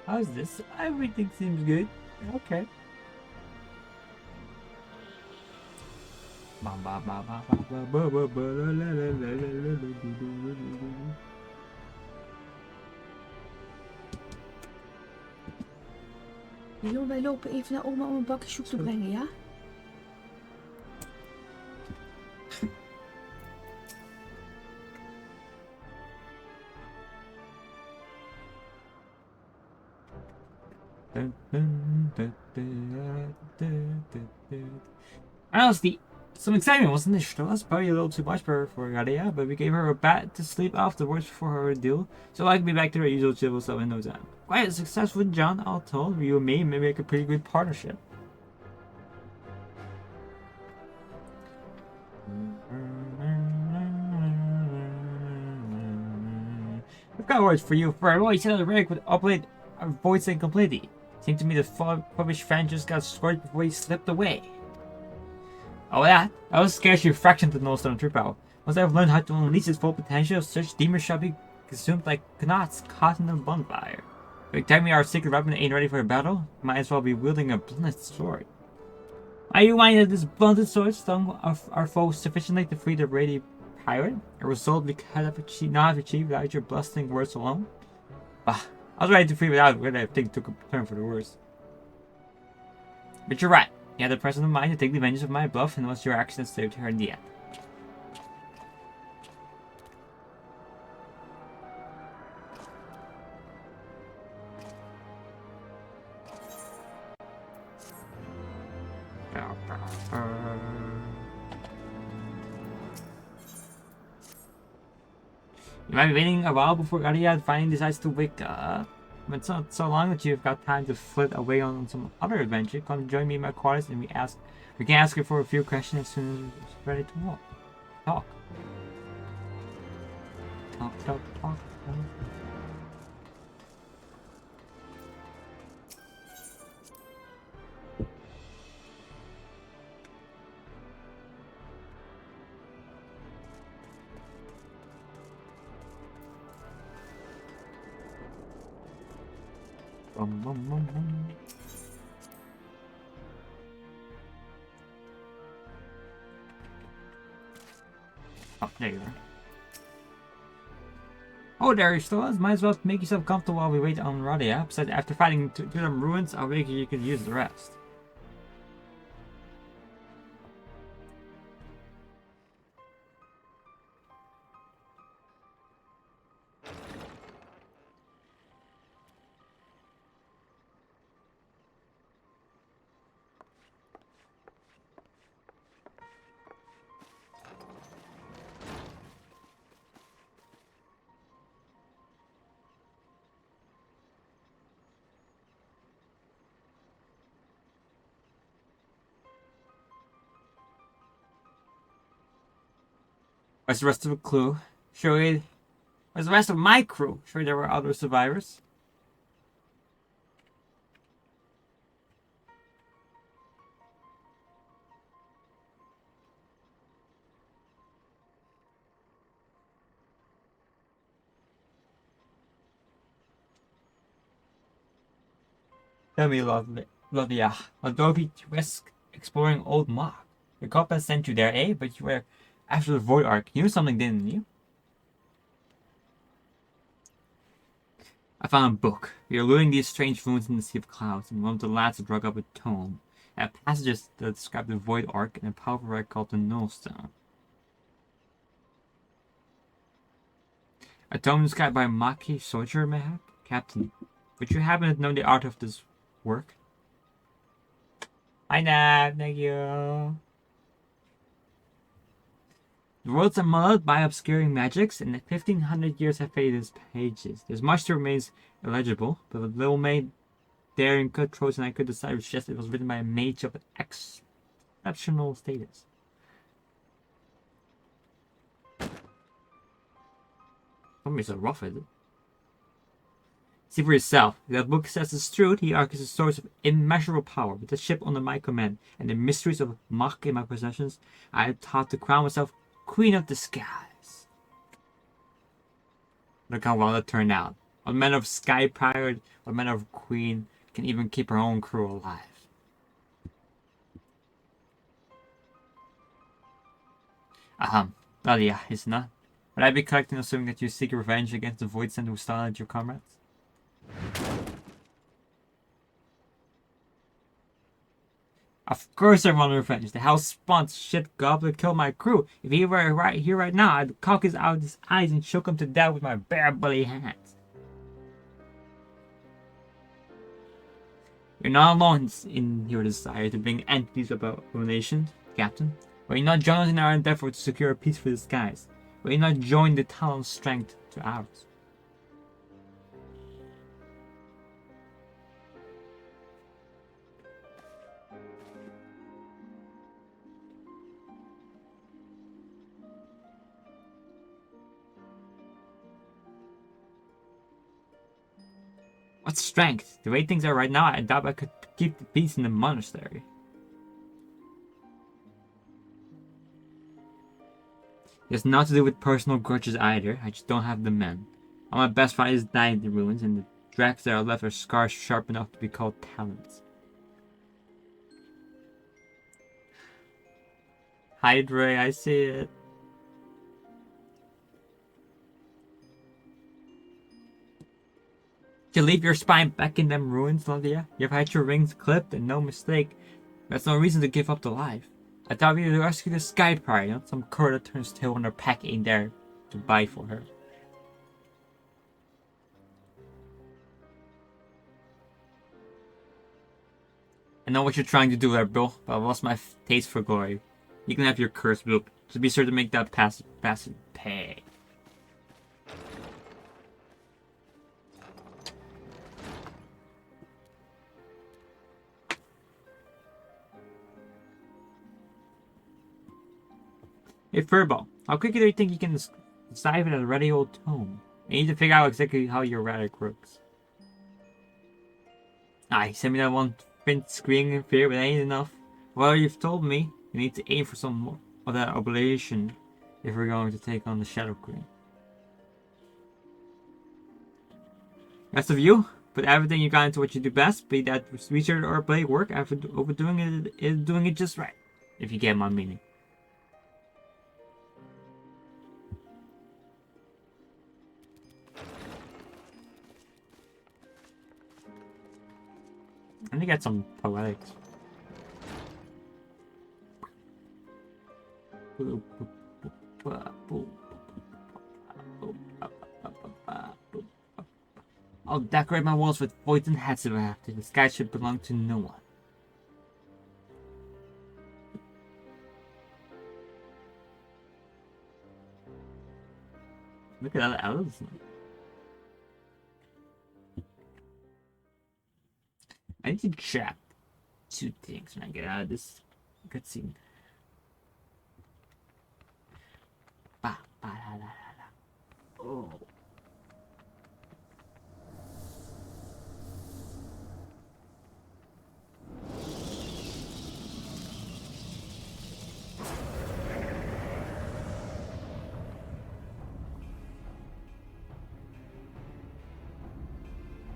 How's this? Everything seems good. Okay. Milo, wij lopen even naar oma om een bakje soep te brengen, ja? Honestly, some excitement, wasn't it? That was probably a little too much for Garia, but we gave her a bed to sleep afterwards before her ordeal, so I can be back to her usual civil stuff in no time. Quite a successful John, all told. You and me may make a pretty good partnership. I've got words for you. For I always said the rig would upload our voice completely. Seemed to me the published fan just got scored before he slipped away. Oh yeah, I was scared she fractioned the Nullstone trip out. Once I've learned how to unleash its full potential, such demons shall be consumed like knots caught in a bonfire. If you tell me our secret weapon ain't ready for a battle, might as well be wielding a blunted sword. Are you minded that this blunted sword stung our foes sufficiently to free the radiant pirate? A result we could have not achieved without your blustering words alone? Bah, I was ready to free without when I think took a turn for the worse. But you're right. You had the presence of mind to take the vengeance of my bluff, and it was your action that saved her in the end. You might be waiting a while before Ariad finally decides to wake up. But it's not so long that you've got time to flit away on some other adventure. Come join me in my quarters and we can ask her for a few questions as soon as she's ready to walk. Talk. Talk. Oh, there you are. Oh, there you still is. Might as well make yourself comfortable while we wait on Radia. Besides, after fighting two them ruins, I'll make you can use the rest. Where's the rest of the crew? Where's the rest of my crew? Sure, there were other survivors. Tell me, Lovia, drove you to risk exploring Old Mock? Your compass sent you there, eh? But you were after the Void Ark. You knew something, didn't you? I found a book. You're eluding these strange ruins in the Sea of Clouds, and one of the lads dug up a tome. It had passages that describe the Void Ark and a powerful relic called the Nullstone. A tome described by a Maki soldier, mayhap? Captain, would you happen to know the art of this work? Hi, Dad. Thank you. The worlds are muddled by obscuring magics, and 1,500 years have faded its pages. There's much that remains illegible, but the little maid daring cutthroats and I could decide which it was written by a mage of exceptional status. Don't be so rough, is it? See for yourself. If that book says it's true, the Ark is a source of immeasurable power. With the ship under my command and the mysteries of Mach in my possessions, I had thought to crown myself Queen of the Skies. Look how well it turned out. What men of Sky Pirate, what men of Queen can even keep her own crew alive? Well, yeah, it's not. Would I be correct in assuming that you seek revenge against the Void Sender who silenced your comrades? Of course I want revenge. The hell spawn's shit goblin killed my crew. If he were right here right now, I'd cock his out his eyes and choke him to death with my bare bloody hands. You're not alone in your desire to bring entities about abomination, Captain. Will you not join us in our endeavor to secure a peace for the skies? Will you not join the Talon's strength to ours? What strength? The way things are right now, I doubt I could keep the peace in the monastery. It has not to do with personal grudges either. I just don't have the men. All my best fighters died in the ruins, and the drags that are left are scars sharp enough to be called talons. Hi, Dre, I see it. You leave your spine back in them ruins, Lydia? You've had your rings clipped, and no mistake. That's no reason to give up the life. I thought we'd rescue the Sky Pirate, not some cur that turns tail when her pack ain't there to buy for her. I know what you're trying to do there, Bill, but I've lost my taste for glory. You can have your curse, Bill. Just be sure to make that passive pay. Hey, Furball, how quickly do you think you can decipher that ready old tome? I need to figure out exactly how your radic works. He sent me that one print screaming in fear, but it ain't enough. Well, you've told me you need to aim for some more of that oblation if we're going to take on the Shadow Queen. Rest of you, put everything you got into what you do best, be that research or play work. After overdoing it is doing it just right, if you get my meaning. I need to get some poetics. I'll decorate my walls with voids and hats if I have to. The sky should belong to no one. Look at that elves. I need to trap two things when I get out of this cutscene. Ba, ba, la, la, la, la. Oh.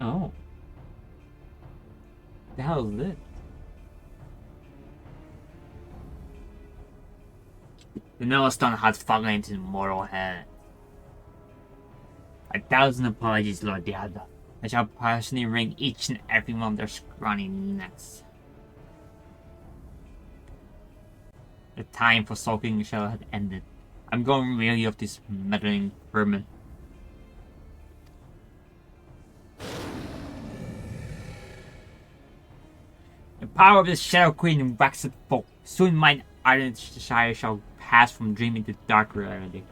Oh. The hell is this? The Millstone has fallen into mortal hands. 1,000 apologies, Lord Diablo. I shall personally wring each and every one of their scrawny necks. The time for sulking shall have ended. I'm going really of this meddling vermin. The power of the Shadow Queen waxeth full. Soon mine ardent desire shall pass from dream into dark reality.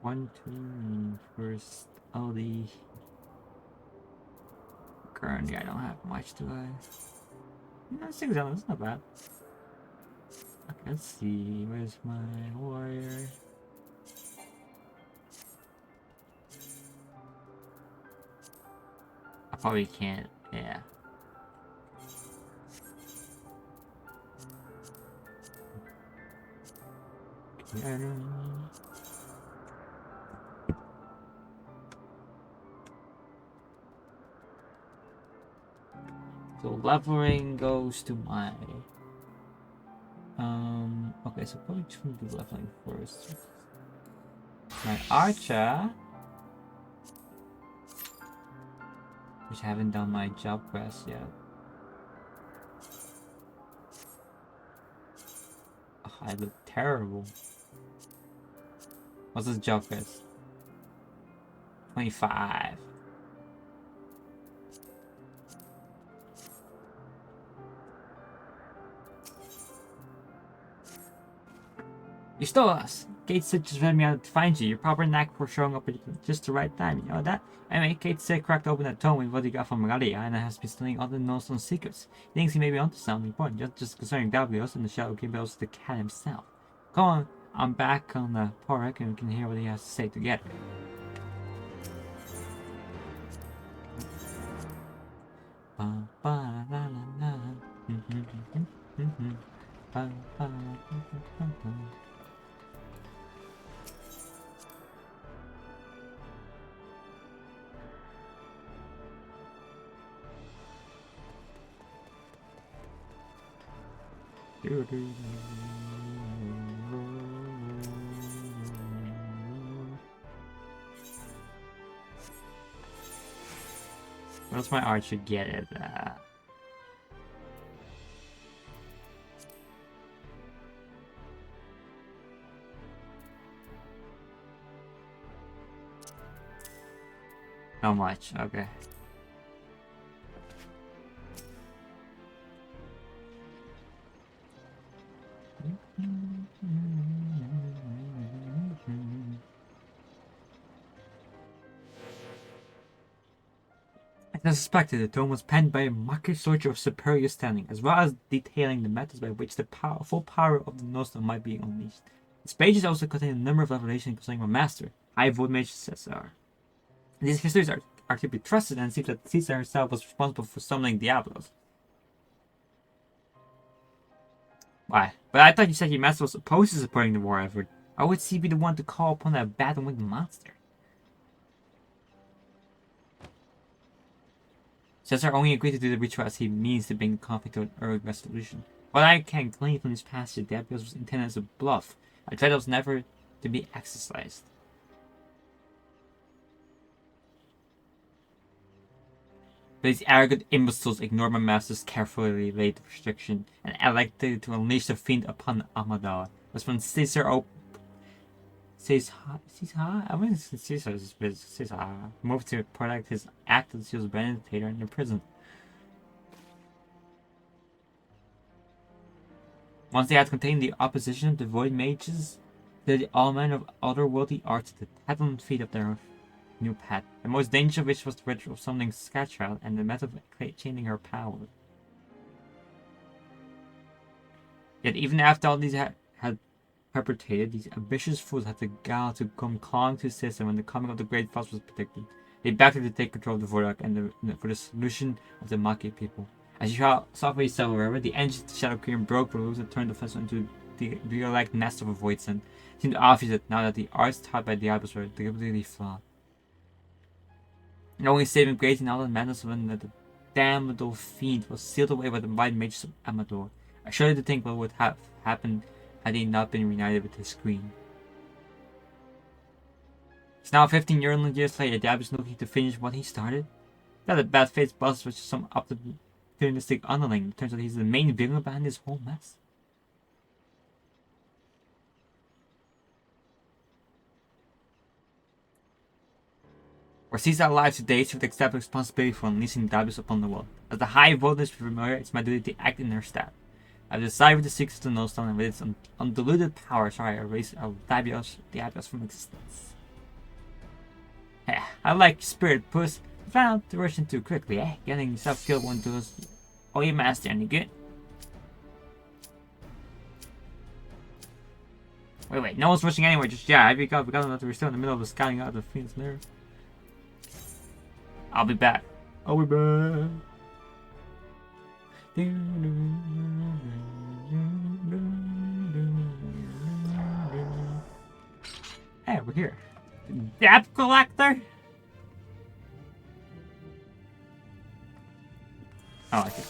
1, 2, first LD. Currently, I don't have much, do I? No, 6 elements, not bad. Okay, let's see. Where's my warrior? I probably can't. Yeah. So leveling goes to my okay, so probably should do leveling first. My archer, which I haven't done my job quest yet. Oh, I look terrible. What's this job quest? 25. You stole us! Kate said just read me out to find you. Your proper knack for showing up at just the right time. You know that? Anyway, Kate said cracked open that tome with what he got from Magalia and has been stealing all the Nostone secrets. He thinks he may be onto something important, just concerning Davios and the Shadow King bells to the cat himself. Come on, I'm back on the Porek and we can hear what he has to say together. What's my archer get it? Not much, okay. As suspected, the tome was penned by a market soldier of superior standing, as well as detailing the methods by which the full power of the Nostone might be unleashed. Its pages also contain a number of revelations concerning my master, High Voltage Caesar. These histories are to be trusted, and it seems that Caesar herself was responsible for summoning Diablos. Why? But I thought you said your master was opposed to supporting the war effort. Why would he be the one to call upon that bad and wicked monster? Caesar only agreed to do the ritual as he means to bring the conflict to an early resolution. What I can glean from this passage, Diablos was intended as a bluff, a threat that was never to be exercised. But these arrogant imbeciles ignored my master's carefully laid restriction and elected to unleash the fiend upon Amador. Was when Caesar moved to protect his act as he was Benedictator and imprisoned. Once they had contained the opposition of the Void Mages, they did all manner of otherworldly arts to the on feet of their new pet, the most dangerous of which was the ritual of summoning Scatrial and the method of chaining her power. Yet even after all these had perpetrated, these ambitious fools had the gall to come clawing to Caesar when the coming of the Great Frost was predicted. They begged him to take control of the Vorak and for the solution of the Maki people. As you saw for yourself, however, the engines of the Shadow Queen broke loose and turned the vessel into the real-like nest of a void sun. It seemed obvious that now that the arts taught by Diablos were deliberately flawed. And only saving grace in all the madness when the damnable fiend was sealed away by the mighty mages of Amador. I shudder to think what would have happened had he not been reunited with his queen. It's now 15 years later, Diablos looking to finish what he started. That a bad fate's boss was just some optimistic underling. It turns out he's the main villain behind this whole mess. Were Caesar alive today, she would accept responsibility for unleashing Diablos upon the world. As the High Voltage familiar, it's my duty to act in their stead. I've deciphered the secrets of the Nostone, and with its undiluted power, I erase Diablos from existence. I like spirit, puss. Try not to rush in too quickly, eh? Getting yourself killed won't do us or your master any good. Wait, no one's rushing anywhere just yet. We got enough to we're still in the middle of scouting out the Phoenix Mirror. I'll be back. I'll be back. Hey, we're here. Debt collector? Oh, I see.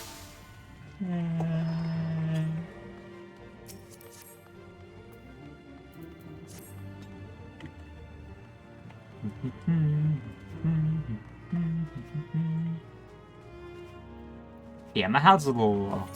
Yeah, my house is a little low.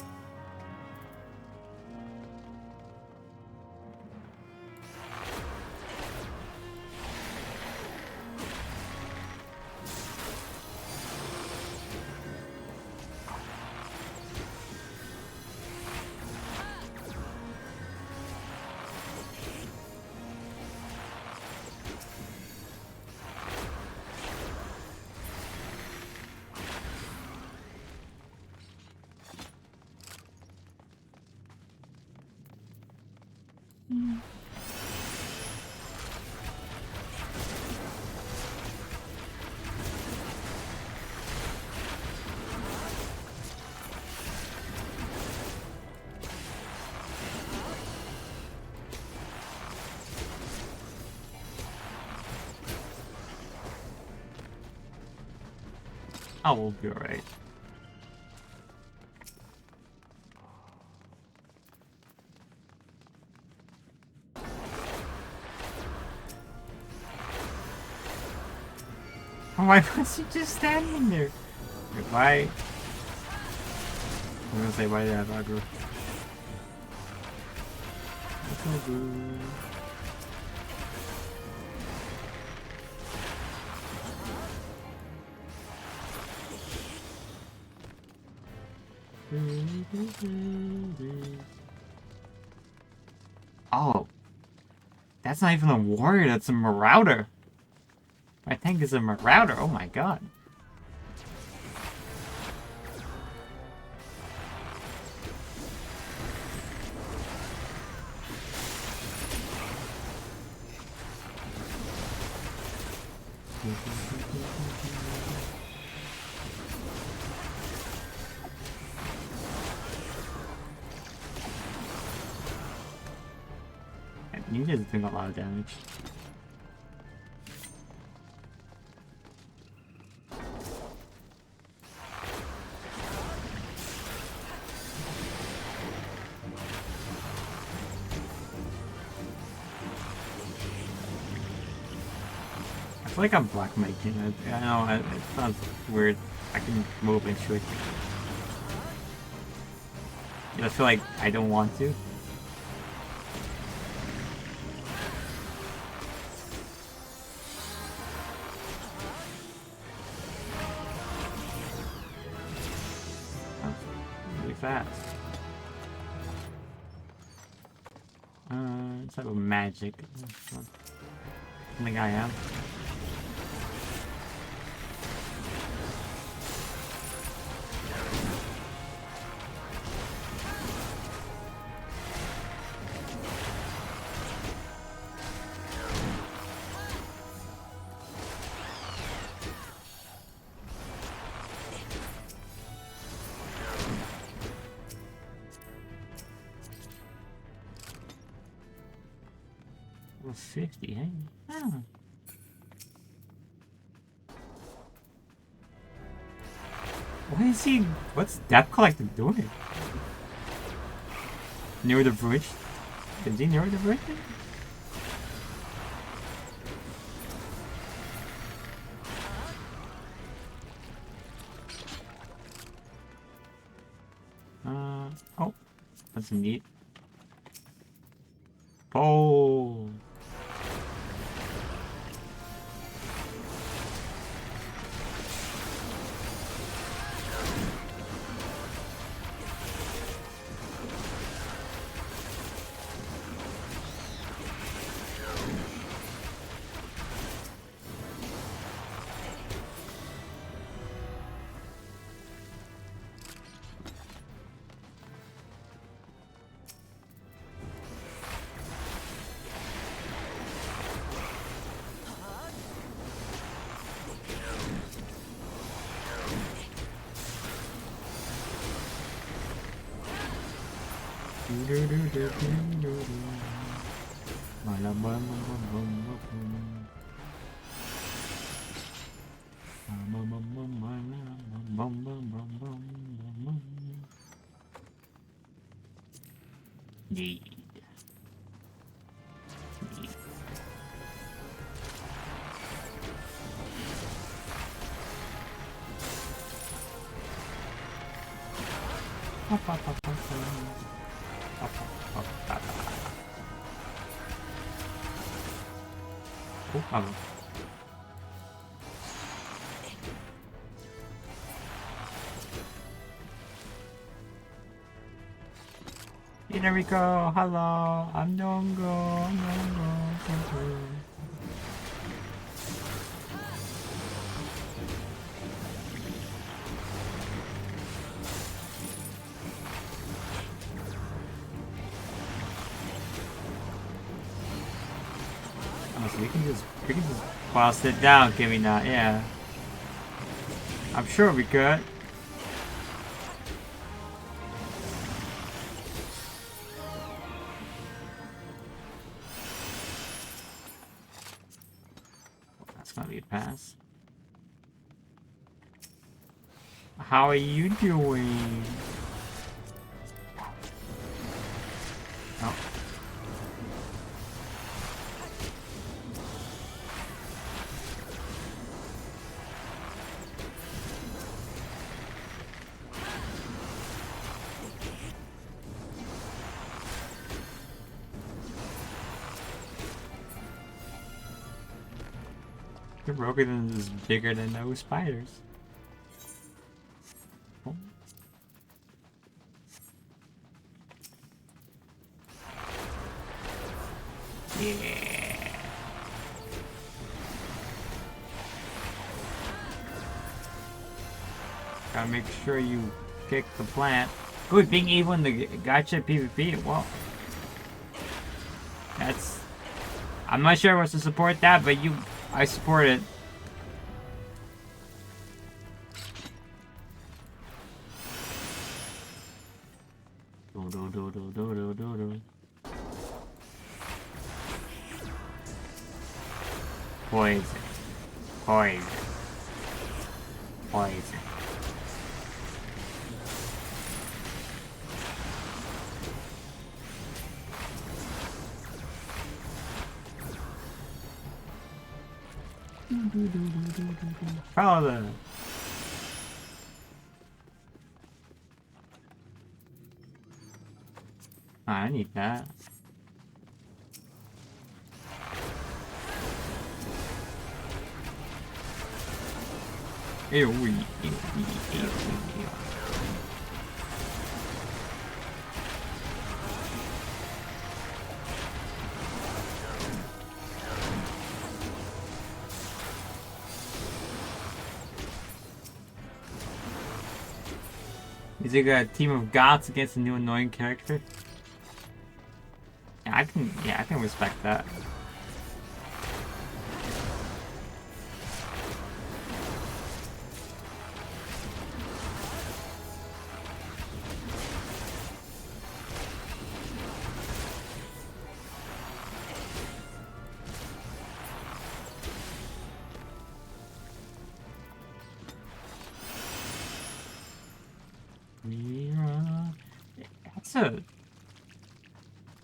I will be alright. Why was he just standing there? Why? I'm gonna say why did I have aggro? That's all good. Oh, that's not even a warrior, that's a marauder. My tank is a marauder, oh my god. You guys are doing a lot of damage. I feel like I'm black making. I know it sounds weird. I can move and shoot. I feel like I don't want to. Fast. It's like a magic. I think I am. Well, 50, hey? Oh. Why is he... What's Debt Collector doing? Near the bridge? Is he near the bridge? Oh. That's neat. Oh. Need. Oh, hello. Here we go. Hello. I'm Dongo. Oh, so we can just blast it down, can we not? Yeah. I'm sure we could. That's gonna be a pass. How are you doing? Oh. The Rogan is bigger than those spiders. Oh. Yeah. Gotta make sure you kick the plant. Good, being evil in the gacha PvP. Well, that's. I'm not sure I was to support that, but I support it. Poison. Poison. Poison. Follow them. I need that. Ew, ew. Is it a team of gods against a new annoying character? Yeah, I can respect that.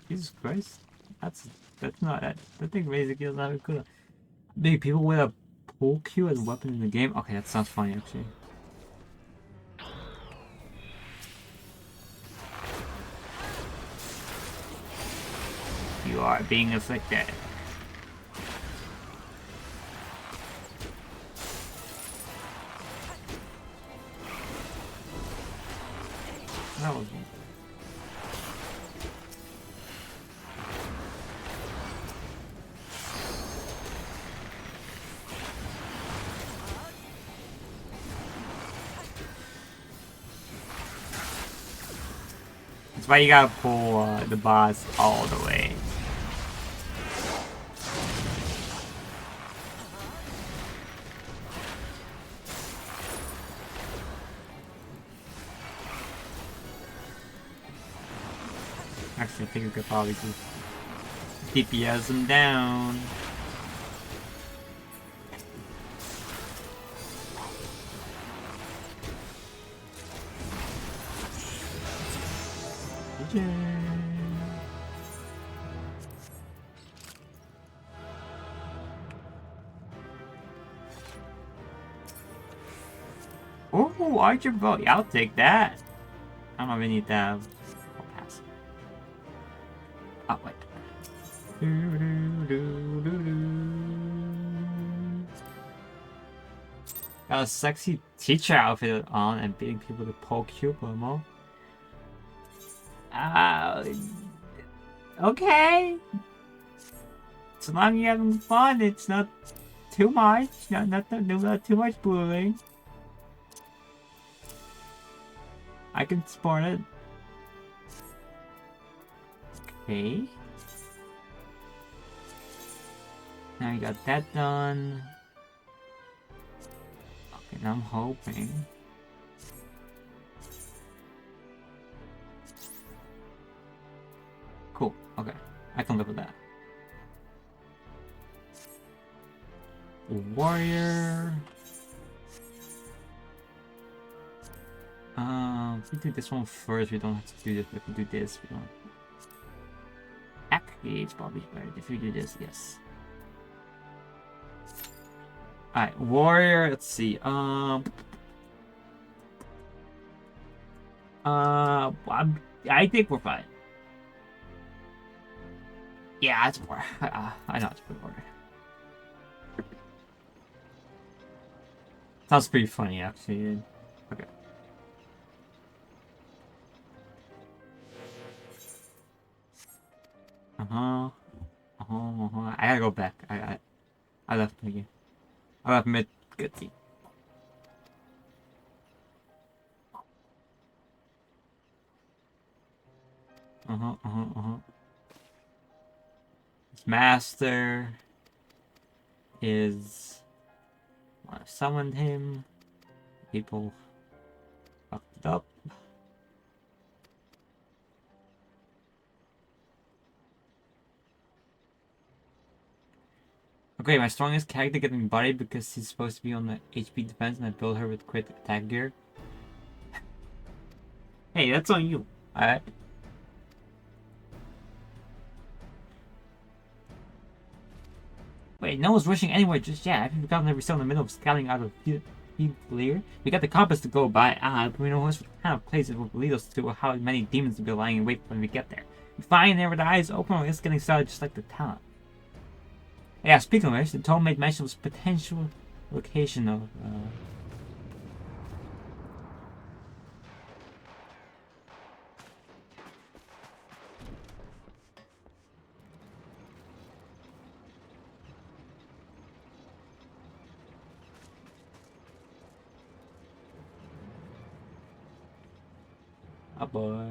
Jesus Christ. That's not that thing basically is not good. Big people with a pull Q as a weapon in the game? Okay, that sounds funny actually. You are being afflicted. That was one. That's why you gotta pull the boss all the way. Actually, I think we could probably just DPS him down. Oh, Archer Bow. Yeah, I'll take that. I don't know if I need that. I'll pass. Oh, wait. Got a sexy teacher outfit on and beating people to pull cute promo. Okay. So long as you're having fun, it's not too much. Not too much bullying. I can support it. Okay. Now you got that done. Okay, now I'm hoping. Cool. Okay. I can live with that. Warrior. If we do this one first, we don't have to do this. But if we do this, we don't. Actually, it's probably better if we do this. Yes. Alright, warrior. Let's see. I think we're fine. Yeah, it's more. I know it's pretty warrior. Sounds pretty funny, actually. Okay. I gotta go back. I left again. I left mid. Good team. His master is. I summoned him. People fucked it up. Okay, my strongest character getting bodied because he's supposed to be on the HP defense and I build her with crit attack gear. Hey, that's on you. Alright. Wait, no one's rushing anywhere just yet. I've forgotten that we're still in the middle of scouting out of field clear. We got the compass to go by, but we know what kind of place it will lead us to, how many demons will be lying in wait when we get there. We find there with the eyes open, we're just getting started just like the talent. Yeah, speaking of which, the Tome made mention of potential location of, oh boy.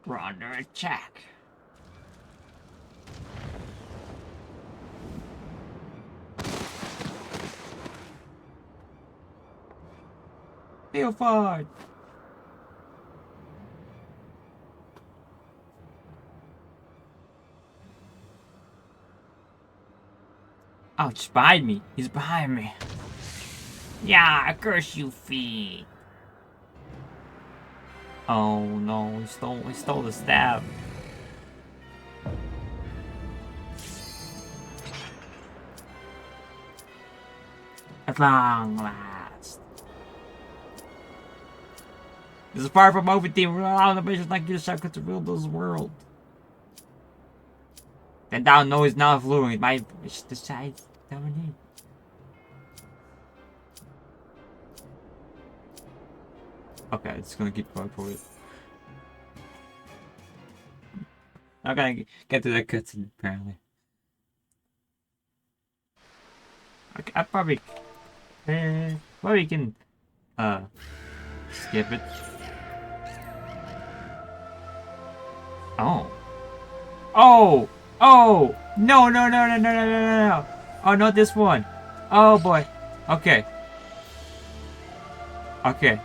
We're under attack. Feel fine. Ouch, he's behind me. He's behind me. Yeah, curse you, fiend. Oh no, he stole the stab. At long last. This is far from over, team. We're allowing the missions like yourself to rule this world. Then thou knowest now fluent. My wish decides dominate. Okay, it's gonna keep going forward. I'm gonna get to that cutscene apparently. Okay, I probably can skip it. Oh. Oh! Oh! No, no, no, no, no, no, no, no, no. Oh, not this one. Oh, boy. Okay. Okay.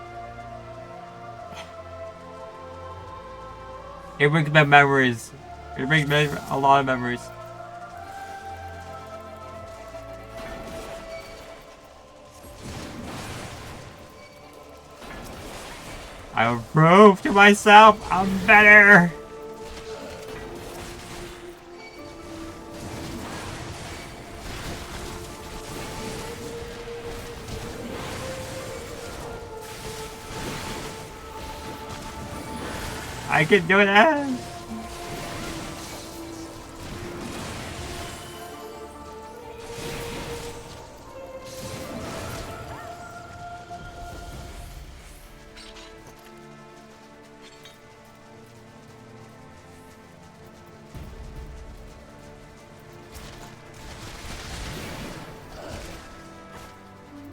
It brings back memories. It brings back a lot of memories. I will prove to myself I'm better. I can do that.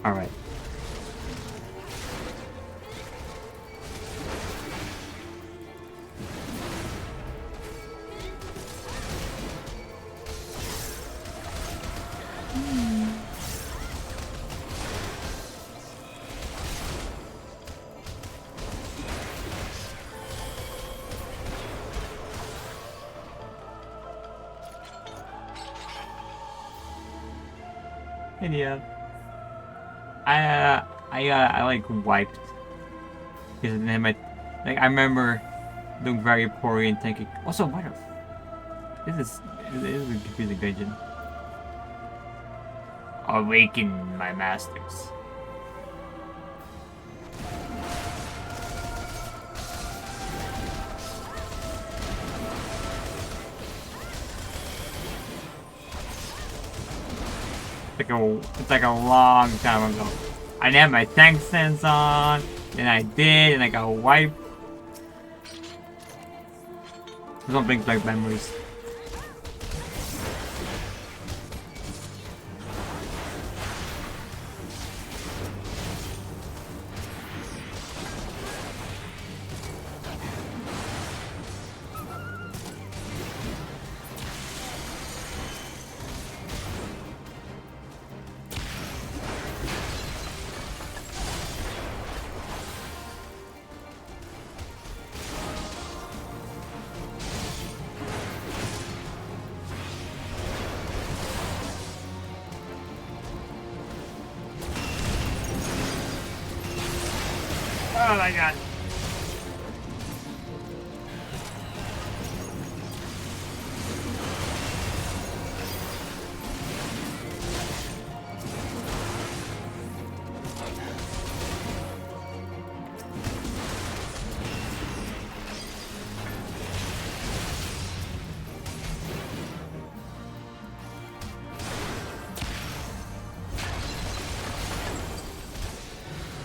All right. Yeah. I like wiped because then I remember doing very poorly and thinking. Also, what this is a confusing dungeon. Awaken my masters. It's like a long time ago. I didn't have my tank sense on, and I did, and I got wiped. This one brings back memories. Oh my god.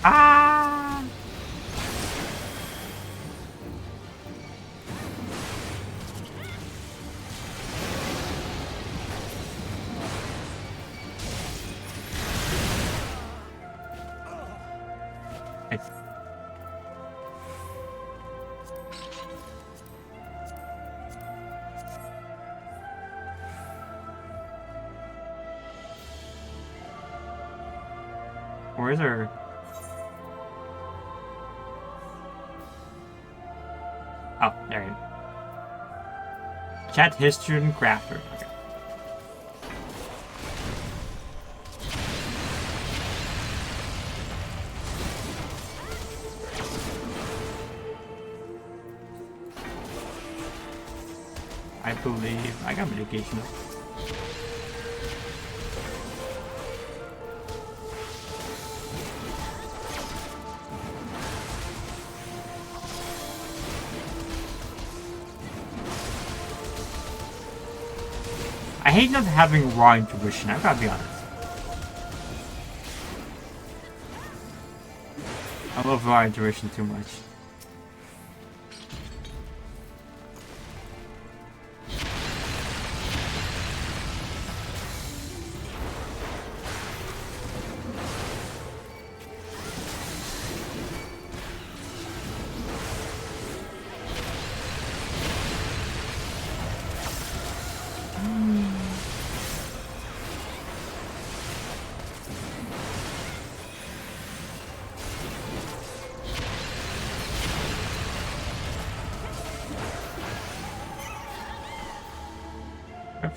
Ah! Where is her? Oh, there it is. Chat history and crafter. Okay. I believe I got medication. I hate not having raw intuition, I gotta be honest. I love raw intuition too much.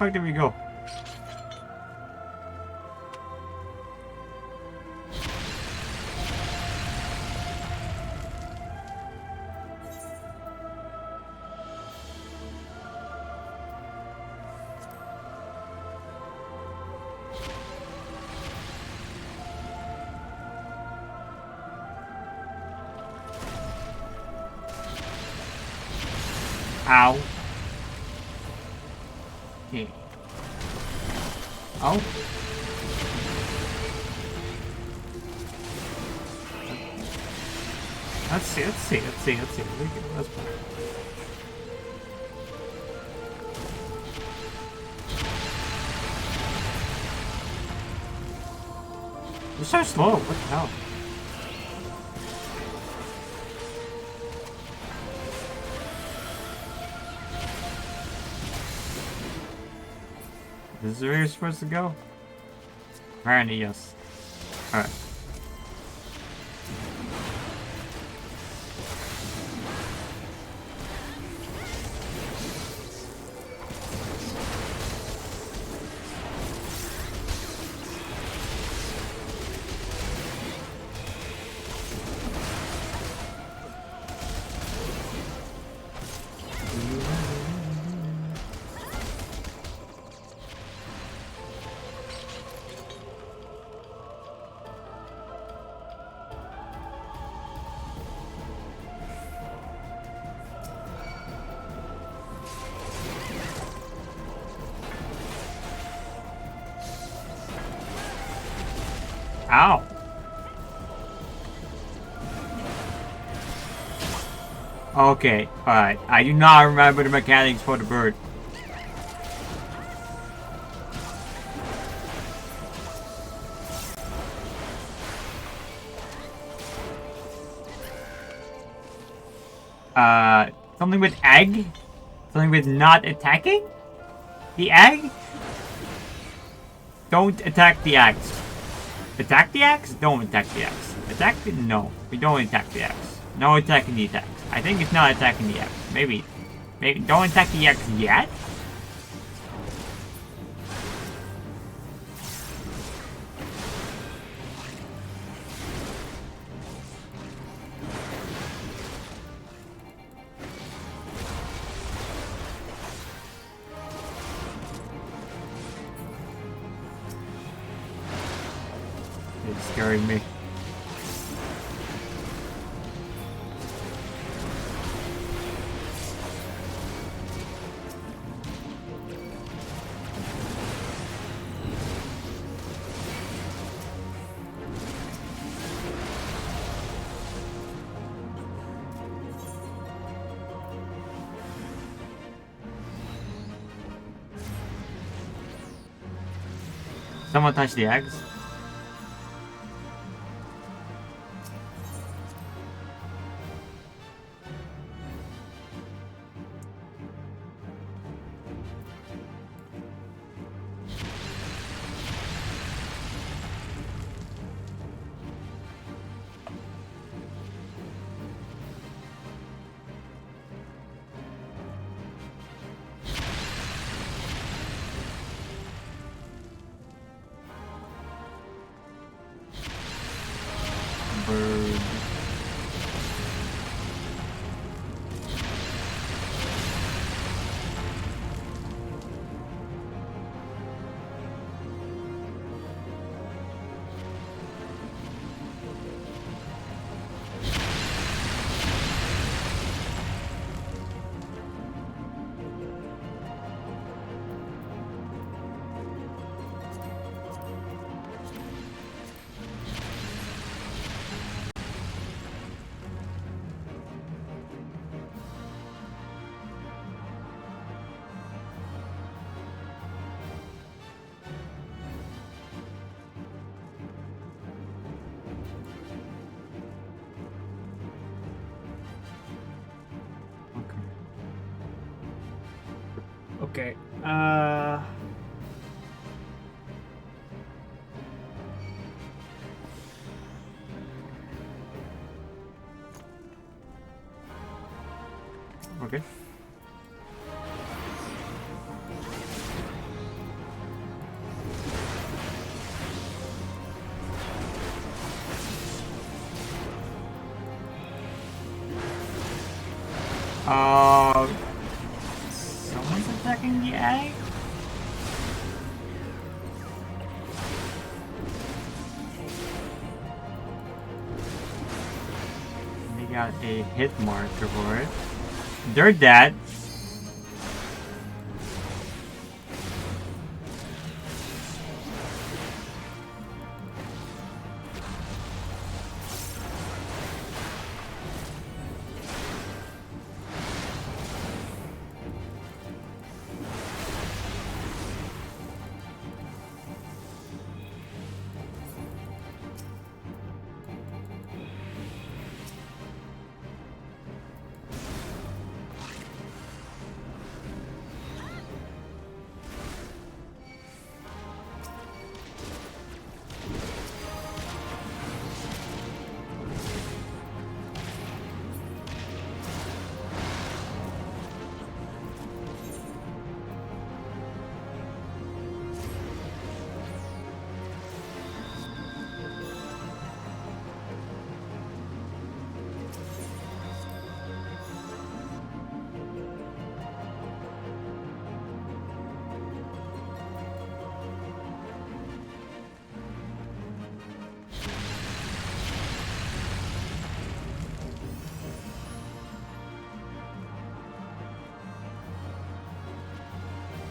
fuck did we go? Ow. Okay. Oh. Let's see. Let's play. You're so slow. What the hell? This is where you're supposed to go? Apparently, yes. Alright. Ow! Okay, alright. I do not remember the mechanics for the bird. Something with egg? Something with not attacking? The egg? Don't attack the eggs. Attack the axe? Don't attack the axe. Attack the... No. We don't attack the axe. No attacking the axe. I think it's not attacking the axe. Maybe don't attack the axe yet? It's scaring me. Someone touch the eggs? Bird. Okay. Okay. Someone's attacking the egg? They got a hit marker for it. They're dead.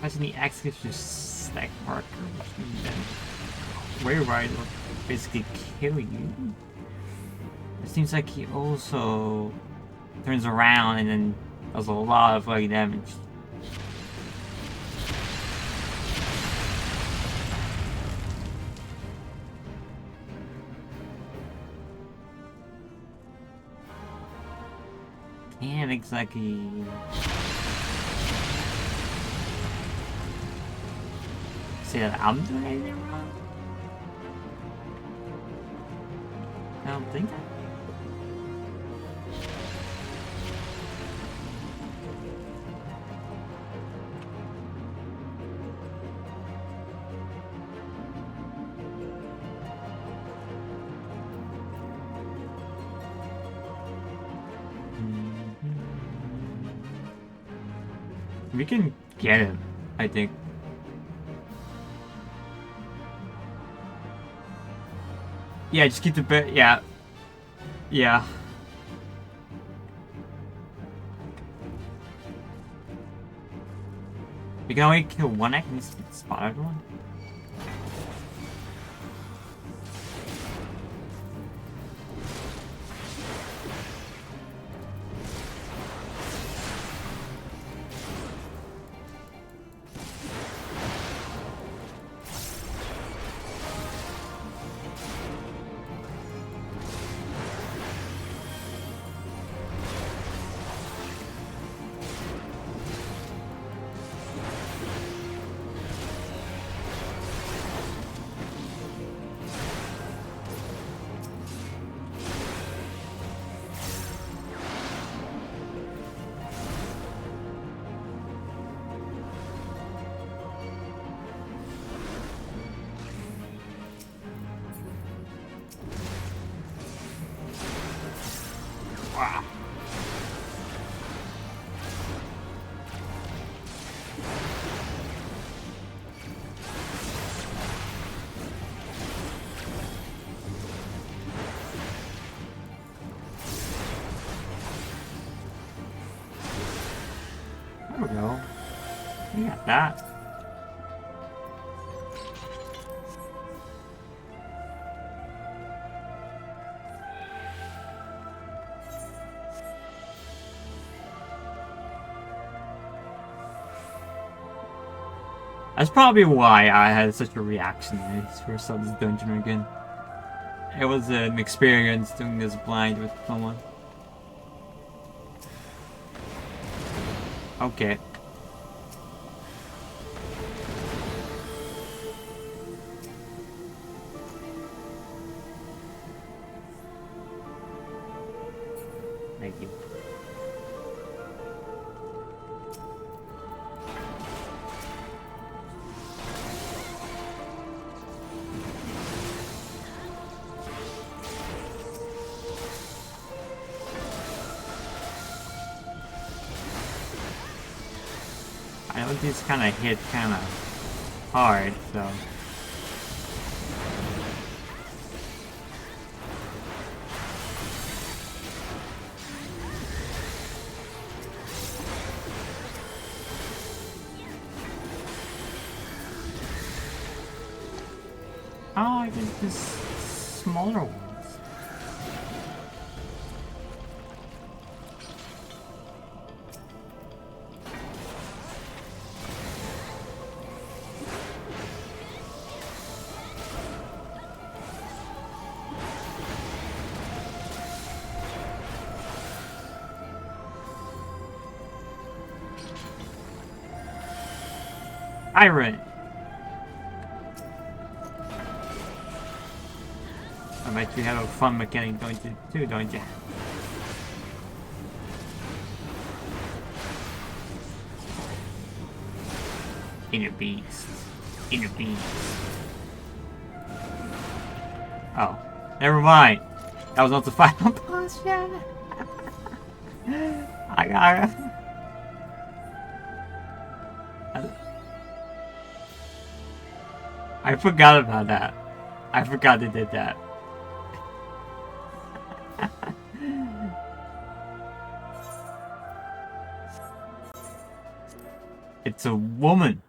Imagine the X gives you stack marker, which means then Februari will basically kill you. It seems like he also turns around and then does a lot of like damage. Can't exactly say that I'm doing anything wrong. I don't think. We can get him, I think. Yeah, just keep the bit. Yeah. Yeah. We can only kill one egg and just spot everyone. Wow. There we go. We got that. That's probably why I had such a reaction when I first saw this dungeon again. It was an experience doing this blind with someone. Okay. Thank you. I know this kind of hit kind of hard, so. Oh, I get this smaller ones. Iron. I bet you have a fun mechanic, don't you? Too, don't you? Inner beast. Inner beast. Oh, never mind. That was not the final boss yet. I got it. I forgot about that. I forgot they did that. It's a woman.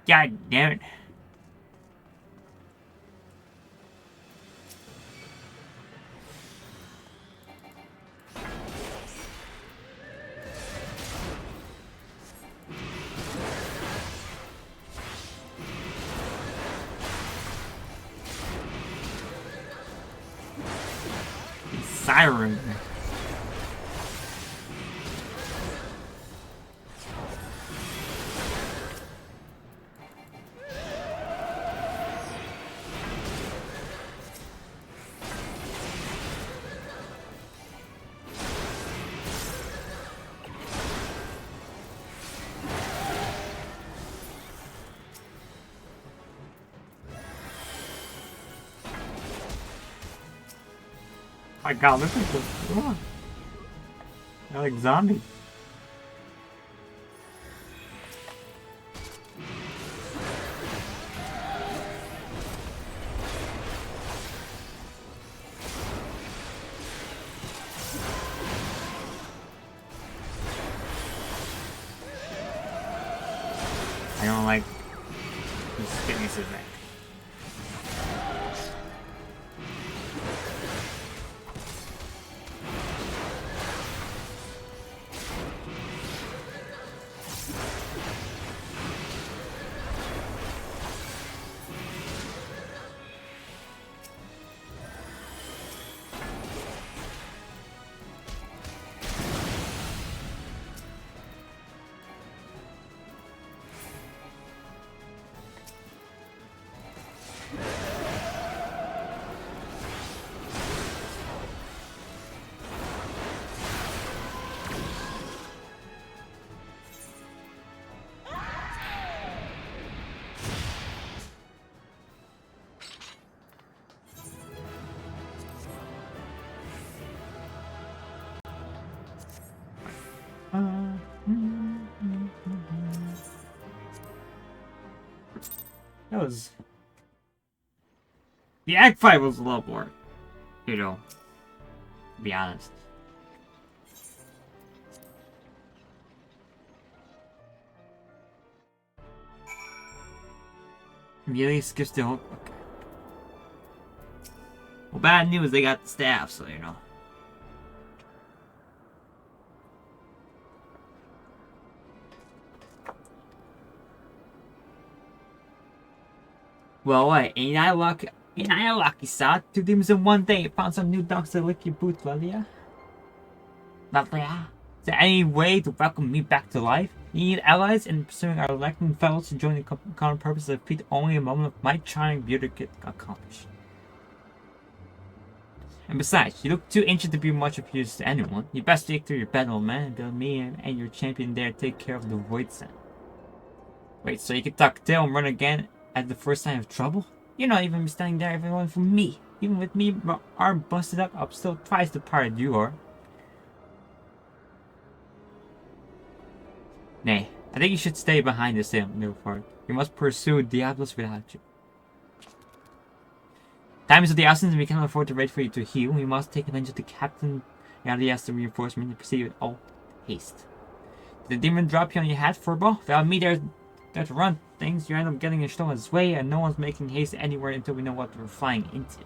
God damn it. Siren. My god, look at this. Oh. They're like zombies. I don't like this fitness event. That was... The Act 5 was a lot more, you know, to be honest. Immediately skips the whole... Okay. Well, bad news, they got the staff, so you know. Well, wait, ain't I lucky? Ain't I lucky, son? 2 demons in 1 day. Found some new dogs to lick your boots, Valia. Valia? Is there any way to welcome me back to life? You need allies in pursuing our electing fellows to join the common purpose of defeat only a moment of my charming beauty could accomplish. And besides, you look too ancient to be much of use to anyone. You best stick to your battle, man, until me and your champion there take care of the Void Sen. Wait, so you can tuck tail and run again at the first sign of trouble? You're not even standing there everyone for me. Even with me, my arm busted up, I'm still twice the pirate you are. Nay, I think you should stay behind the sail, Nilfgaard. You must pursue Diablos without you. Time is of the essence, and we cannot afford to wait for you to heal. We must take advantage of the captain Elias the reinforcement and proceed with all haste. Did the demon drop you on your head, Furbo? Without me there to run things, you end up getting in Stone's way, and no one's making haste anywhere until we know what we're flying into.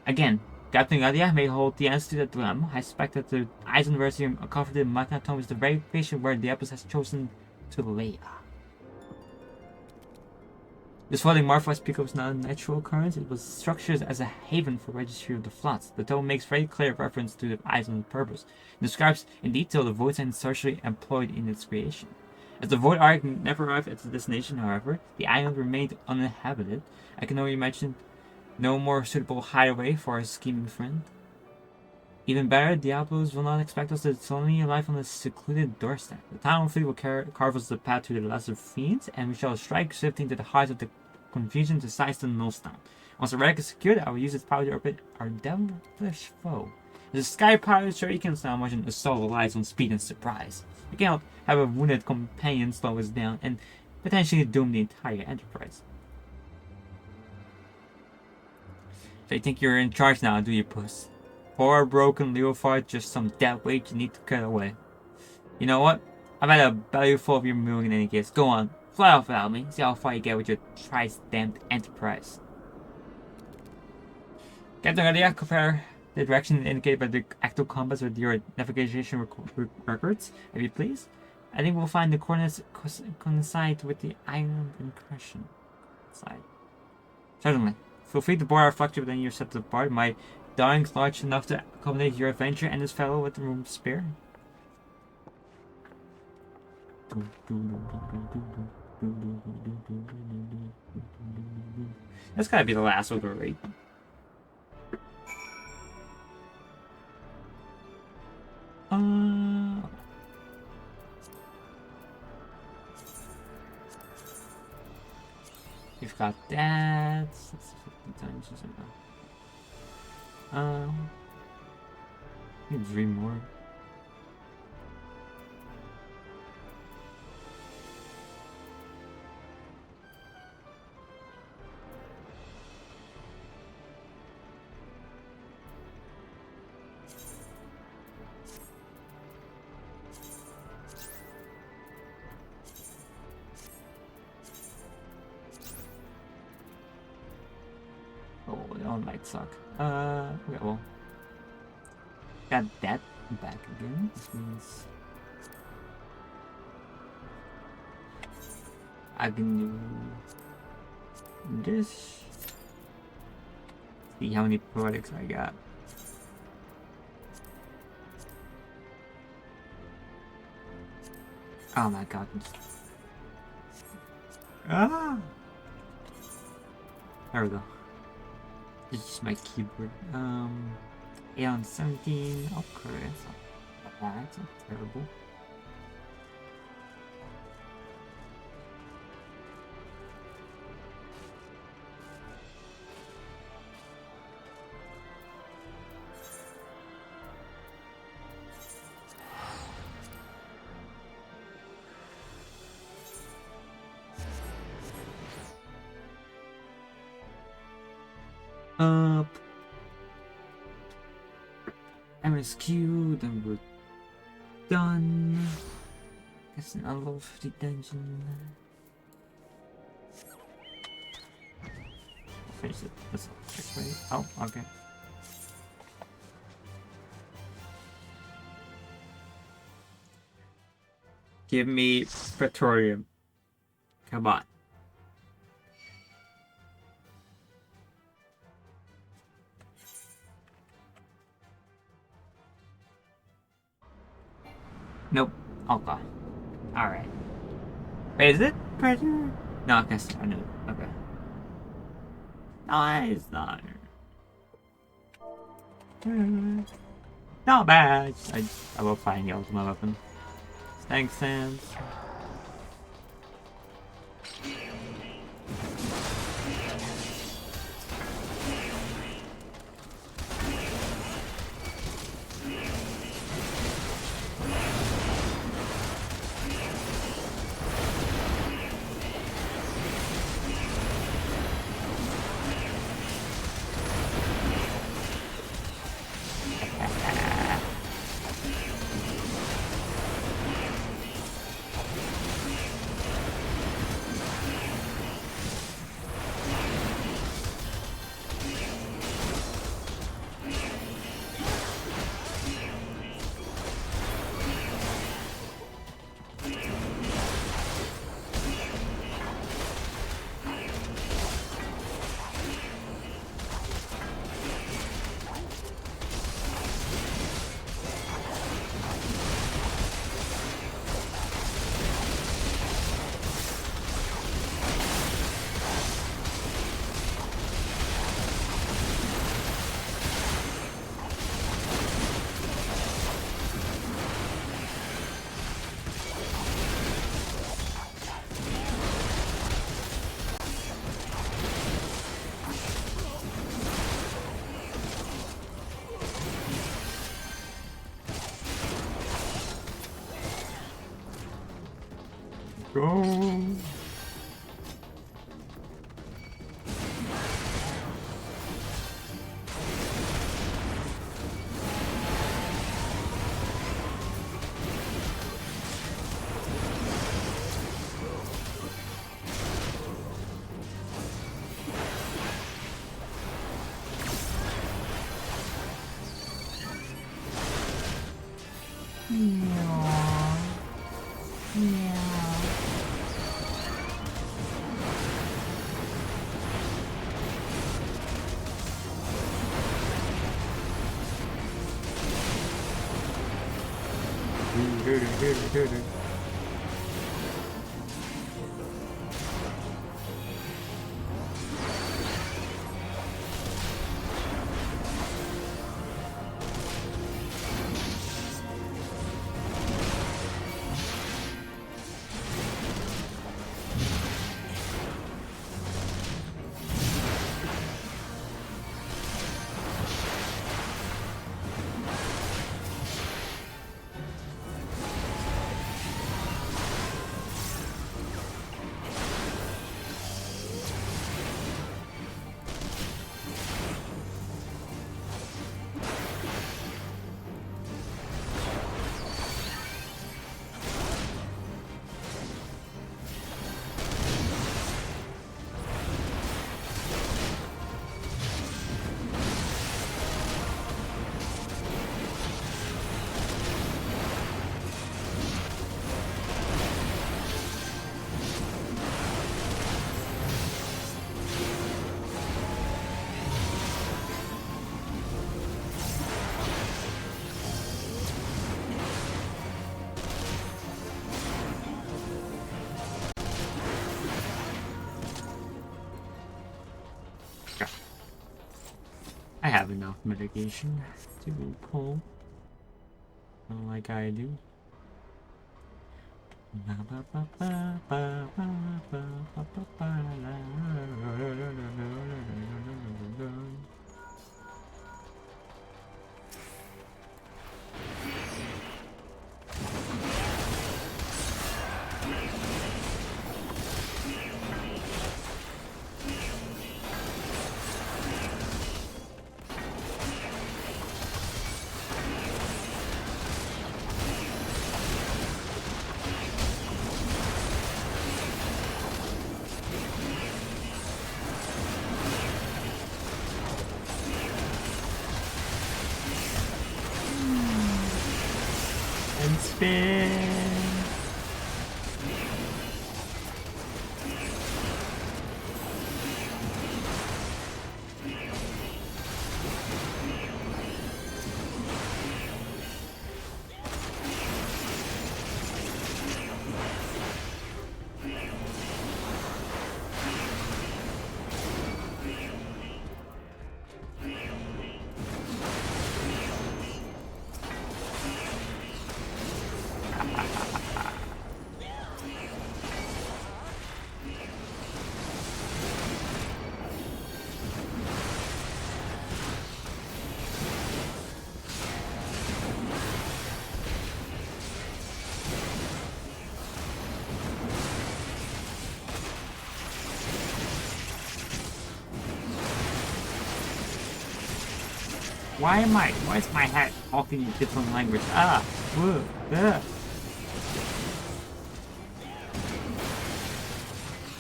Again, Captain Gadia may hold the answer to that dilemma. I suspect that the Ice University covered in Magna Tomb is the very patient where Diablos has chosen to lay. This floating Marvelous Peak was not a natural occurrence. It was structured as a haven for registry of the floods. The tome makes very clear reference to the island's purpose. It describes in detail the voids and sorcery employed in its creation. As the Void Ark never arrived at its destination, however, the island remained uninhabited. I can only imagine no more suitable hideaway for a scheming friend. Even better, Diablos will not expect us to suddenly arrive on a secluded doorstep. The town fleet will carve us the path to the lesser fiends, and we shall strike swiftly into the heart of the confusion to seize the millstone. Once the relic is secured, I will use its power to orbit our devilish foe. As a sky pirate, sure, you can now imagine assault relies on speed and surprise. You cannot have a wounded companion slow us down and potentially doom the entire enterprise. So you think you're in charge now, do you, puss? Poor broken Leofard, just some dead weight you need to cut away. You know what? I've had a belly full of your mooing in any case. Go on, fly off without me. See how far you get with your thrice-damned enterprise. Captain Gadia, compare the direction indicated by the actual compass with your navigation records, if you please. I think we'll find the coordinates coincide with the island in question. Certainly. Feel free to board our fluctuate within your set apart. My darling's large enough to accommodate your adventure and this fellow with the room to spare. That's gotta be the last order, right? We've got that. 50 times. Need 3 more. That might suck. Okay, well. Got that back again. This means I can do this. See how many products I got. Oh my god. Ah! There we go. This is my keyboard. 8 on 17. Okay, that's not bad. It's not terrible. MSQ, then we're done. That's an level 50 dungeon. I'll finish it. That's right. Oh, okay. Give me Praetorium. Come on. Nope. Okay. Alright. Wait, is it Predator? No, I guess I knew. Okay. No, it's not. Not bad. I will find the ultimate weapon. Thanks, Sans. Go. I have enough mitigation to pull like I do. And spin. Why is my hat talking in different language? Ah, whoa, ugh.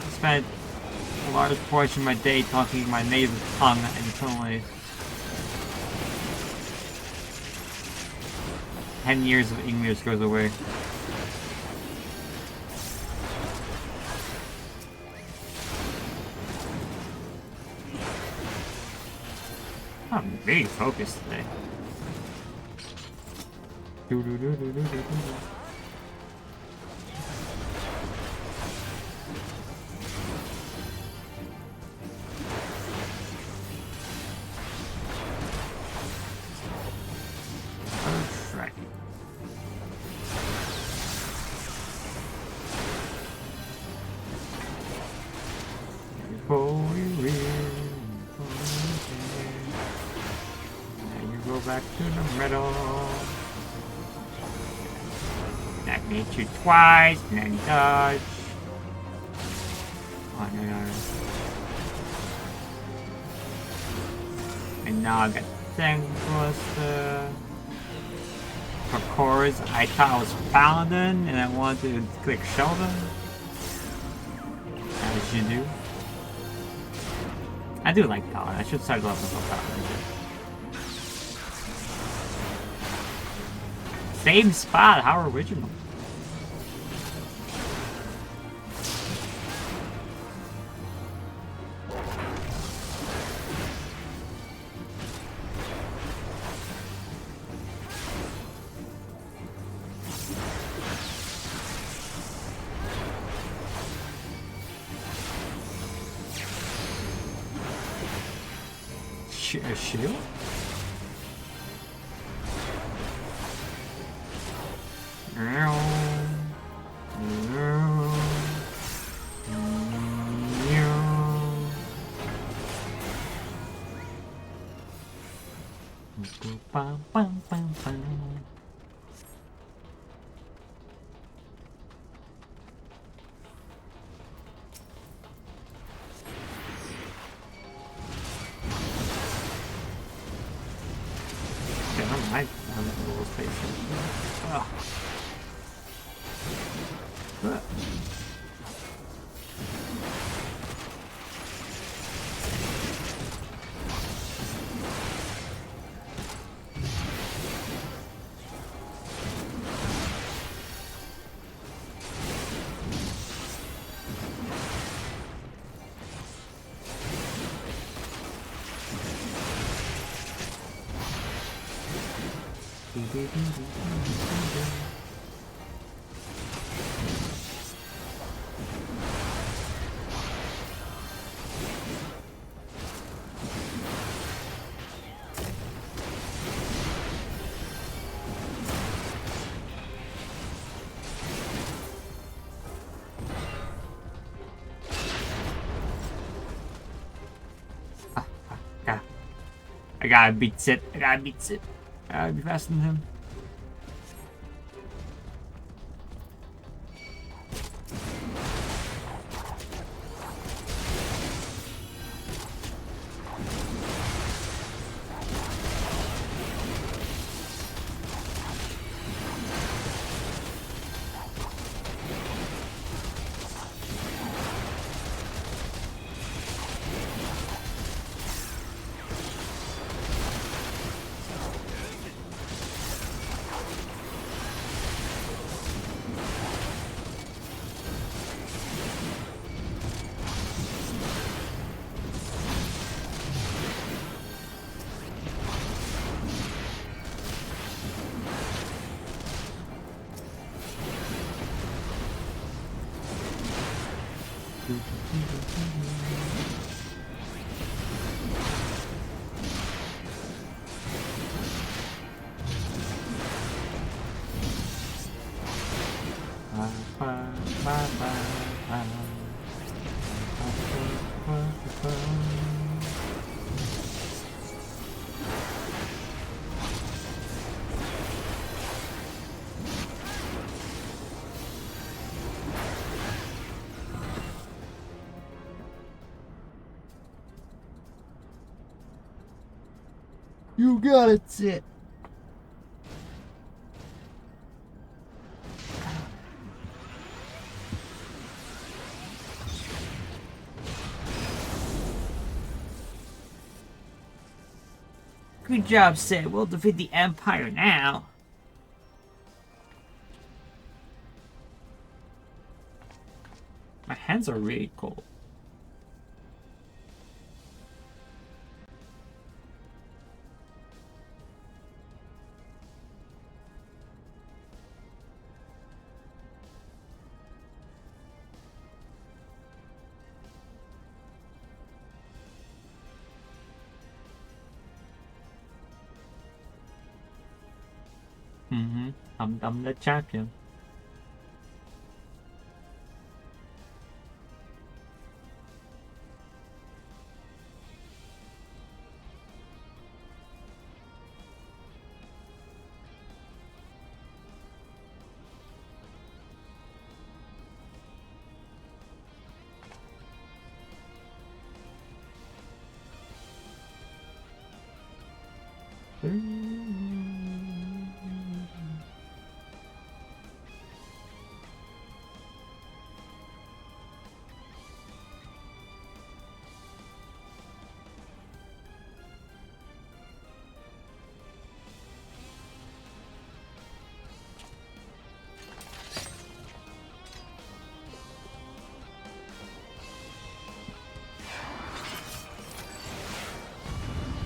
I spent a large portion of my day talking my native tongue and suddenly 10 years of English goes away. I'm very focused today. Right. Before we win, go back to the middle. That makes you twice, and then dodge. And now I got Tank Buster. For cores, I thought I was Paladin and I wanted to click Sheldon. As you do. I do like Paladin. I should start leveling up Paladin. Same spot, how original. A shield? I gotta beat it. I gotta beat it. I gotta be faster than him. You got it, Sit. Good job, Sid. We'll defeat the Empire now. My hands are really cold. I'm the champion. Let's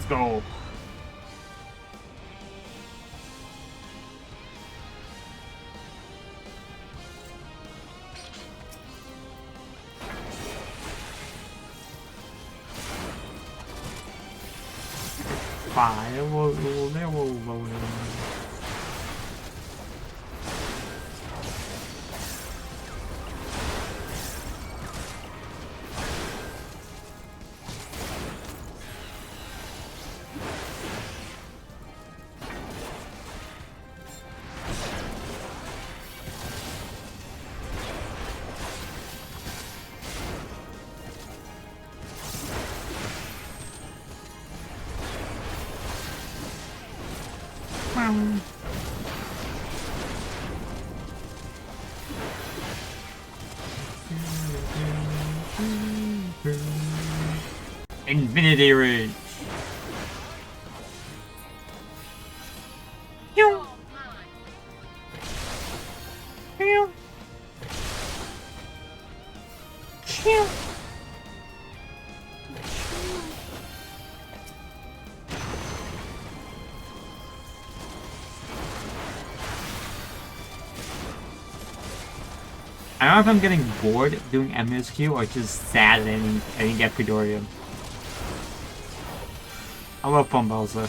go. Fire, Infinity Ridge. I don't know if I'm getting bored doing MSQ or just sad that I didn't get Pidorium. I love Pumballs though.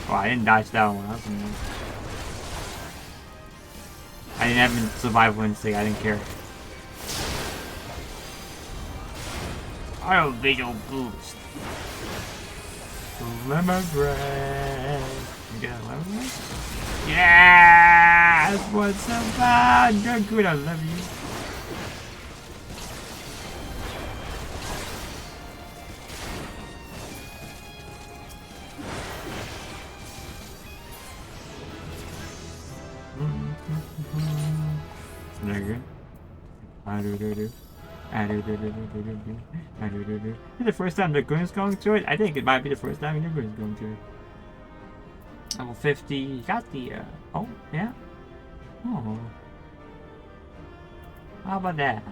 Oh, I didn't dodge that one. I didn't have a survival instinct. I didn't care. Auto visual boost. Lemongrass. You get a lemongrass? Yes! What's so bad? You're good. I love you. The first time the Goon's going through it? I think it might be the first time the Goon's going through it. Level 50, you got the, oh, yeah. Oh. How about that?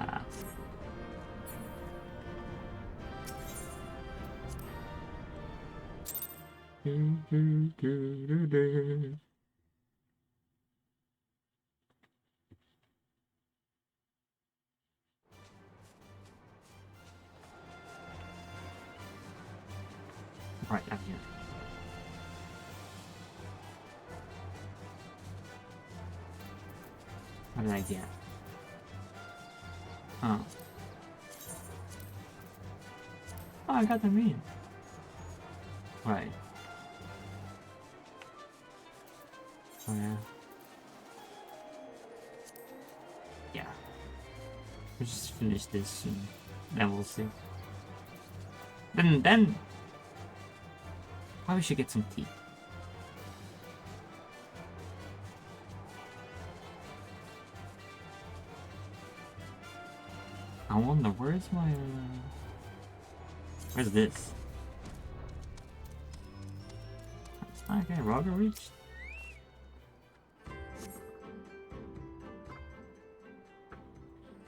Right down here. What did I get? Oh. Oh, I got the mean. Right. Oh yeah. Yeah. We'll just finish this and then we'll see. Then probably should get some tea. I wonder where's my where's this? Okay, Roger reached.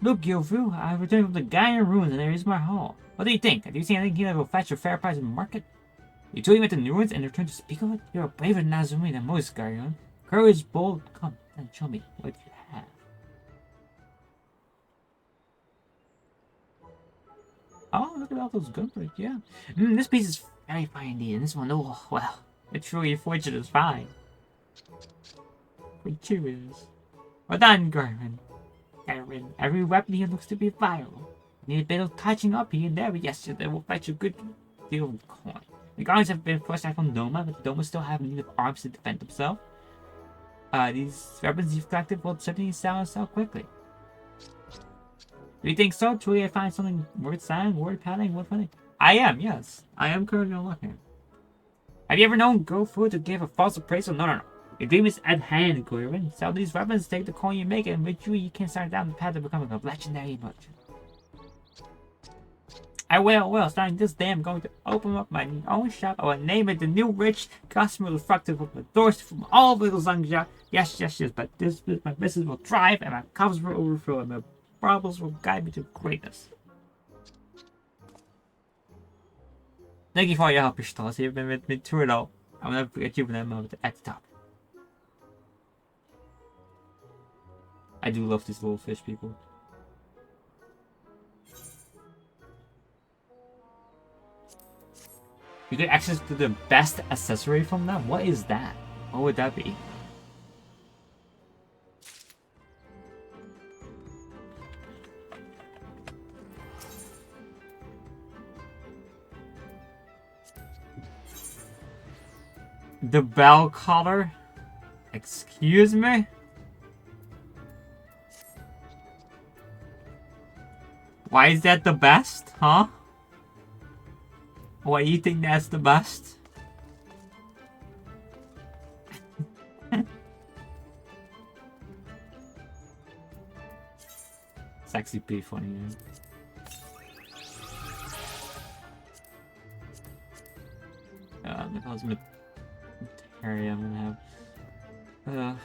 Look, Yofu, I returned from the Gaian ruins and there is my haul. What do you think? Have you seen anything that will fetch a fair price in the market? You told me at the new ruins and returned to speak of it? You're a braver Nazumi than most, Gaian. Courage, bold. Come, and show me what you have. Oh, look at all those gunpowder, yeah. This piece is very fine indeed, and this one, oh, well, it's truly fortunate is fine. For two is. Well done, Garmin. Every weapon here looks to be viable. Need a bit of touching up here and there, but yes, that will fetch a good deal of coin. The guards have been forced out from Doma, but Doma still have enough arms to defend themselves. These weapons you've collected will certainly sell quickly. Do you think so? Truly, I find something worth selling, worth padding, worth funny. I am, yes. I am currently looking. Have you ever known Go Food to give a false appraisal? No. Your dream is at hand, Guirin. Sell these weapons, take the coin you make, and with you can start down the path to becoming a legendary merchant. I will. Starting this day, I'm going to open up my own shop. I will name it the New Rich. Customers will flock to the doors from all over the Zhangjiang. Yes. But my business will thrive, and my coffers will overflow, and my problems will guide me to greatness. Thank you for your help, Ishtos. You've been with me through it all. I will never forget you when I'm at the top. I do love these little fish people. You get access to the best accessory from them? What is that? What would that be? The bell collar? Excuse me? Why is that the best, huh? Why do you think that's the best? It's actually pretty funny, man. The ultimate area I'm gonna have.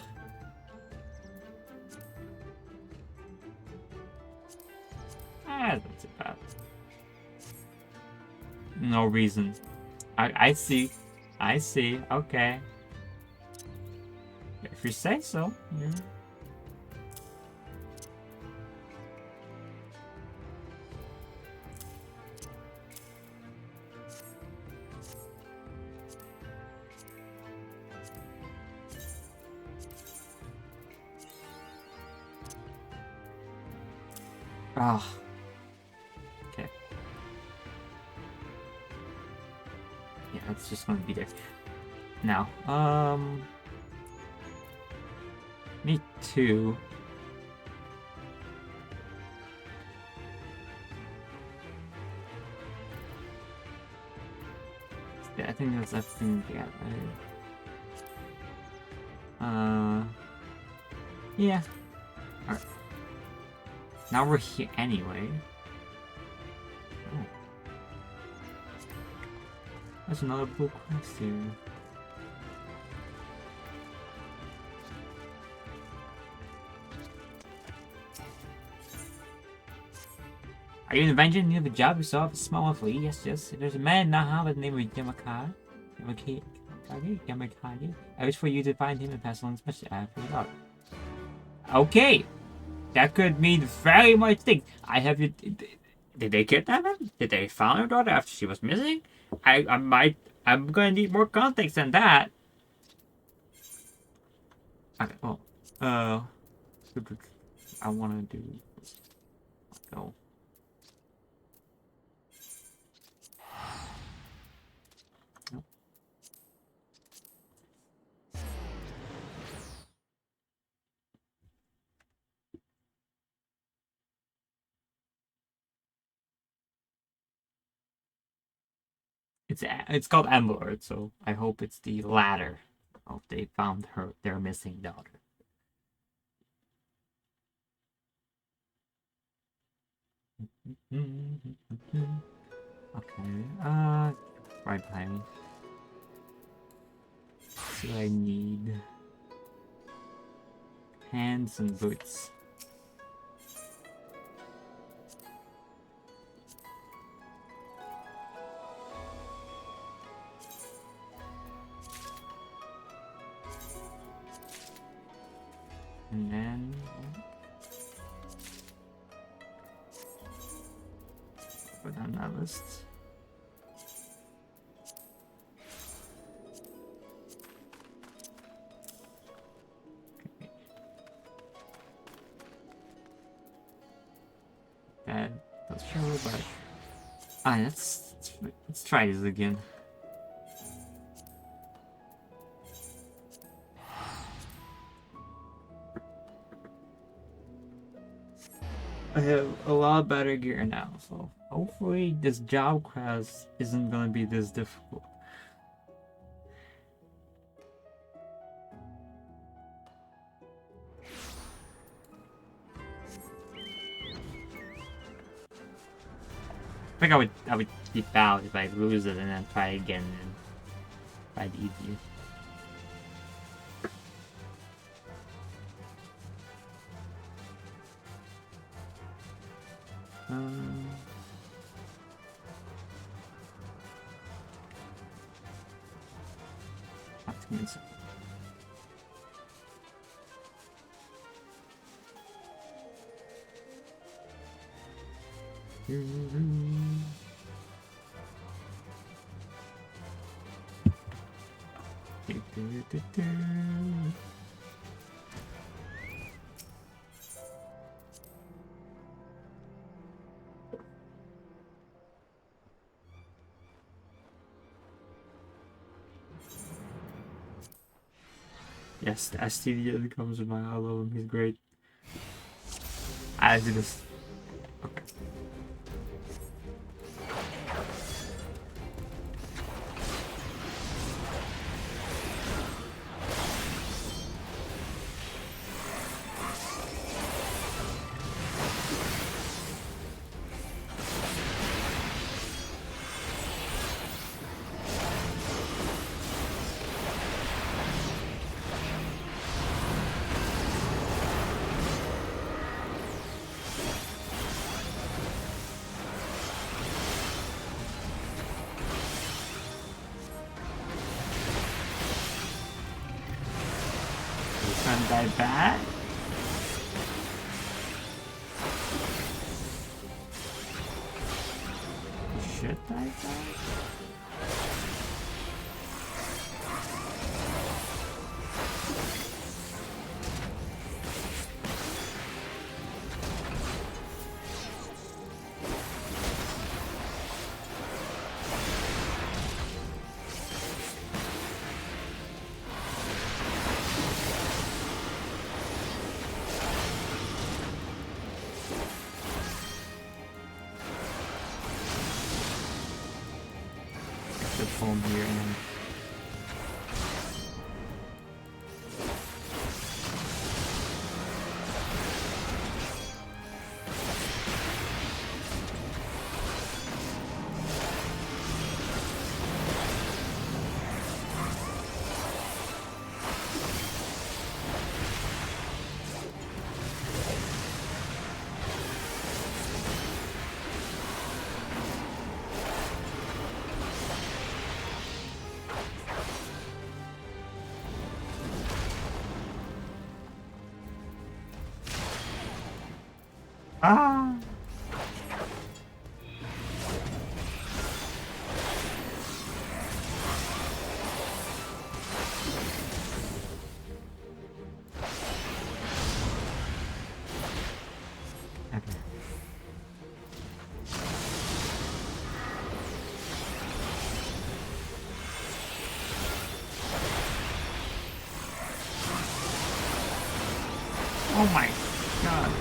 That's about no reason. I see. Okay. If you say so. Yeah. Ah. Okay. Yeah, it's just gonna be there. Now, me too. Yeah, I think that's everything we got right. Yeah. Alright. Now we're here anyway. Oh. There's another blue quest here. Are you an Avenger and you have a job yourself? A small one for you? Yes. There's a man now by the name of Yamakage. I wish for you to find him and pass along this message for your daughter. Okay! That could mean very much things. I have you. Did they kidnap him? Did they find her daughter after she was missing? I'm gonna need more context than that. Okay, well, I wanna do. Go. It's called Emerald, so I hope it's the latter. I hope they found their missing daughter. Okay, right behind me. What do I need? Hands and boots. And then put on that list. And let's show but let's try this again. I have a lot better gear now, so hopefully this job quest isn't gonna be this difficult. I think I would be out if I lose it and then try again and fight easier. Optimism. Yes, the STD that comes with my I love him, he's great. I do this. Okay. Die bad. Should I die? Home here and ah. Okay. Oh my god.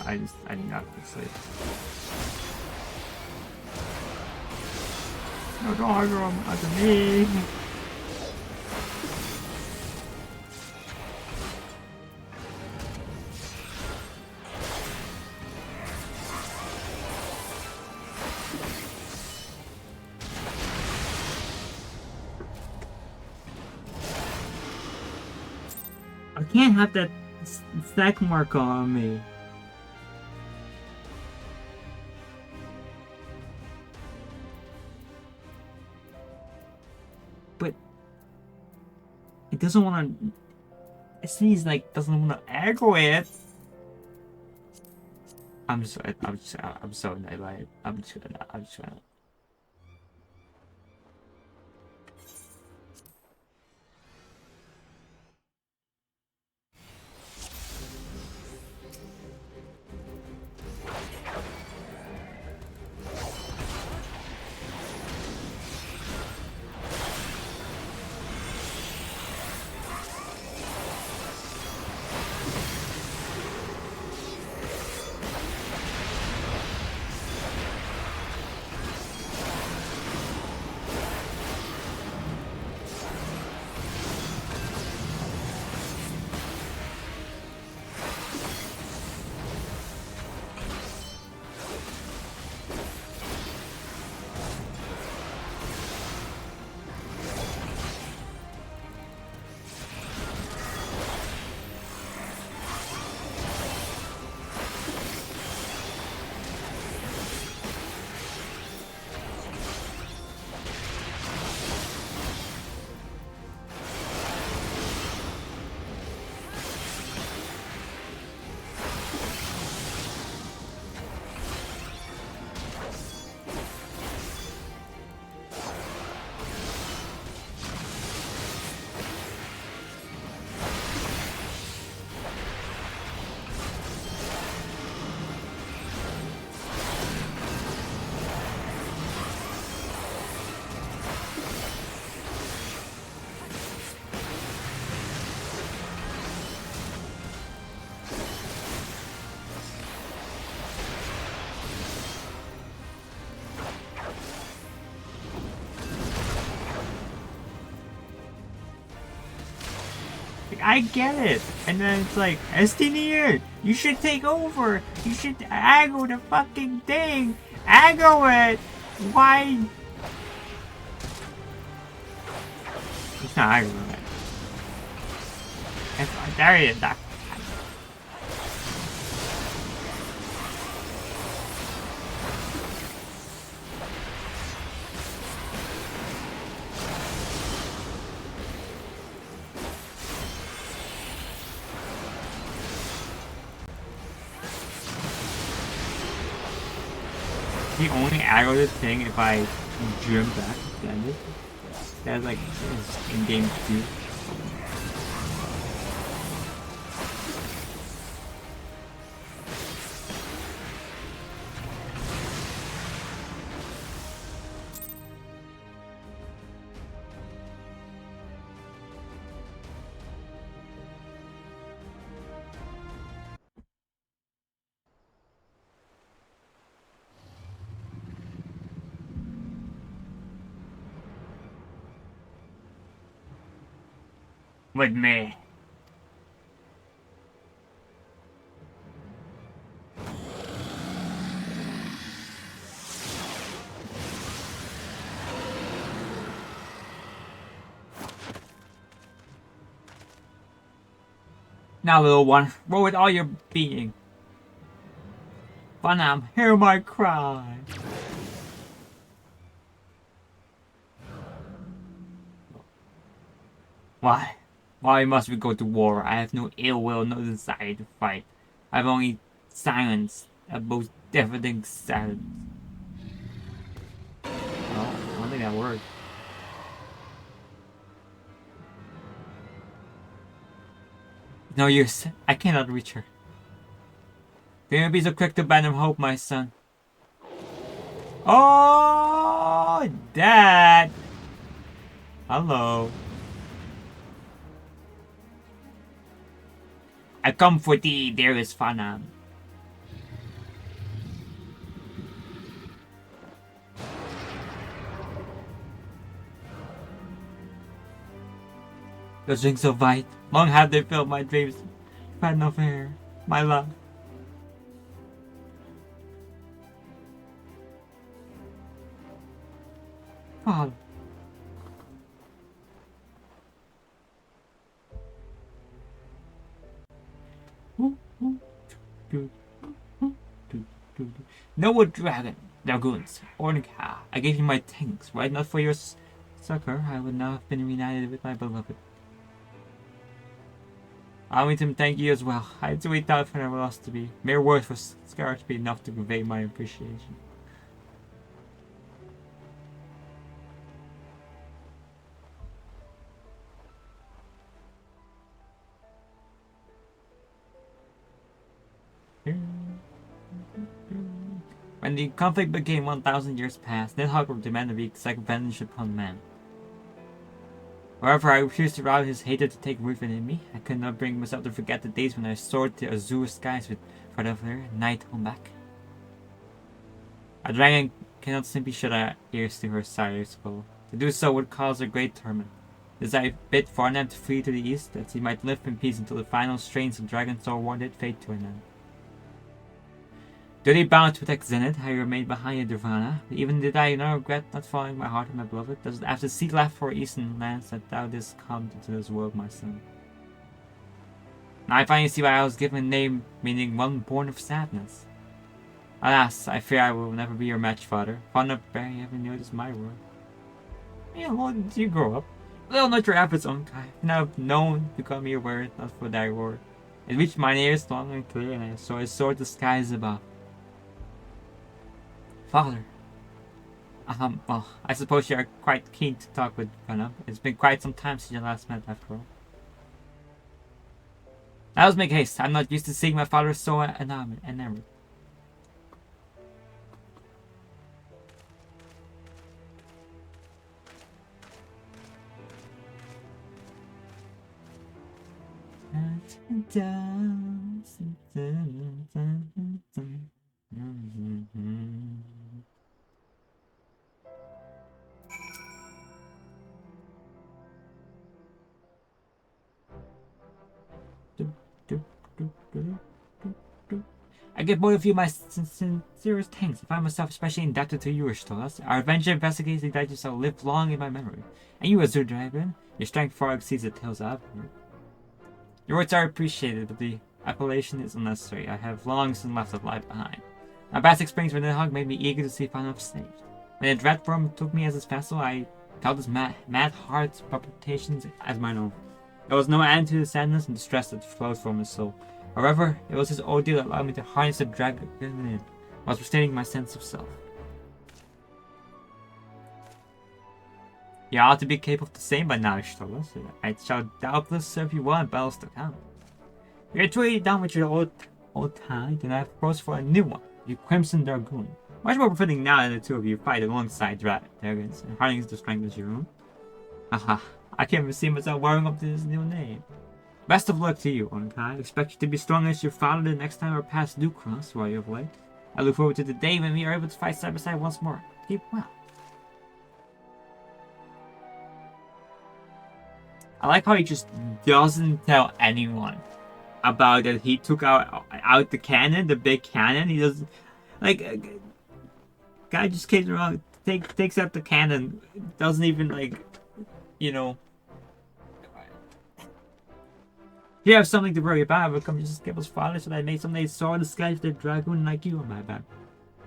I did not feel safe. No, don't aggro him onto me. I can't have that stack marker on me. But it doesn't want to. It seems like doesn't want to aggro it. I'm so annoyed by it. I'm just gonna. I get it. And then it's like, Estinier, you should take over. You should aggro the fucking thing. Aggro it. Why? It's not aggroing it. There it is. He only aggro this thing if I jump back. That's like in game 2. With me. Now, little one, roll with all your being. Funam, hear my cry. Why? Why must we go to war? I have no ill will, no desire to fight. I have only silence, a most deafening silence. Oh, I don't think that worked. No use. I cannot reach her. Do not be so quick to abandon hope, my son. Oh, Dad. Hello. I come for thee, dearest Fanam. Those rings of light, long have they filled my dreams. Had no fear, my love. Father. Noble dragon, dragoons, Ornica, I gave you my thanks. Were it not for your succor, I would not have been reunited with my beloved. Allow me to thank you as well. I truly thought for never lost to be. Mere words was scarce to be enough to convey my appreciation. When the conflict became 1,000 years past, Nidhogg demanded to exact vengeance upon man. However, I refused to allow his hatred to take root within me. I could not bring myself to forget the days when I soared to azure skies with Februari, night home back. A dragon cannot simply shut her ears to her sire's call. To do so would cause her great torment. As I bid Farnham to flee to the east, that he might live in peace until the final strains of Dragon Soul warned fate to an end. Duty bound to protect Zenith, I remained behind in Nirvana. Even did I now regret not following my heart and my beloved, does it have to seek left for eastern lands that thou didst come into this world, my son? Now I finally see why I was given a name meaning one born of sadness. Alas, I fear I will never be your match, father. Fond of bearing every notice my word. Yeah, how did you grow up? Little not your efforts, own kind. Now known to come your word, not for thy word. It reached mine ears long and clear, and I saw it soar the skies above. Father. Well, I suppose you are quite keen to talk with Farnham. It's been quite some time since you last met, after all. Now let's make haste. I'm not used to seeing my father so enamored. I give both of you my sincerest thanks. I find myself especially indebted to you, Stolas. Our adventure investigates that you shall live long in my memory. And you, Azure Dragon, your strength far exceeds the tales I've heard. Your words are appreciated, but the appellation is unnecessary. I have long since left the life behind. My past experience with Nidhogg made me eager to see Farnham saved. When the dread form took me as his vessel, I felt his mad heart's palpitations as mine own. There was no end to the sadness and distress that flowed from his soul. However, it was his ordeal that allowed me to harness the dragon in, whilst retaining my sense of self. You ought to be capable of the same by now, Stolas. I shall doubtless serve you well in battles to come. You're truly done with your old tide, and I have proposed for a new one, the Crimson Dragoon. Much more befitting now that the two of you fight alongside dragons, and harness the strength as your own. Haha, I can't even see myself wearing up to this new name. Best of luck to you, Ornica. I expect you to be strong as your father the next time our paths do cross, Warrior of Light. I look forward to the day when we are able to fight side by side once more. Keep well. I like how he just doesn't tell anyone about that he took out the cannon, the big cannon. He doesn't, like, guy just came around, takes out the cannon, doesn't even, like, you know, you have something to worry about. But come just give us father so that I may someday soar the skies with a dragoon like you on my back.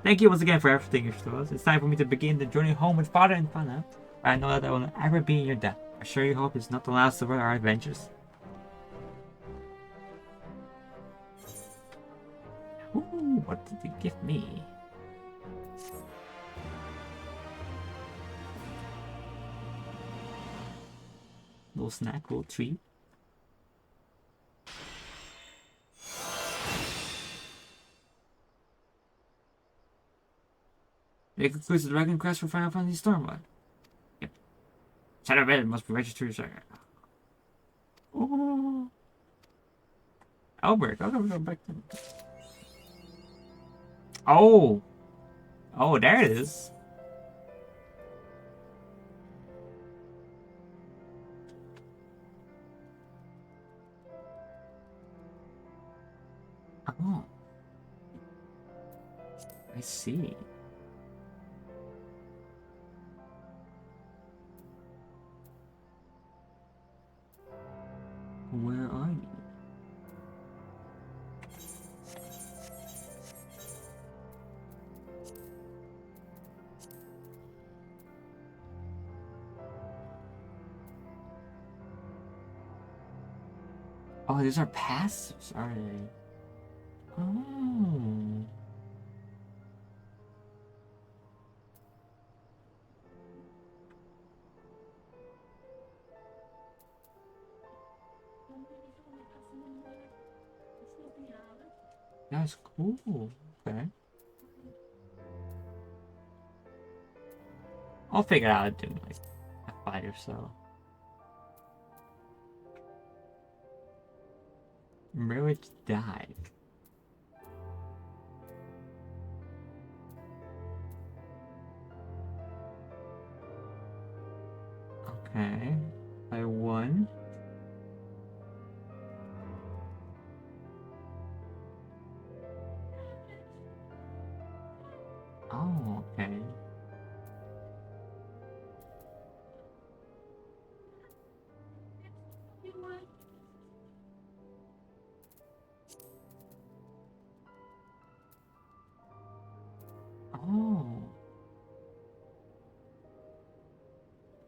Thank you once again for everything, Stolas. It's time for me to begin the journey home with father and Farnham. I know that I will not ever be in your debt. I sure you hope it's not the last of our adventures. Ooh, what did you give me? Little snack, little treat. It concludes the Dragon Quest for Final Fantasy Stormblood. Yep. Shadow Red must be registered as Oh. Albert, I'll go back to. Oh! Oh, there it is. Oh, I see. Where are you? Oh, these are passives, are they? Oh. That's cool. Okay. I'll figure it out in like a fight or so. Marriage died. Okay. I won. Oh, okay. Oh.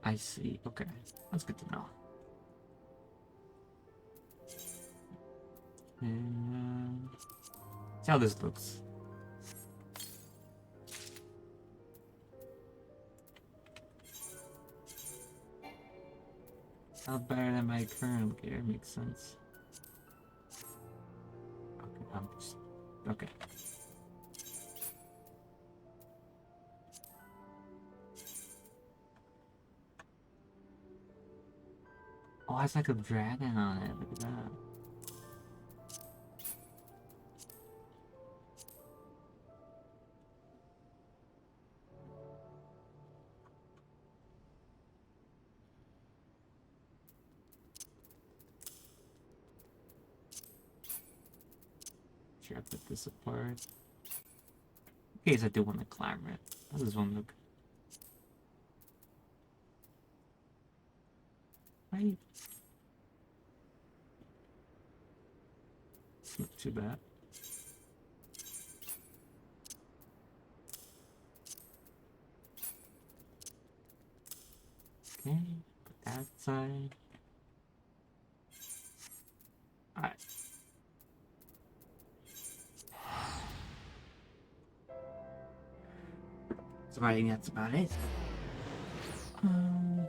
I see. Okay. That's good to know. And see how this looks. Not better than my current gear, makes sense. Okay, I'm just okay. Oh, it's like a dragon on it. Look at that. Sure, I put this apart. In case I do want to climb it. How does one look? Right. It's not too bad. Okay, put that side. Alright. So I think that's about it. Um,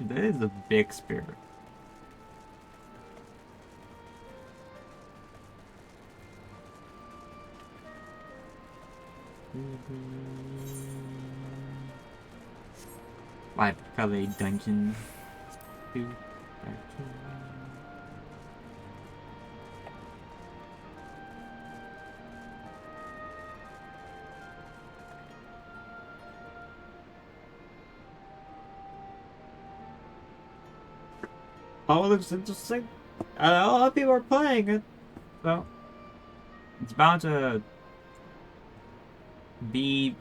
that is a big spirit. Why probably dungeon 2. Oh, it looks interesting. A lot of people are playing it. Well, it's bound to be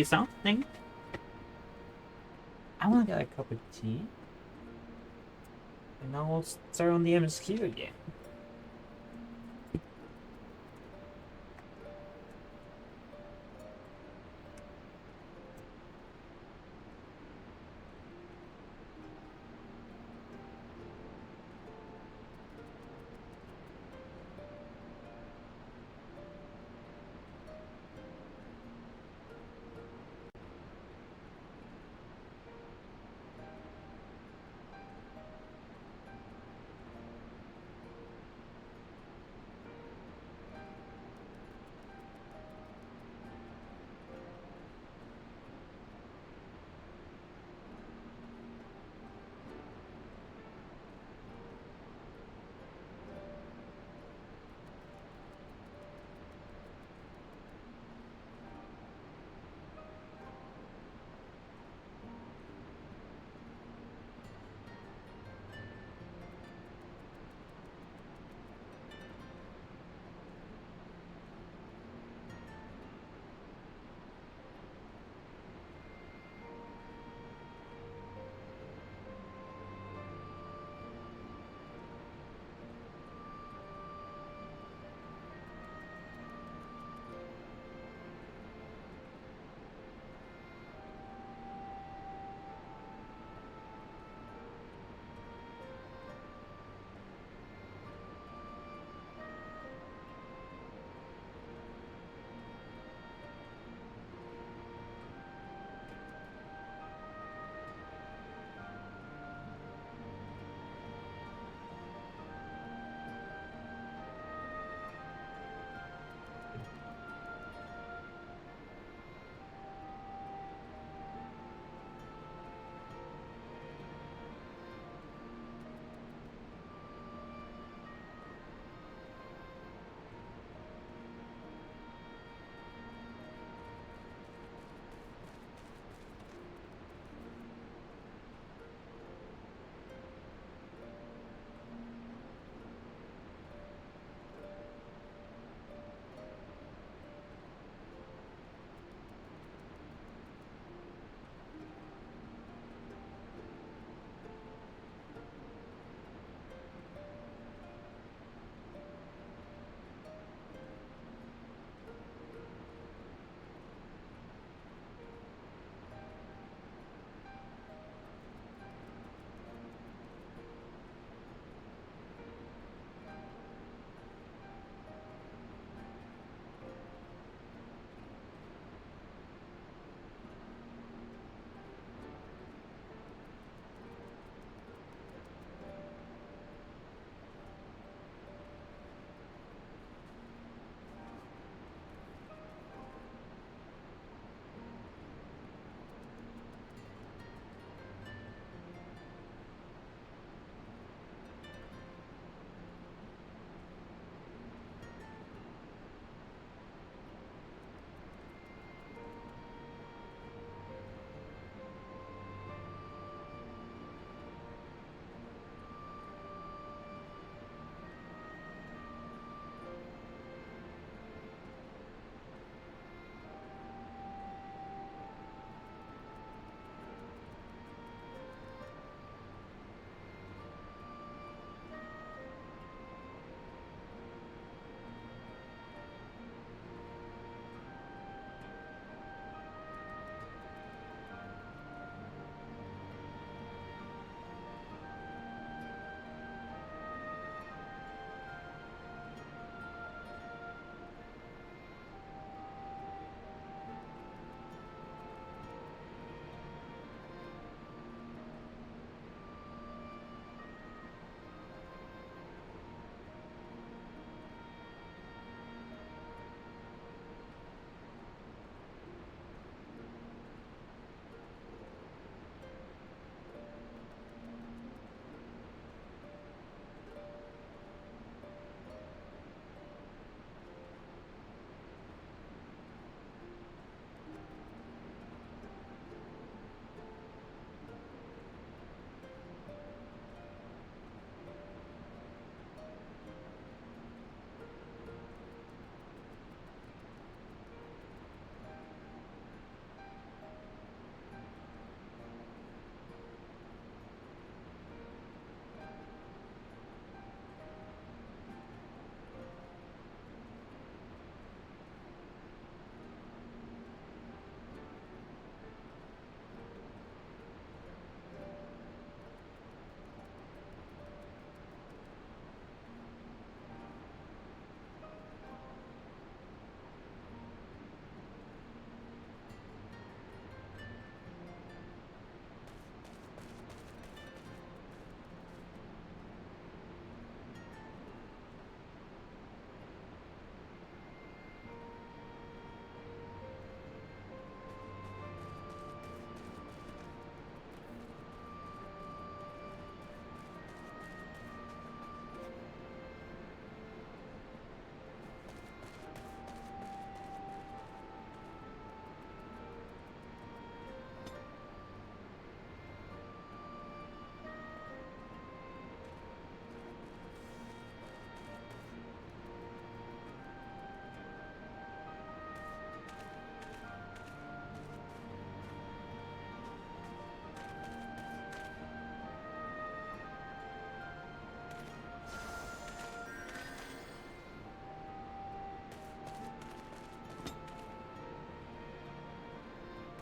something. I want to get a cup of tea. And now we'll start on the MSQ again.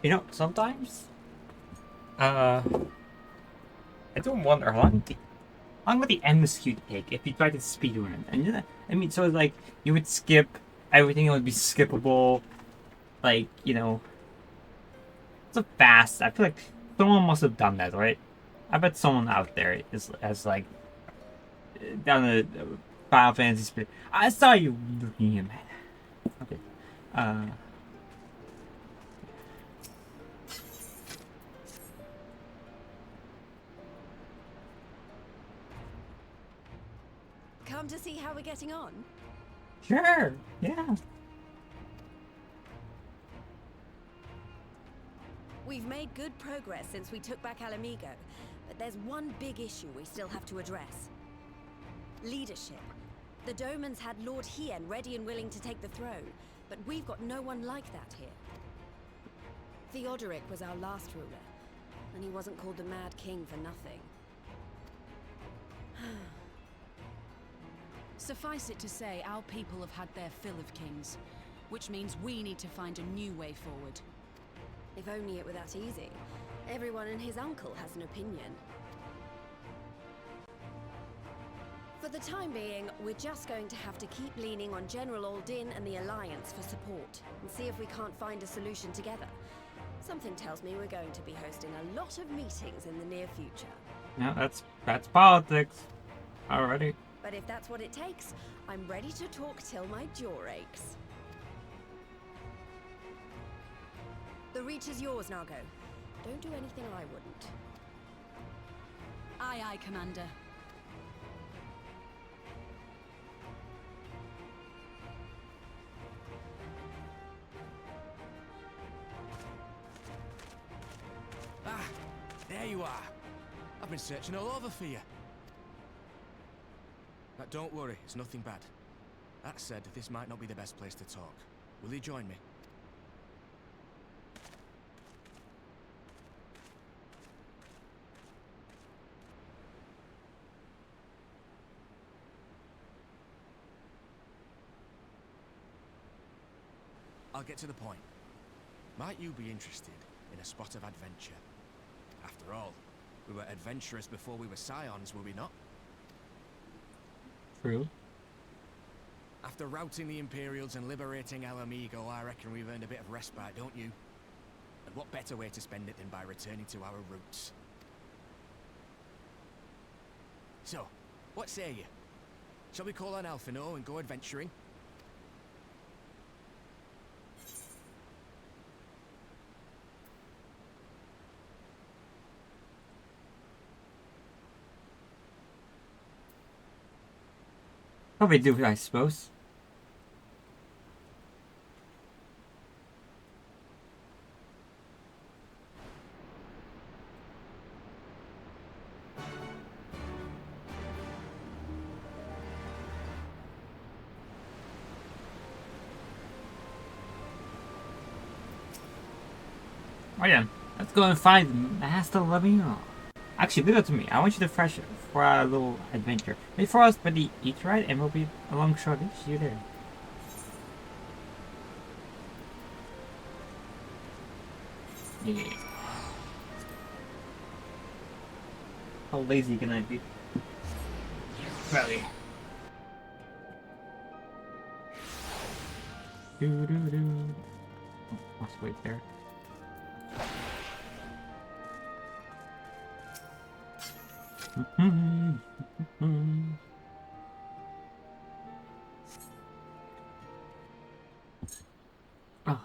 You know, sometimes, I don't wonder how long would the MSQ take if you try to speedrun? And you know, I mean, so it's like you would skip everything; it would be skippable. Like you know, so fast. I feel like someone must have done that, right? I bet someone out there is has like done a Final Fantasy speed. I saw you looking at man. Okay. Uh. Come to see how we're getting on? Sure. Yeah. We've made good progress since we took back Alamigo, but there's one big issue we still have to address. Leadership. The Domans had Lord Hien ready and willing to take the throne, but we've got no one like that here. Theodoric was our last ruler, and he wasn't called the Mad King for nothing. Suffice it to say, our people have had their fill of kings, which means we need to find a new way forward. If only it were that easy. Everyone and his uncle has an opinion. For the time being, we're just going to have to keep leaning on General Aldin and the Alliance for support, and see if we can't find a solution together. Something tells me we're going to be hosting a lot of meetings in the near future. No, that's politics. Already. But if that's what it takes, I'm ready to talk till my jaw aches. The Reach is yours, Nago. Don't do anything I wouldn't. Aye, aye, Commander. Ah, there you are. I've been searching all over for you. But don't worry, it's nothing bad. That said, this might not be the best place to talk. Will you join me? I'll get to the point. Might you be interested in a spot of adventure? After all, we were adventurers before we were scions, were we not? True. After routing the Imperials and liberating Alamigo, I reckon we've earned a bit of respite, don't you? And what better way to spend it than by returning to our roots? So, what say you? Shall we call on Alphino and go adventuring? Probably do, I suppose. Oh yeah, let's go and find Master Lamino. Actually, leave it to me. I want you to fresh for a little adventure. Wait for us by the eat ride, and we'll be along shortly. See you there. Yeah. How lazy can I be? Really. Do do do. Oh, let's wait there. Oh.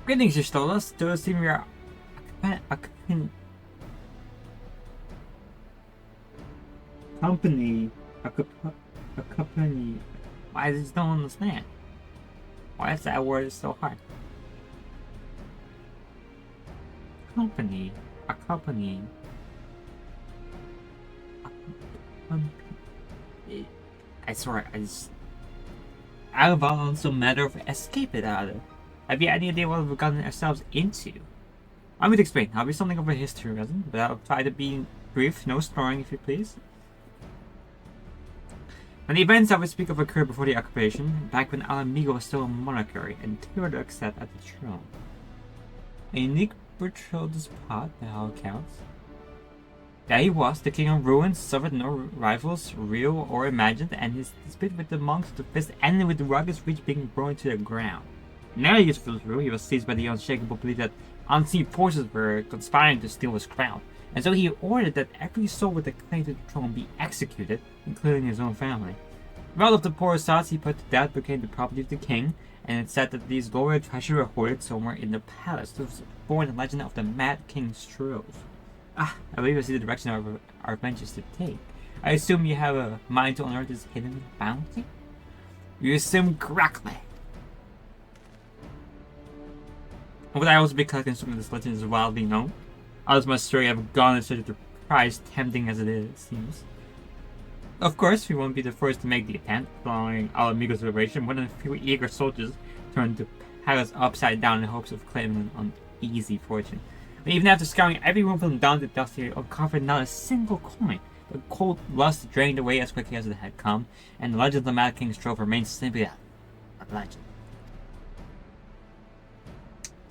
Greetings, your Stolas. Do you seem your company, a company. Why does no one understand? Why is that word so hard? Company, a company. I swear, I have also a matter of escape it out of. Have you any idea what we've gotten ourselves into? I'm going to explain. I'll be something of a history lesson, but I'll try to be brief, no snoring if you please. And the events I will speak of occurred before the occupation, back when Alamigo was still a monarchy and Theodoric sat at the throne. A unique betrothed spot, by all accounts. There he was, the king of ruins, suffered no rivals, real or imagined, and his dispute with the monks of the fist ended with the rugged reach being brought to the ground. Nearly his full through, he was seized by the unshakable belief that unseen forces were conspiring to steal his crown, and so he ordered that every soul with a claim to the throne be executed, including his own family. The wealth of the poor sots he put to death became the property of the king, and it's said that these glorious treasures were hoarded somewhere in the palace. This was born the legend of the Mad King's Trove. I believe I see the direction our adventures to take. I assume you have a mind to unearth this hidden bounty? You assume correctly. Would I also be collecting some of this legend is widely known? Others must surely have gone in search of the prize, tempting as it seems. Of course, we won't be the first to make the attempt. Following Alamigo's liberation, more than a few eager soldiers turned the palace upside down in hopes of claiming an uneasy fortune. But even after scouring every room from down to dust, they uncovered not a single coin. The cold lust drained away as quickly as it had come, and the legend of the Mad King's Trove remains simply a legend.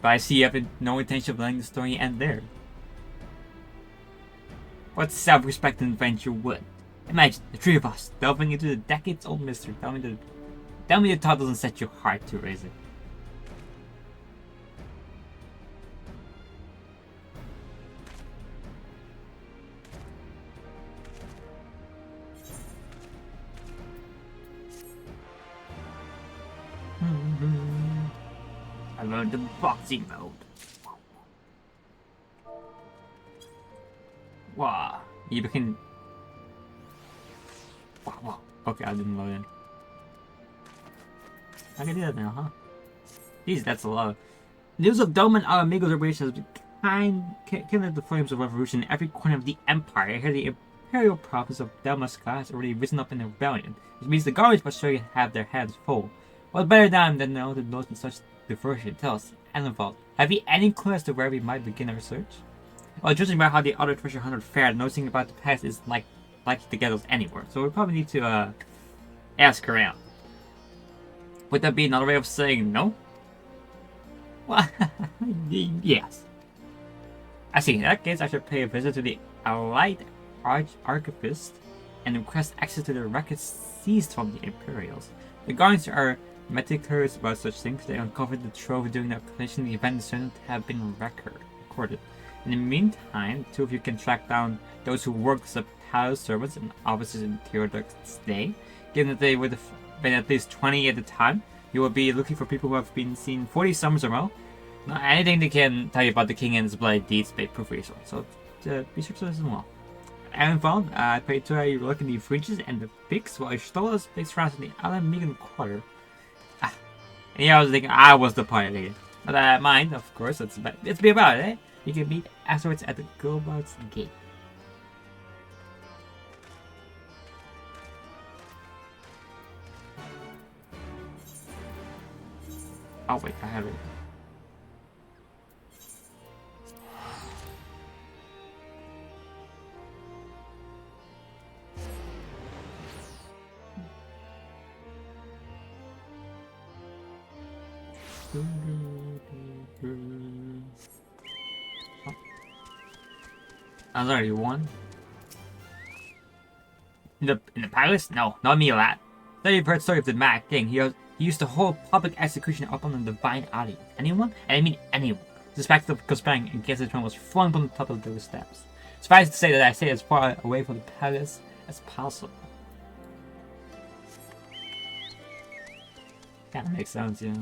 But I see you have no intention of letting the story end there. What self-respecting adventure would? Imagine the three of us delving into the decades-old mystery. Tell me the thought doesn't set your heart to raise it. I learned the boxing mode. Wow, you can. Wow. Okay, I didn't load in. I can do that now, huh? Jeez, that's a lot. News of Dome and Alamigo's liberation has been kindled the flames of revolution in every corner of the empire. I hear the imperial province of Delmasca has already risen up in rebellion, which means the guards must surely have their hands full. What better time than know the notes in such diversion? Tell us, Annenwald, have you any clue as to where we might begin our search? Well, judging by how the other treasure hunter fared, nothing about the past is likely to get us anywhere, so we probably need to ask around. Would that be another way of saying no? Well, yes. I see. In that case, I should pay a visit to the Allied Archivist and request access to the records seized from the Imperials. The guards are meticulous about such things. They uncovered the trove during the occupation. The event is certain to have been recorded. In the meantime, the two of you can track down those who worked as palace servants and officers in Theodoric's day. Given that they would have been at least 20 at the time, you will be looking for people who have been seen 40 summers or more. Not anything they can tell you about the king and his bloody deeds may prove useful, so be sure to listen as well. And found, I paid to you look in the fringes and the pigs while I stole us pigs around in the Alamigan quarter. And yeah, I was thinking I was the party leader. But I mind, of course, let's be about it, eh? You can meet afterwards at the Gilbert's gate. Oh wait, I have it. I was already one. In the palace? No, not me, lad. Though you've heard story of the Mad King, he used to hold public execution up on the Divine Alley. Anyone, and I mean anyone, suspected of conspiring against the throne was flung from the top of those steps. Suffice to say that I stay as far away from the palace as possible. Kinda makes sense, yeah.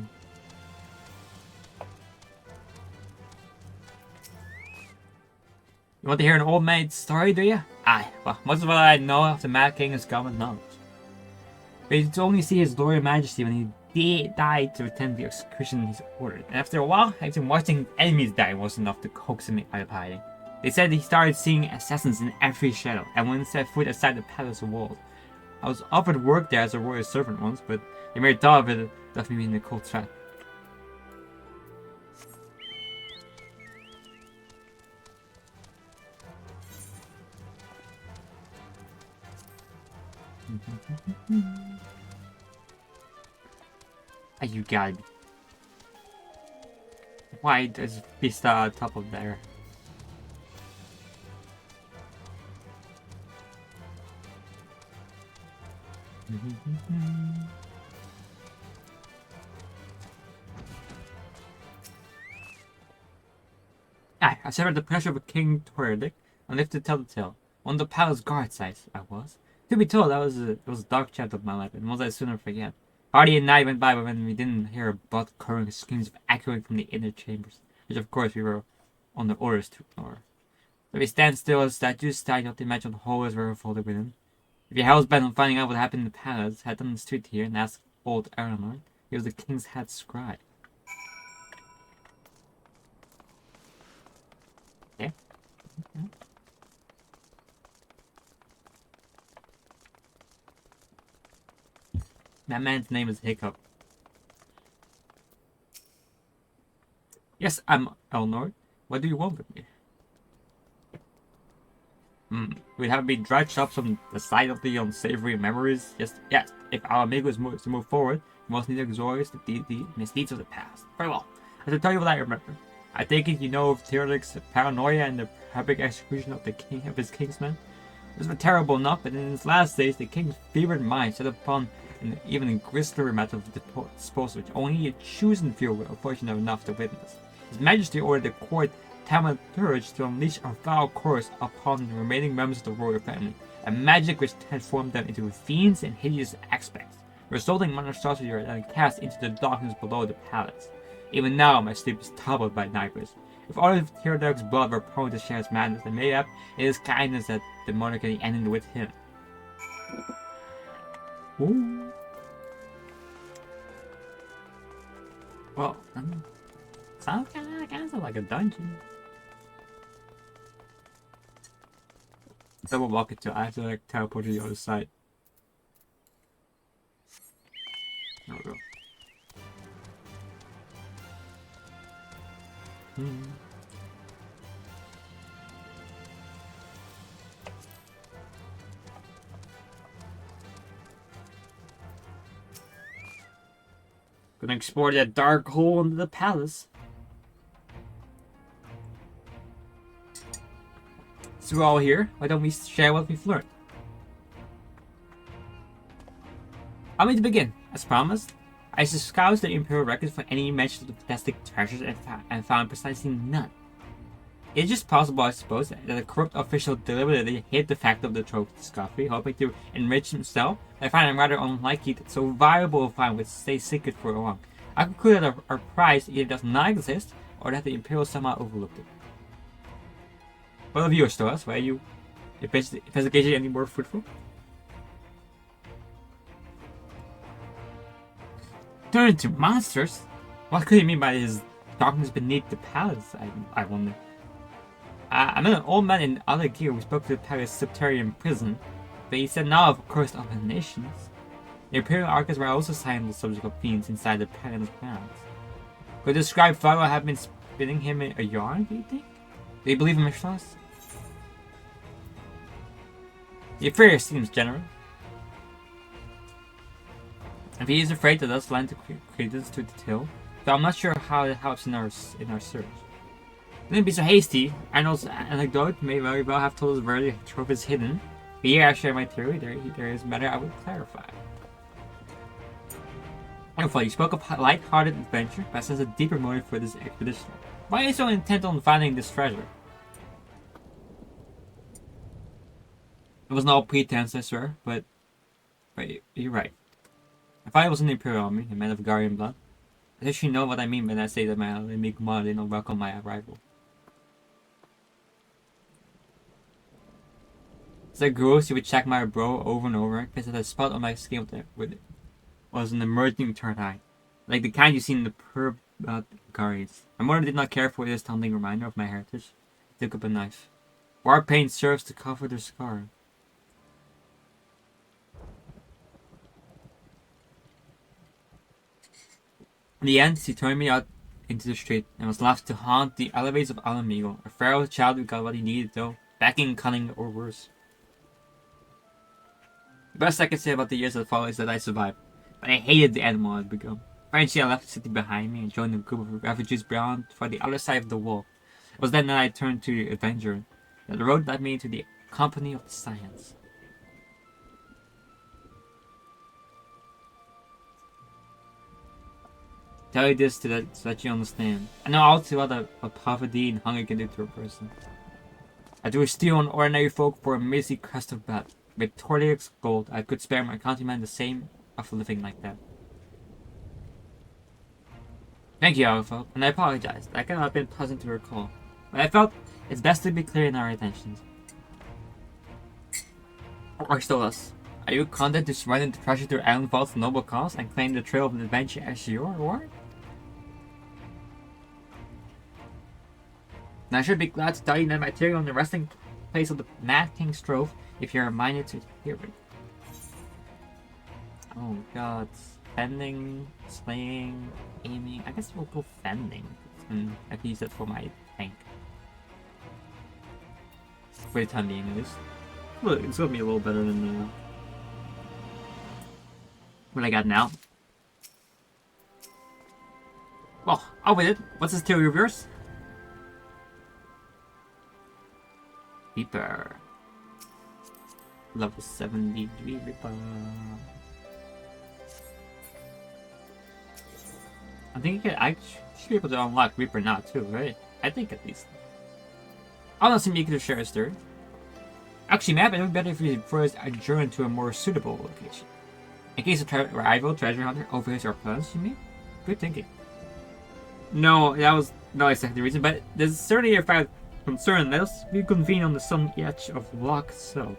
You want to hear an old maid's story, do you? Aye, well, most of what I know of the Mad King is common knowledge. But you only see his Royal Majesty when he died to attend the execution he's ordered. And after a while, I think watching enemies die was enough to coax him out of hiding. They said he started seeing assassins in every shadow, and when he set foot outside the palace walls. I was offered work there as a royal servant once, but the mere thought of it left me in a cold sweat. You gotta be. Why does Vista on top of there? I severed the pressure of a king Tordic and lifted to tell the tale. One of the palace guards I was. To be told, it was a dark chapter of my life, and one I sooner forget. Hardly a night went by when we didn't hear blood curdling screams echoing from the inner chambers, which of course we were on the orders to ignore. So we stand still as statues, staring out the imagined horrors were unfolded within. If your house bent on finding out what happened in the palace, head down the street here and ask old Aranor. He was the king's head scribe. Yeah. That man's name is Hiccup. Yes, I'm Elnor. What do you want with me? We'd have me dredge up from the side of the unsavory memories. Yes. If our amigo is to move forward, we must need to exorcise the misdeeds of the past. Very well. I shall tell you what I remember. I take it you know of Theodoric's paranoia and the public execution of his kingsmen. It was terrible enough, but in his last days, the king's fevered mind set upon an even grislier method of disposal, which only a chosen few were fortunate enough to witness. His Majesty ordered the court thaumaturge to unleash a foul curse upon the remaining members of the royal family, a magic which transformed them into fiends and hideous aspects, resulting monstrosities are then cast into the darkness below the palace. Even now, my sleep is troubled by nightmares. If all of Theodoric's blood were prone to share his madness and made up, it is kindness that the monarchy ended with him. Ooh. Well, sounds kind of like a dungeon. Double walk it to I have to like teleport to the other side. There we go. Gonna explore that dark hole into the palace. So we're all here. Why don't we share what we've learned? Allow me to begin. As promised, I scoured the Imperial records for any mention of the fantastic treasures and found precisely none. It's just possible, I suppose, that a corrupt official deliberately hid the fact of the trophy discovery, hoping to enrich himself. I find it rather unlikely that so valuable a find would stay secret for long. I conclude that our prize either does not exist, or that the Imperial somehow overlooked it. What of yours, Stoas? Why are you investigation any more fruitful? Turn into monsters? What could he mean by his darkness beneath the palace? I wonder. I met an old man in other gear who spoke to the palace subterranean prison, but he said now of cursed abominations. The Imperial archives were also silent on the subject of fiends inside the palace grounds. Could the scribe Pharaoh have been spinning him a yarn, do you think? Do you believe him, Stoas? The affair seems general. If he is afraid that us lend credence to the tale, though I'm not sure how it helps in our search. Don't be so hasty. Arnold's anecdote may very well have told us where the trove is hidden. But here I share my theory. There is matter I would clarify. Therefore, you spoke of light-hearted adventure, but I sense a deeper motive for this expedition. Why are you so intent on finding this treasure? It was no pretense, I swear, but you're right. If I was in the Imperial Army, a man of Garian blood, I think you know what I mean when I say that my enemy commander did not welcome my arrival. As I grew, she would check my brow over and over, because the spot on my skin with it was an emerging third eye, like the kind you see in the pure blood Garians. My mother did not care for this taunting reminder of my heritage. She took up a knife. War paint serves to cover the scar. In the end, she turned me out into the street and was left to haunt the elevators of Alamigo, a feral child who got what he needed though, backing, cunning, or worse. The best I can say about the years that followed is that I survived, but I hated the animal I'd become. Eventually, I left the city behind me and joined a group of refugees beyond for the other side of the wall. It was then that I turned to adventure. The road led me to the company of the science. Tell you this so that you understand. I know all too well what poverty and hunger can do to a person. I drew steel on ordinary folk for a measly crust of blood. With Tordia's gold, I could spare my countrymen the same of living like that. Thank you, Alpha, and I apologize. That cannot have been pleasant to recall. But I felt it's best to be clear in our intentions. Or still us. Are you content to surrender the treasure to Island Vault's noble cause and claim the trail of adventure as your reward? And I should be glad to tell you that material in the resting place of the Mad King Strove if you're minded to hear it. Oh god. Fending, slaying, aiming. I guess we'll go fending. And I can use it for my tank. For the time being, at least. Look, it's gonna be a little better than what I got now. Well, I'll wait it. What's this theory of yours? Reaper. Level 73 Reaper. I think I should be able to unlock Reaper now too, right? I think at least. I'll not seem eager to share a story. Actually, map, it would be better if we first adjourn to a more suitable location. In case a rival treasure hunter overhears our plans, you mean? Good thinking. No, that was not exactly the reason, but there's certainly a fact concern. Let us reconvene on the southern edge of Loch South.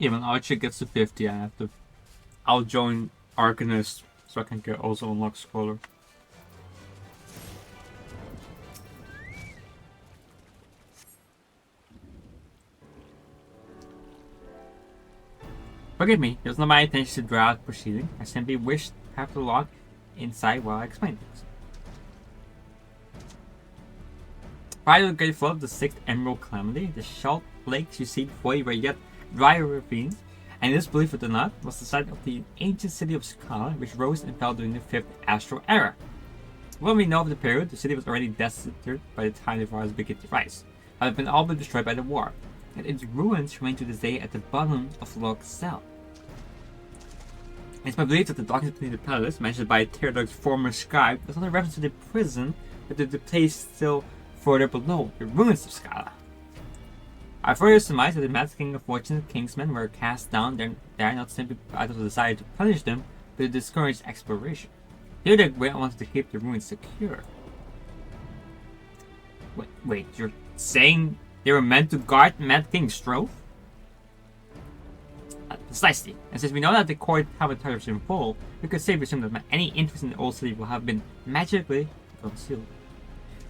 Yeah, when Archer gets to 50, I'll join Arcanist so I can get also unlock Scholar. Forgive me, it was not my intention to draw out proceeding. I simply wished to have the log inside while I explain things. Prior to the great flood of the 6th Emerald Calamity, the salt lakes you see before you were yet dry ravines, and this, believe it or not, was the site of the ancient city of Skala, which rose and fell during the 5th Astral Era. When we know of the period, the city was already destitute by the time the fires began to rise, having been all but destroyed by the war, and its ruins remain to this day at the bottom of Loch South. It's my belief that the darkness beneath the palace, mentioned by Teradog's former scribe, was not a reference to the prison, but to the place still further below, the ruins of Skala. I further surmise that the masking of fortunate kingsmen were cast down there not simply out of the desire to punish them, but to discourage exploration. Here they wanted to keep the ruins secure. Wait, you're saying they were meant to guard Mad King Strove? Precisely, and since we know that the core habitat is in full, we could safely assume that any interest in the old city will have been magically concealed.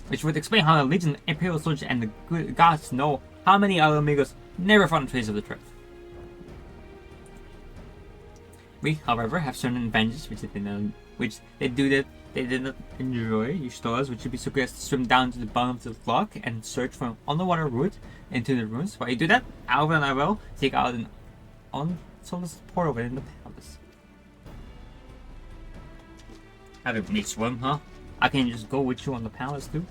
Which would explain how the Legion, Imperial Soldiers, and the good gods know how many other amigos never found a trace of the truth. We, however, have certain advantages which they did not enjoy. You stars which should be supposed to swim down to the bottom of the loch and search for an underwater route into the ruins. While you do that, Alvin and I will take out an unsolicited portal within the palace. Having me swim, huh? I can just go with you on the palace too.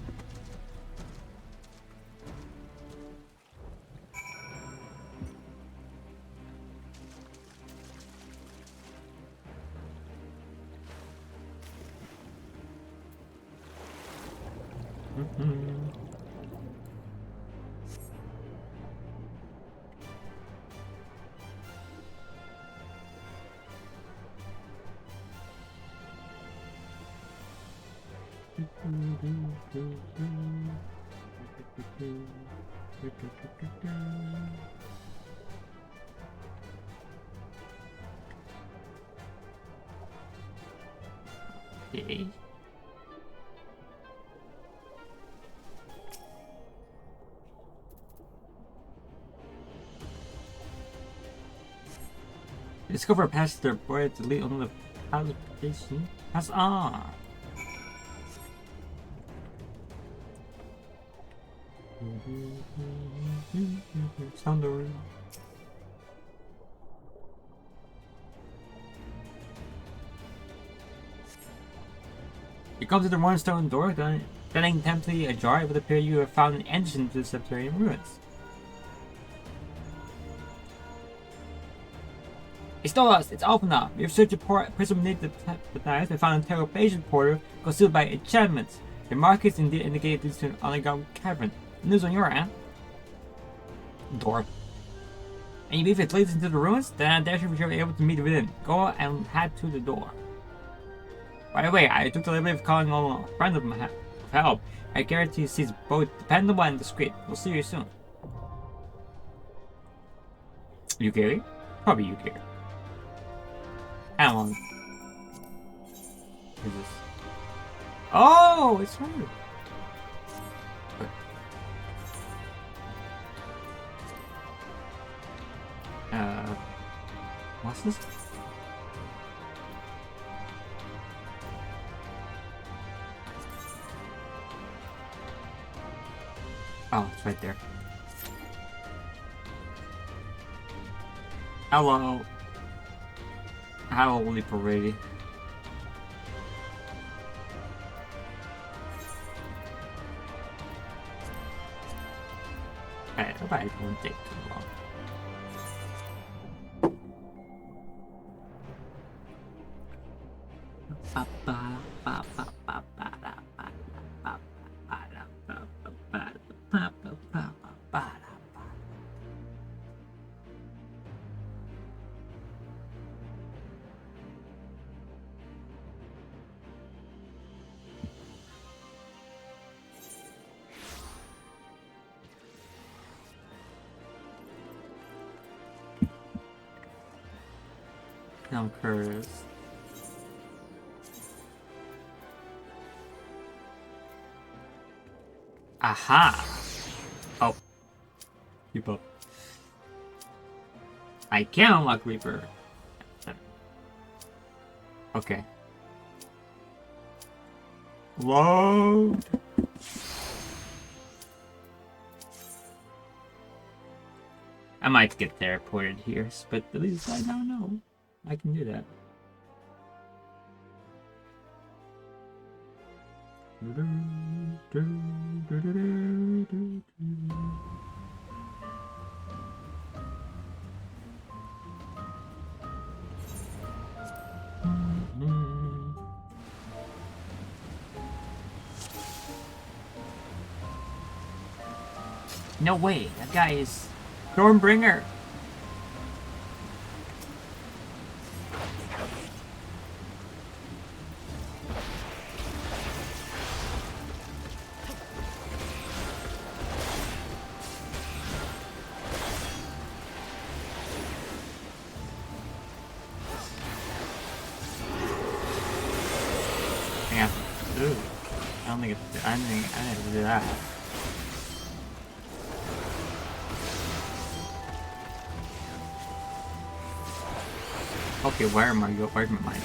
Okay. Discover a passage to board to lead on the application. Pass on. Sound door. You come to the one stone door, then intently ajar, it would appear you have found an entrance to the subterranean ruins. It's lost! It's open now! We have searched the prison beneath the night and found a interrogation portal concealed by enchantments. The markings indeed indicate this to an underground cavern. News on your end. Door. And you believe it leads into the ruins? Then I dare you will be able to meet within. Go and head to the door. By the way, I took the liberty of calling on a friend of mine for help. I guarantee he's both dependable and discreet. We'll see you soon. You Gary? Probably you Gary. How long? What is this? Oh, it's her. What's this? Oh, it's right there. Hello. How old parade? Alright, I hope it won't take too long. Curse. Aha! Oh. Keep up. I can unlock Reaper. Okay. Load! I might get teleported here, but at least I don't know. I can do that. No way, that guy is Stormbringer. I didn't do that. Okay, where am I going? Where am I?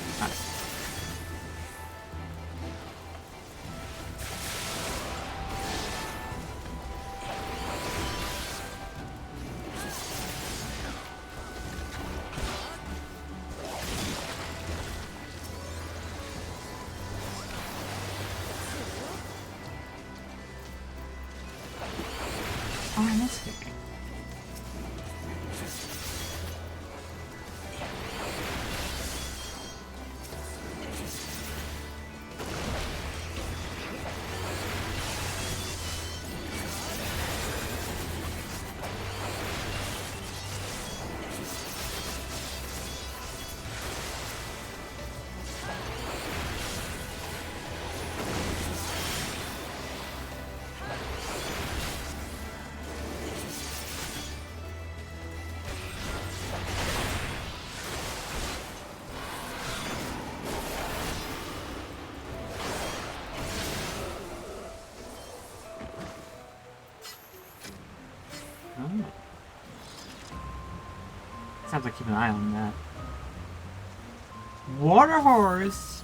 Oh, I missed it. Oh. Sounds like keep an eye on that. Water horse!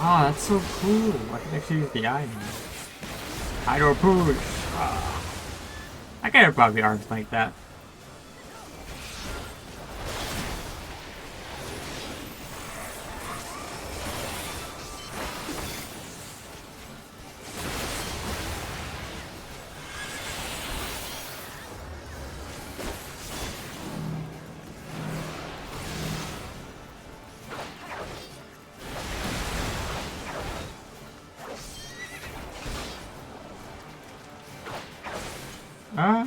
Oh, that's so cool. I can actually use the eye now. Hydro push. Ah. I could have probably arms like that. Ah.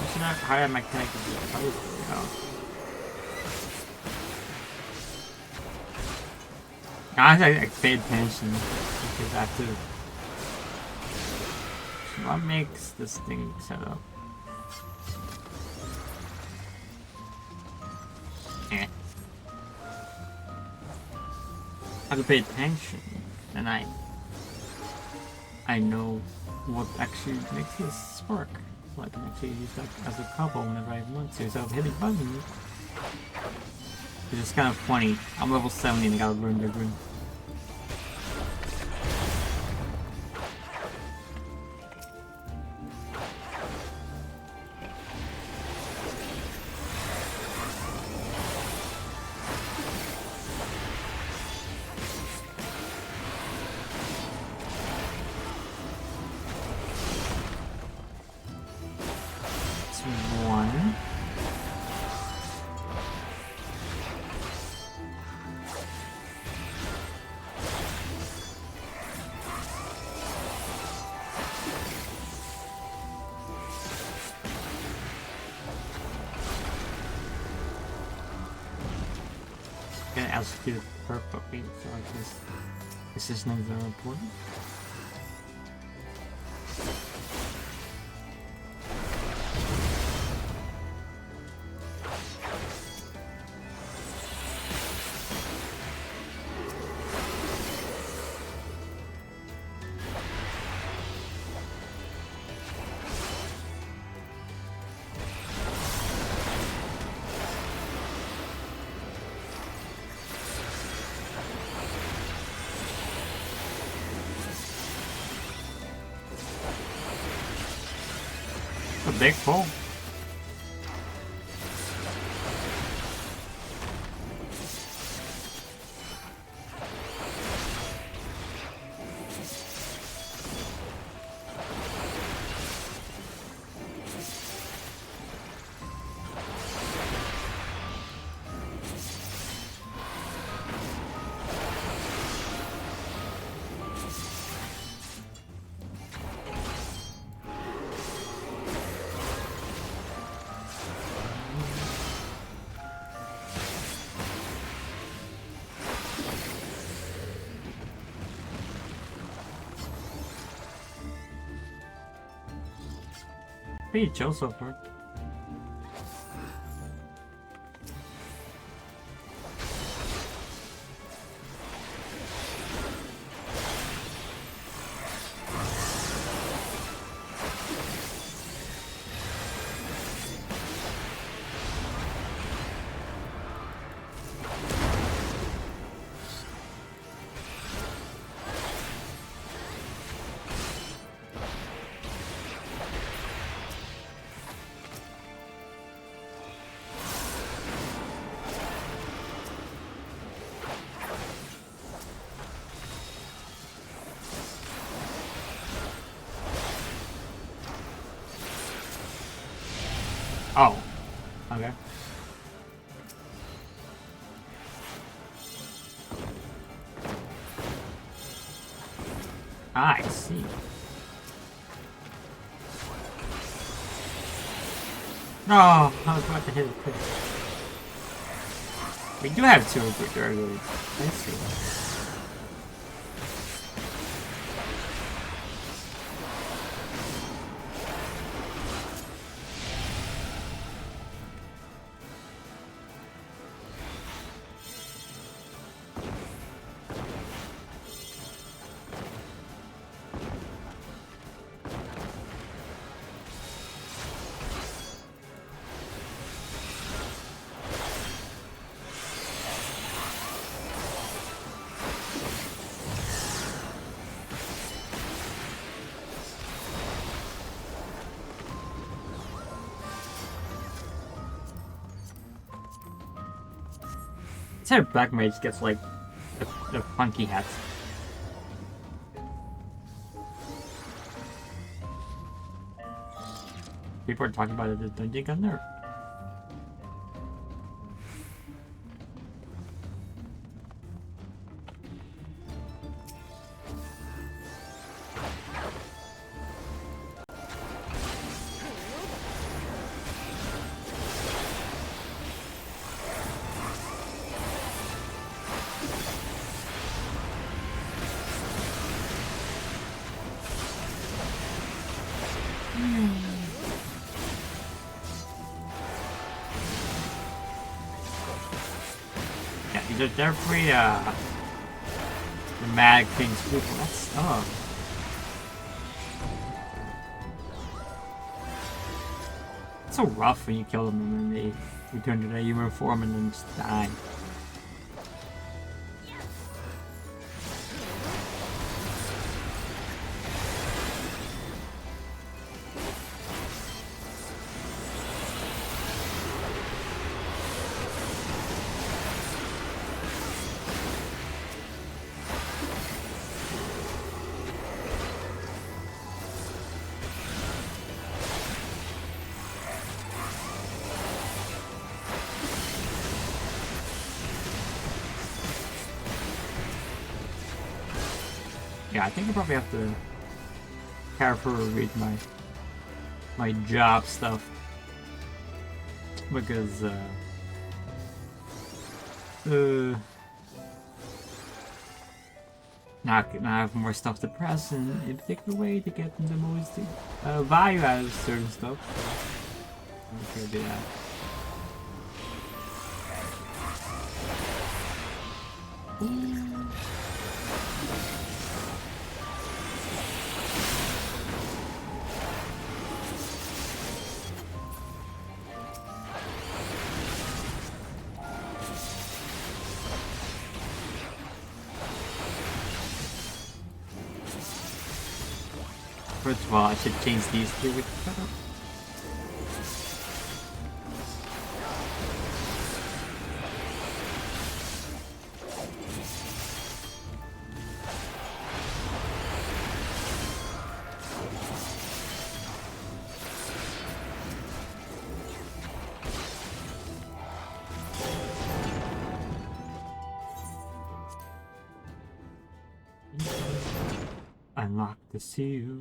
It's not higher mechanic to be opposed, you know. I paid attention because I have to. What makes this thing set up? Eh. I have to pay attention, and I know what actually makes this spark. So I can actually use that as a combo whenever I want to. So I'm hitting buttons. It's just kind of funny. I'm level 70 and I gotta learn the rune. One. Gonna execute purple. Wait, so I guess this is not very important. A big pull. Pretty chill so far. Oh. Okay. I see. No, I was about to hit it. We do have 2 good. I see. Instead of Black Mage gets like the funky hats. People are talking about it as Dungeon Gun nerf. They're pretty dramatic things. People, that's it's so rough when you kill them and then they return to their human form and then just die. Yeah, I think I probably have to carefully read my job stuff because now I have more stuff to press in a particular way to get the most value out of certain stuff. So I'm sure I do that. First of all, I should change these here with the setup. Unlock the seal.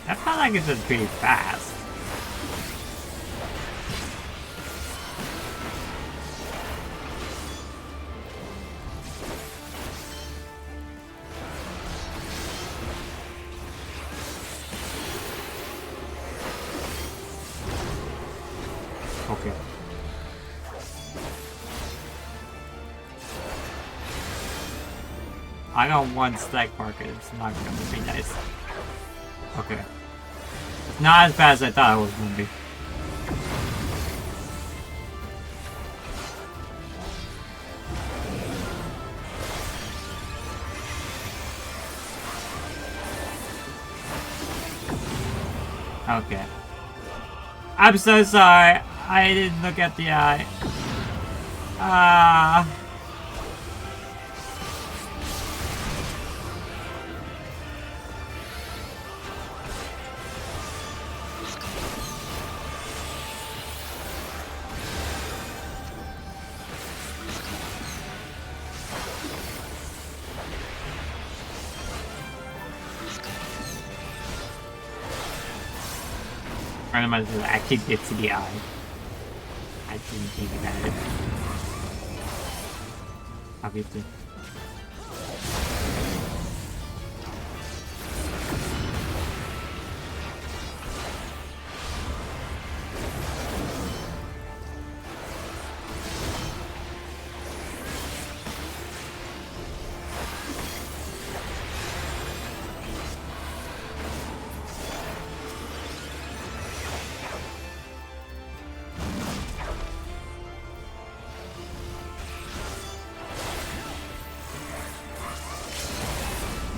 That felt like it's just pretty fast. Okay. I got 1 stack market, it's not gonna be nice. Okay. It's not as bad as I thought it was gonna be. Okay. I'm so sorry. I didn't look at the eye. Ah. Randomizer actually gets to the eye. I didn't think about it. Obviously.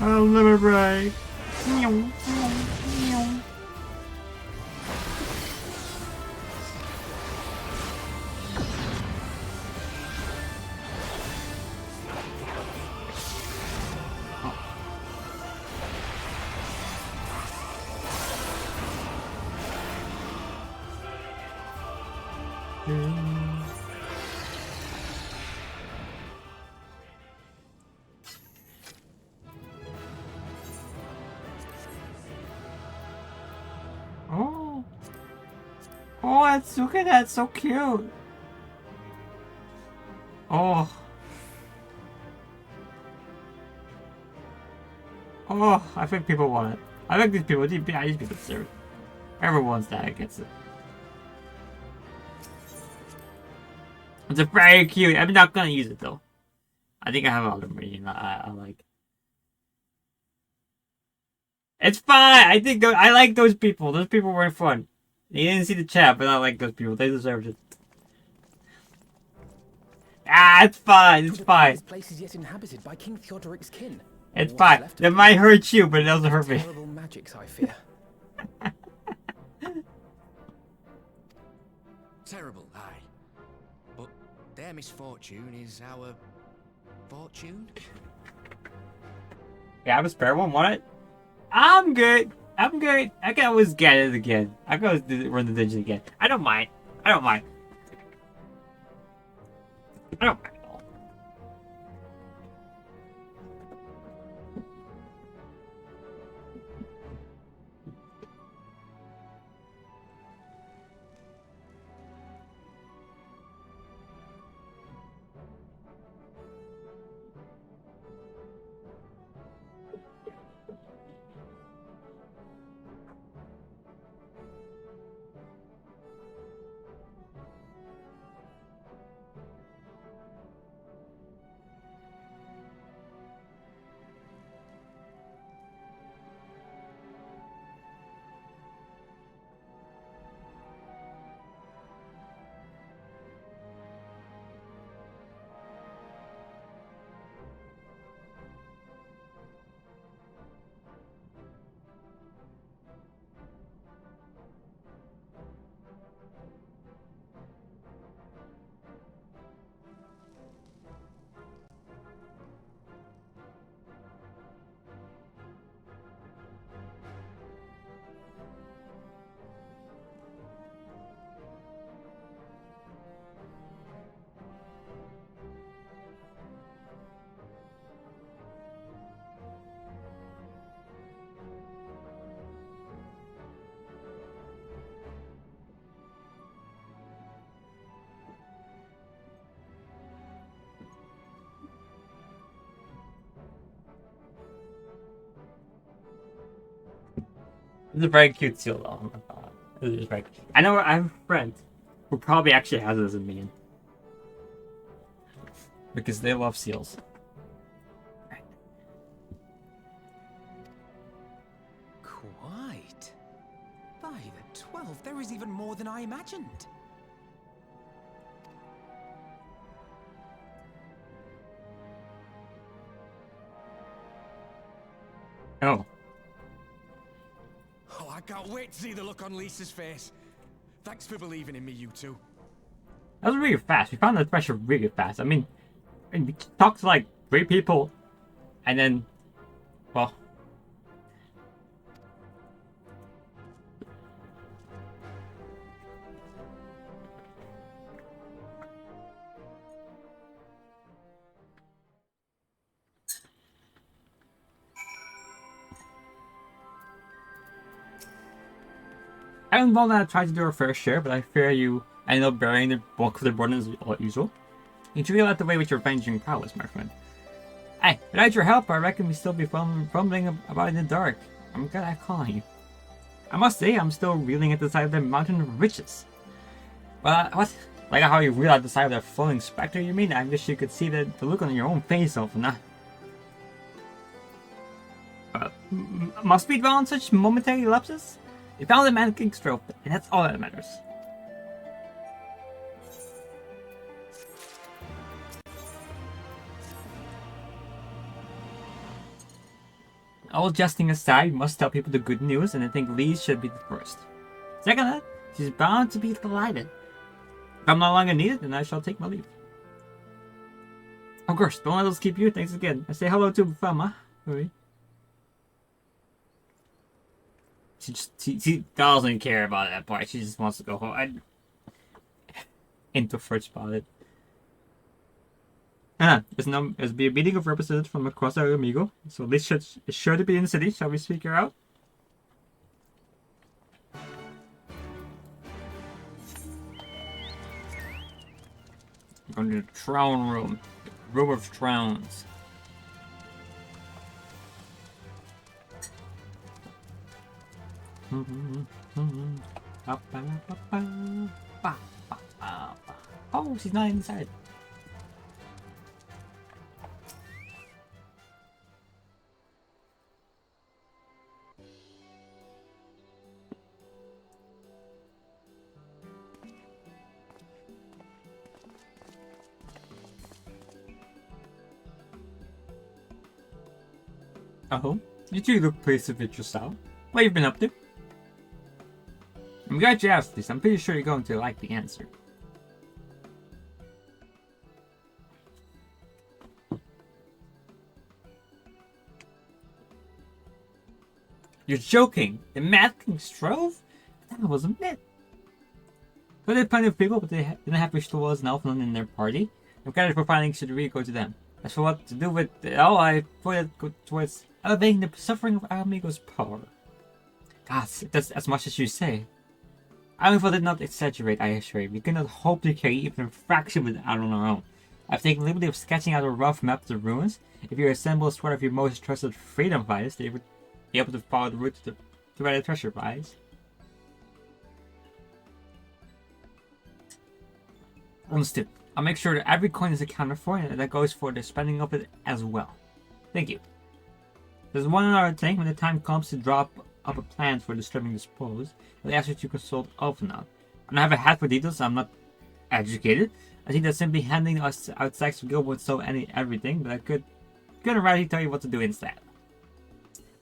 I'll never break. Oh. Oh, look at that, so cute. Oh. Oh, I think people want it. I think these people deserve it. Whoever wants that gets it. It's a very cute. I'm not gonna use it though. I think I have other marine I like. It's fine. I think I like those people. Those people were fun. You didn't see the chat, but I like those people. They deserved it. Ah, it's fine. It's fine. This place is yet inhabited by King Theodoric's kin. It's fine. It might hurt you, but it doesn't hurt me. Terrible magics, I fear. Terrible, aye. But their misfortune is our fortune. Yeah, I have a spare one. Want it? I'm good. I'm good. I can always get it again. I can always run the dungeon again. I don't mind. I don't mind. I don't mind at all. It's a very cute seal though. Oh my god. It's very cute. I know I have a friend who probably actually has it as a minion. Because they love seals. Quite. By the 12, there is even more than I imagined. Oh. Oh, I can't wait to see the look on Lisa's face. Thanks for believing in me, you two. That was really fast. We found the treasure really fast. I mean, we talked to like 3 people, and then, well. I don't know that I tried to do our fair share, but I fear you end up bearing the bulk of the burden as usual. You truly led the way with your avenging prowess, my friend. Hey, without your help, I reckon we'd still be fumbling about in the dark. I'm glad I called you. I must say, I'm still reeling at the sight of the mountain of riches. Well, what? Like how you reel at the sight of that floating specter, you mean? I wish you could see the look on your own face, Elfina. Must we dwell on such momentary lapses? You found the man King's trope, and that's all that matters. All jesting aside, we must tell people the good news, and I think Lise should be the first. Second, she's bound to be delighted. If I'm no longer needed, then I shall take my leave. Of course, don't let us keep you. Thanks again. I say hello to Fama. She doesn't care about that part. She just wants to go home. Introvert spotted. There's be a meeting of representatives from across our amigo. So this is sure to be in the city. Shall we speak her out? Going to the throne room. Room of thrones. Oh, she's not inside. Oh, you two look pleased to fit yourself. What have you been up to? I'm glad you asked this. I'm pretty sure you're going to like the answer. You're joking! The Mad King Strove? That wasn't it. But there are plenty of people, but they didn't have Rituals and Elfland in their party. I'm glad for finding should really go to them. As for what to do with it all, I thought it go towards elevating the suffering of our amigo's power. God, that's as much as you say. I did not exaggerate, I assure you. We cannot hope to carry even a fraction of it out on our own. I've taken the liberty of sketching out a rough map of the ruins. If you assemble a squad of your most trusted freedom fighters, they would be able to follow the route to where the treasure lies. Understood. I'll make sure that every coin is accounted for and that goes for the spending of it as well. Thank you. There's one other thing. When the time comes to drop up a plan for disturbing the spoils, I'll ask you to consult Elfland. I don't have a hat for details, so I'm not educated. I think that simply handing us outside to Guild would solve everything, but I could already tell you what to do instead.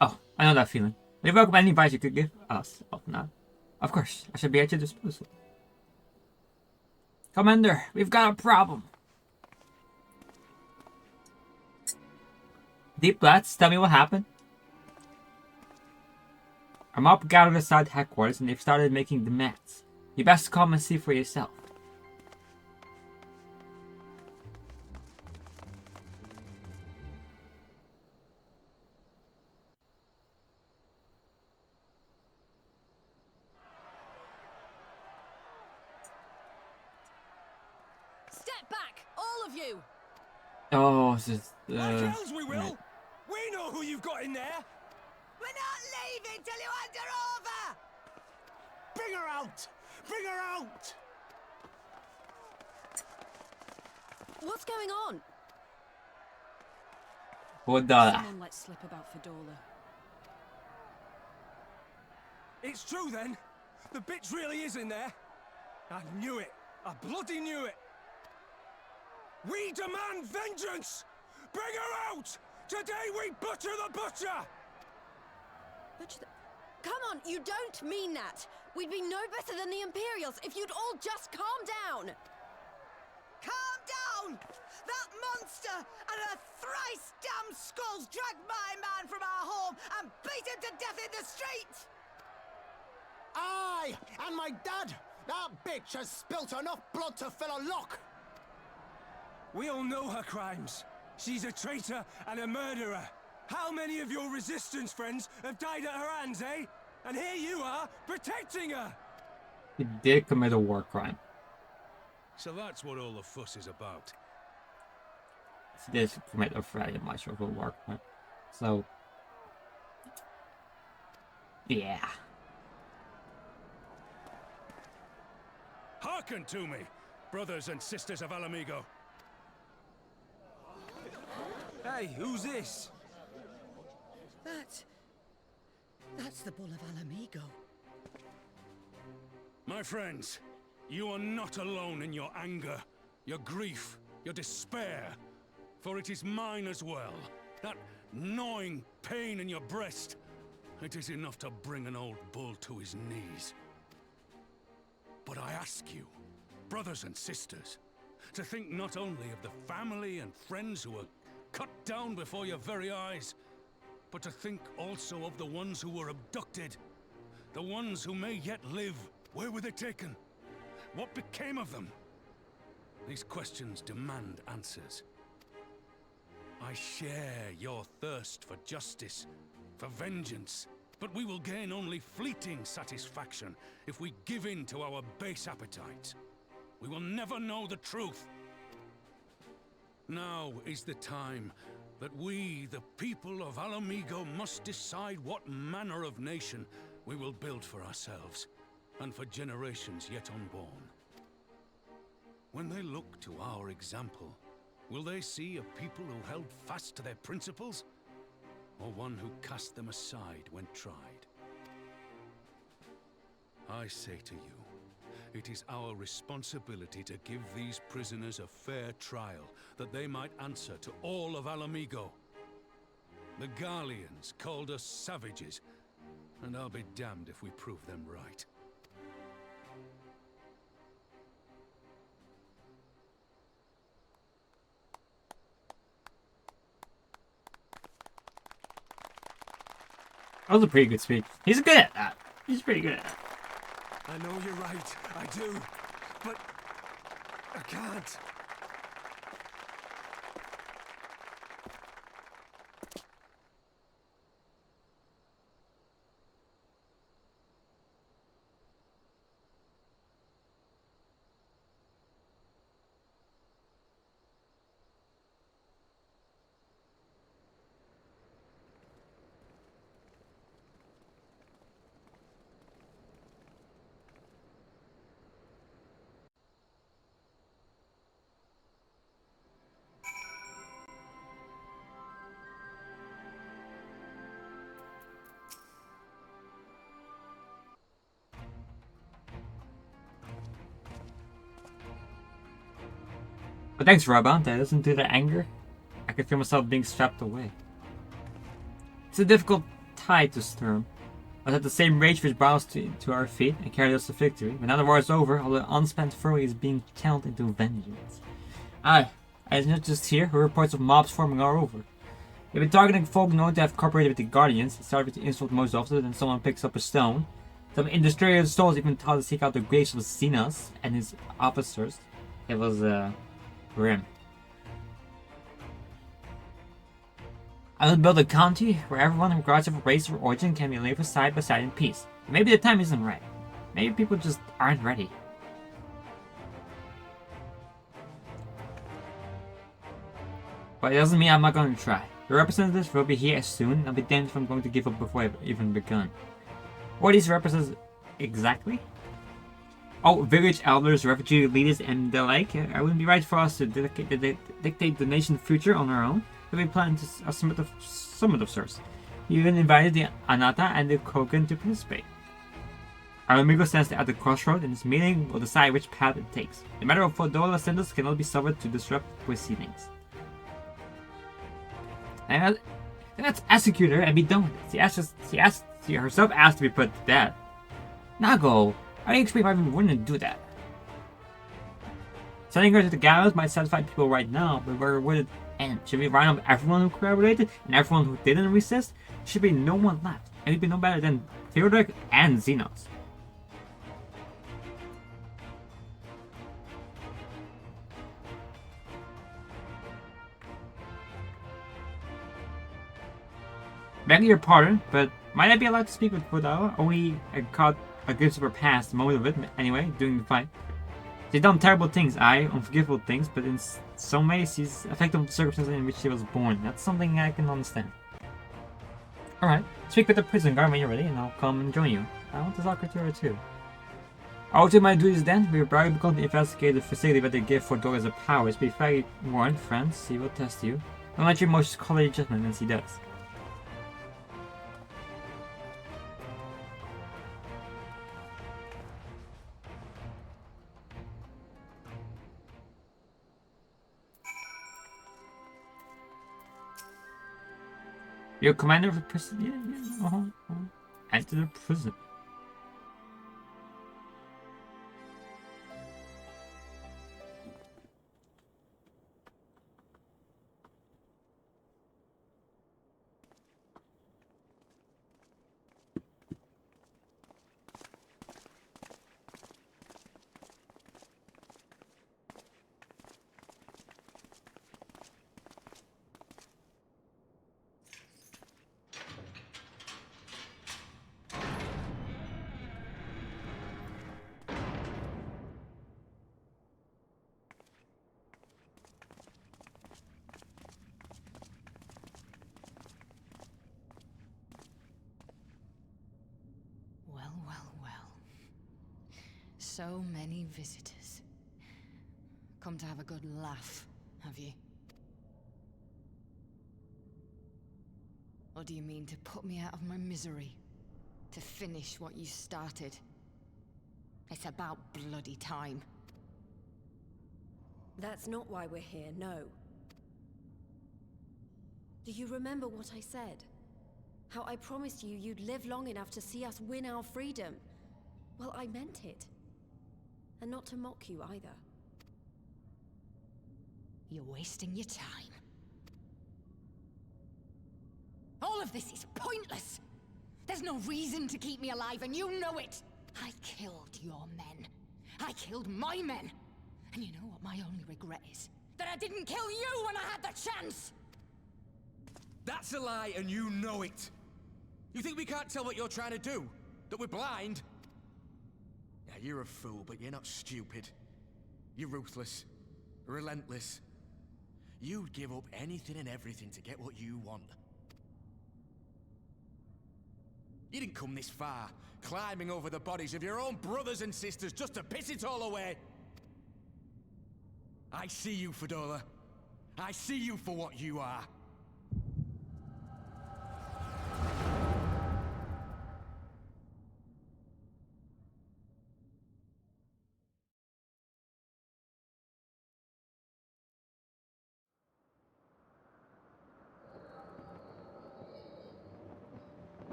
Oh, I know that feeling. We welcome any advice you could give us, Elfland. Of course, I should be at your disposal. Commander, we've got a problem. Deep Blats, tell me what happened. Our mob gathered aside headquarters and they've started making demands. You best come and see for yourself. Step back, all of you! Oh, this is... Like hells we will! We know who you've got in there! We're not leaving till you hand her over! Bring her out! Bring her out! What's going on? What the... Someone let slip about Fedora. It's true then! The bitch really is in there! I knew it! I bloody knew it! We demand vengeance! Bring her out! Today we butcher the butcher! Come on, you don't mean that! We'd be no better than the Imperials if you'd all just calm down! Calm down! That monster and her thrice damned skulls dragged my man from our home and beat him to death in the street! Aye, and my dad! That bitch has spilt enough blood to fill a lock! We all know her crimes. She's a traitor and a murderer. How many of your resistance friends have died at her hands, eh? And here you are, protecting her! He did commit a war crime. So that's what all the fuss is about. He did commit a very much of a war crime. So, yeah. Hearken to me, brothers and sisters of Alamigo. Hey, who's this? That's the Bull of Alamigo. My friends, you are not alone in your anger, your grief, your despair. For it is mine as well. That gnawing pain in your breast. It is enough to bring an old bull to his knees. But I ask you, brothers and sisters, to think not only of the family and friends who were cut down before your very eyes, but to think also of the ones who were abducted, the ones who may yet live. Where were they taken? What became of them? These questions demand answers. I share your thirst for justice, for vengeance, but we will gain only fleeting satisfaction if we give in to our base appetites. We will never know the truth. Now is the time that we, the people of Alamigo, must decide what manner of nation we will build for ourselves, and for generations yet unborn. When they look to our example, will they see a people who held fast to their principles, or one who cast them aside when tried? I say to you, it is our responsibility to give these prisoners a fair trial, that they might answer to all of Alamigo. The Garleans called us savages, and I'll be damned if we prove them right. That was a pretty good speech. He's good at that. He's pretty good at that. I know you're right, I do, but I can't. But thanks, Robin. That doesn't do the anger. I can feel myself being swept away. It's a difficult tide to stem, but at the same rage which bows to our feet and carried us to victory. When now the war is over, all the unspent fury is being channeled into vengeance. Aye, and it's not just here, with reports of mobs forming all over. They've been targeting folk known to have cooperated with the Guardians. It started with the insult most often, then someone picks up a stone. Some industrious souls even taught to seek out the graves of Zenas and his officers. It was, grim. I will build a county where everyone, regardless of race or origin, can be lived side by side in peace. Maybe the time isn't right. Maybe people just aren't ready. But it doesn't mean I'm not going to try. The representatives will be here soon. I'll be damned if I'm going to give up before I've even begun. What are these representatives exactly? Oh, village elders, refugee leaders, and the like. It wouldn't be right for us to dictate the nation's future on our own. But we plan to summit of sorts. You even invited the Anata and the Kogan to participate. Our amigo stands at the crossroad, and this meeting will decide which path it takes. The matter of Fodola sentence cannot be suffered to disrupt proceedings. And let's execute her and be done with it. She herself asked to be put to death. Nago, I didn't expect I wouldn't do that. Sending her to the gallows might satisfy people right now, but where would it end? Should we round up everyone who collaborated and everyone who didn't resist? There should be no one left, and we'd be no better than Theodoric and Xenos. Begging your pardon, but might I be allowed to speak with Vodala? Only I caught a glimpse of her past, the moment of it anyway, during the fight. She's done terrible things, unforgivable things, but in some ways she's affected the circumstances in which she was born. That's something I can understand. Alright, speak with the prison guard when you're ready, and I'll come and join you. I want to talk to her too. I'll do my duties then. We are probably going to investigate the facility that they give for dogs of powers. Be very warned, friends. He will test you. Don't let your emotions color your judgment as he does. You're commander of the prison? Yeah. Enter the prison. So many visitors. Come to have a good laugh, have you? Or do you mean to put me out of my misery? To finish what you started? It's about bloody time. That's not why we're here, no. Do you remember what I said? How I promised you you'd live long enough to see us win our freedom? Well, I meant it. And not to mock you either. You're wasting your time. All of this is pointless! There's no reason to keep me alive, and you know it! I killed your men. I killed my men. And you know what my only regret is? That I didn't kill you when I had the chance! That's a lie, and you know it. You think we can't tell what you're trying to do? That we're blind? Yeah, you're a fool, but you're not stupid. You're ruthless. Relentless. You'd give up anything and everything to get what you want. You didn't come this far, climbing over the bodies of your own brothers and sisters just to piss it all away. I see you, Fedora. I see you for what you are.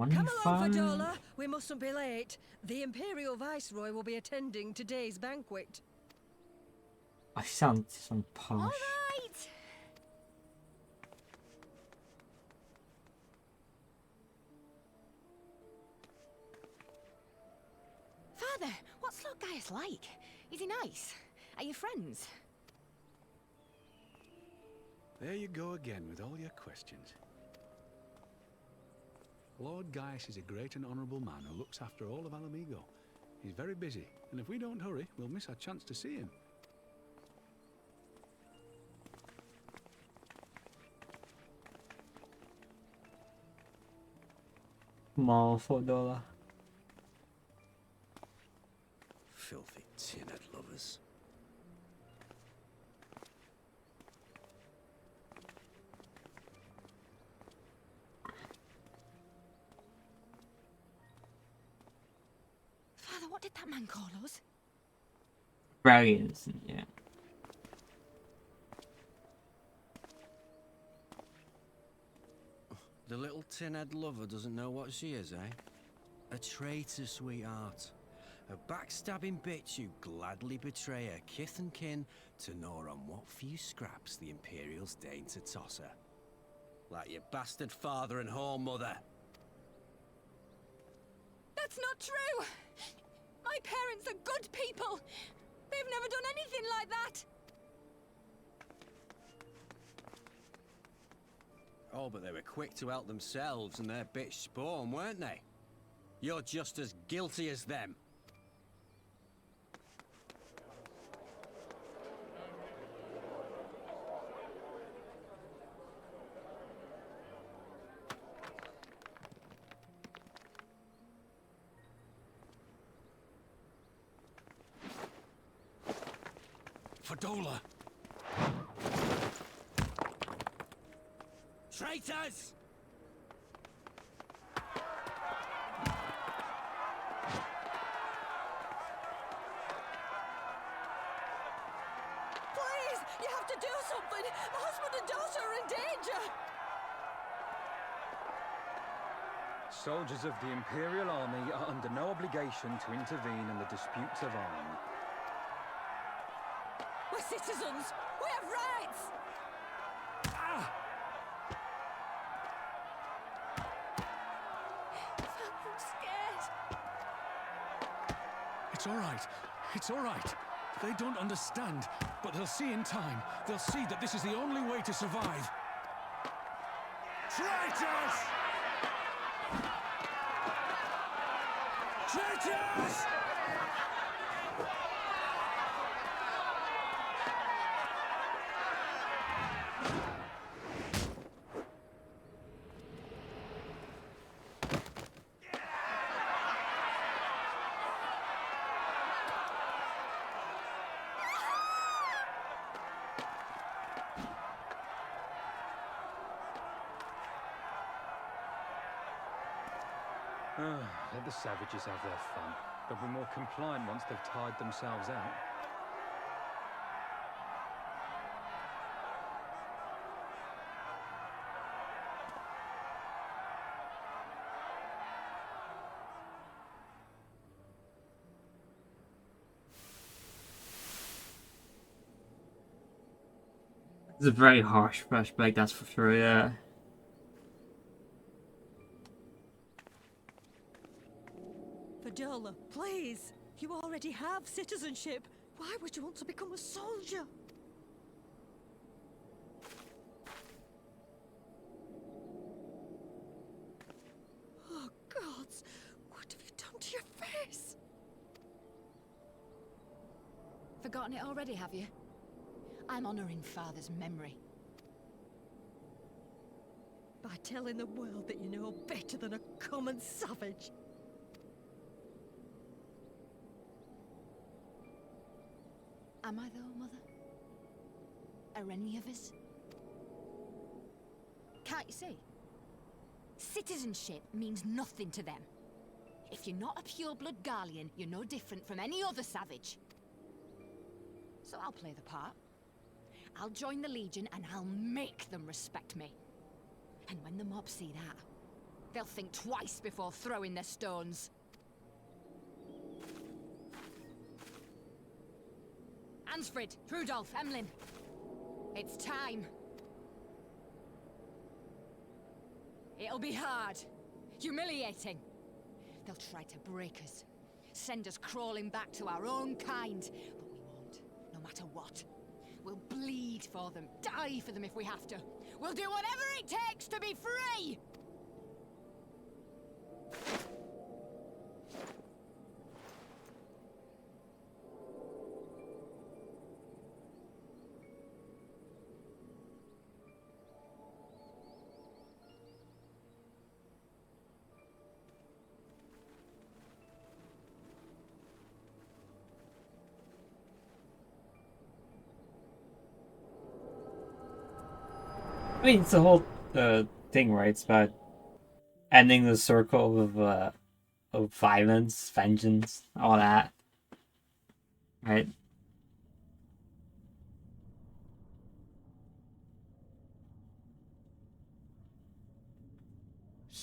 Come along, Fadola. We mustn't be late. The Imperial Viceroy will be attending today's banquet. I sound some posh. All right! Father, what's Lord Gaius like? Is he nice? Are you friends? There you go again with all your questions. Lord Gaius is a great and honourable man who looks after all of Alamigo. He's very busy, and if we don't hurry, we'll miss our chance to see him. Small $4. Filthy tin-head lovers. Father, what did that man call us? Dragons, yeah. The little tin-head lover doesn't know what she is, eh? A traitor, sweetheart. A backstabbing bitch who'd gladly betray her kith and kin to gnaw on what few scraps the Imperials deign to toss her. Like your bastard father and whore mother. That's not true! My parents are good people! They've never done anything like that! Oh, but they were quick to help themselves and their bitch spawn, weren't they? You're just as guilty as them. Fadola! Traitors! Please, you have to do something. My husband and daughter are in danger. Soldiers of the Imperial Army are under no obligation to intervene in the disputes of army. We're citizens. We have rights. I'm scared. It's all right. It's all right. They don't understand, but they'll see in time. They'll see that this is the only way to survive. Traitors! Traitors! Let the savages have their fun. They'll be more compliant once they've tired themselves out. It's a very harsh flashback, that's for sure, yeah. Fadola, please. You already have citizenship. Why would you want to become a soldier? Oh, gods. What have you done to your face? Forgotten it already, have you? I'm honoring Father's memory. By telling the world that you know better than a common savage. Am I though, Mother? Are any of us? Can't you see? Citizenship means nothing to them. If you're not a pure-blood Garlean, you're no different from any other savage. So I'll play the part. I'll join the Legion and I'll make them respect me. And when the mob see that, they'll think twice before throwing their stones. Ansfrid, Rudolph, Emlyn. It's time. It'll be hard. Humiliating. They'll try to break us. Send us crawling back to our own kind. But we won't, no matter what. We'll bleed for them, die for them if we have to. We'll do whatever it takes to be free! I mean, it's the whole thing, right? It's about ending the circle of violence, vengeance, all that, right?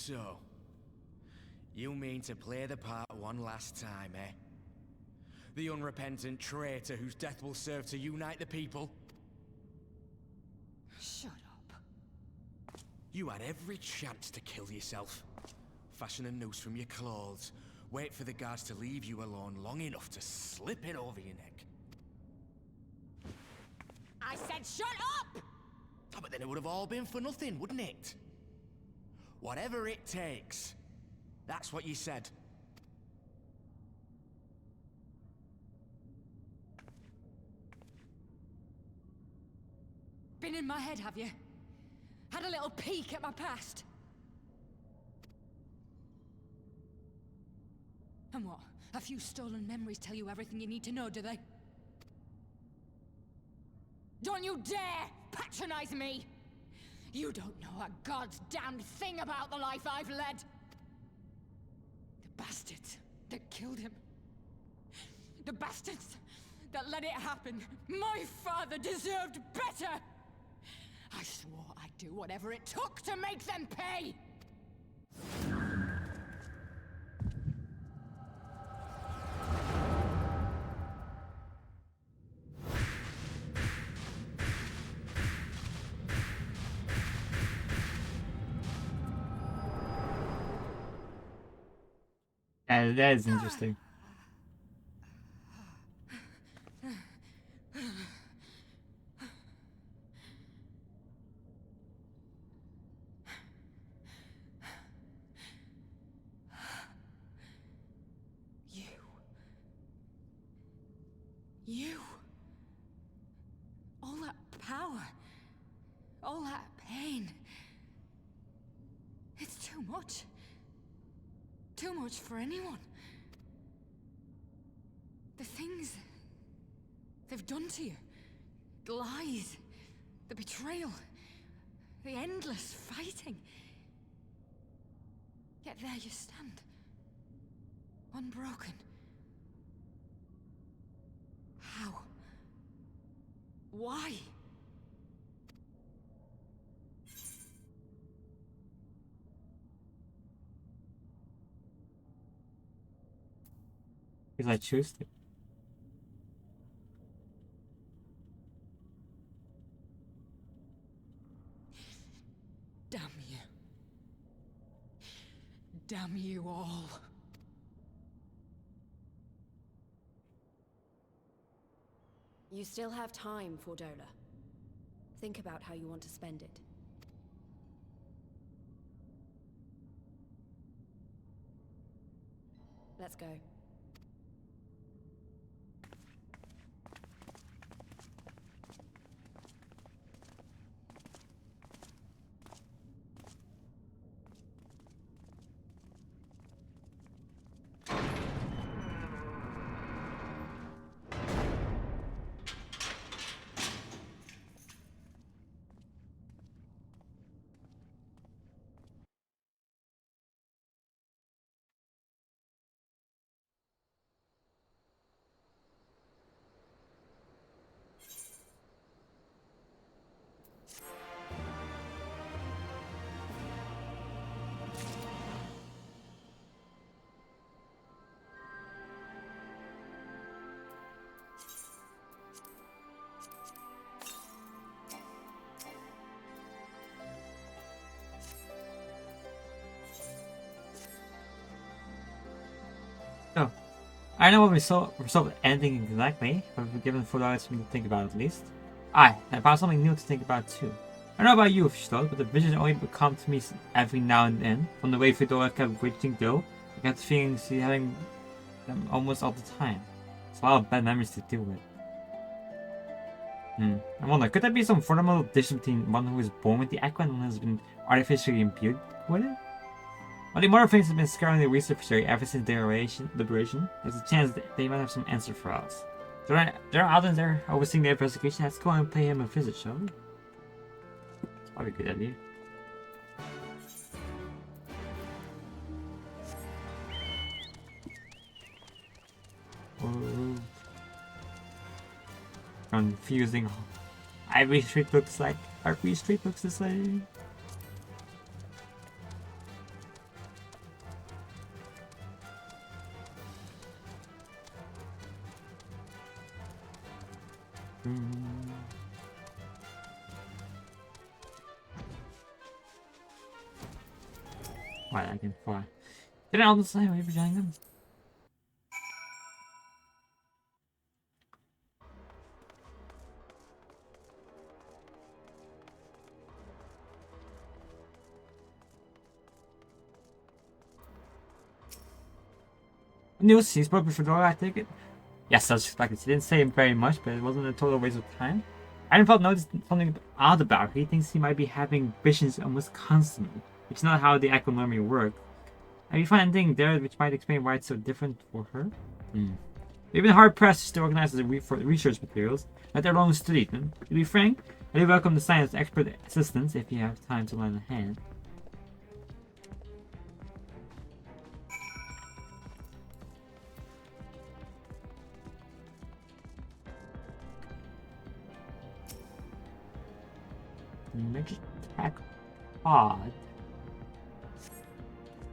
So, you mean to play the part one last time, eh? The unrepentant traitor whose death will serve to unite the people? Shut up. You had every chance to kill yourself. Fashion a noose from your clothes. Wait for the guards to leave you alone long enough to slip it over your neck. I said shut up! Oh, but then it would have all been for nothing, wouldn't it? Whatever it takes. That's what you said. Been in my head, have you? Had a little peek at my past? And what? A few stolen memories tell you everything you need to know, do they? Don't you dare patronize me! You don't know a god's damned thing about the life I've led! The bastards that killed him. The bastards that let it happen. My father deserved better! I swore I'd do whatever it took to make them pay! That is interesting. You. All that power. All that pain. It's too much. Too much for anyone. The things they've done to you. The lies. The betrayal. The endless fighting. Yet there you stand. Unbroken. How? Why? Because I choose to. Damn you. Damn you all. You still have time, Fordola. Think about how you want to spend it. Let's go. Oh, I don't know what we saw ending exactly, but we've given $4 something to think about at least. I found something new to think about too. I don't know about you, Fischl, but the visions only come to me every now and then. From the way Fedora kept reaching though, I got the feeling she's having them almost all the time. It's a lot of bad memories to deal with. I wonder, could there be some fundamental difference between one who is born with the Aqua and one who has been artificially imbued with it? While the immortal things have been scouring the research ever since their liberation, there's a chance that they might have some answer for us. There are others there overseeing the investigation. Let's go and pay him a visit, shall we? It's probably a good idea. Oh. Confusing. Ivy Street looks like Arby Street looks the same. Right, I can fly. Get out of the side, wait for them. News, he spoke with Fedora, I take it. Yes, I was expecting. He didn't say very much, but it wasn't a total waste of time. Ironfeld noticed something odd about her. He thinks he might be having visions almost constantly, which is not how the Echo normally work. Have you found anything there which might explain why it's so different for her? We've been hard-pressed to organize the research materials, let alone study them. To be frank, I do welcome the science expert assistance if you have time to lend a hand. Magic attack pod.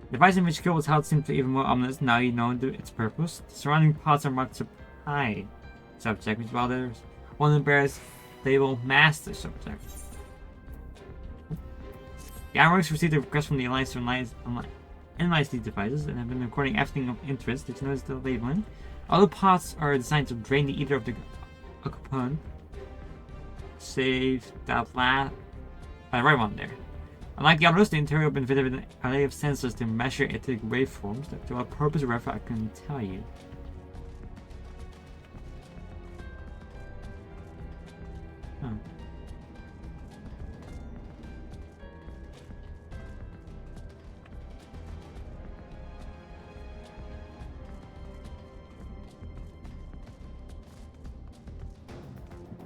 The device in which Gilbert's house seems to be even more ominous now you know its purpose. The surrounding pods are marked supply subject, which while there's one that bears label master subject. The Ironworks received a request from the Alliance to analyze these devices and have been recording everything of interest. Did you notice the labeling? All the pods are designed to drain the ether of the occupant. Save that last. Right one there. Unlike the others, the interior has been fitted with an array of sensors to measure etheric waveforms. That to what purpose, wherever I can tell you. Huh.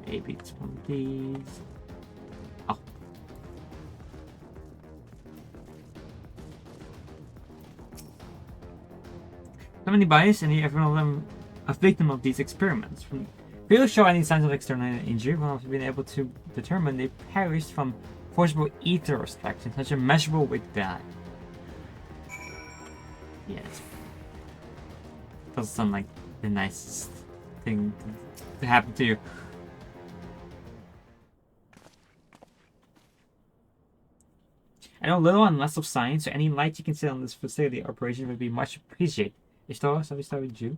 Maybe it's one of these. Oh. So many bodies, and every one of them a victim of these experiments. Failure to show any signs of external injury, one have been able to determine they perished from forcible ether extraction, such a measurable weight die. Yes. Doesn't sound like the nicest thing to happen to you. I know little and less of science, so any light you can shed on this facility operation would be much appreciated. So we start with you.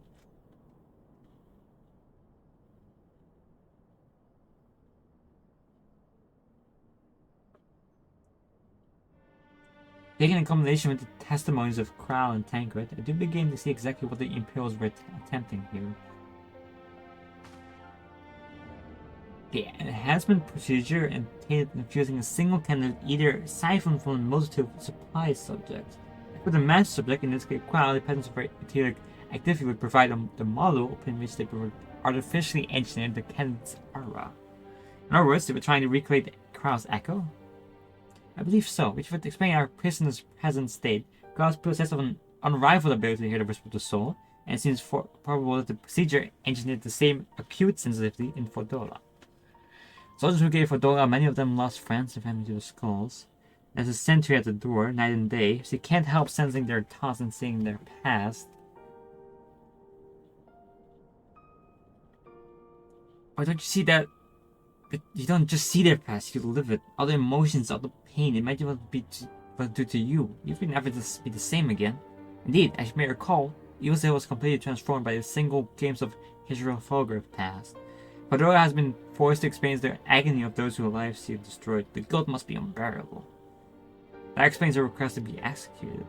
Taking in combination with the testimonies of Crow and Tancred, I do begin to see exactly what the Imperials were attempting here. The enhancement procedure entailed infusing a single candidate either siphon from a multitude of supply subjects. For the match subject, in this case Crow, the patterns of etheric activity would provide the model upon which they would artificially engineer the candidate's aura. In other words, they were trying to recreate Crow's echo? I believe so, which would explain our prisoner's present state. Crow's possessed of an unrivaled ability to hear the whisper of the soul, and it seems probable that the procedure engineered the same acute sensitivity in Fedora. Soldiers who gave Fedora, many of them lost friends and family to the skulls. There's a sentry at the door, night and day, so you can't help sensing their thoughts and seeing their past. Or don't you see that you don't just see their past, you live it. All the emotions, all the pain, it might even be what do to you. You will never just be the same again. Indeed, as you may recall, Ilse was completely transformed by a single glimpse of his photograph past. Fedora has been forced to experience the agony of those whose lives she destroyed. The guilt must be unbearable. That explains her request to be executed.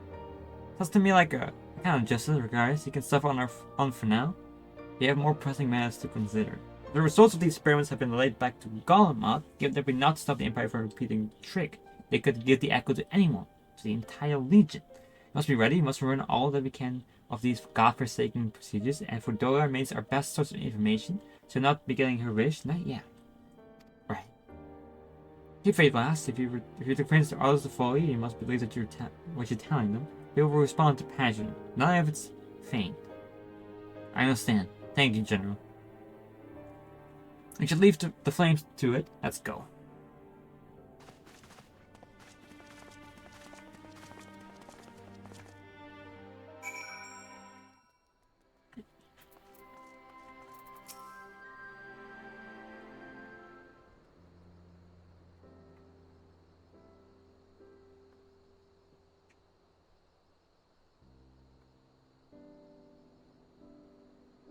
Sounds to me like a kind of justice, regardless. You can suffer on our own for now. You have more pressing matters to consider. The results of these experiments have been relayed back to Golemot, given that we not stop the Empire from repeating the trick. They could give the echo to anyone, to the entire Legion. We must be ready, we must learn all that we can of these godforsaken procedures, and Fedora remains our best source of information, so not be getting her wish, not yet. Right. Keep faith, lass. If you convince others to follow you, you must believe that what you're telling them. They will respond to passion. None of it's feigned. I understand. Thank you, General. We should leave the flames to it. Let's go.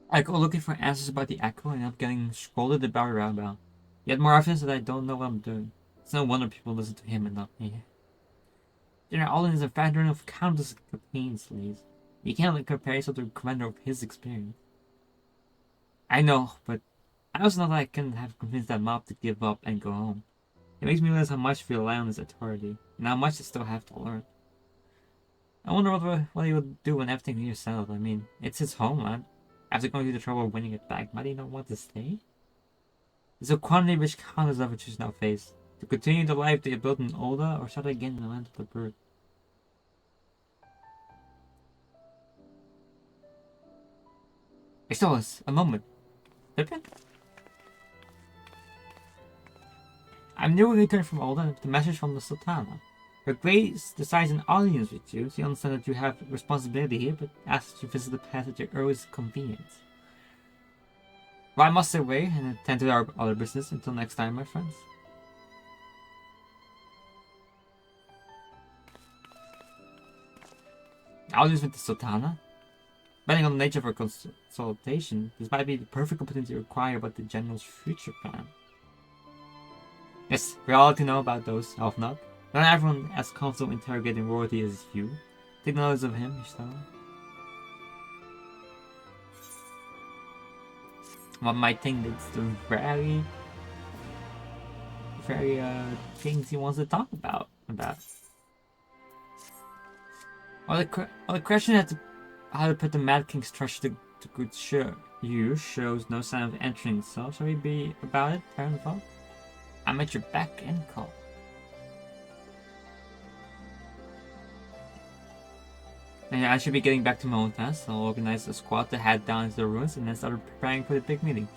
I go looking for answers about the Echo and I'm getting scolded about Raubal. Yet more often that I don't know what I'm doing. It's no wonder people listen to him and not me. General Alden is a veteran of countless campaigns, Liz. You can't compare yourself to a commander of his experience. I know, but I also know that I can have convinced that mob to give up and go home. It makes me realize how much we rely on his authority, and how much I still have to learn. I wonder what he would do when everything here is settled. I mean, it's his homeland. After going through the trouble of winning it back, might he not want to stay? There's a quantity which countless adventures now face. To continue the life they have built in Oda, or start again in the land of the bird. Extollus, a moment. Pippin? I'm newly returned from Oda with a message from the Sultana. Her Grace decides an audience with you. She understands that you have responsibility here, but asks that you visit the path at your earliest convenience. Well, I must stay away and attend to our other business until next time, my friends. Audience with the Sultana? Depending on the nature of our consultation, this might be the perfect opportunity to inquire about the General's future plan. Yes, we all like to know about those, of not. Not everyone as comfortable interrogating royalty as you. Take notice of him, Ishtar. One might think that's the very things he wants to talk about. Well, the question as to how to put the Mad King's treasure to good shows no sign of entering itself. Shall we be about it, Titanfall? I'm at your beck and call. And yeah, I should be getting back to my own task. I'll organize a squad to head down into the ruins and then start preparing for the big meeting.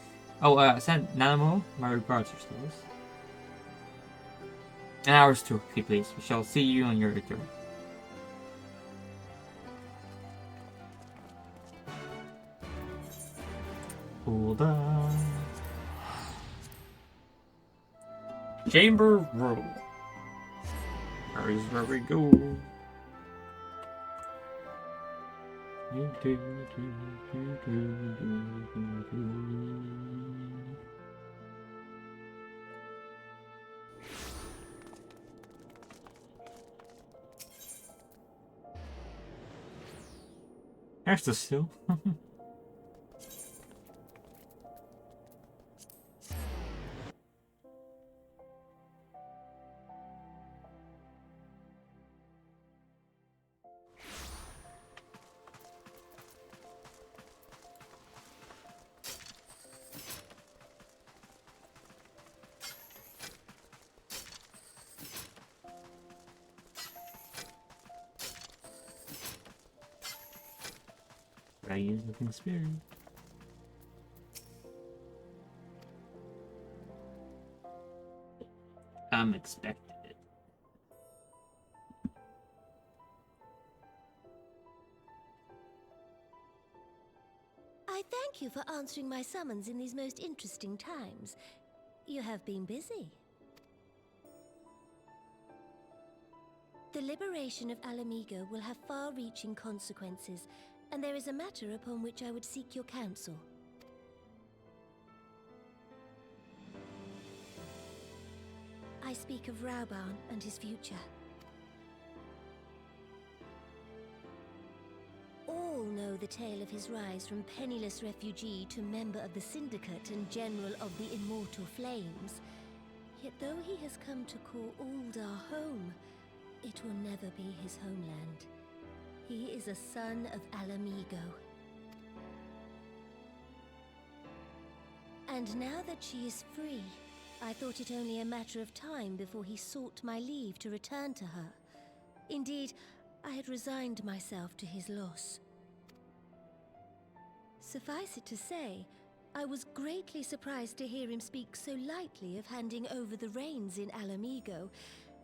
Oh, send Nanamo my regards, yourselves. And ours too, if you please. We shall see you on your return. Hold on. Chamber room. Where is where we go? There's the still. I use the thing spirit. I'm expected it. I thank you for answering my summons in these most interesting times. You have been busy. The liberation of Alamigo will have far-reaching consequences, and there is a matter upon which I would seek your counsel. I speak of Rauban and his future. All know the tale of his rise from penniless refugee to member of the Syndicate and General of the Immortal Flames. Yet though he has come to call Uldar home, it will never be his homeland. He is a son of Alamigo. And now that she is free, I thought it only a matter of time before he sought my leave to return to her. Indeed, I had resigned myself to his loss. Suffice it to say, I was greatly surprised to hear him speak so lightly of handing over the reins in Alamigo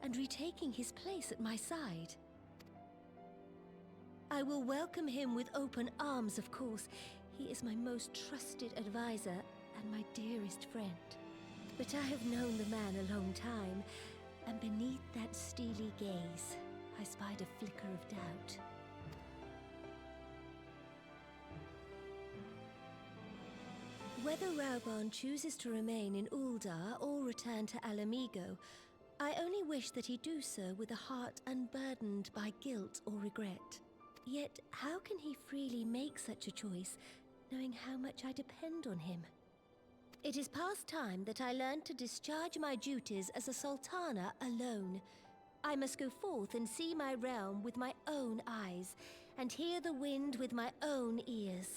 and retaking his place at my side. I will welcome him with open arms, of course. He is my most trusted advisor and my dearest friend. But I have known the man a long time, and beneath that steely gaze, I spied a flicker of doubt. Whether Raubon chooses to remain in Uldar or return to Alamigo, I only wish that he do so with a heart unburdened by guilt or regret. Yet, how can he freely make such a choice, knowing how much I depend on him? It is past time that I learned to discharge my duties as a sultana alone. I must go forth and see my realm with my own eyes, and hear the wind with my own ears.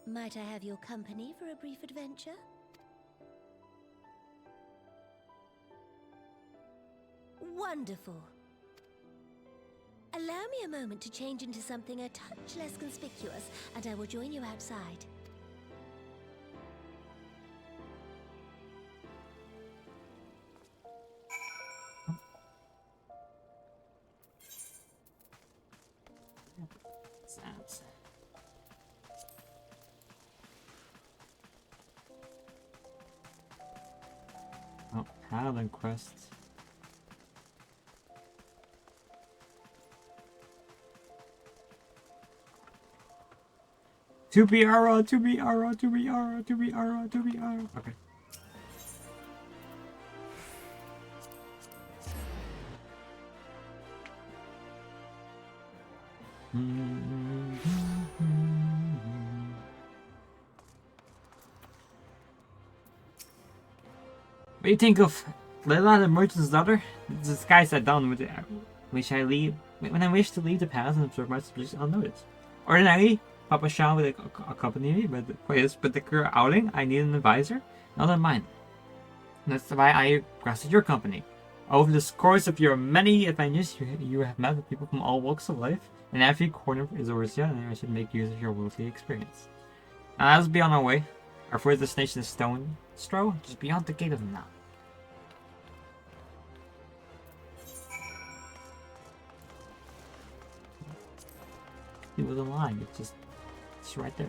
Might I have your company for a brief adventure? Wonderful. Allow me a moment to change into something a touch less conspicuous, and I will join you outside. Sounds. Oh, Paladin quest. To be Ara, to be Ara, to be Ara, to be Ara, to be Ara. Okay. What do you think of Layla, the merchant's daughter? This guy sat down with it. When I wish to leave the palace and observe my situation, I'll notice. Ordinarily, Papa Sean would accompany me, but for this particular outing, I need an advisor, not on mine. That's why I requested your company. Over the course of your many adventures, you have met with people from all walks of life, and every corner of Ezorzia, and I should make use of your worldly experience. Now let's be on our way. Our first destination is Stonestrow, just beyond the gate of the now. It was a line, it's right there.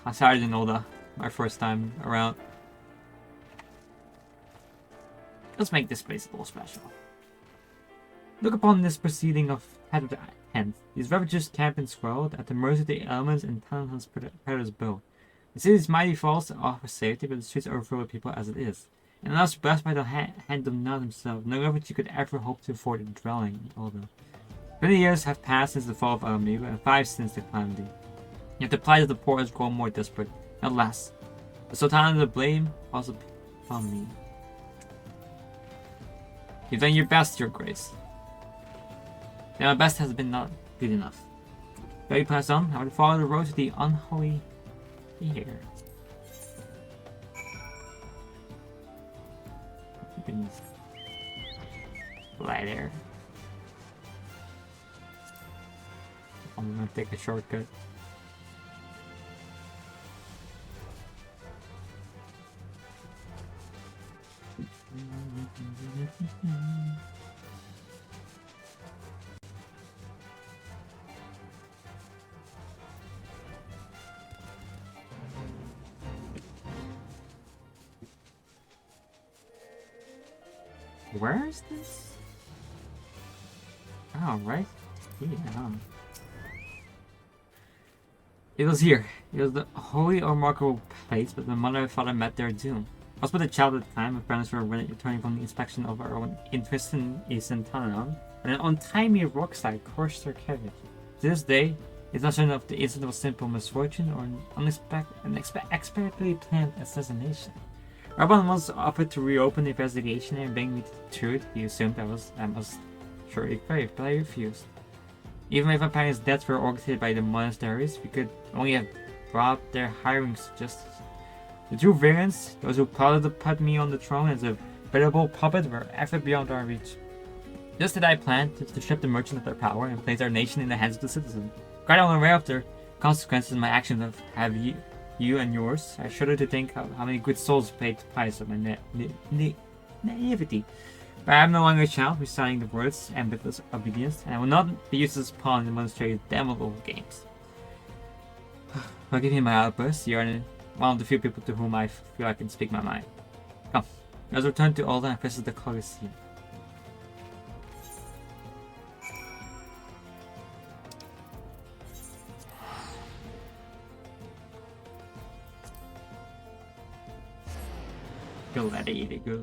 I'm sorry I didn't know that my first time around. Let's make this place a little special. Look upon this proceeding of head of the hand. These ravagers camp and squirreled at the mercy of the elements and talentless predators build. The city's mighty falls offer safety, but the streets are overflow with people as it is. And unless blessed by the hand of none himself, no refuge could ever hope to afford a dwelling. Although 20 years have passed since the fall of Alamigo, and 5 since the calamity. Yet the plight of the poor has grown more desperate, not less. The Sultan of the blame falls upon me. You've done your best, Your Grace. Yet my best has been not good enough. Very pass on, I would follow the road to the unholy here. Right there. I'm gonna take a shortcut. Where is this? Oh, right here. It was here. It was the holy or remarkable place, but my mother and father met their doom. I was but a child at the time. My parents were returning from the inspection of our own interest in Eastern Tananon, and an untimely rockslide crushed their carriage. To this day, it's not certain if the incident was simple misfortune or an unexpectedly planned assassination. Raubon once offered to reopen the investigation and bring me to the truth. He assumed I must surely crave, but I refused. Even if my parents' deaths were orchestrated by the monasteries, we could only have brought their hirings to justice. The true villains, those who plotted to put me on the throne as a veritable puppet, were ever beyond our reach. Just as I planned to strip the merchant of their power and place our nation in the hands of the citizen. Quite unaware of the consequences of my actions of have you and yours, I shudder to think how many good souls paid the price of my naivety. But I am no longer a child reciting the words ambiguous obedience, and I will not be used as a pawn in the monastery's damnable games. Forgive me my outburst, you are one of the few people to whom I feel I can speak my mind. Come, let's return to Alda and visit the Colosseum. Gladiator.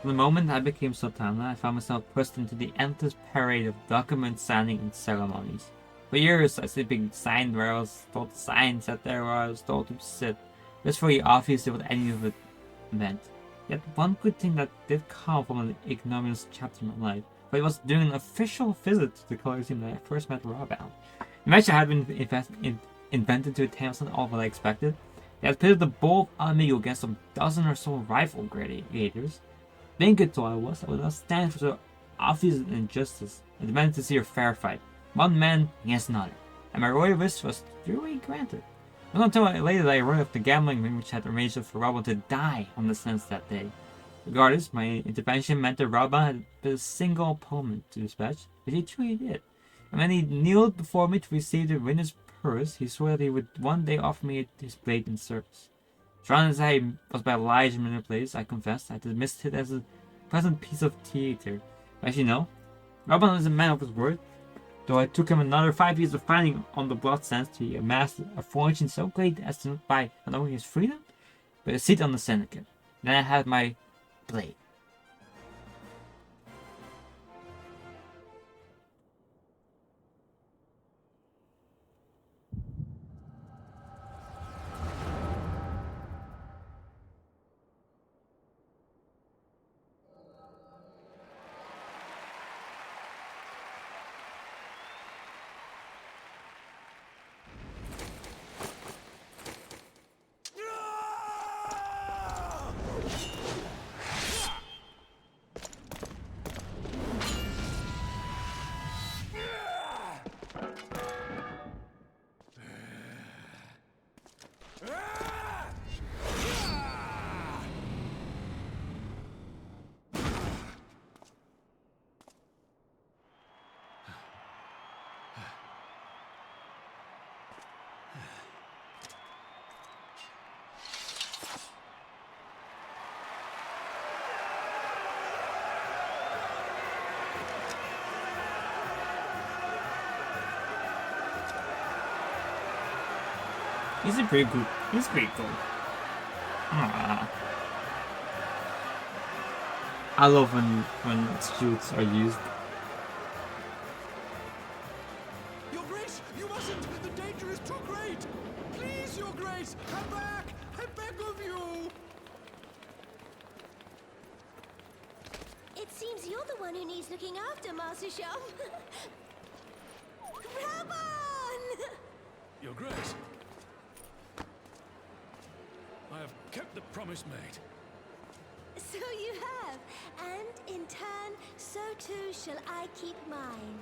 From the moment I became Sultana, I found myself pushed into the endless parade of document signing and ceremonies. For years, I simply signed where I was told to sign, sat there where I was told to sit. It was very obvious what any of it meant. Yet one good thing that did come from an ignominious chapter in my life, but it was during an official visit to the Colosseum that I first met Rawbound. The match had been invented to attain something all what I expected. They had pitted the bold Amigo against a dozen or so rival gladiators. Being good to I would not stand for so obvious injustice. I demanded to see a fair fight, one man against another, and my royal wish was duly granted. It was not until later that I learned of the gambling ring which had arranged for Robin to die on the sands that day. Regardless, my intervention meant that Robin had but a single opponent to dispatch, which he truly did. And when he kneeled before me to receive the winner's purse, he swore that he would one day offer me his blade in service. Drawn as I was by lies and manipulations, I confessed I dismissed it as a pleasant piece of theater. As you know, Robin is a man of his word. Though it took him another 5 years of fighting on the blood sands to amass a fortune so great as to not buy not only his freedom, but a seat on the syndicate. Then I had my blade. He's pretty good. He's pretty cool. Aww. I love when shoots are used. Your Grace, you mustn't! The danger is too great! Please, Your Grace, come back! I beg of you! It seems you're the one who needs looking after, Master Shum. Raban! Your Grace, I have kept the promise made. So you have, and in turn, so too shall I keep mine.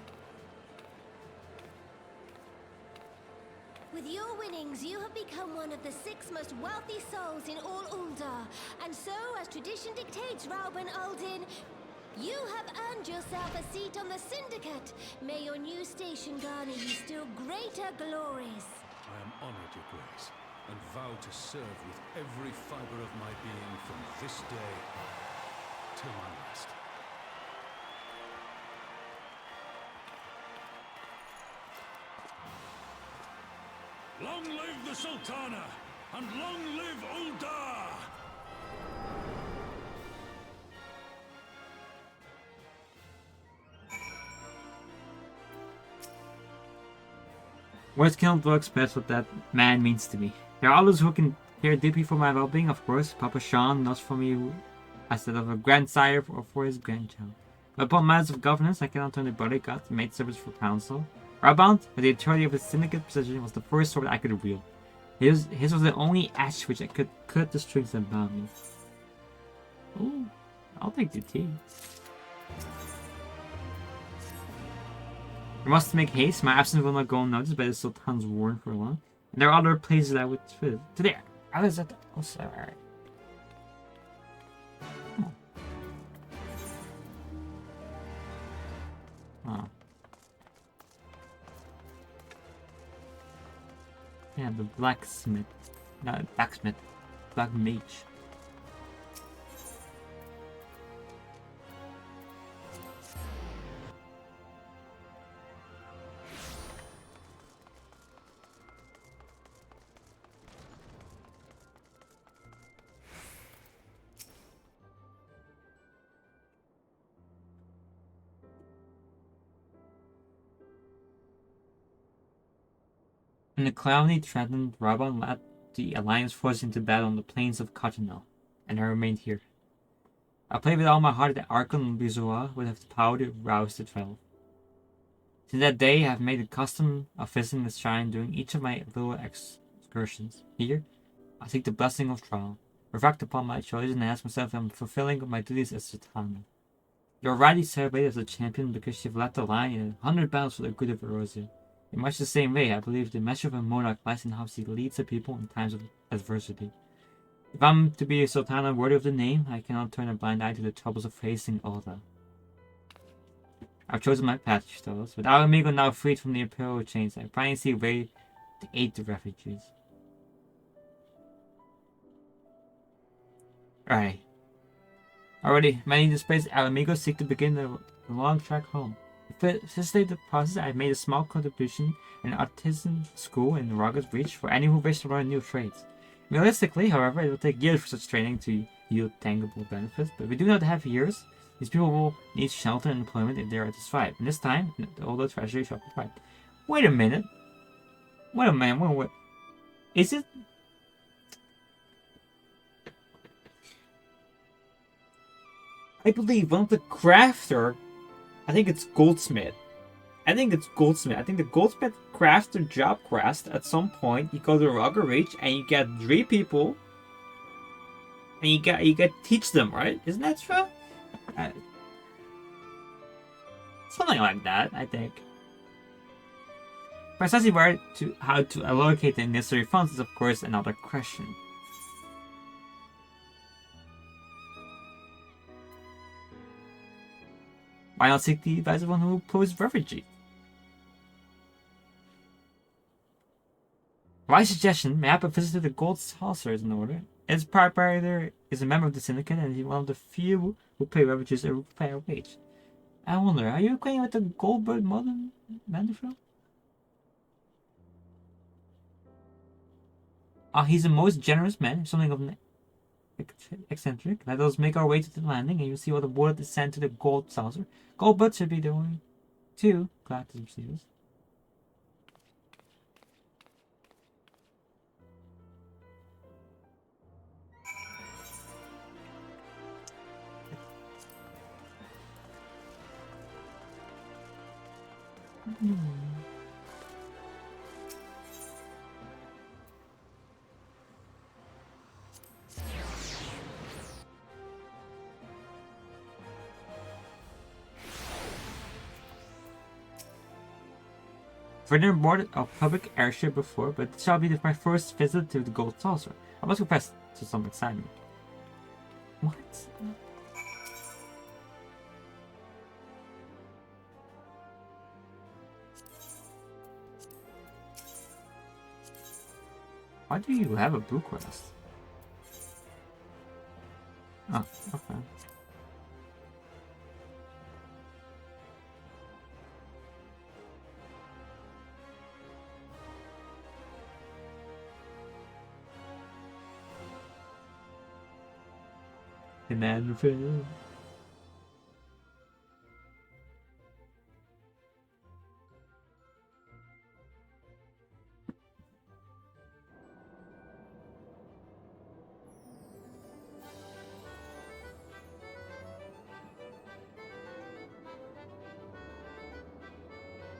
With your winnings, you have become one of the 6 most wealthy souls in all Uldar, and so, as tradition dictates, Rauben Aldin, you have earned yourself a seat on the Syndicate. May your new station garner you still greater glories. I am honored, Your Grace, and vow to serve with every fiber of my being from this day till my last. Long live the Sultana, and long live Uldar! Words cannot express what that man means to me. There are others who can care deeply for my well-being, of course. Papa Sean, not for me as that of a grandsire or for his grandchild. But upon matters of governance, I cannot turn to bodyguard, maid service for counsel. Rabant, with the authority of his syndicate position, was the first sword I could wield. His was the only axe which I could cut the strings that bound me. Ooh, I'll take the tea. I must make haste. My absence will not go unnoticed by the Sultan's warrant for long. And there are other places I would fit. Today, I was at the... Oh, sorry. Alright. Oh. Yeah, the blacksmith. Not blacksmith. Black mage. When the calamity threatened, Raban led the Alliance force into battle on the plains of Cottonelle, and I remained here. I prayed with all my heart that Arkon and Bizoa would have the power to rouse the 12. Since that day, I have made a custom of visiting the shrine during each of my little excursions. Here, I seek the blessing of trial, reflect upon my choice, and ask myself if I am fulfilling my duties as Sultana. You are rightly celebrated as a champion because you have led the line in 100 battles for the good of Erosia. In much the same way, I believe the measure of a monarch lies in how he leads the people in times of adversity. If I'm to be a Sultana worthy of the name, I cannot turn a blind eye to the troubles of facing Alda. I've chosen my path, she tells us. With our amigo now freed from the imperial chains, I finally see a way to aid the refugees. Alright. Already, many displaced Alamigos seek to begin the long trek home. To facilitate the process, I have made a small contribution in an artisan school in Raga's Reach for any who wish to learn new trades. Realistically, however, it will take years for such training to yield tangible benefits, but if we do not have years, these people will need shelter and employment if they are to survive. And this time, the older treasury shall provide. Wait a minute. Wait. Is it... I believe one of the crafter... I think it's goldsmith. I think the goldsmith crafts the job quest at some point. You go to Rugger Reach and you get 3 people. And you get teach them, right? Isn't that true? Something like that, I think. Precisely how to allocate the necessary funds is of course another question. Why not seek the advice of one who poses refugee? My suggestion, may I have a visit to the Gold Saucer is in order. Its proprietor is a member of the syndicate and is one of the few who pay refugees a fair wage. I wonder, are you acquainted with the Goldberg Modern Mandeville? He's the most generous man, something of an eccentric. Let us make our way to the landing and you'll see what the word is sent to the Gold Saucer. Goldbird should be the only 2 glad to receive us. I've never boarded a public airship before, but this shall be my first visit to the Gold Saucer. I must confess to some excitement. What? Why do you have a blue quest? Oh, okay. In Anvil.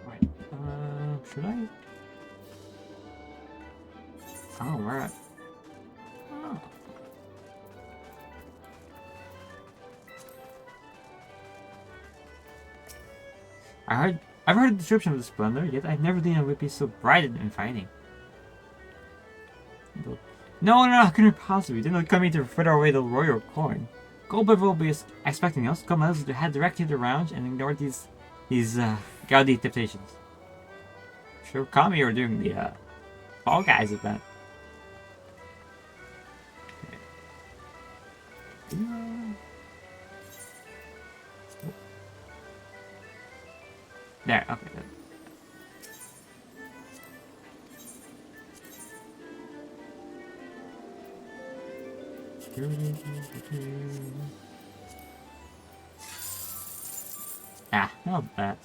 Right. Should I? Oh, we're at. Oh. I've heard the description of the splendor, yet I've never seen it would be so bright in fighting. No, how can it possibly? Didn't it come here to fritter away the royal coin? Goldberg will be expecting us. Come on, to head directly to the lounge and ignore these gaudy temptations. Sure, Kami are doing the Fall Guys event. Okay. There, okay. Ah, not bad.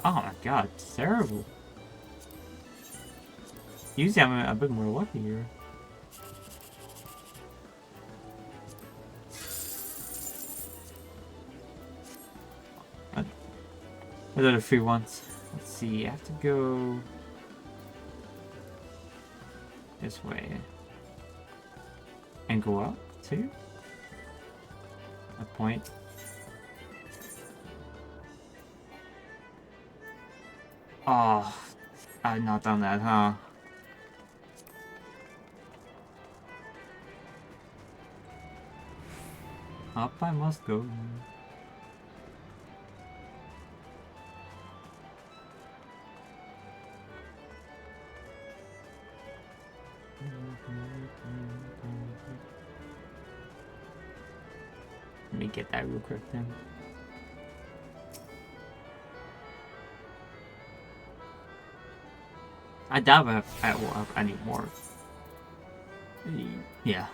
Oh my god, it's terrible. Usually I'm a bit more lucky here. What are the free ones? Let's see, I have to go this way and go up to a point. Oh, I've not done that, huh? Up I must go. Let me get that real quick then. I doubt I will have any more. Yeah.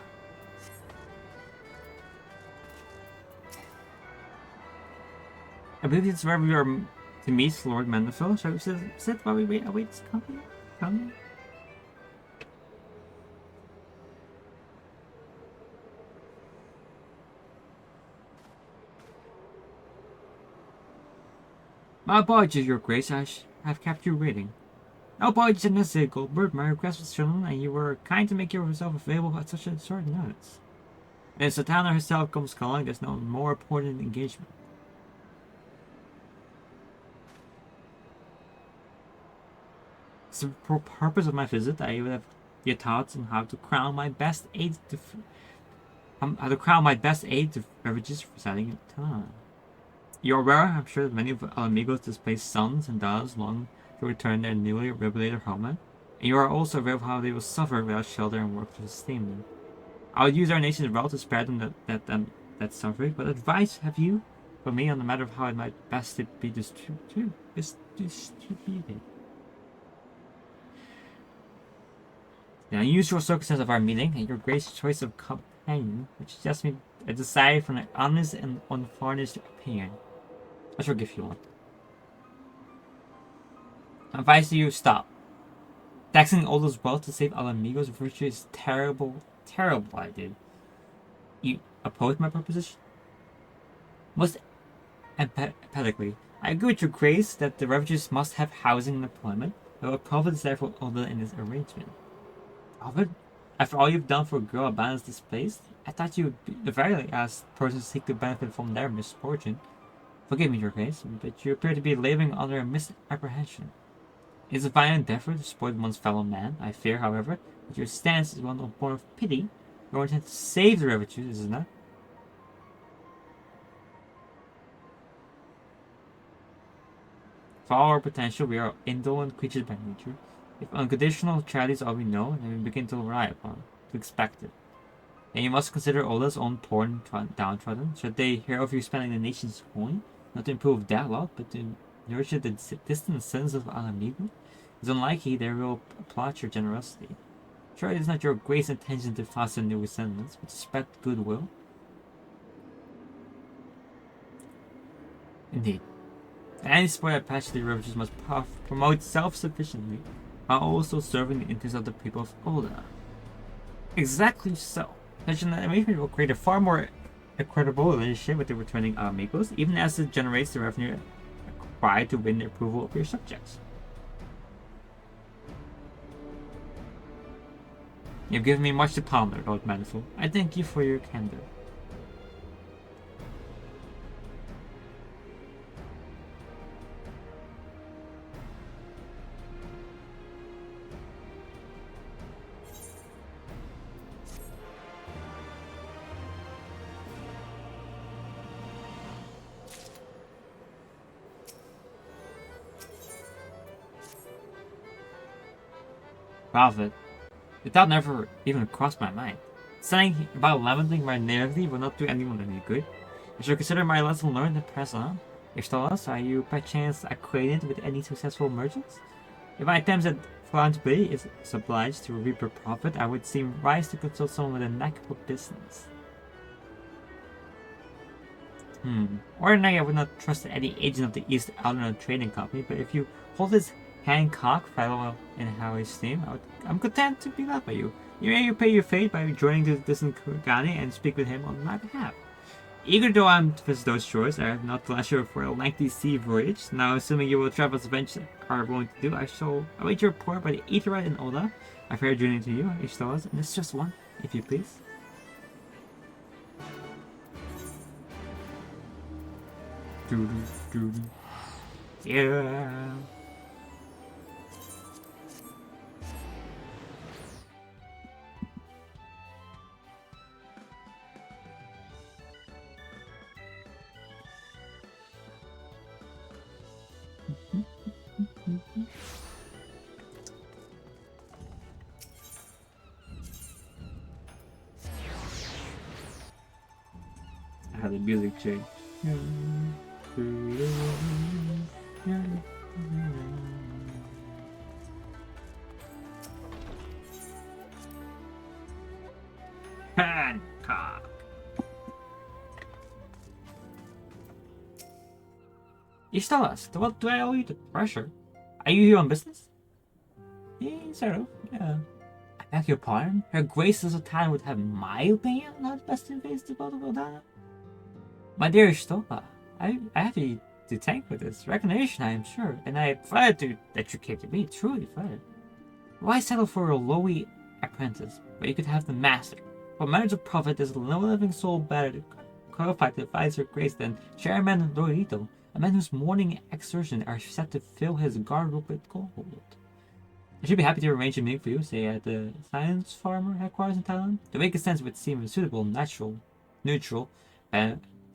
I believe it's where we are to meet Lord Mandeville. Shall we sit while we await his company? My apologies, Your Grace. I have kept you waiting. No apologies are necessary, Goldberg. My request was shown, and you were kind to make yourself available at such a short notice. And if Satana herself comes calling, there's no more important engagement. The purpose of my visit, I would have your thoughts on how to crown my best aid to beverages residing in town. You're aware, I'm sure, that many of Alamigo's displaced sons and daughters long to return their newly liberated homeland, and you are also aware of how they will suffer without shelter and work to sustain them. I would use our nation's wealth to spare them that suffering, but advice have you for me on the matter of how it might best be distributed? The unusual circumstance of our meeting and your gracious choice of companion, which suggests me a desire for an honest and unvarnished opinion. I shall give you one. Advice to you, stop. Taxing all those wealth to save Alamigo's virtue is terrible idea. You oppose my proposition? Most emphatically, I agree with your grace that the refugees must have housing and employment, but what profit is therefore older in this arrangement? After all you've done for a girl abandoned displaced, I thought you would be the very last person to seek to benefit from their misfortune. Forgive me, Your Grace, but you appear to be living under a misapprehension. It is a violent endeavor to exploit one's fellow man. I fear, however, that your stance is one born of pity. Your intent to save the refugees, isn't it? For all our potential, we are indolent creatures by nature. If unconditional charity is all we know, then we begin to rely upon, to expect it. And you must consider Ola's own poor and downtrodden. Should they hear of you spending the nation's coin, not to improve their lot, but to nurture the distant sons of Alamigo, it's unlikely they will applaud your generosity. Sure, it is not your grace intention to foster new resentments, but to spread goodwill. Indeed. Any spoiled passionate refugees must promote self-sufficiently, while also serving the interests of the people of Ola. Exactly so. Such an arrangement will create a far more equitable relationship with the returning amigos, even as it generates the revenue required to win the approval of your subjects. You've given me much to ponder, Lord Manful. I thank you for your candor. Prophet. The thought never even crossed my mind. Saying about lamenting my naivety will not do anyone any good. I should consider my lesson learned and press on. Ishtalas, are you by chance acquainted with any successful merchants? If my attempts at philanthropy is obliged to reap a profit, I would seem wise to consult someone with a knack for business. Ordinarily, I would not trust any agent of the East Outland Trading Company, but if you hold this Hancock fellow in high esteem, I'm content to be led by you. You may repay your fate by joining the distant Kurgani and speak with him on my behalf. Eager though I am to visit those shores, I have not the leisure for a lengthy sea voyage. Now, assuming you will travel as adventurers are willing to do, I shall await your report by the Aetherite in Oda. A fair journey to you, Ishtalas, and it's just one, if you please. Yeah. I had the music change. Hancock. Ishtalas, what do I owe you the pressure? Are you here on business? Sort of, yeah. I beg your pardon? Her Grace of Time would have my opinion on how best to face the boat of Odana? My dear Ishtola, I have you to thank for this recognition, I am sure, and I am flattered that you came to me, truly flattered. Why settle for a lowly apprentice, but you could have the master? What matters of profit is no living soul better qualified to advise her Grace than Chairman Dorito, a man whose morning exertions are set to fill his guardrobe with gold. I should be happy to arrange a meeting for you, say at the Science Farmer headquarters in Thailand. The vacant sense would seem a suitable, neutral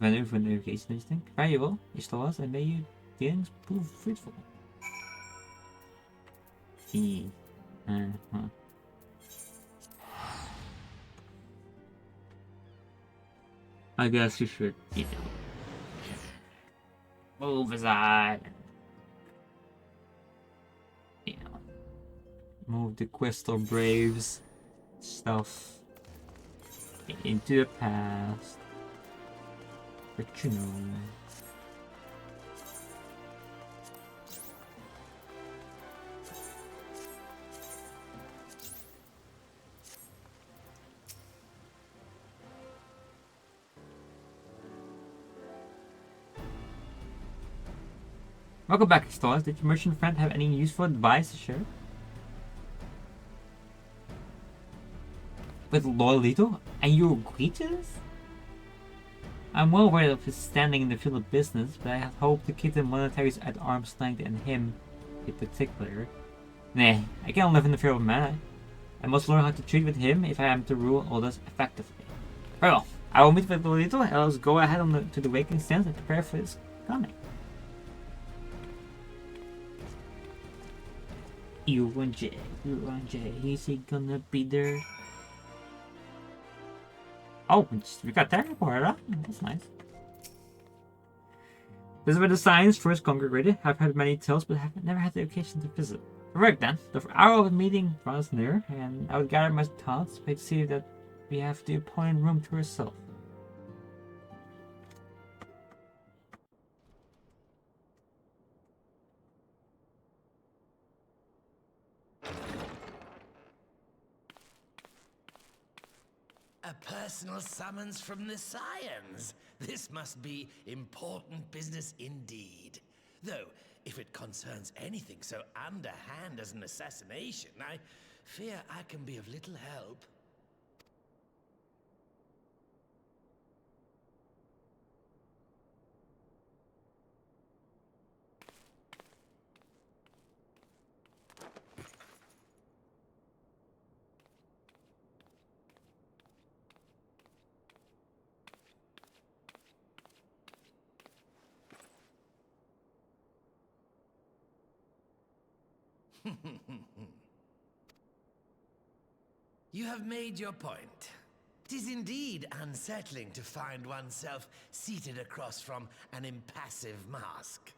venue for navigation, do you think? Very well, Ishtalas, and may your dealings prove fruitful. I guess you should, move aside. Move the Crystal Braves stuff into the past. But you know. Welcome back, Stars. Did your merchant friend have any useful advice to share? With Lolito? And you agree to this? I'm well aware of his standing in the field of business, but I had hoped to keep the monetaries at arm's length and him in particular. Nah, I can't live in the fear of man. I must learn how to treat with him if I am to rule others effectively. Very well, I will meet with Lolito and let's go ahead to the waking stands and prepare for his coming. You and Jay, is he gonna be there? Oh, we got that report, huh? That's nice. This is where the Science first congregated. I've heard many tales, but have never had the occasion to visit. Correct then. The hour of the meeting draws near, and I would gather my thoughts, wait to see that we have the opponent room to ourselves. A personal summons from the Scions. This must be important business indeed. Though, if it concerns anything so underhand as an assassination, I fear I can be of little help. You have made your point. 'Tis indeed unsettling to find oneself seated across from an impassive mask.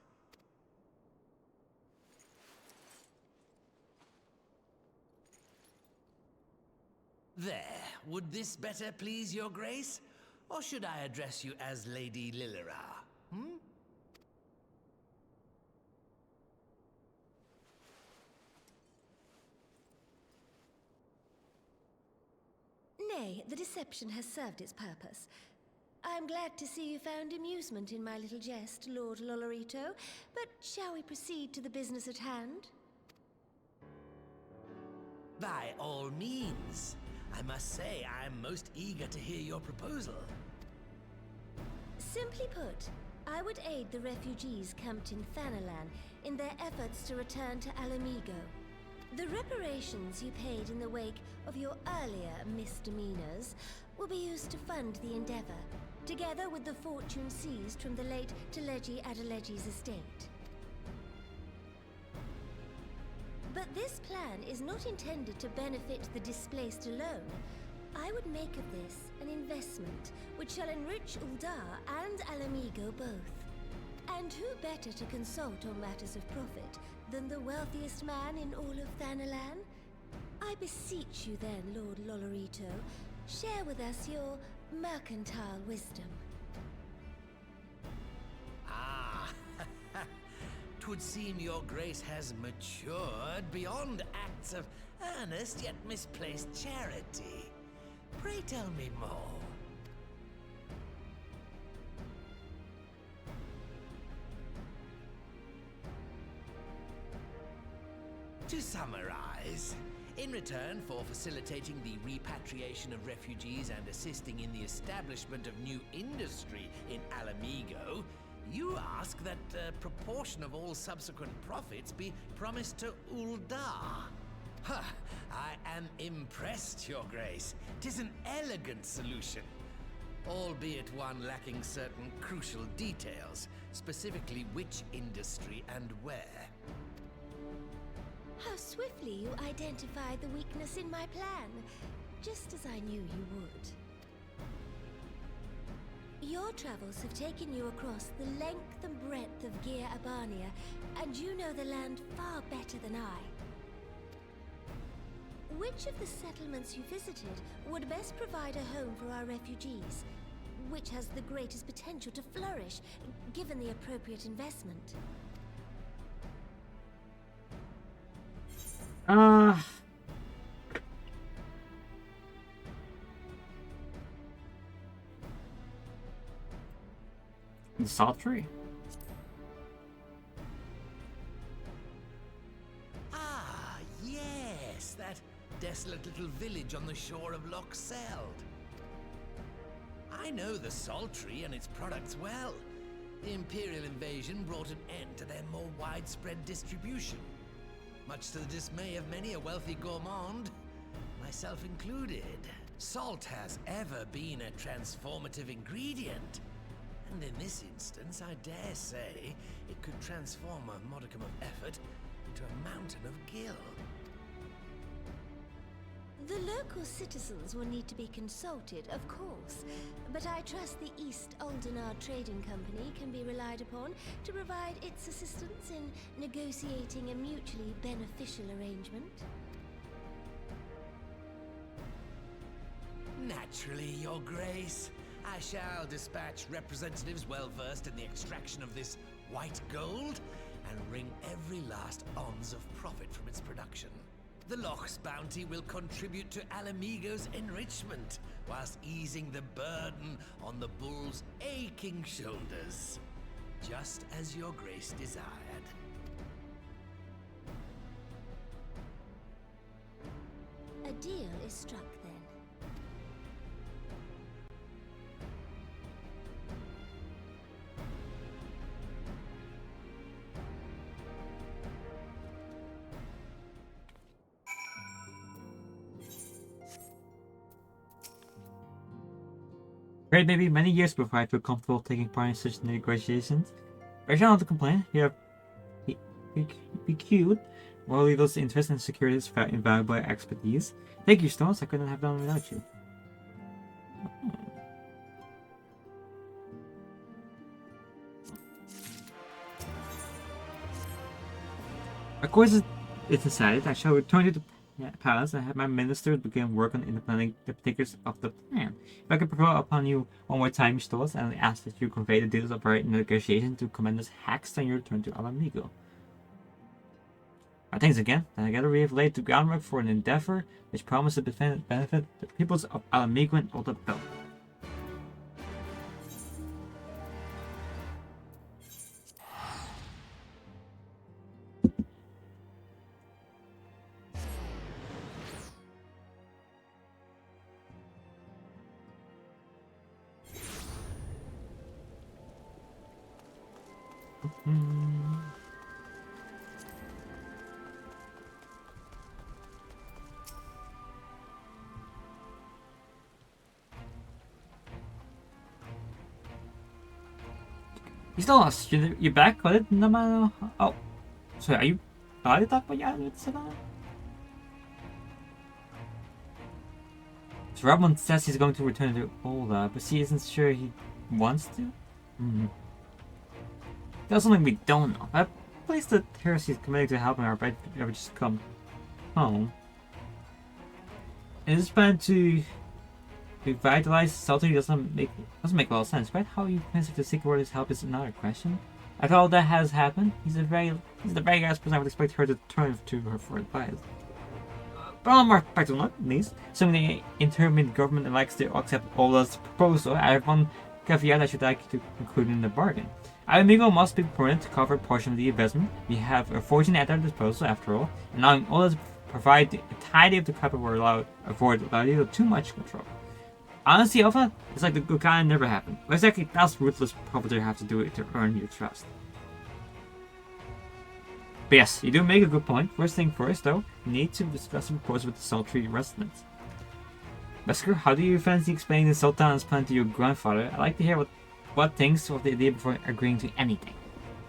There, would this better please your grace? Or should I address you as Lady Lilira? Hmm? Nay, the deception has served its purpose. I am glad to see you found amusement in my little jest, Lord Lolorito, but shall we proceed to the business at hand? By all means. I must say I am most eager to hear your proposal. Simply put, I would aid the refugees camped in Thanalan in their efforts to return to Alamigo. The reparations you paid in the wake of your earlier misdemeanors will be used to fund the endeavor, together with the fortune seized from the late Teleji Adeleji's estate. But this plan is not intended to benefit the displaced alone. I would make of this an investment which shall enrich Uldar and Alamigo both. And who better to consult on matters of profit than the wealthiest man in all of Thanalan? I beseech you then, Lord Lolorito, share with us your mercantile wisdom. Ah, 'twould seem your grace has matured beyond acts of earnest yet misplaced charity. Pray tell me more. To summarize, in return for facilitating the repatriation of refugees and assisting in the establishment of new industry in Alamigo, you ask that a proportion of all subsequent profits be promised to Uldar. Huh, I am impressed, Your Grace. 'Tis an elegant solution, albeit one lacking certain crucial details, specifically which industry and where. How swiftly you identified the weakness in my plan, just as I knew you would. Your travels have taken you across the length and breadth of Gir Abania, and you know the land far better than I. Which of the settlements you visited would best provide a home for our refugees? Which has the greatest potential to flourish, given the appropriate investment? The salt tree. Ah, yes, that desolate little village on the shore of Loch Seld. I know the salt tree and its products well. The Imperial invasion brought an end to their more widespread distribution, much to the dismay of many a wealthy gourmand, myself included. Salt has ever been a transformative ingredient, and in this instance, I dare say, it could transform a modicum of effort into a mountain of gil. The local citizens will need to be consulted, of course, but I trust the East Aldenar Trading Company can be relied upon to provide its assistance in negotiating a mutually beneficial arrangement. Naturally, Your Grace. I shall dispatch representatives well-versed in the extraction of this white gold and wring every last ounce of profit from its production. The loch's bounty will contribute to Alamigo's enrichment, whilst easing the burden on the bull's aching shoulders. Just as your grace desired. A deal is struck then. Great, maybe many years before I feel comfortable taking part in such negotiations. I try not to complain. You have PQ'd more legal's interest and secured his invaluable expertise. Thank you, Stones. I couldn't have done without you. Of course, it's decided I shall return to the palace and have my ministers begin work on implementing the particulars of the plan. If I could prevail upon you one more time, Stolas, and ask that you convey the details of our negotiation to Commander Hax on your return to Alamigo. Thanks again. Together we have laid the groundwork for an endeavor which promises to benefit the peoples of Alamigo and Old Belt. You still lost. You're back? What did no matter? Oh, sorry. Are you? Are you talking about your animated cinema? So Robin says he's going to return to Ola, but she isn't sure he wants to. That's something we don't know. That place that Heresy is committed to helping our bed ever just come home. And this plan to revitalize Salty doesn't make a lot of sense, right? How you plan to seek Warrior's help is another question. After all that has happened, he's the very last person I would expect her to turn to her for advice. But on a more practical note, at least, assuming the interim government elects to accept Ola's proposal, I have one caveat I should like to include in the bargain. Alamigo must be permitted to cover a portion of the investment. We have a fortune at our disposal, after all, and allowing Ola to provide a tidy of the capital will avoid too much control. Honestly, Alpha, it's like the good guy never happened. What exactly does ruthless proprietor have to do to earn your trust? But yes, you do make a good point. First thing first, though, you need to discuss the proposal with the Sultry residents. Wesker, how do you fancy explaining the Sultan's plan to your grandfather? I'd like to hear what thinks of the idea before agreeing to anything.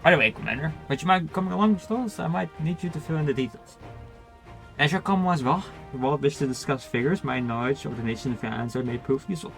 By the way, Commander, would you mind coming along with us? I might need you to fill in the details. I shall come as well. If you all wish to discuss figures, my knowledge of the nation and finance may prove useful.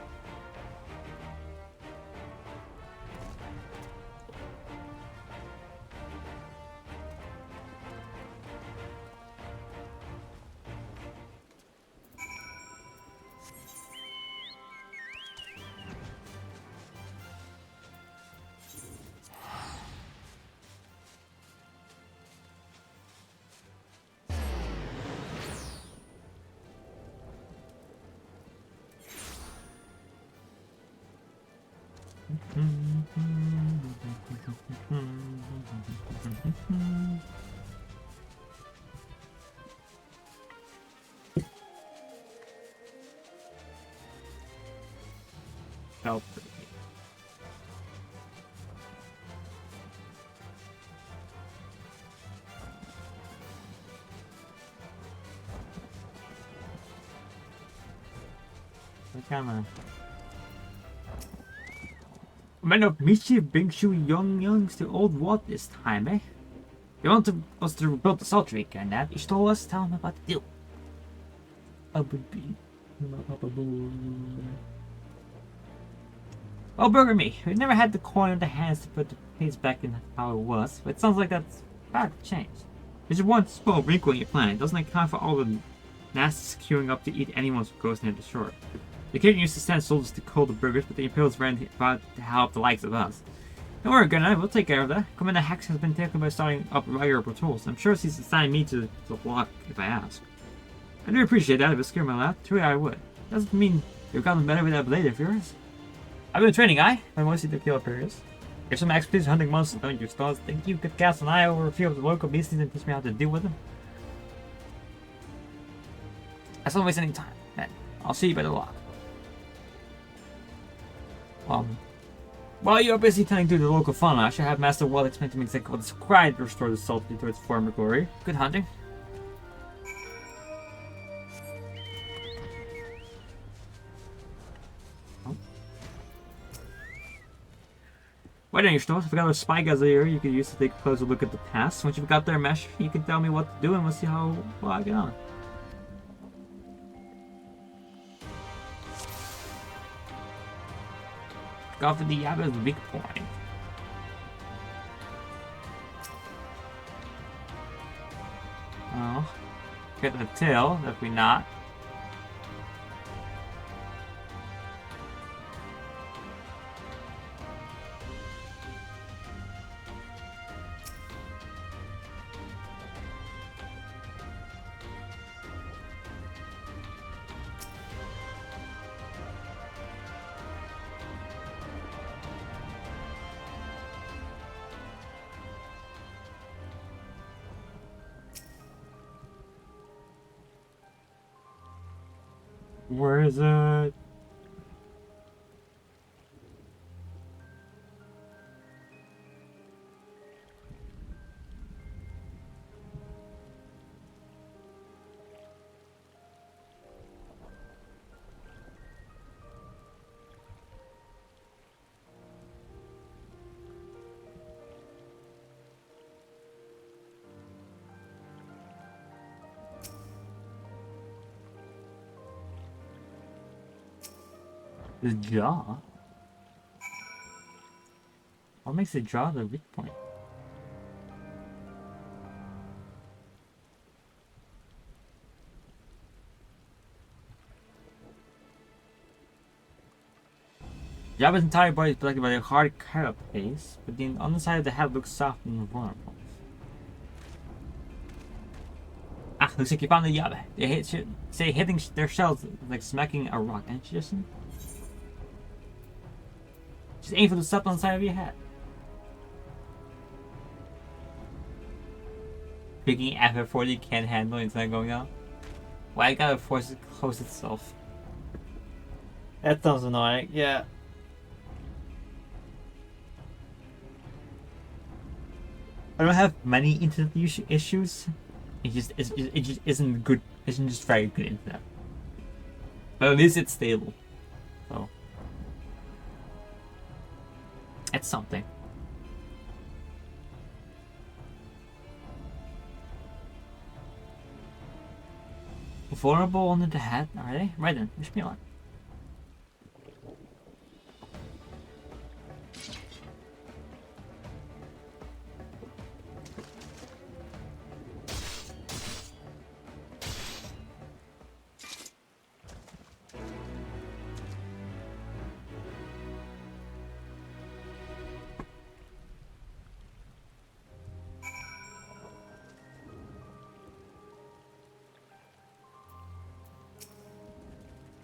Help. Men of mischief bring you youngs to old Walt this time, eh? You want us to rebuild the Sultry again, Nat? You stole us, tell him about the deal. Oh, Burger me, we never had the coin in the hands to put the pace back in how it was, but it sounds like that's about to change. There's just one small wrinkle in your plan. It doesn't account for all the nasties queuing up to eat anyone who goes near the shore. The king used to send soldiers to kill the burgers, but the Imperials ran about to help the likes of us. Don't worry, Gunnar, we'll take care of that. Commander Hax has been taken by starting up regular patrols. I'm sure he's assigning me to the block if I ask. I do appreciate that. If it scared my laugh, truly I would. Doesn't mean you've gotten better with that blade of yours. I've been training, I'm mostly the kill appears. Here's some expertise hunting monsters, don't you, Stars? Think you could cast an eye over a few of the local beasties and teach me how to deal with them? That's not wasting any time. Then I'll see you by the lock. While you're busy tending to the local fauna, I should have Master Wall explain to me exactly what is required to restore the salty to its former glory. Good hunting. Why don't you start? If we got those spy guys here, you could use to take a closer look at the past. Once you've got their mesh, you can tell me what to do and we'll see how well I get on. Go for the Yabba's weak point. Oh. Get the tail, if we not. Where is it? The jaw? What makes the jaw the weak point? Jabba's entire body is protected by a hard carapace, but the underside of the head looks soft and vulnerable. Ah, looks like you found the Jabba. They say hitting their shells like smacking a rock, ain't you, Justin? Just aim for the stuff on the side of your head. Picking F40 can't handle it's not going out. Why gotta force it to close itself? That sounds annoying, yeah. I don't have many internet issues. It just isn't good. Isn't just very good internet. But at least it's stable. So it's something. Vulnerable under the head, are they? Right then, wish me luck.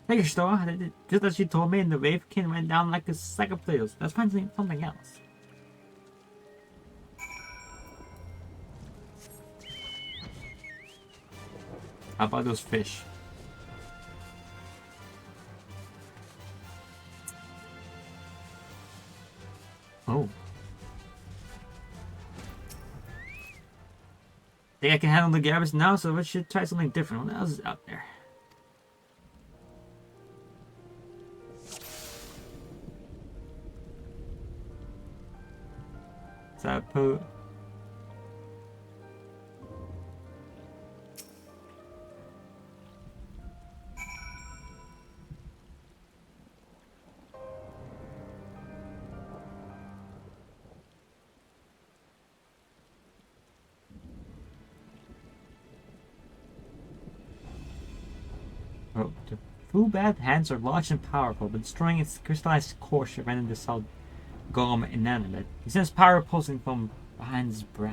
Thank you, Star. Just as you told me, the wave king went down like a sack of potatoes. Let's find something else. How about those fish? Oh. Think I can handle the garbage now, so we should try something different. What else is out there? Poo. Oh, the Fubad hands are large and powerful, but destroying its crystallized core should render the solid golem inanimate. He sends power pulsing from behind his brow.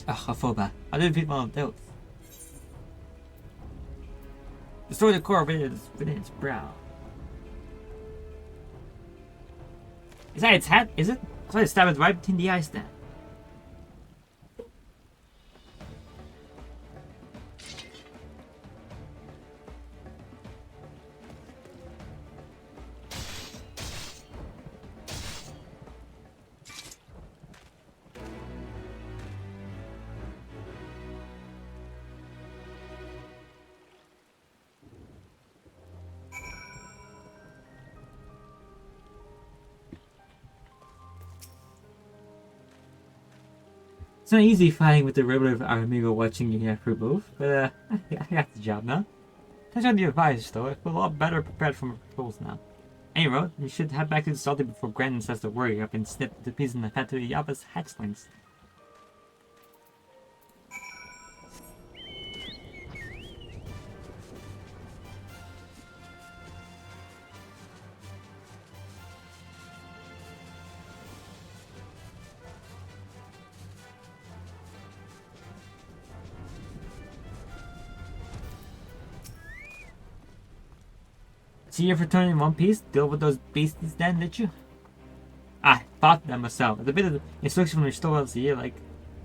Ugh, I feel bad. I didn't pick one of those. Destroy the core within its brow. Is that its head? Is it? So I stab it right between the eyes then. It's not easy fighting with the regular amigo watching you get through both, but I got the job now. Thanks for the advice though, I feel a lot better prepared for my patrols now. Anyway, you should head back to the salty before Grandin says the word. I've been snipped to pieces and fed to the Yabba's hatchlings. See you for turning in one piece? Deal with those beasties then, did you? I thought that myself. It's a bit of instruction from your store else here, like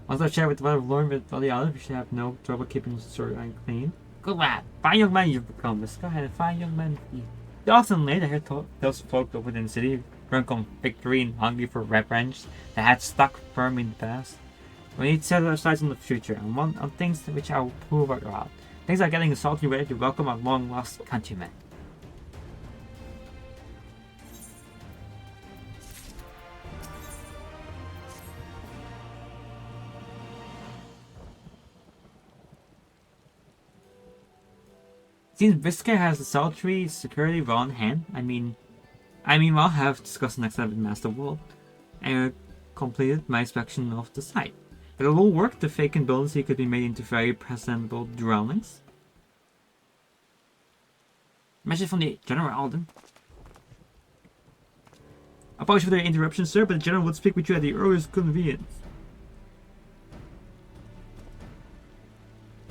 once I share with what I've learned with all the others, we should have no trouble keeping the store clean. Good lad. Fine young man you've become. Let's go ahead and fine young man you. Often late I hear those folk within the city, drunk on victory and hungry for revenge that had stuck firm in the past. We need to set our sights on the future and on things which I will prove out. Things like getting salty ready to welcome our long lost countrymen. Since Visca has the sultry security well in hand, I mean I'll have discussed next step with Master World and completed my inspection of the site. If it will work, the vacant buildings here could be made into very presentable dwellings. Message from the General Alden. Apologies for the interruption, sir, but the General would speak with you at the earliest convenience.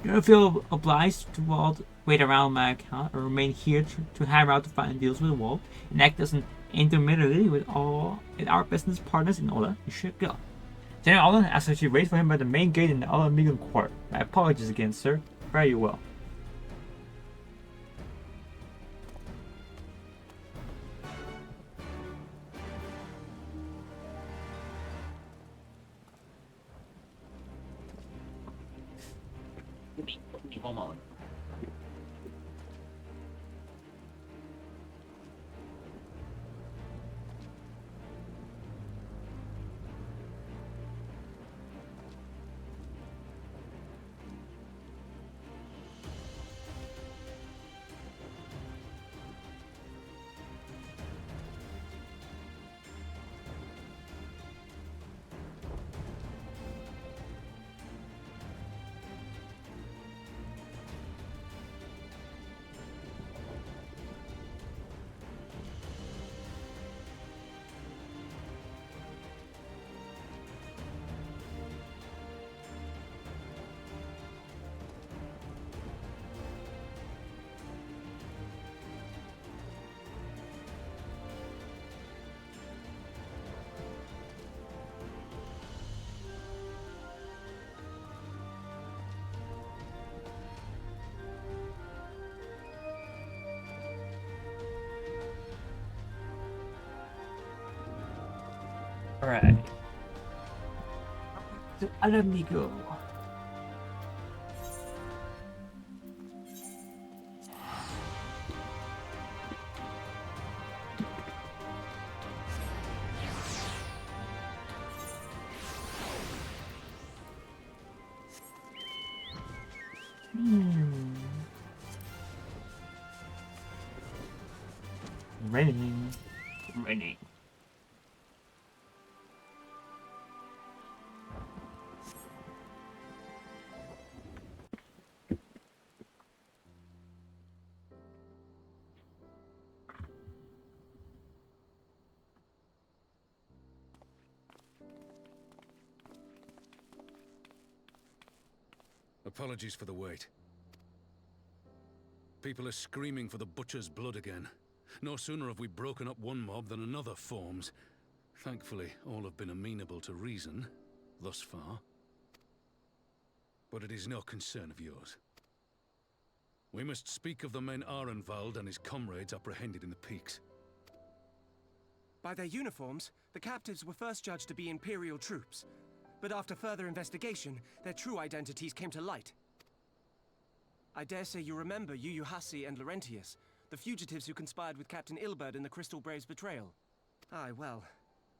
You don't feel obliged to wait around my account or remain here to hammer out the final deals with the world and act as an intermediary with our business partners in order. You should go. General Alden asks that you wait for him by the main gate in the Alamigan Court. My apologies again, sir. Very well. Come on. Alright. So let me go. Raining. Apologies for the wait. People are screaming for the butcher's blood again. No sooner have we broken up one mob than another forms. Thankfully, all have been amenable to reason, thus far. But it is no concern of yours. We must speak of the men Arenvald and his comrades apprehended in the peaks. By their uniforms, the captives were first judged to be Imperial troops. But after further investigation, their true identities came to light. I dare say you remember Yuyuhasi and Laurentius, the fugitives who conspired with Captain Ilberd in the Crystal Brave's betrayal. Aye, well,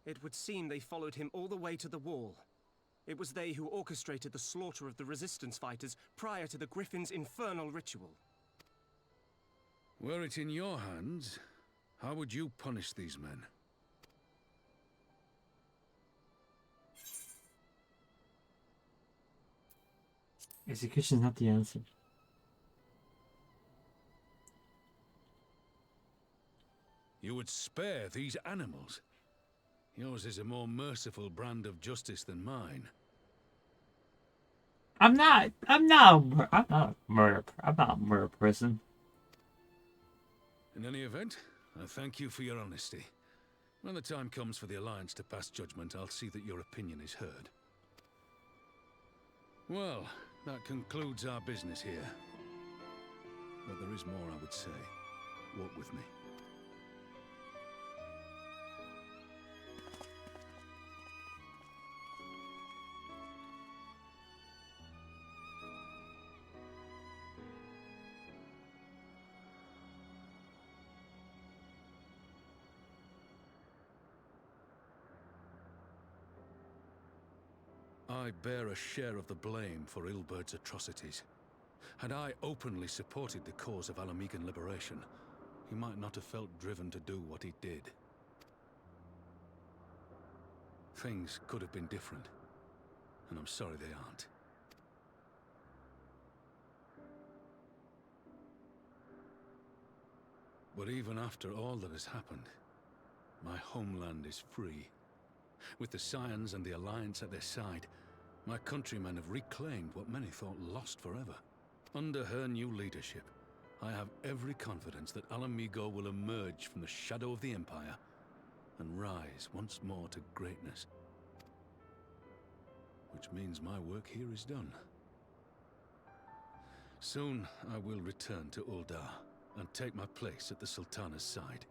it would seem they followed him all the way to the wall. It was they who orchestrated the slaughter of the resistance fighters prior to the Griffin's infernal ritual. Were it in your hands, how would you punish these men? Execution is not the answer. You would spare these animals? Yours is a more merciful brand of justice than mine. I'm not a murder person. In any event, I thank you for your honesty. When the time comes for the Alliance to pass judgment, I'll see that your opinion is heard. Well, that concludes our business here. But there is more I would say. Walk with me. I bear a share of the blame for Ilberd's atrocities. Had I openly supported the cause of Alamegan liberation, he might not have felt driven to do what he did. Things could have been different, and I'm sorry they aren't. But even after all that has happened, my homeland is free. With the Scions and the Alliance at their side, my countrymen have reclaimed what many thought lost forever. Under her new leadership, I have every confidence that Alamigo will emerge from the shadow of the Empire and rise once more to greatness. Which means my work here is done. Soon I will return to Uldar and take my place at the Sultana's side.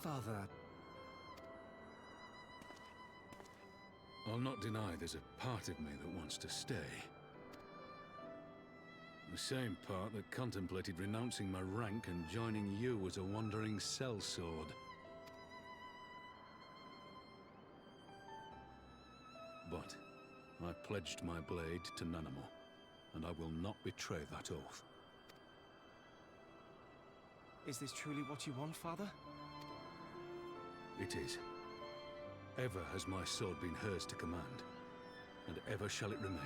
Father... I'll not deny there's a part of me that wants to stay. The same part that contemplated renouncing my rank and joining you as a wandering sellsword. But I pledged my blade to Nanamo, and I will not betray that oath. Is this truly what you want, Father? It is. Ever has my sword been hers to command, and ever shall it remain.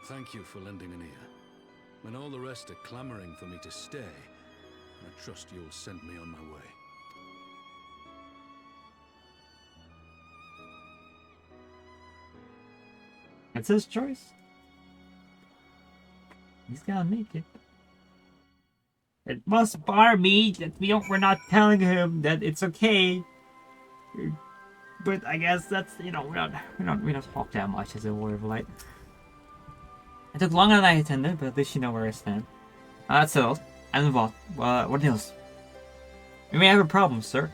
Thank you for lending an ear. When all the rest are clamoring for me to stay, I trust you'll send me on my way. It's his choice. He's gotta make it. It must bar me that we're not telling him that it's okay. But I guess that's, you know, we don't talk that much as a Warrior of Light. It took longer than I intended, but at least you know where I stand. That's settled. And what else? We may have a problem, sir.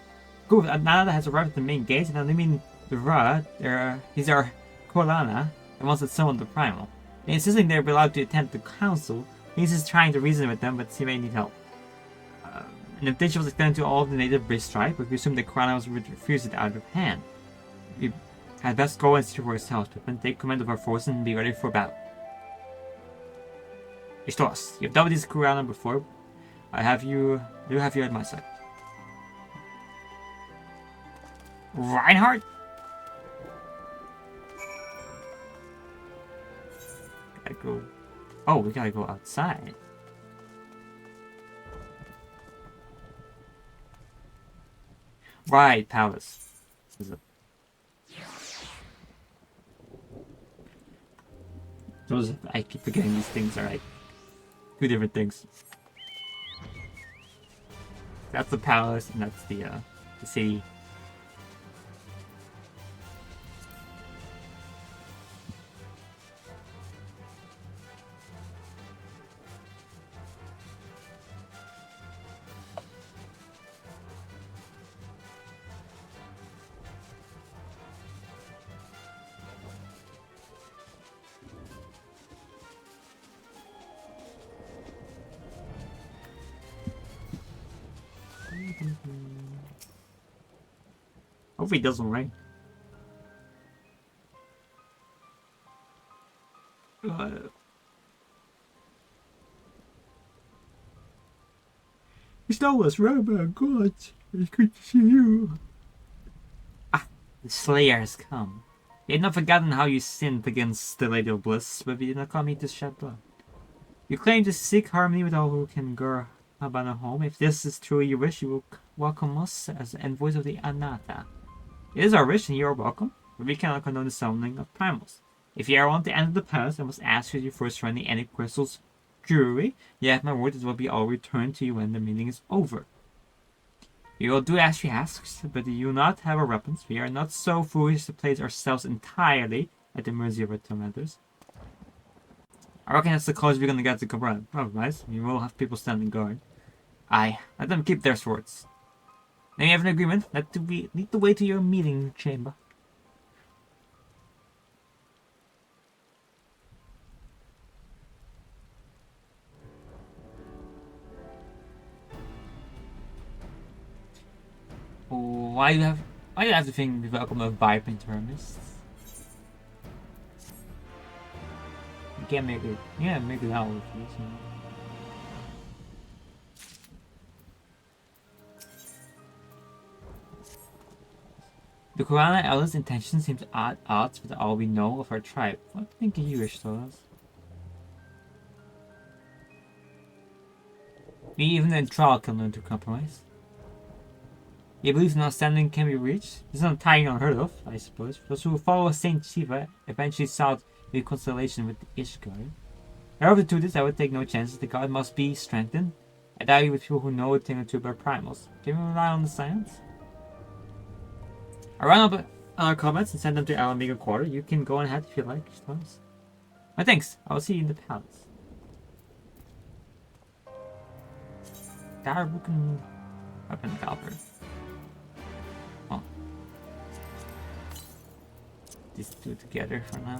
Good, Nada has arrived at the main gate, and Alimin he's our Kolana, and wants to summon the Primal. Insisting they'll be allowed to attend the council, he's just trying to reason with them, but he may need help. An invitation was extended to all of the native British tribe, but we assumed the Kronos would refuse it out of hand. We had best go and see for ourselves, but take command of our forces and be ready for battle. Ishtos, you've dealt with this Kurana before. I do have you at my side. Reinhardt? Gotta go. Oh, we gotta go outside. right, palace. This is it. Those, I keep forgetting these things are like 2 different things. That's the palace, and that's the city. Hopefully it doesn't rain. It's almost Robo God. It's good to see you. Ah, the Slayer has come. You had not forgotten how you sinned against the Lady of Bliss, but we did not come here to shed blood. You claim to seek harmony with all who can go about a home. If this is truly your wish, you will welcome us as envoys of the Anata. It is our wish and you are welcome, but we cannot condone the summoning of primals. If you want to enter the palace, I must ask you first for any crystals jewelry. You have my word, it will be all returned to you when the meeting is over. We will do as she asks, but you do not have our weapons. We are not so foolish to place ourselves entirely at the mercy of our tormentors. I reckon that's the closest we're gonna get to compromise. We will have people standing guard. Aye, let them keep their swords. Then we have an agreement. Lead the way to your meeting chamber. Why do you have to think we welcome a vibrant hermist? You can't make it. Yeah, make it out with you. So. The Korana Elders' intention seems at odds with all we know of our tribe. What think you, Ishtolas? We even in trial can learn to compromise. He believes an outstanding can be reached. This is not entirely unheard of, I suppose. Those who follow Saint Shiva eventually sought a constellation with Ishgard. However, to this I would take no chances. The god must be strengthened. I doubt with people who know a thing or two about primals. Can we rely on the science? I round up our comments and send them to Alamega Quarter. You can go ahead if you like, Ishtolas. My thanks. I will see you in the palace. Darbukan weapon caliber. Oh. These two together for now.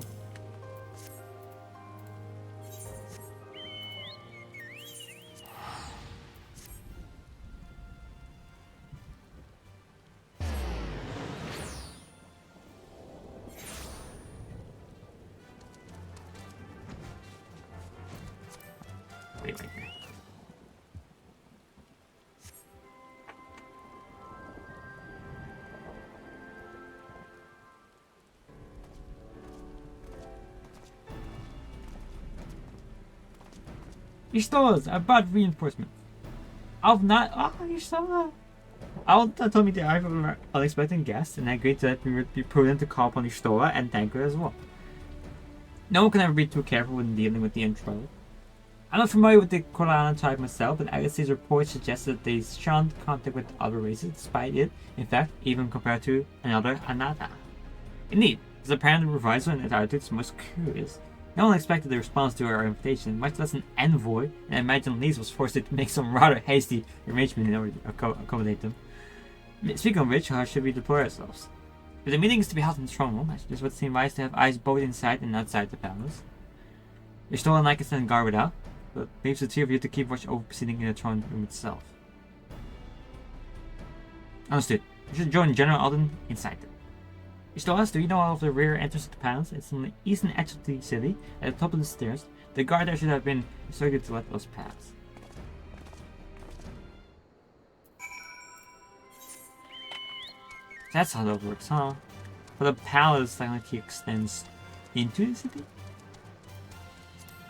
Wait right there. Ishtolas, I brought reinforcements. I'll not. Oh, Ishtola. Alta told me to arrive from an unexpected guest, and I agreed that we would be prudent to call upon Ishtola and thank her as well. No one can ever be too careful when dealing with the intro. I'm not familiar with the Korana tribe myself, but Agassi's report suggests that they shunned contact with other races, despite it, in fact, even compared to another Anata. Indeed, his apparent revisal and attitude is most curious. No one expected a response to our invitation, much less an envoy, and I imagine Lise was forced to make some rather hasty arrangement in order to accommodate them. Speaking of which, how should we deploy ourselves? If the meeting is to be held in the throne room, it would seem wise to have eyes both inside and outside the palace. Ishtola and I can stand guard without, but leaves the two of you to keep watch over proceeding in the throne room itself. Understood. You should join General Alden inside them. Ishtolas, do you know of the rear entrance to the palace? It's on the eastern edge of the city, at the top of the stairs. The guard there should have been instructed to let us pass. That's how that works, huh? But the palace technically extends into the city?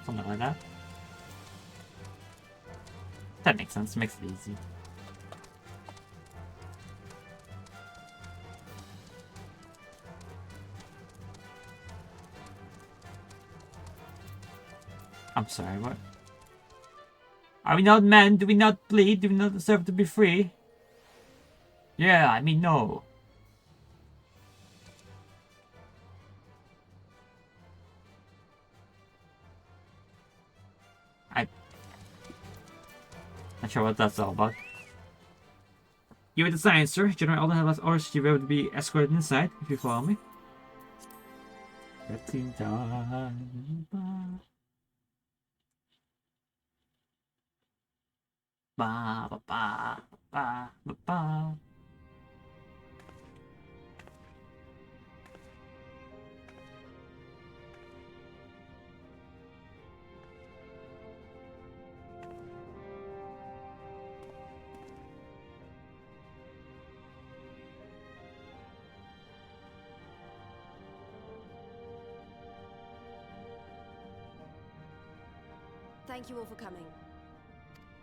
Something like that. That makes sense, makes it easy. I'm sorry, what? Are we not men? Do we not bleed? Do we not deserve to be free? Yeah, I mean, no. Not sure what that's all about. You are the science, sir. General Alden has orders to be able to be escorted inside, if you follow me. Getting done. Ba ba ba ba ba ba. Thank you all for coming.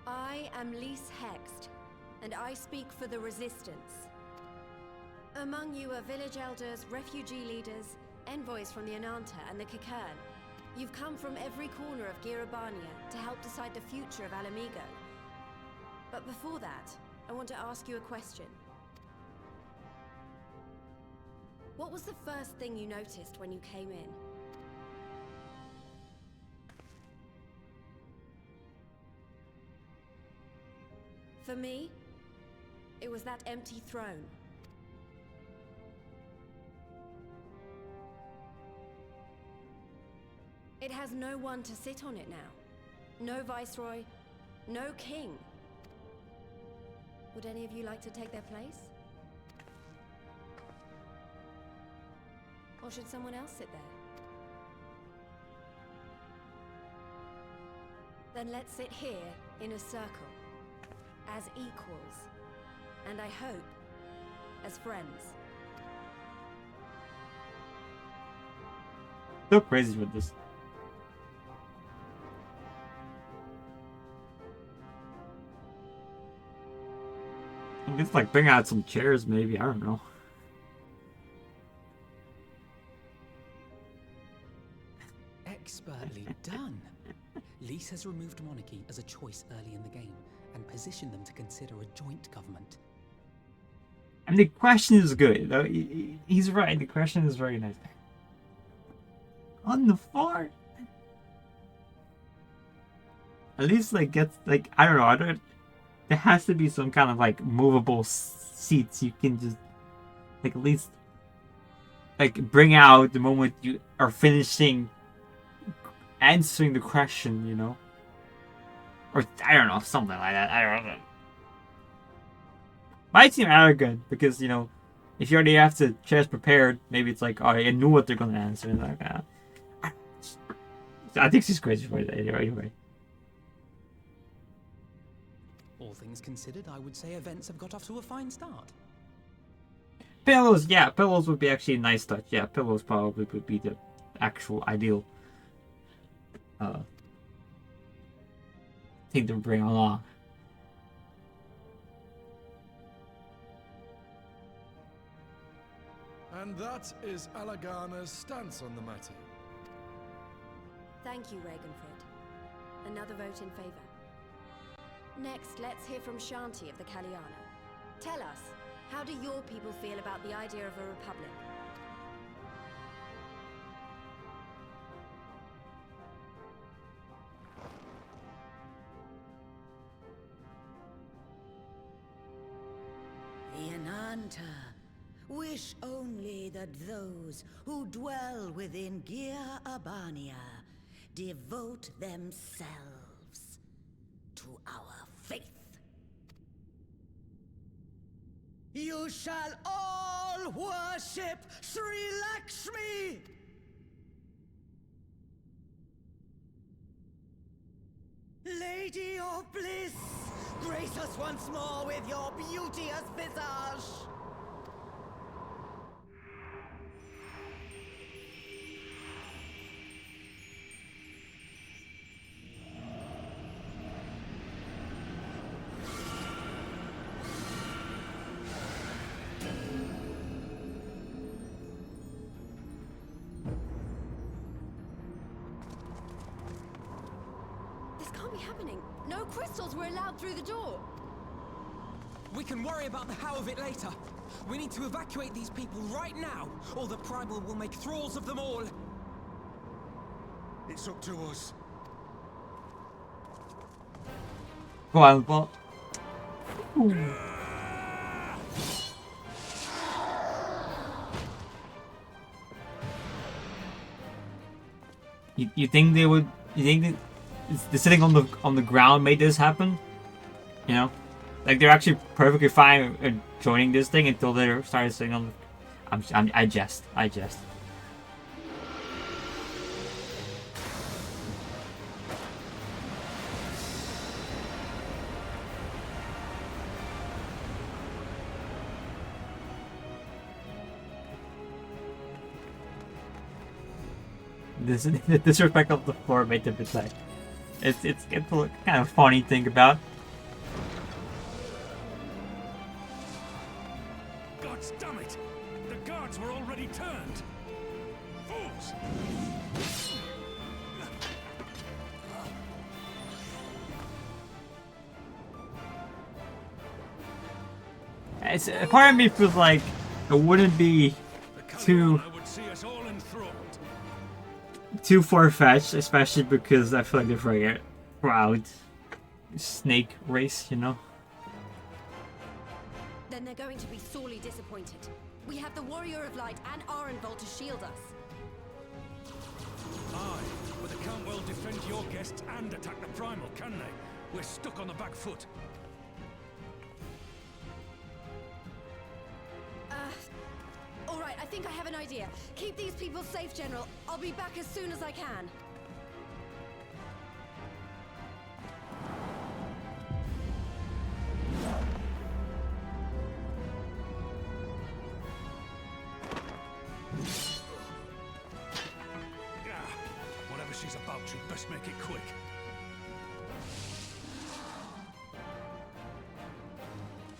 I am Lise Hext, and I speak for the Resistance. Among you are village elders, refugee leaders, envoys from the Ananta and the Kikern. You've come from every corner of Girabania to help decide the future of Alamigo. But before that, I want to ask you a question. What was the first thing you noticed when you came in? For me, it was that empty throne. It has no one to sit on it now. No viceroy, no king. Would any of you like to take their place? Or should someone else sit there? Then let's sit here in a circle. As equals, and I hope, as friends. So crazy with this. It's like bring out some chairs, maybe. I don't know. Expertly done. Lise has removed monarchy as a choice early in the game and positioned them to consider a joint government. And the question is good, though. He's right. The question is very nice. On the far, at least like gets like I don't know. There has to be some kind of like movable seats you can just like at least like bring out the moment you are finishing answering the question, you know. Or, I don't know, something like that. I don't know. Might seem arrogant because, you know, if you already have the chairs prepared, maybe it's like, oh, I knew what they're going to answer. And like, I think she's crazy for it anyway. All things considered, I would say events have got off to a fine start. Pillows, yeah, pillows would be actually a nice touch. Yeah, pillows probably would be the actual ideal thing to bring along. And that is Alagana's stance on the matter. Thank you, Ragenfrid. Another vote in favor. Next, let's hear from Shanti of the Kaliana. Tell us, how do your people feel about the idea of a republic? The Ananta wish only that those who dwell within Gir Abania devote themselves to our faith. You shall all worship Sri Lakshmi! Lady of Bliss, grace us once more with your beauteous visage! happening? No crystals were allowed through the door. We can worry about the how of it later. We need to evacuate these people right now, or the Primal will make thralls of them all. It's up to us. Go on, well. You think they would? You think that the sitting on the ground made this happen? You know, like they're actually perfectly fine joining this thing until they started sitting on the. I jest. The disrespect of the floor made them say. It's kind of funny to think about. God damn it! The guards were already turned. Fools! It's part of me feels like it wouldn't be too far-fetched, especially because I feel like they're very proud snake race, you know. Then they're going to be sorely disappointed. We have the Warrior of Light and Arenvolt to shield us. Aye, but they can't well defend your guests and attack the Primal, can they? We're stuck on the back foot. Alright, I think I have an idea. Keep these people safe, General. I'll be back as soon as I can. Whatever she's about, she'd best make it quick.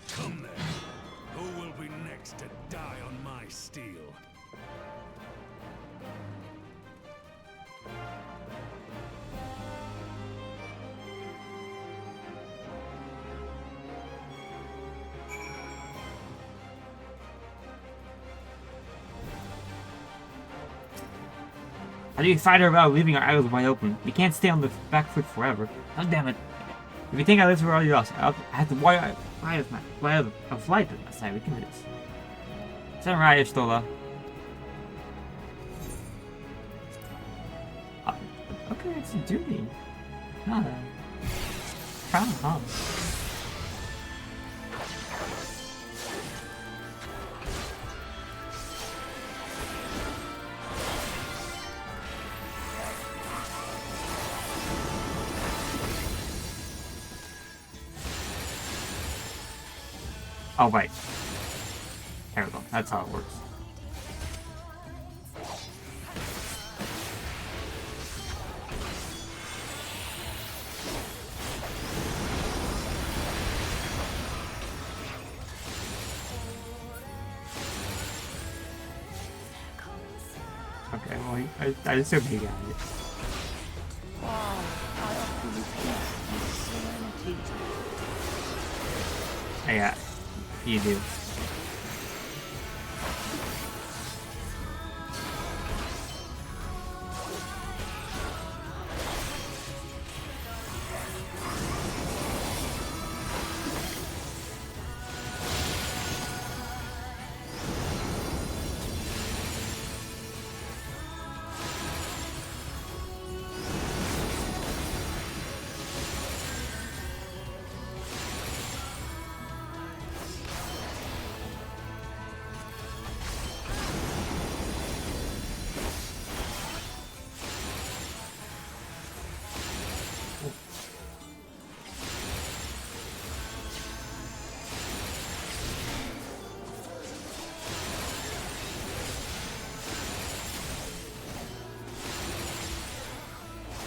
Come then. Who will be next to die on my steel? How do you fight her about leaving our islands wide open? We can't stay on the back foot forever. Oh damn it! If you think I live for all you lost, I have to fly a flight to that side. We can do this. Samurai Stola. Okay, it's a duty. Not a crown, huh? Oh, wait. There we go. That's how it works. Okay, well, I assume he got it. Yeah, you do.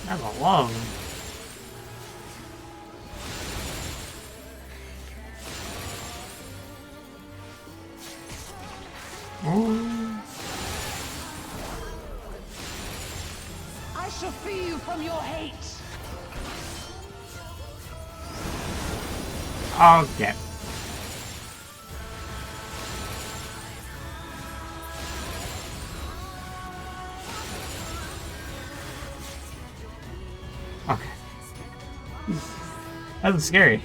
That's a lot of them. I shall free you from your hate. Okay. Okay. That was scary.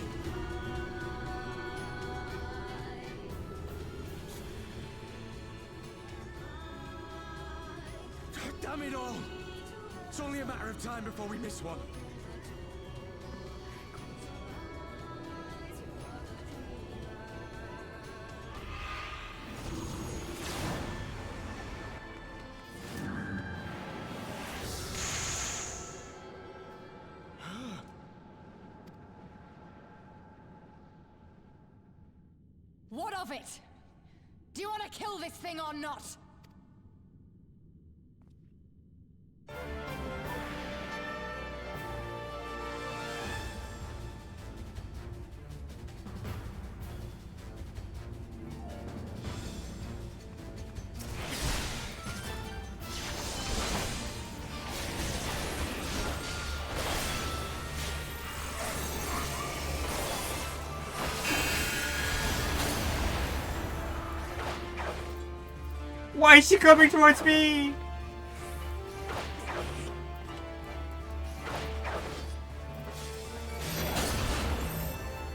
Damn it all! It's only a matter of time before we miss one. What of it? Do you want to kill this thing or not? Why is she coming towards me?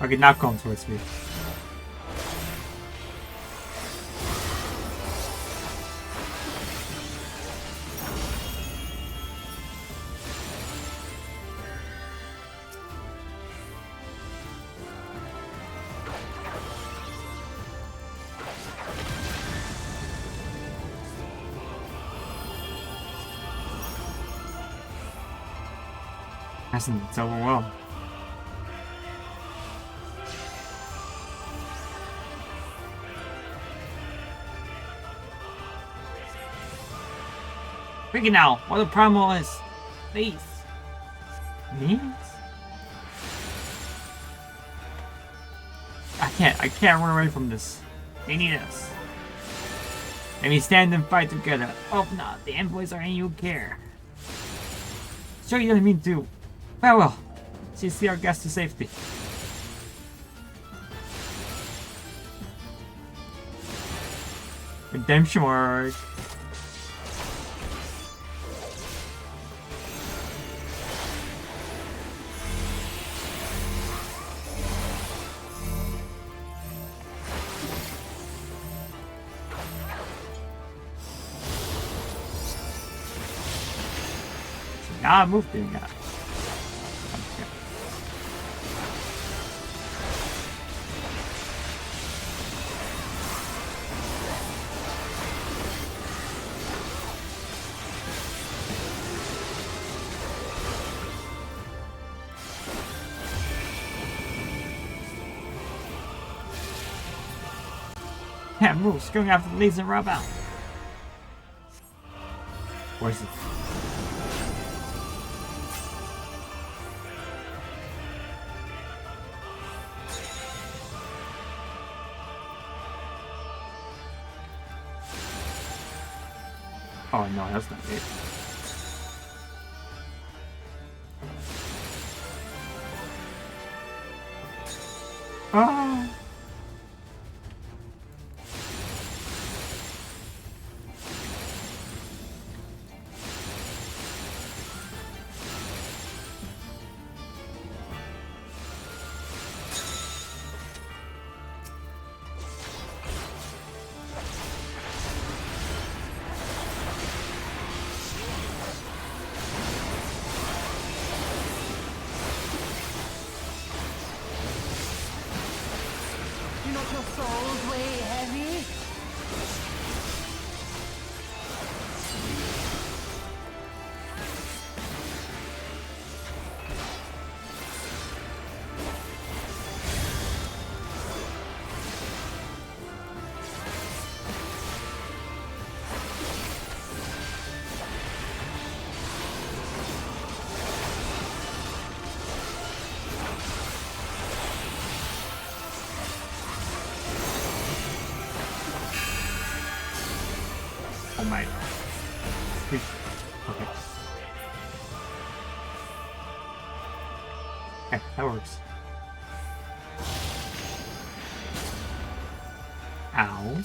Okay, now come towards me. It's overwhelmed. Freaking out! What the problem is? Please. Me? I can't run away from this. They need us. Let me stand and fight together. Oh no, the envoys are in your care. Sure you didn't mean to. Well, see our guests to safety. Redemption work. Ah, move doing that. Yeah, move, going after the leads and rub out. Where's it? Oh no, that's not it. Oh. Oh my. Okay. Okay, that works. Ow.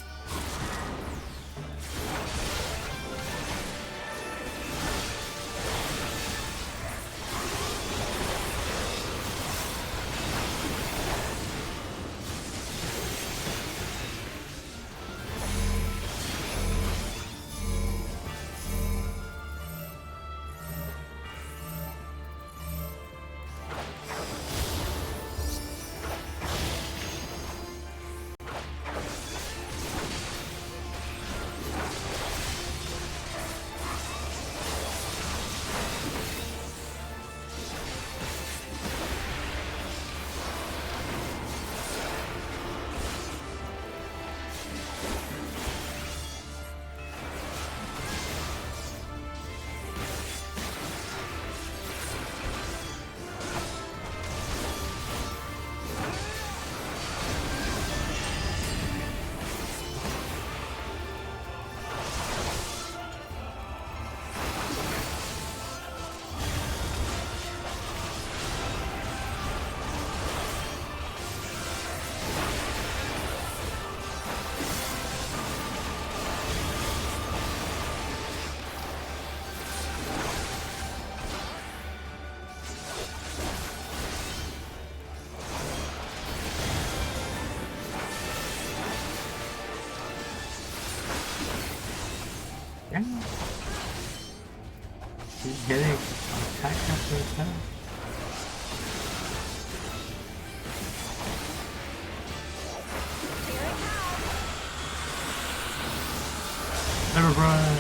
Yeah. She's getting attacked after attack. Never run.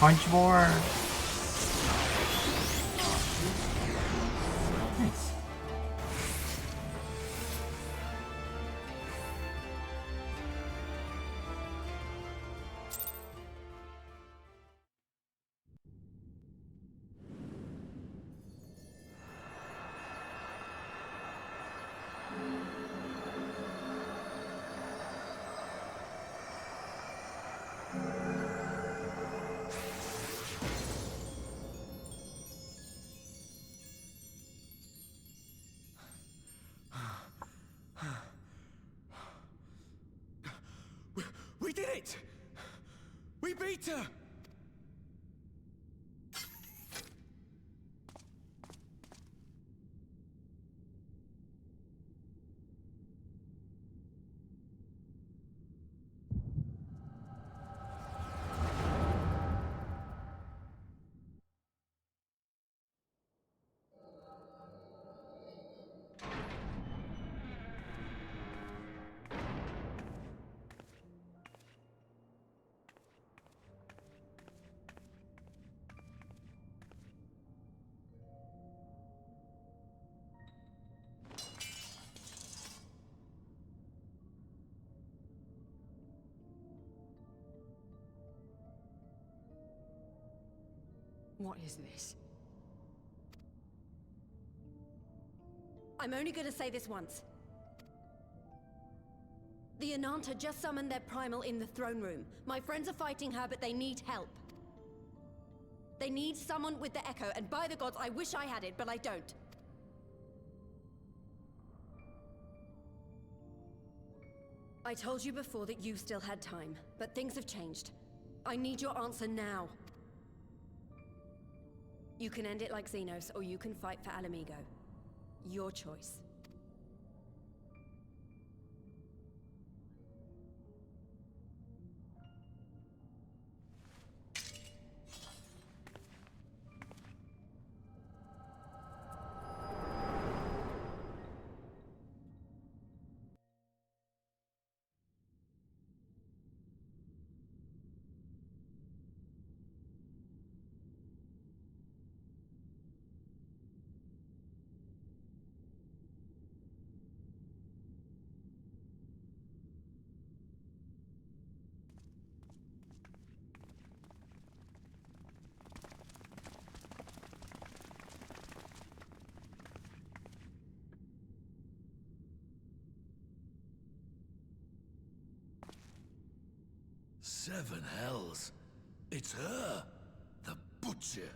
Punch more. Nice. We did it! We beat her! What is this? I'm only gonna say this once. The Ananta just summoned their primal in the throne room. My friends are fighting her, but they need help. They need someone with the Echo, and by the gods, I wish I had it, but I don't. I told you before that you still had time, but things have changed. I need your answer now. You can end it like Xenos, or you can fight for Alamigo. Your choice. Seven hells. It's her, the Butcher.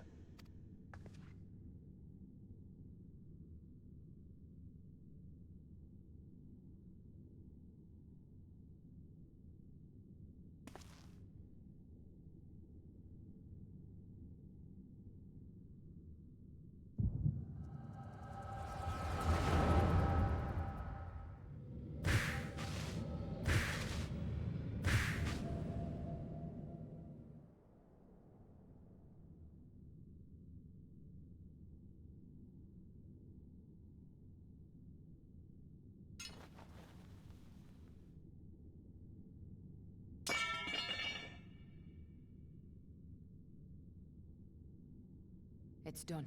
It's done.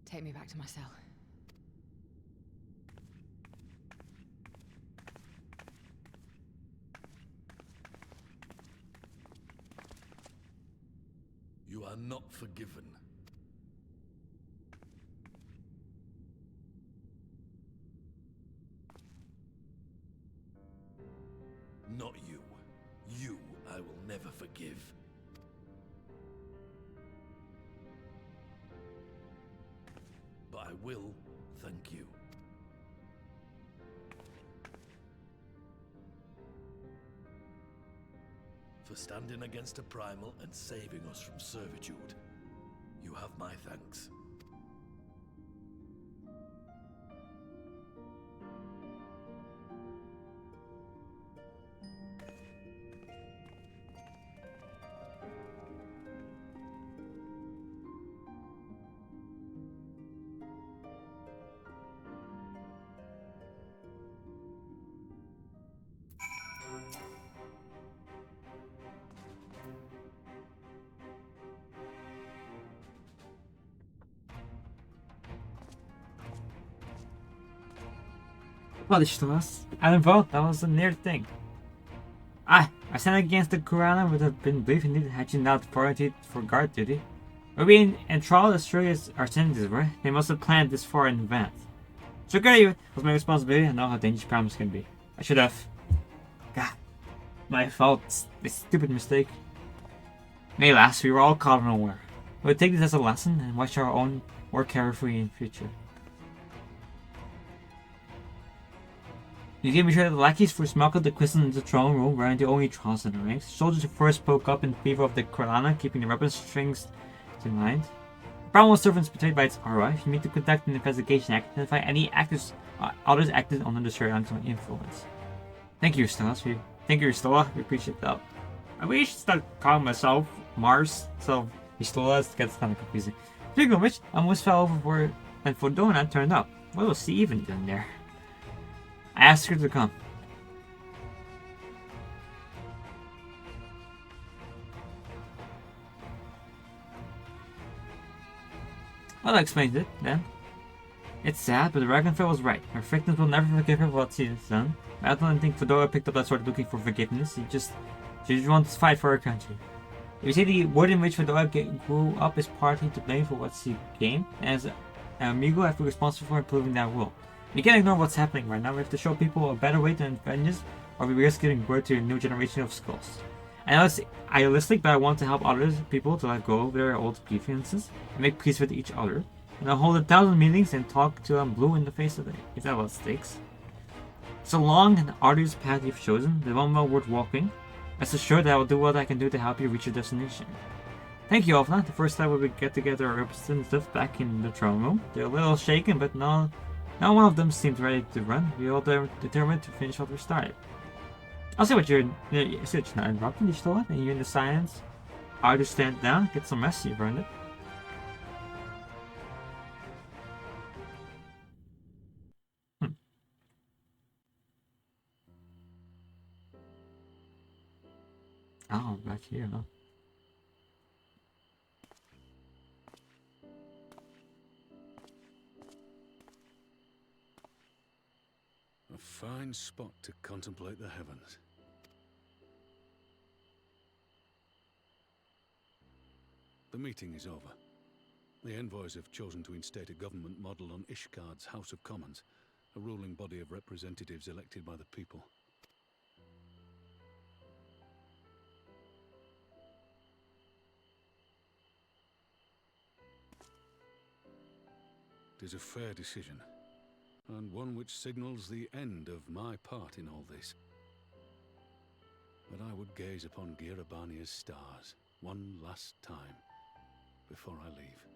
Take me back to my cell. You are not forgiven. Not you. You I will never forgive. But I will thank you. For standing against a primal and saving us from servitude. You have my thanks. Published to us. I didn't vote, that was a near thing. I stand against the Kurana would have been brief indeed had you not volunteered for guard duty. Ruby and Troll as sure as our sentences were, they must have planned this far in advance. Security was my responsibility. I know how dangerous problems can be. I should have. God. My fault. This stupid mistake. Alas, we were all caught unaware. We would take this as a lesson and watch our own more carefully in future. You can be sure that the lackeys for smuggled the Quiston into the throne room weren't the only trolls in the ranks. Soldiers who first spoke up in favor of the Korlana, keeping the weapon strings in mind. The problem was servants betrayed by its aura. If you need to conduct an investigation, identify any others acted under the Shuri's influence. Thank you, Stella. Thank you, Stella. We appreciate that. I wish to start calling myself Mars, so Stella gets kind of confusing. Speaking of which, I almost fell over when Fodona turned up. What was she even doing there? I asked her to come. Well, that explains it, then. It's sad, but the Dragonfell was right. Her victims will never forgive her for what she has done. I don't think Fedora picked up that sword looking for forgiveness. She just wants to fight for her country. If you see the world in which Fedora grew up is partly to blame for what she gained, and as an amigo, I feel responsible for improving that world. We can't ignore what's happening right now. We have to show people a better way than vengeance, or we risk giving birth to a new generation of skulls. I know it's idealistic, but I want to help other people to let go of their old grievances and make peace with each other. And I'll hold 1,000 meetings and talk to blue in the face of it. Is that what it takes? It's a long and arduous path you've chosen, the one well worth walking. Rest assured that I will do what I can do to help you reach your destination. Thank you, Alpha. The first time we get together our representatives back in the throne room. They're a little shaken, but not one of them seems ready to run. We all determined to finish what we started. I'll see what you're not interrupting, you still and you're in the silence. I'll just stand down, get some rest, you've earned it. Oh, back here, huh? A fine spot to contemplate the heavens. The meeting is over. The envoys have chosen to instate a government model on Ishgard's House of Commons, a ruling body of representatives elected by the people. It is a fair decision, and one which signals the end of my part in all this. But I would gaze upon Girabania's stars one last time before I leave.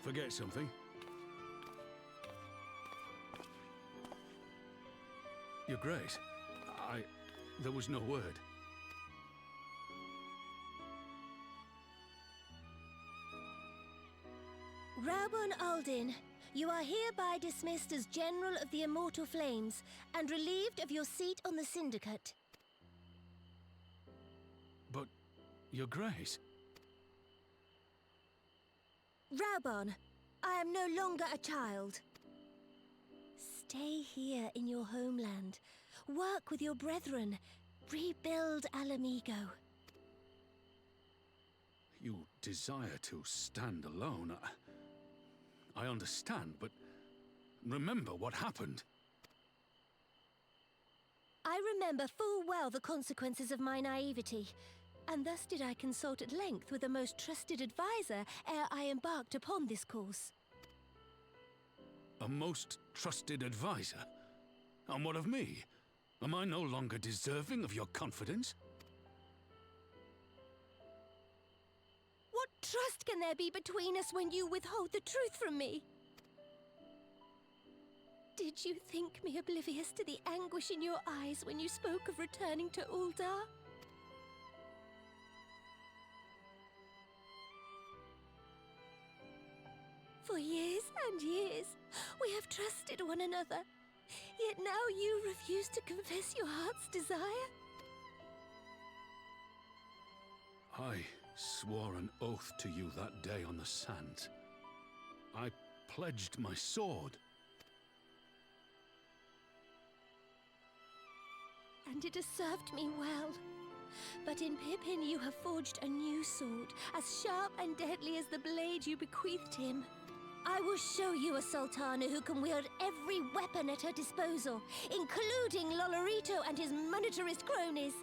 Forget something? Your Grace, there was no word. Raubon Aldin, you are hereby dismissed as General of the Immortal Flames and relieved of your seat on the Syndicate. But, Your Grace... Raubon, I am no longer a child. Stay here in your homeland. Work with your brethren. Rebuild Alamigo. You desire to stand alone. I understand, but remember what happened. I remember full well the consequences of my naivety, and thus did I consult at length with a most trusted advisor ere I embarked upon this course. A most trusted advisor? And what of me? Am I no longer deserving of your confidence? What trust can there be between us when you withhold the truth from me? Did you think me oblivious to the anguish in your eyes when you spoke of returning to Uldar? For years and years, we have trusted one another. Yet now you refuse to confess your heart's desire? I swore an oath to you that day on the sands. I pledged my sword. And it has served me well. But in Pippin you have forged a new sword, as sharp and deadly as the blade you bequeathed him. I will show you a Sultana who can wield every weapon at her disposal, including Lolorito and his monetarist cronies.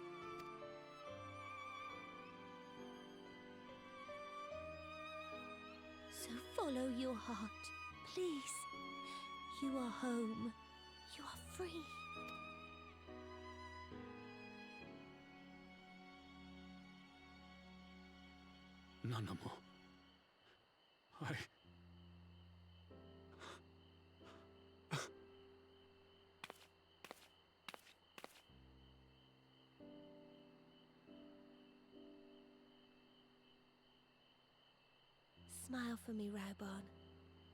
So follow your heart, please. You are home. You are free. Nanamo. Smile for me, Raubon.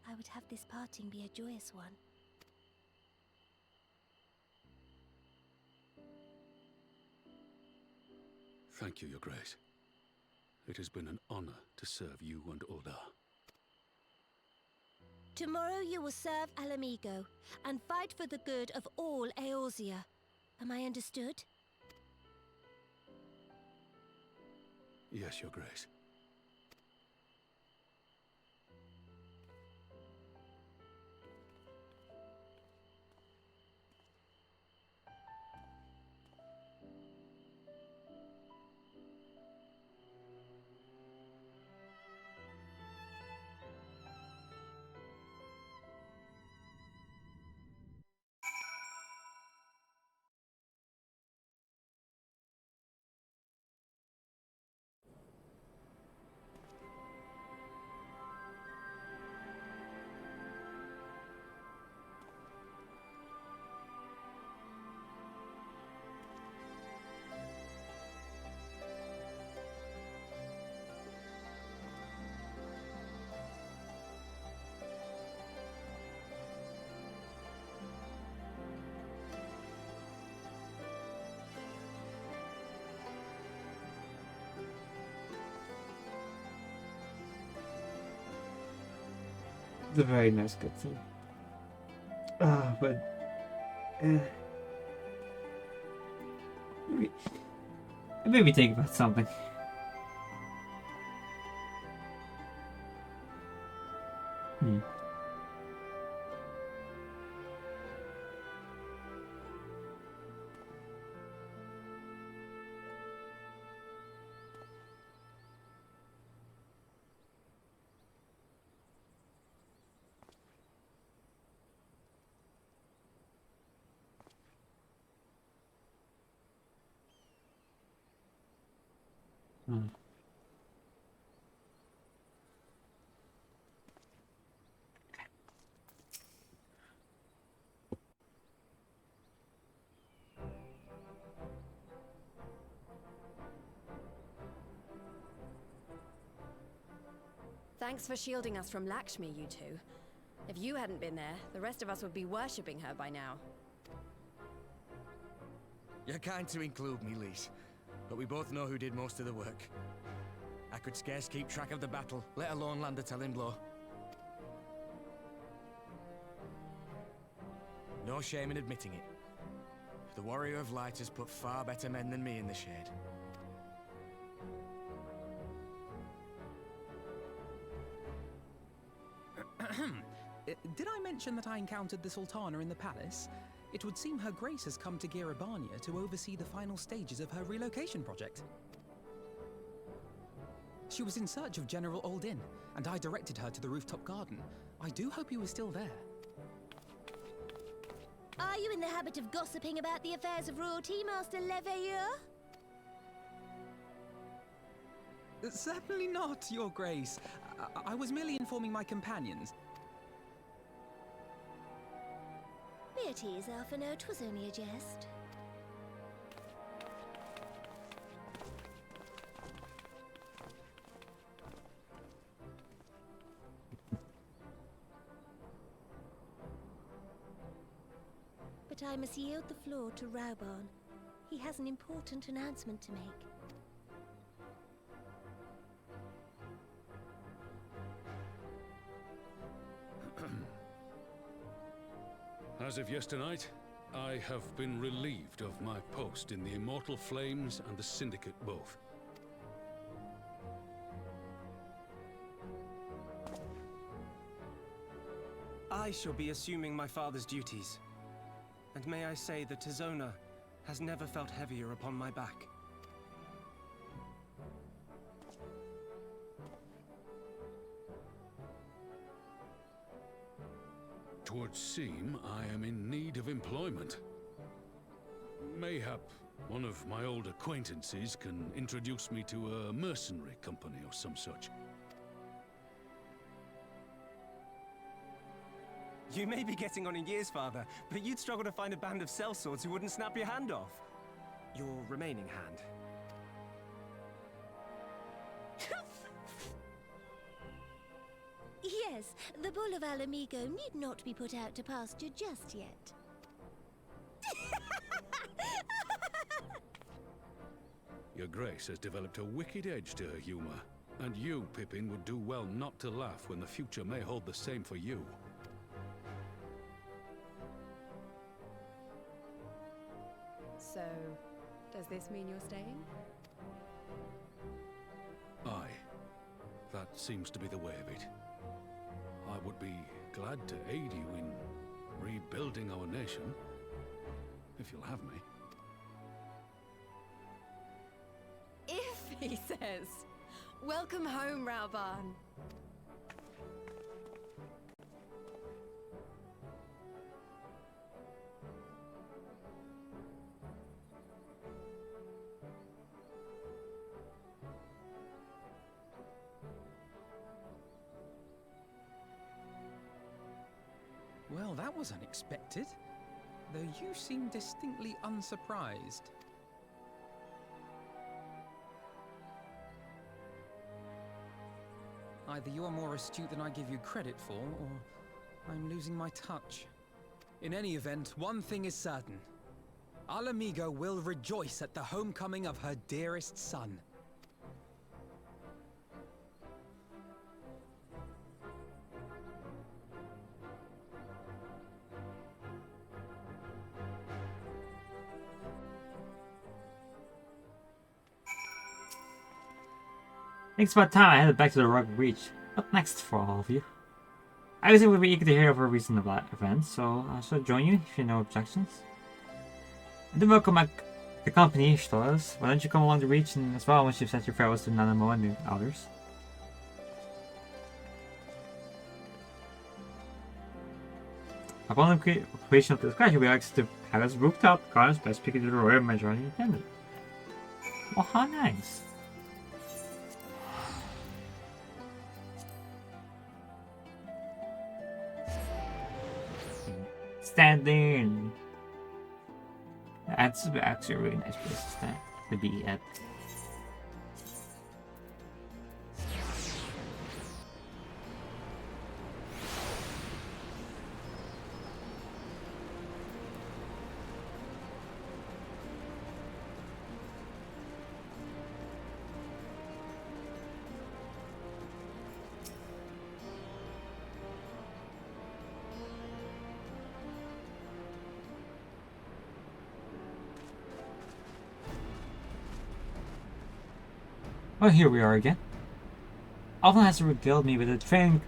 I would have this parting be a joyous one. Thank you, Your Grace. It has been an honor to serve you and Uldar. Tomorrow you will serve Alamigo and fight for the good of all Eorzea. Am I understood? Yes, Your Grace. It's a very nice cutscene. But it made me think about something. Thanks for shielding us from Lakshmi, you two. If you hadn't been there, the rest of us would be worshipping her by now. You're kind to include me, Lise, but we both know who did most of the work. I could scarce keep track of the battle, let alone land a telling blow. No shame in admitting it. The Warrior of Light has put far better men than me in the shade. Did I mention that I encountered the Sultana in the palace? It would seem Her Grace has come to Girabania to oversee the final stages of her relocation project. She was in search of General Oldin, and I directed her to the rooftop garden. I do hope he was still there. Are you in the habit of gossiping about the affairs of royalty, Master Leveilleur? Certainly not, Your Grace. I was merely informing my companions. Be at ease, Alphino. 'Twas only a jest. But I must yield the floor to Raubarn. He has an important announcement to make. As of yesternight, I have been relieved of my post in the Immortal Flames and the Syndicate both. I shall be assuming my father's duties. And may I say that Tizona has never felt heavier upon my back. Twould seem I am in need of employment. Mayhap one of my old acquaintances can introduce me to a mercenary company or some such. You may be getting on in years, father, but you'd struggle to find a band of sellswords who wouldn't snap your hand off. Your remaining hand. Yes, the Bull of Alamigo need not be put out to pasture just yet. Your Grace has developed a wicked edge to her humor, and you, Pippin, would do well not to laugh when the future may hold the same for you. So, does this mean you're staying? Aye. That seems to be the way of it. I would be glad to aid you in rebuilding our nation, if you'll have me. If, he says. Welcome home, Raubarn. Well, that was unexpected, though you seem distinctly unsurprised. Either you are more astute than I give you credit for, or I'm losing my touch. In any event, one thing is certain. Alamigo will rejoice at the homecoming of her dearest son. Thanks about time I headed back to the Rugged Reach. What next for all of you? I was would be eager to hear of our recent events, so I shall join you if you have no objections. I do welcome the company, Stolas. Why don't you come along the Reach and as well once you've said your farewells to Nanamo and the others? Upon the completion of this quest, you'll be access to Palace Rooftop Gardens by speaking to the Royal Majority Attendant. Oh, how nice! Standing. That's actually a really nice place to stand to be at. Well, here we are again. Alvin has regaled me with a thrilling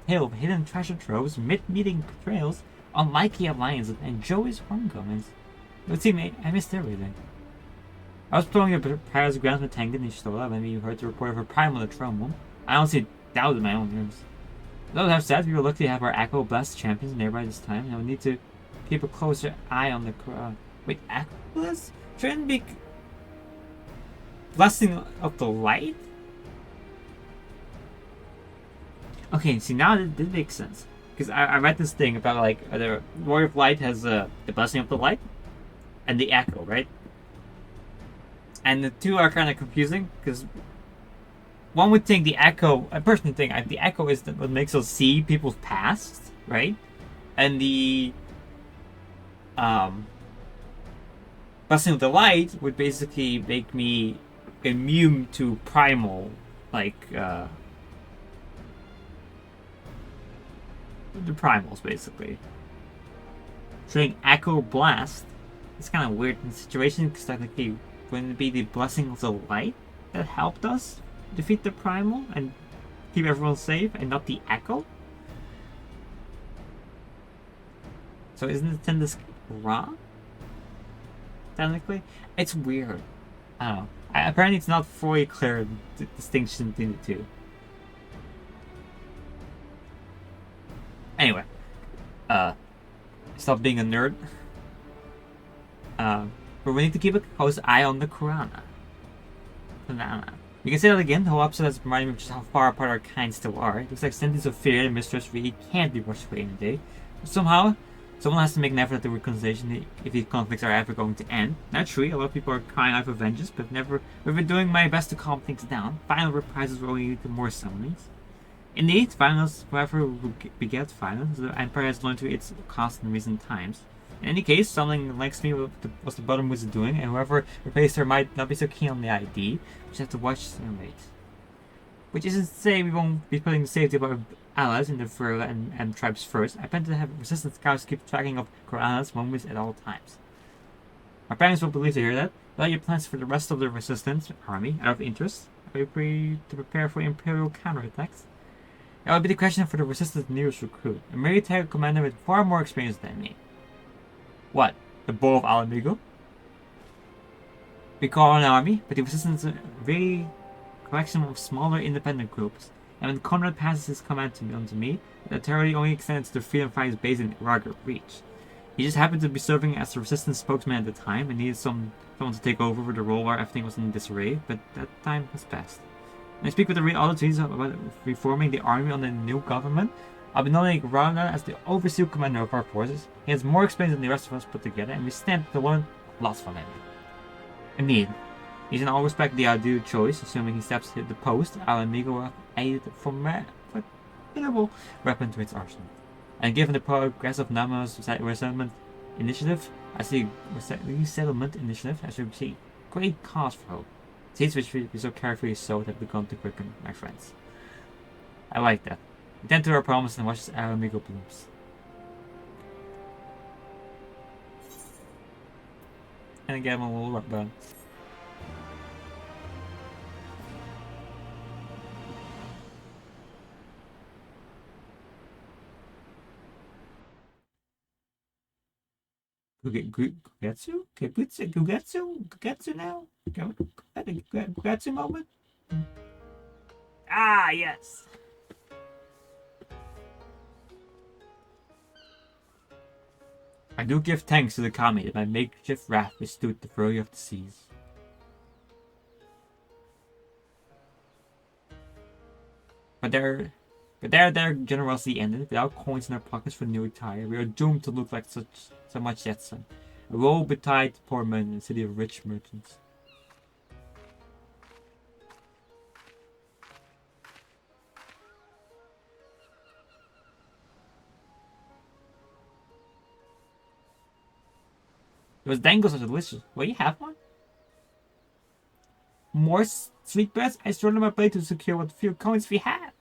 tale of hidden treasure troves, mid-meeting betrayals, unlikely alliances, and Joey's homecomings. But see, mate, I missed everything. I was throwing a Paris grounds with Tengen and Stola when we heard the report of her prime on the throne room. I honestly doubted my own ears. Though that said, we were lucky to have our Echo Blast champions nearby this time, and we need to keep a closer eye on the wait, Echo Blast? Shouldn't be Blessing of the Light? Okay, see, now this makes sense. Because I read this thing about, like, the Warrior of Light has the Blessing of the Light and the Echo, right? And the two are kind of confusing, because one would think the Echo, I personally think the Echo is what makes us see people's past, right? And the Blessing of the Light would basically make me immune to primal, like, the primals, basically. Saying Echo Blast is kind of weird in the situation, because technically, wouldn't it be the Blessing of the Light that helped us defeat the primal and keep everyone safe, and not the Echo? So isn't this wrong? Technically? It's weird. I don't know. Apparently it's not fully clear the distinction between the two. Anyway. Stop being a nerd. But we need to keep a close eye on the Kurana. We can say that again, the whole episode has reminded me of just how far apart our kind still are. It looks like sentence of fear and mistrust really can't be rushed away in a day. But somehow, someone has to make an effort at the reconciliation if these conflicts are ever going to end. Naturally, a lot of people are crying out for vengeance, but we've been doing my best to calm things down. Final reprisals will only lead to more summonings. Indeed, violence, whoever begets violence, the Empire has learned to its cost in recent times. In any case, something likes me was the bottom was doing, and whoever replaced her might not be so keen on the ID. We just have to watch and wait. Which isn't to say we won't be putting the safety of our allies in the Furla and tribes first. I plan to have resistance scouts keep tracking of Korana's movements at all times. Our parents will believe to hear that. What are your plans for the rest of the resistance army out of interest? Are you free to prepare for Imperial counterattacks? That would be the question for the resistance nearest recruit, a military commander with far more experience than me. What? The Bull of Alamigo? We call an army, but the resistance is a very collection of smaller independent groups. And when Conrad passes his command on to me, the authority only extends to the Freedom Fighters based in Rager Reach. He just happened to be serving as the resistance spokesman at the time and needed someone to take over for the role where everything was in disarray, but that time has passed. When I speak with the real authorities about reforming the army under the new government, I'll be nominating Rana as the overseer commander of our forces. He has more experience than the rest of us put together, and we stand to learn lots from him. Indeed, he's in all respect the ideal choice, assuming he steps to the post. Alamigo will have added a formidable weapon to its arsenal. And given the progressive Nama's resettlement initiative, I see great cause for hope. Seeds which we so carefully sowed have begun to quicken, my friends. I like that. Attend to our promise and watch as Alamigo blooms. And again, a little rock bone. Gugetsu? Gugetsu now? Gugetsu moment? Ah, yes! I do give thanks to the kami that my makeshift raft withstood the fury of the seas. But their generosity ended. Without coins in our pockets for new attire, we are doomed to look like so much Jetson. A woe betide poor men in the city of rich merchants. Those dangles are delicious. Will you have one? More sweetbreads? I stored on my plate to secure what few coins we have.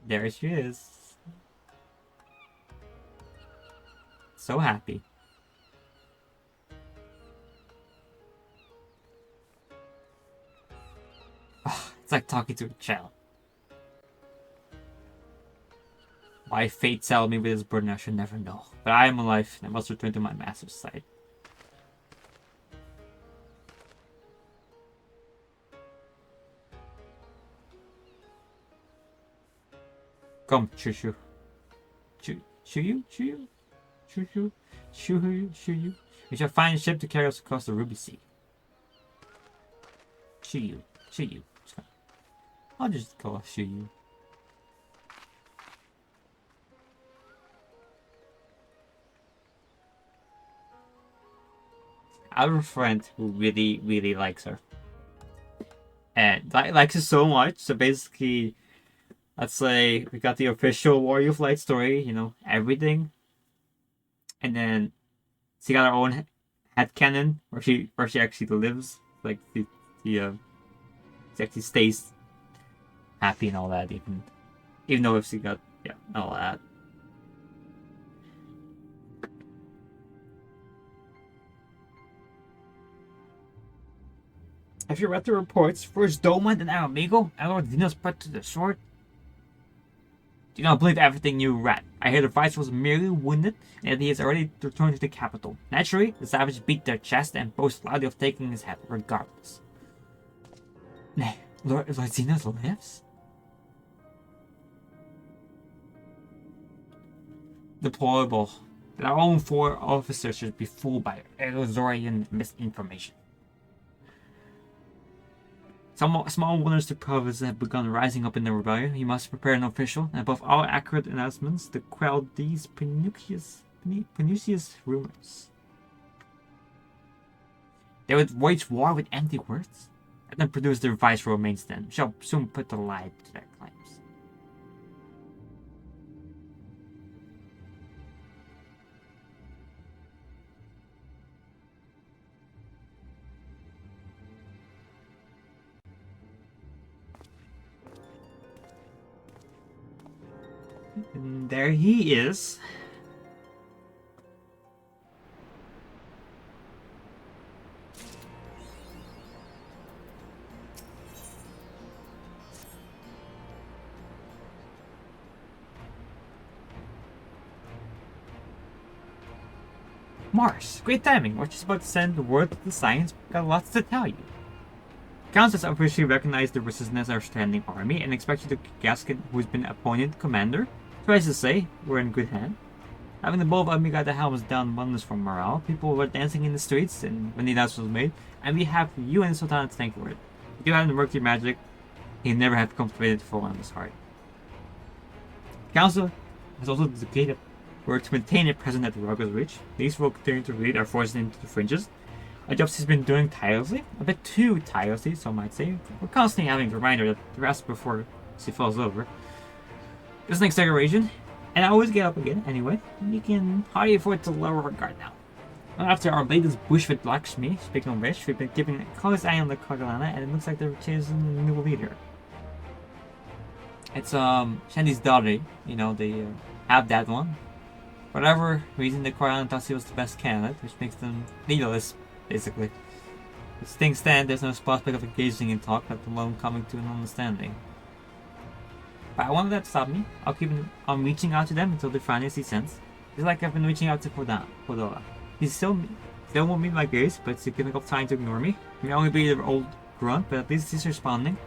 There she is. So happy. Oh, it's like talking to a child. Why fate saddled me with this burden I should never know. But I am alive, and I must return to my master's side. Come, Shushu. Shuyu? Shuyu? We shall find a ship to carry us across the Ruby Sea. Shuyu. I'll just call Shuyu. I have a friend who really likes her. And likes her so much, so basically, let's say we got the official Warrior Flight story, you know, everything. And then she got her own headcanon where she actually lives. Like she actually stays happy and all that, even though if she got all that. Have you read the reports? First Domand and Amigo, and Lord Venus put to the sword? Do not believe everything you read. I hear the vice was merely wounded, and that he has already returned to the capital. Naturally, the savage beat their chest and boast loudly of taking his head, regardless. Nay, Lord Zenith lives? Deplorable. That our own 4 officers should be fooled by Elazorian misinformation. Some small wonders to provinces have begun rising up in the rebellion. You must prepare an official, and above all accurate announcements, to quell these pernicious rumors. They would wage war with empty words? Let them produce their viceroy remains then. We shall soon put the lie to their claims. And there he is. Mars, great timing. We're just about to send word to the Science. Got lots to tell you. Council has officially recognized the resistance of our standing army and expects you to Gasket, who's been appointed commander. Tries to say, we're in good hand. Having the bold Amiga at the helm was down wonders for morale. People were dancing in the streets and when the announcement was made, and we have you and the Sultan to thank for it. If you hadn't worked your magic, he'd never have cultivated full on his heart. Council has also declared we're to maintain a presence at the Ruggles Reach. These will continue to lead our forces into the fringes. A job she's been doing tirelessly, a bit too tirelessly, some might say. We're constantly having to remind her that the rest before she falls over. There's an exaggeration, and I always get up again anyway. We can hardly afford to lower our guard now. After our latest bush with Lakshmi, speaking of which, we've been keeping a close eye on the Kagalana, and it looks like they're choosing a new leader. It's Shandy's daughter, you know, they have that one. For whatever reason, the Kagalana thought she was the best candidate, which makes them leaderless, basically. As things stand, there's no prospect of engaging in talk, let alone coming to an understanding. But I won't let that stop me. I'll keep on reaching out to them until they finally see sense. Just like I've been reaching out to Fodora. He still won't meet my gaze, but he's giving up time to ignore me. He may only be the old grunt, but at least he's responding.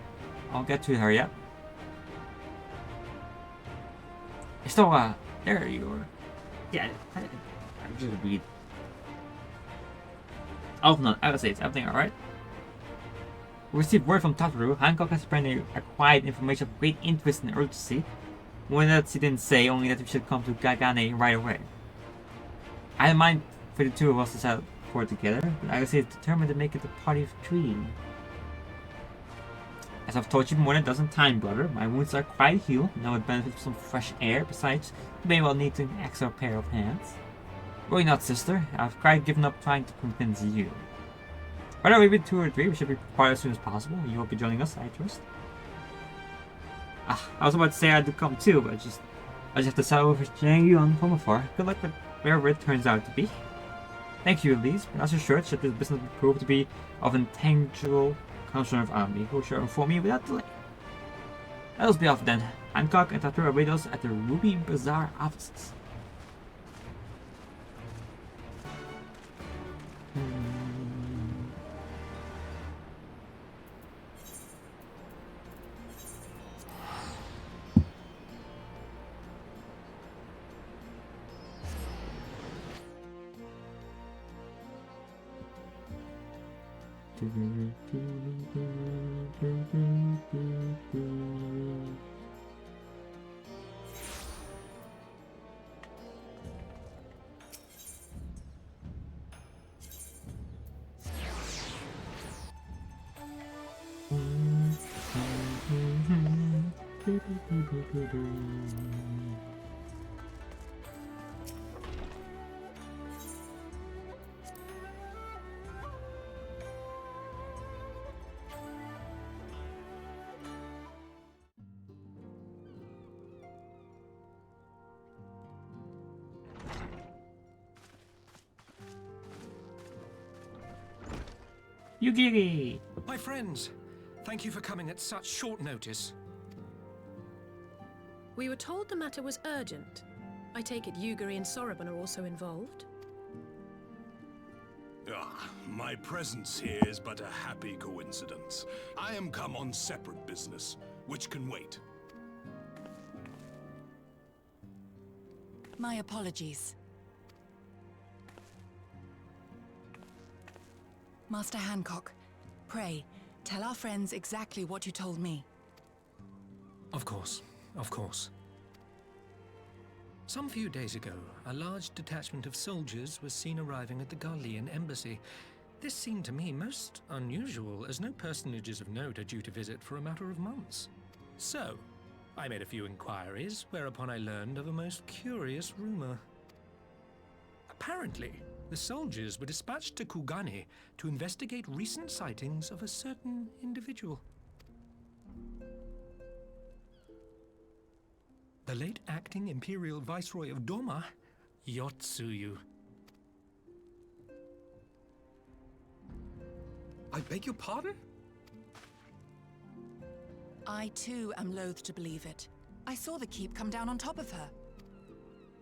I'll get to her yet. Still, there you are. Yeah, I just read. Oh no, I would say it's everything alright. We received word from Tataru. Hancock has apparently acquired information of great interest and urgency. More that she didn't say, only that we should come to Gagane right away. I don't mind for the two of us to set forward together, but I would say it's determined to make it a party of 3. As I've told you more than a dozen times, brother, my wounds are quite healed, and I would benefit from some fresh air. Besides, you may well need an extra pair of hands. Worry not, sister. I've quite given up trying to convince you. Whether we be 2 or 3, we should be prepared as soon as possible. You will be joining us, I trust. I was about to say I had to come too, but I just have to settle with Jiang Yuan from afar. Good luck with wherever it turns out to be. Thank you, Elise, but rest assured that this business will prove to be of intangible concern of army, who shall inform me without delay. Let us be off then. Hancock and Tatura await us at the Ruby Bazaar offices. Yugiri! My friends, thank you for coming at such short notice. We were told the matter was urgent. I take it Yugiri and Soroban are also involved? Ah, my presence here is but a happy coincidence. I am come on separate business, which can wait. My apologies. Master Hancock, pray, tell our friends exactly what you told me. Of course, of course. Some few days ago, a large detachment of soldiers was seen arriving at the Garlean embassy. This seemed to me most unusual, as no personages of note are due to visit for a matter of months. So, I made a few inquiries, whereupon I learned of a most curious rumor. Apparently, the soldiers were dispatched to Kugane to investigate recent sightings of a certain individual. The late acting Imperial Viceroy of Doma, Yotsuyu. I beg your pardon? I too am loath to believe it. I saw the keep come down on top of her.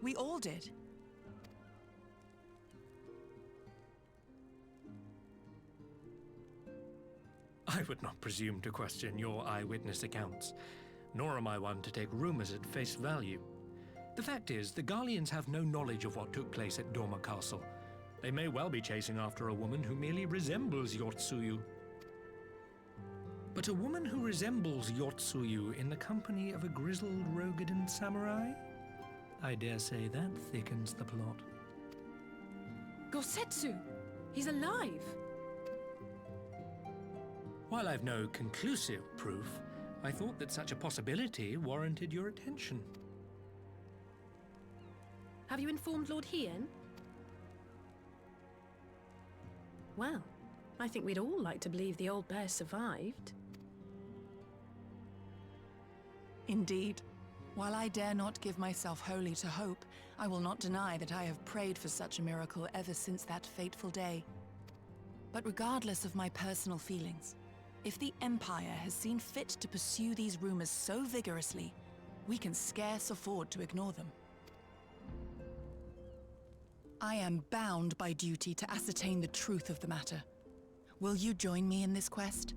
We all did. I would not presume to question your eyewitness accounts, nor am I one to take rumors at face value. The fact is, the Garleans have no knowledge of what took place at Doma Castle. They may well be chasing after a woman who merely resembles Yotsuyu. But a woman who resembles Yotsuyu in the company of a grizzled Rogadan samurai? I dare say that thickens the plot. Gosetsu! He's alive! While I've no conclusive proof, I thought that such a possibility warranted your attention. Have you informed Lord Hien? Well, I think we'd all like to believe the old bear survived. Indeed. While I dare not give myself wholly to hope, I will not deny that I have prayed for such a miracle ever since that fateful day. But regardless of my personal feelings, if the Empire has seen fit to pursue these rumors so vigorously, we can scarce afford to ignore them. I am bound by duty to ascertain the truth of the matter. Will you join me in this quest?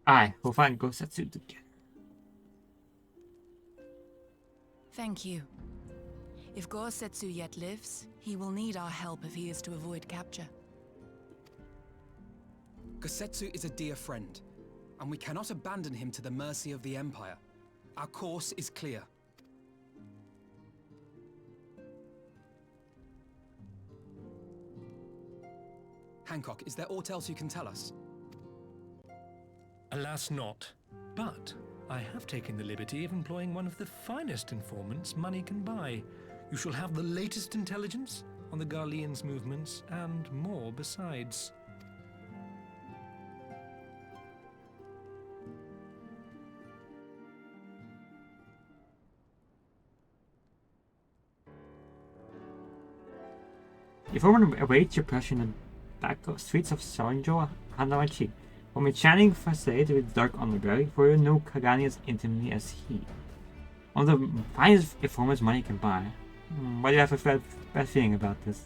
I will find Gosetsu together. Thank you. If Gosetsu yet lives, he will need our help if he is to avoid capture. Gosetsu is a dear friend, and we cannot abandon him to the mercy of the Empire. Our course is clear. Hancock, is there aught else you can tell us? Alas not, but I have taken the liberty of employing one of the finest informants money can buy. You shall have the latest intelligence on the Garleans' movements, and more besides. If someone awaits your pressure in the back streets of Sanjo Hanamachi, from a chanting facade with dark underbelly, for you know Kagani as intimately as he. One of the finest informers money can buy. Why do you have a bad feeling about this?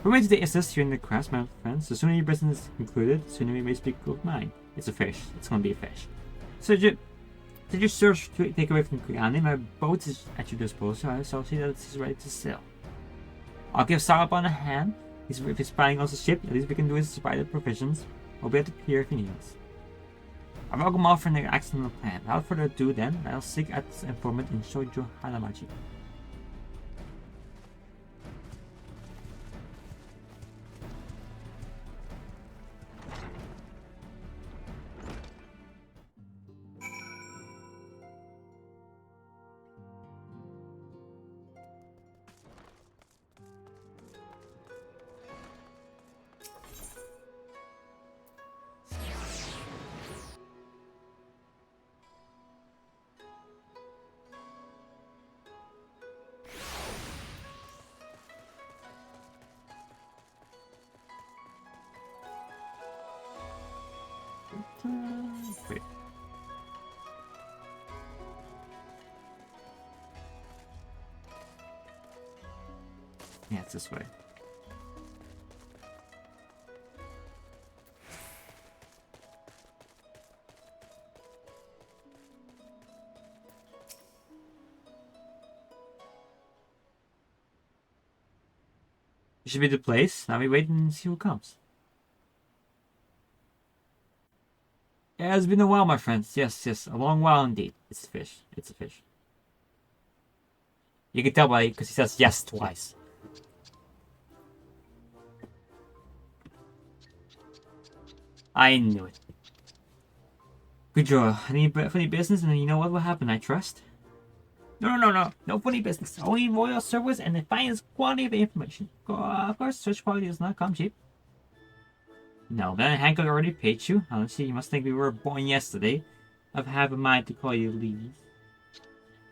Permit to assist you in the quest, my friends. The sooner your business is concluded, the sooner we may speak of mine. It's a fish. It's gonna be a fish. So did you search to take away from Kagani? My boat is at your disposal, so I'll see that it's ready to sail. I'll give Sarabon a hand. If he's spying on the ship, at least we can do is supply the provisions. We'll be at the pier if he needs us. I welcome off for an excellent plan. Without further ado then, I'll seek out this informant in Shoujo Hanamachi. Wait. Yeah, it's this way. This should be the place. Now we wait and see who comes. Yeah, it's been a while, my friends. Yes, a long while indeed. It's a fish. It's a fish. You can tell by because he says yes twice. I knew it. Good job. Any funny business, and you know what will happen, I trust? No funny business. Only royal service and the finest quality of information. Of course, such quality does not come cheap. No, then Hancock already paid you. Honestly, you must think we were born yesterday. I've have a mind to call you Lees.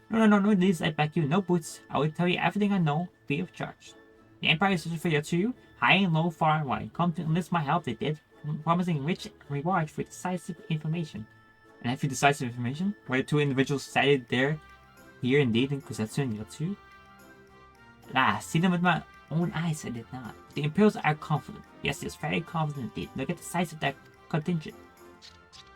No, Lees, I beg you, no boots. I will tell you everything I know, free of charge. The Empire is for you to you, high and low, far and wide. Come to enlist my help, they did, promising rich reward for decisive information. And have you decisive information? Were the two individuals sighted there, here indeed, in Kusetsu and Yotsu? See them with my own eyes, I did not. The Imperials are confident. Yes, very confident indeed. Look at the size of that contingent.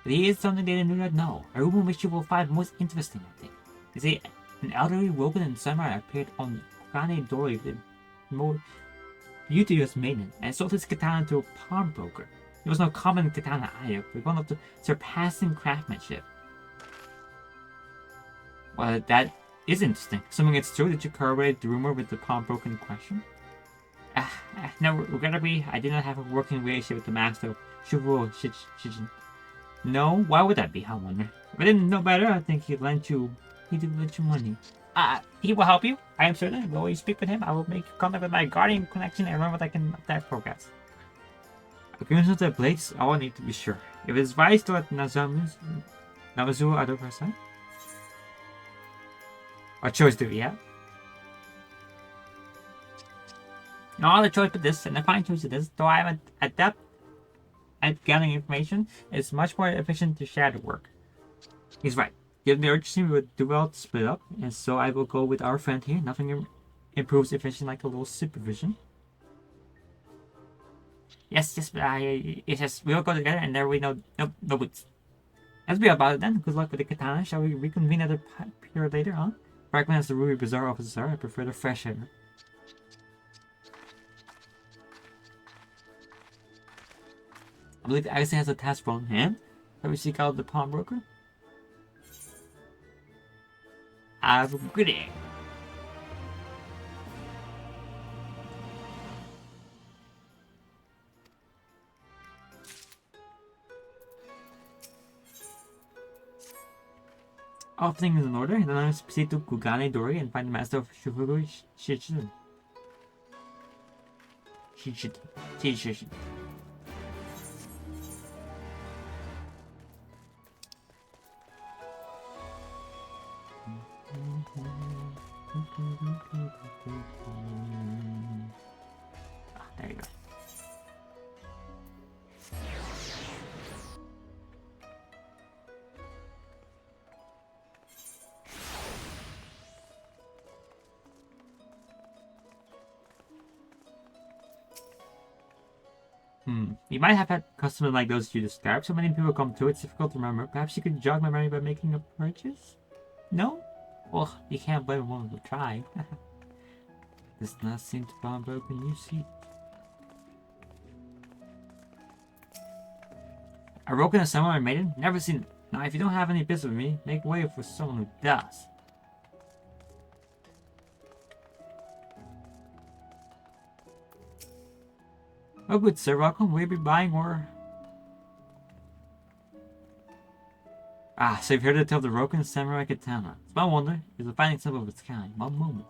But here is something they do not know. A rumor which you will find most interesting, I think. They say an elderly Wogan and samurai appeared on Kane Dori, the more beauteous maiden, and sold his katana to a pawnbroker. It was no common katana either, but one of the surpassing craftsmanship. Well, that is interesting. Assuming it's true, did you corroborate the rumor with the pawnbroker in question? No, regrettably, I did not have a working relationship with the master of Shuvuro Shijin. No, why would that be, I wonder? If I didn't know better, I think he did lend you money. He will help you, I am certain. Will you speak with him? I will make contact with my guardian connection and learn what I can of that progress. Agreements with the blades, I will need to be sure. If it's wise to let Namazu out of her sight. What choice do we have? No other choice but this, and a fine choice it is. Though I am adept at gathering information, it's much more efficient to share the work. He's right. Given the urgency, we would do well to split up, and so I will go with our friend here. Nothing improves efficiency like a little supervision. Yes, we'll go together, and there we know no boots. Let's be about it then. Good luck with the katana. Shall we reconvene at the pier later on? Fragment as the Ruby Bazaar officer, I prefer the fresh air. I believe Agassi has a task for on hand. Shall we seek out the pawnbroker? Have a good day. All things in order, then I must proceed to Kugane Dori and find the master of Shufuru Shijin. There you go. You might have had customers like those you described. So many people come through, it's difficult to remember. Perhaps you could jog my memory by making a purchase? No? Well, you can't blame one to try. This does not seem to bomb broken, you see. A broken a samurai maiden? Never seen it. Now, if you don't have any business with me, make way for someone who does. Oh, good sir, welcome. Will you be buying or... Ah, so you've heard the tale of the broken samurai katana. Small wonder, it's a fine example of its kind. One moment.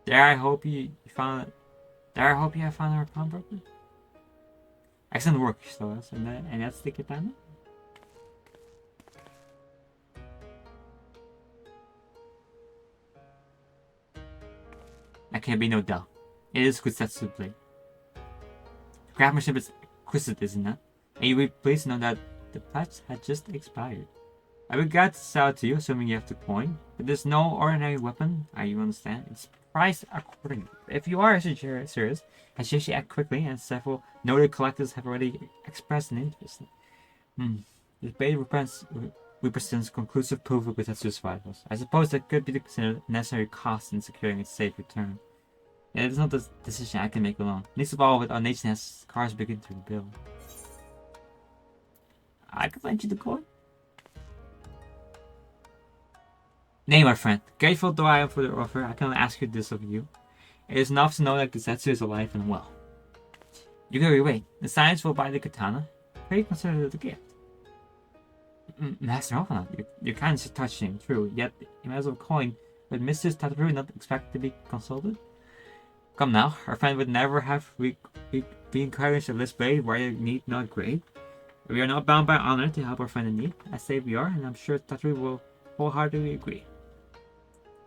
There, I hope you found it. There, I hope you have found our pawnbroker. Excellent work, Stolas. And that's the katana? There can be no doubt. It is Kusetsu blade. The craftsmanship is exquisite, isn't it? And you will be pleased to know that the patch had just expired. I will glad to sell it to you, assuming you have the coin. But there's no ordinary weapon, you understand? It's priced accordingly. If you are serious, I suggest you act quickly, and several noted collectors have already expressed an interest. This blade represents conclusive proof of Kusetsu's survivals. I suppose that could be considered necessary cost in securing its safe return. Yeah, it's not a decision I can make alone. Least of all, with our nation has cars begin to rebuild. I can lend you the coin. Nay, my friend, grateful though I am for the offer, I cannot ask you this of you. It is enough to know that Kusetsu is alive and well. You can wait. The science will buy the katana. How do you consider it a gift? Master Hoffman, your kindness is touching, true, yet you might as well coin, but Mrs. Tataru not expect to be consulted? Come now, our friend would never have be encouraged of this blade where you need not great. We are not bound by honor to help our friend in need. I say we are, and I'm sure Tataru will wholeheartedly agree.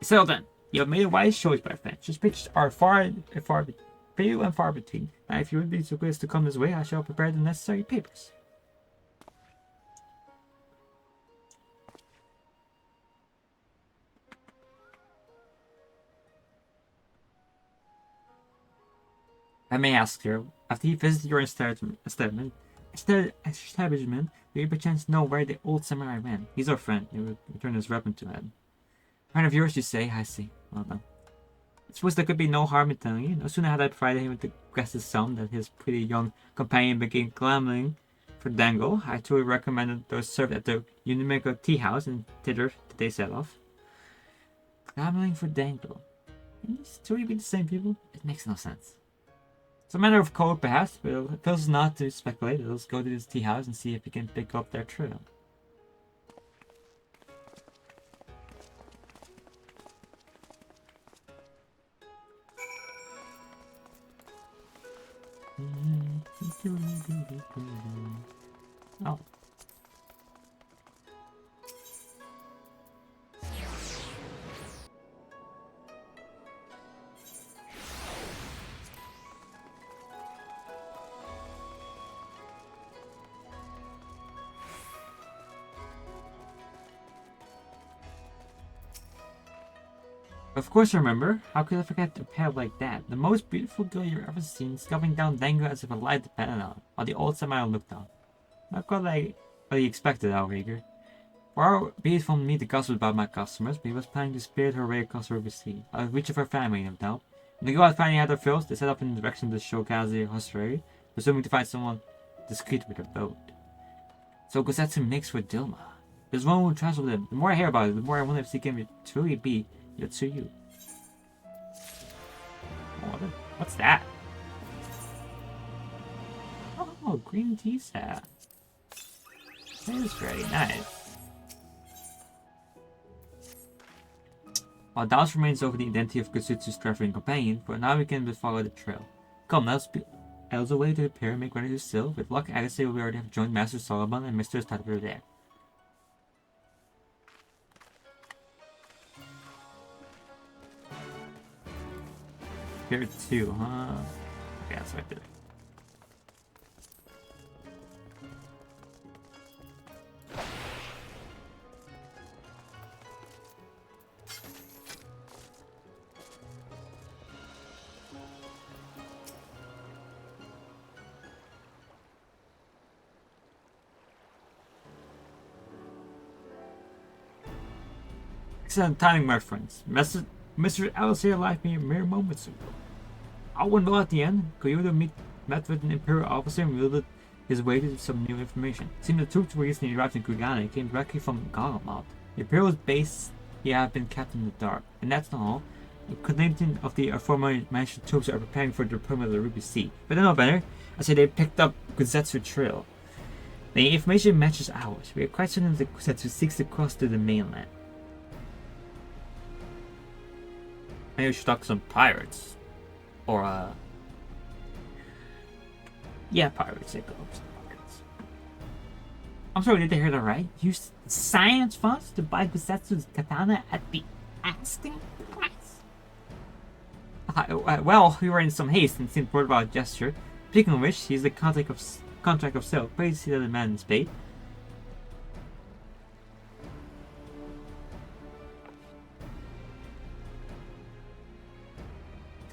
So then, you have made a wise choice, my friend. Just pitches are few and far between. Now, if you would be so good as to come this way, I shall prepare the necessary papers. I may ask, sir, after he visited your establishment, do you perchance know where the old samurai went? He's our friend. He will return his weapon to him. Friend of yours, you say? I see. Well done. I suppose there could be no harm in telling you. No sooner had I provided him with the guest's sum that his pretty young companion began clamoring for dango. I truly recommended those served at the Unimiko tea house, and thither did they set off. Clamoring for dango. Can these two be the same people? It makes no sense. It's a matter of code, perhaps, but it feels not to speculate. Let's go to this tea house and see if we can pick up their trail. Oh. Of course I remember. How could I forget a pair like that? The most beautiful girl you've ever seen, scuffing down dango as if a life depended on it, while the old samurai looked on. Not quite like what he expected, outrigger. Far be it from me to gossip about my customers, but he was planning to spirit her way across the river sea, out of reach of her family, no doubt. When they go out finding out their fills, they set off in the direction of the Shokaze hostelry, presuming to find someone discreet with their boat. So Kusetsu mixed with Dilma. There's one who travels with him. The more I hear about it, the more I wonder if she can truly be Yotsuyu. What's that? Oh, green tea set. That is very nice. While doubt remains over the identity of Kusetsu's traveling companion, for now we can but follow the trail. Come, let's be away to the pier and make ready to sail. With luck, I say we already have joined Master Solomon and Mr. Tataru there. Here too, huh? Okay, that's what I did. Excellent timing, my friends. Mr. Alice here left me mere moments ago. I went well at the end. Kyoto met with an Imperial officer and wielded his way to some new information. It seemed the troops were recently arrived in Kugane came directly from Galamad. The Imperial base here have been kept in the dark. And that's not all. The contingent of the aforementioned troops are preparing for the deployment of the Ruby Sea. But they know better. I say they picked up Kuzetsu Trail. The information matches ours. We are quite certain that Kuzetsu seeks to cross to the mainland. Maybe we should talk to some pirates. Or, yeah, pirates. Pirates. I'm sorry, did they hear that right? Use science funds to buy Kusetsu's katana at the asking price? Well, we were in some haste and seemed bored about a gesture. Speaking of which, he's the contract of sale. Praise to see that the man is paid.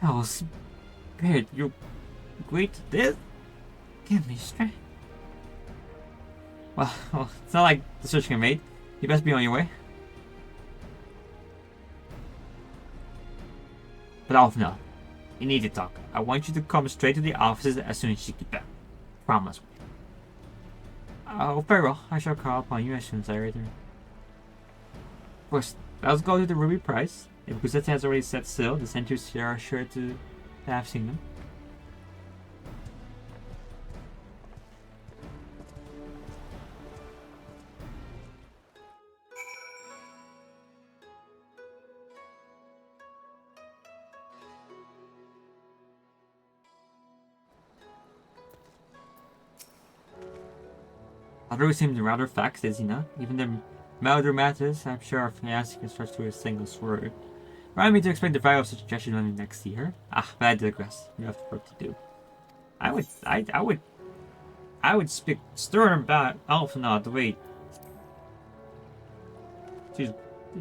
Oh, Spirit, you agreed to this? Give me strength. Well, it's not like the search can made. You best be on your way. But Alfna, you need to talk. I want you to come straight to the offices as soon as you get back. Promise. Oh, very well. I shall call upon you as soon as I return. First, let's go to the Ruby Price. If Kuzetsu has already set sail, the sentries here are sure to have seen them. Haru seems rather faxed, is he not? Even the melodramatist, I'm sure if he asks, he can stretch to a single word. Remind me to explain the value of such a gesture when we next see her. Ah, but I digress. We have work to do. I would speak stern about Alphinaud the way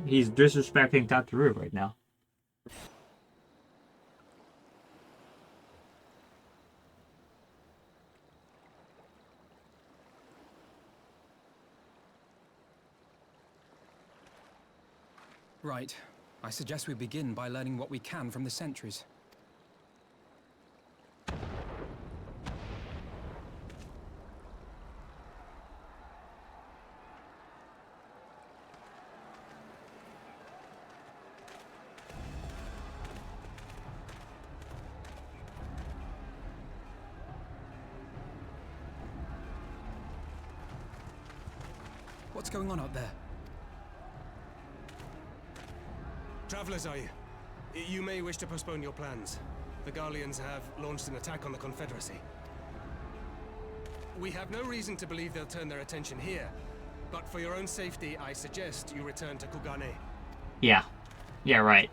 he's disrespecting Tataru right now. Right. I suggest we begin by learning what we can from the sentries. What's going on up there? Travelers, are you? You may wish to postpone your plans. The Garleans have launched an attack on the Confederacy. We have no reason to believe they'll turn their attention here, but for your own safety, I suggest you return to Kugane. Yeah. Yeah, right.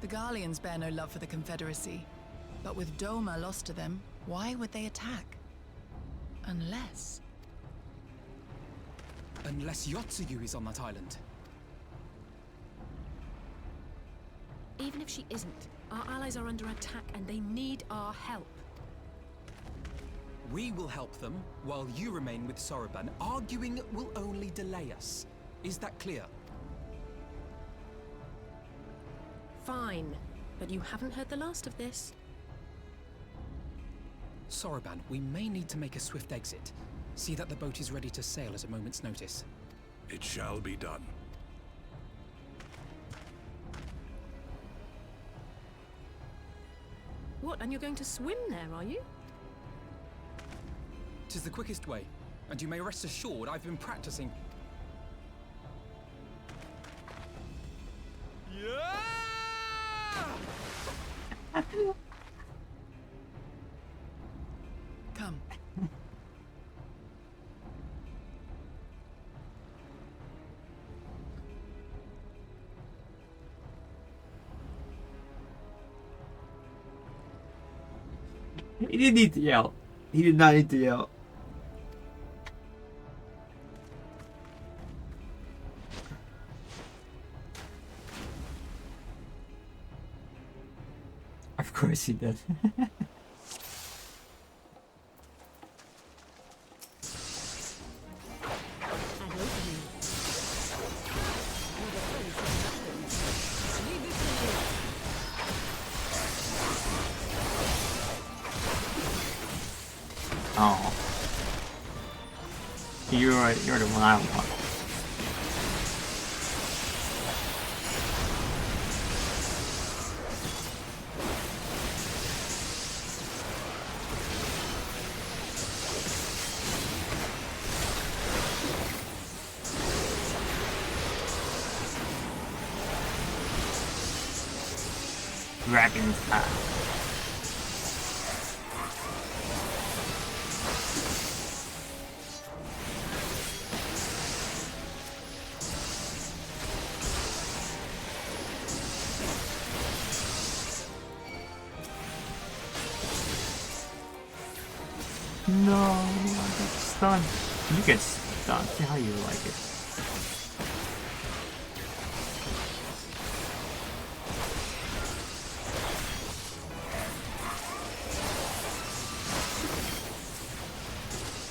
The Garleans bear no love for the Confederacy, but with Doma lost to them, why would they attack? Unless Yotsuyu is on that island. Even if she isn't, our allies are under attack and they need our help. We will help them, while you remain with Soroban. Arguing will only delay us. Is that clear? Fine, but you haven't heard the last of this. Soroban, we may need to make a swift exit. See that the boat is ready to sail at a moment's notice. It shall be done. What, and you're going to swim there, are you? 'Tis the quickest way, and you may rest assured I've been practicing. He didn't need to yell. He did not need to yell. Of course he did. Oh. You're the one I want. Dragon's Eye. No, I got stunned. You get stunned. See how you like it.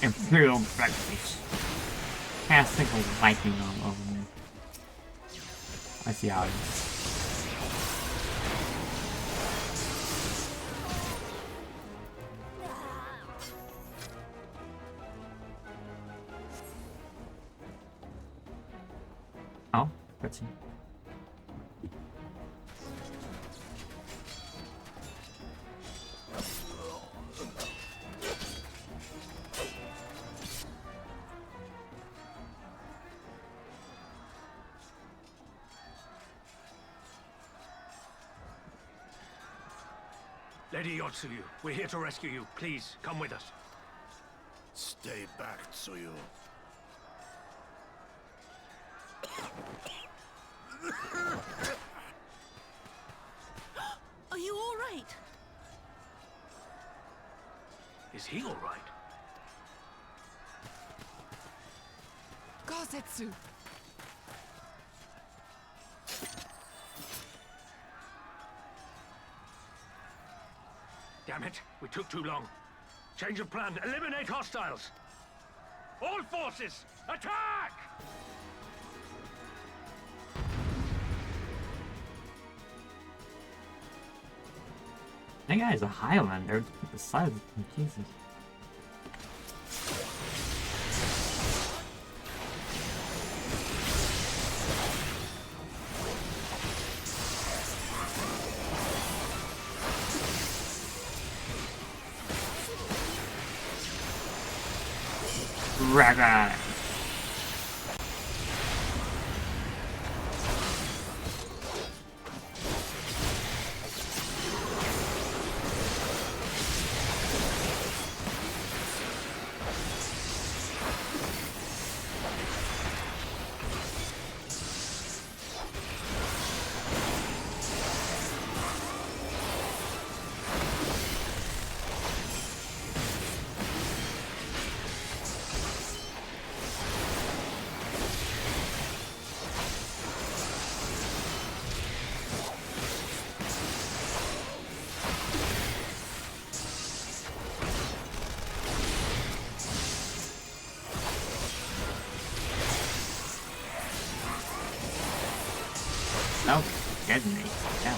Imperial breakfast. Casting a lightning all over me. I see how it is. Oh, that's it. Lady Yotsuyu, we're here to rescue you. Please, come with us. Stay back, Tsuyu. Are you all right? Is he all right? Gosetsu! Damn it, we took too long. Change of plan, eliminate hostiles! All forces, attack! That guy is a Highlander. The size of him, Jesus. Dragon. Oh, detonate. Yeah.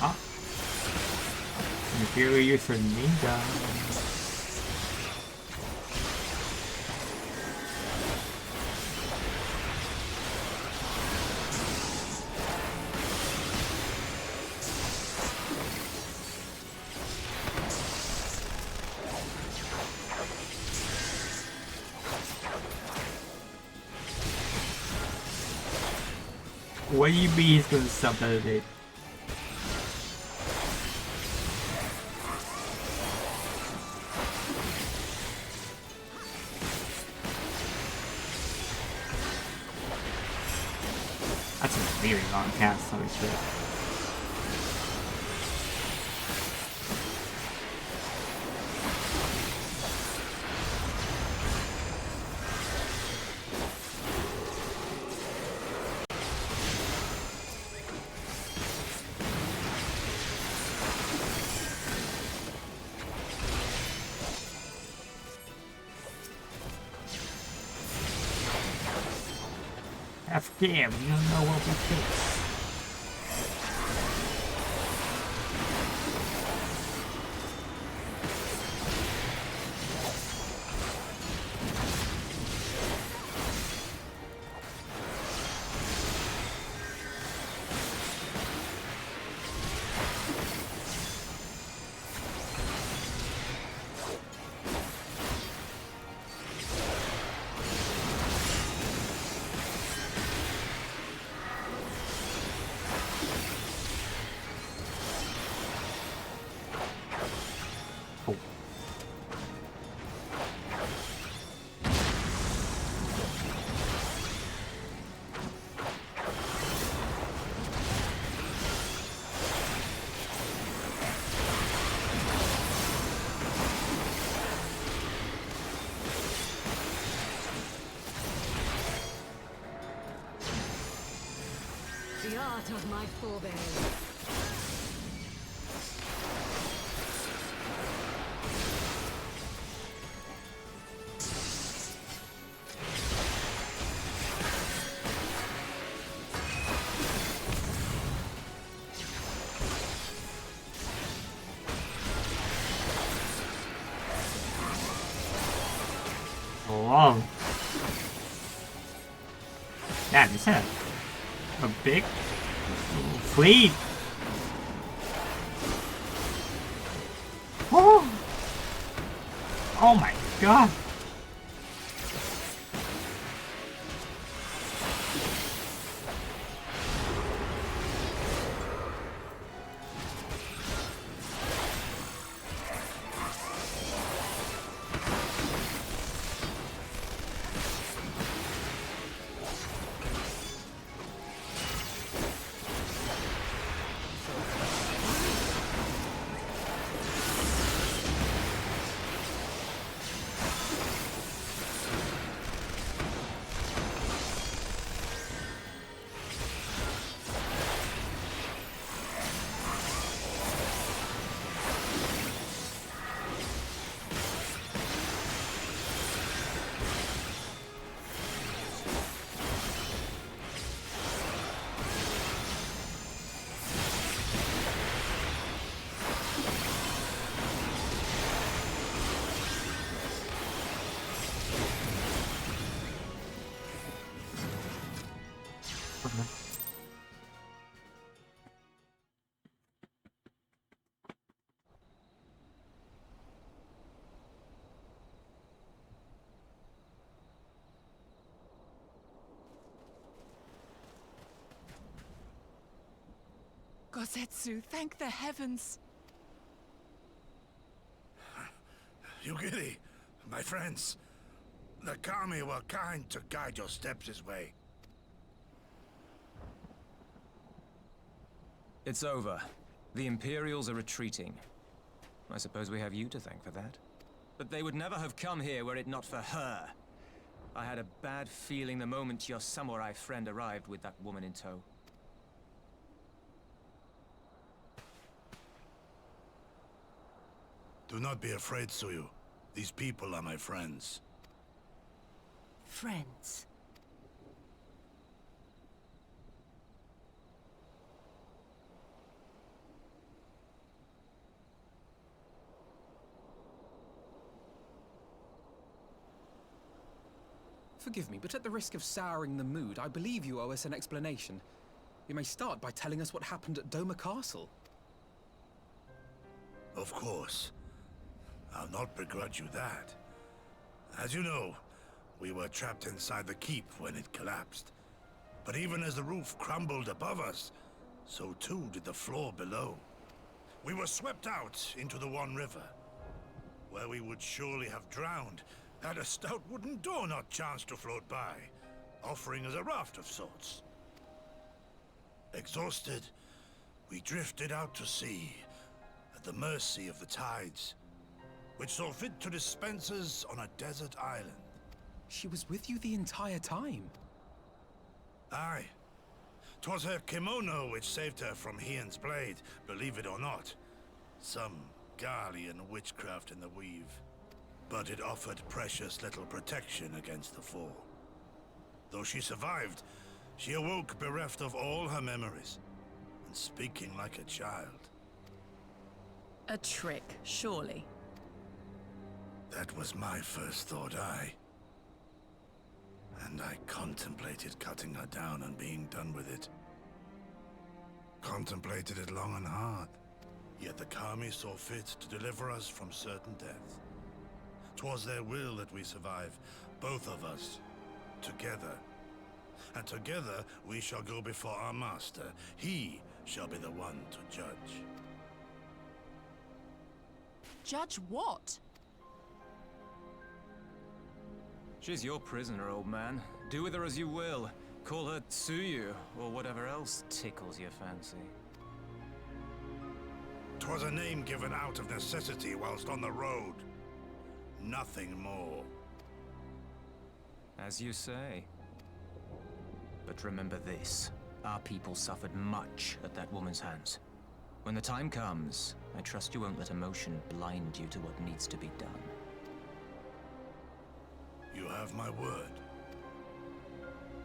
Ah. Imperial use for ninja. What do you mean he's gonna self-detonate? That's a really long cast, holy shit. FKM, you don't know what we face. The art of my forebears. Long. Yeah, this had a big fleet. Oh, oh my god. Gosetsu, thank the heavens. Yugiri, my friends, the Kami were kind to guide your steps this way. It's over. The Imperials are retreating. I suppose we have you to thank for that. But they would never have come here were it not for her. I had a bad feeling the moment your samurai friend arrived with that woman in tow. Do not be afraid, Suyu. These people are my friends. Friends. Forgive me, but at the risk of souring the mood, I believe you owe us an explanation. You may start by telling us what happened at Doma Castle. Of course. I'll not begrudge you that. As you know, we were trapped inside the keep when it collapsed. But even as the roof crumbled above us, so too did the floor below. We were swept out into the One River, where we would surely have drowned had a stout wooden door not chanced to float by, offering us a raft of sorts. Exhausted, we drifted out to sea, at the mercy of the tides, which saw fit to dispense us on a desert island. She was with you the entire time? Aye. 'Twas her kimono which saved her from Hien's blade, believe it or not. Some Garlean witchcraft in the weave. But it offered precious little protection against the fall. Though she survived, she awoke bereft of all her memories, and speaking like a child. A trick, surely. That was my first thought, aye. And I contemplated cutting her down and being done with it. Contemplated it long and hard. Yet the Kami saw fit to deliver us from certain death. 'Twas their will that we survive, both of us, together. And together we shall go before our master. He shall be the one to judge. Judge what? She's your prisoner, old man. Do with her as you will. Call her Tsuyu, or whatever else tickles your fancy. 'Twas a name given out of necessity whilst on the road. Nothing more. As you say. But remember this. Our people suffered much at that woman's hands. When the time comes, I trust you won't let emotion blind you to what needs to be done. You have my word.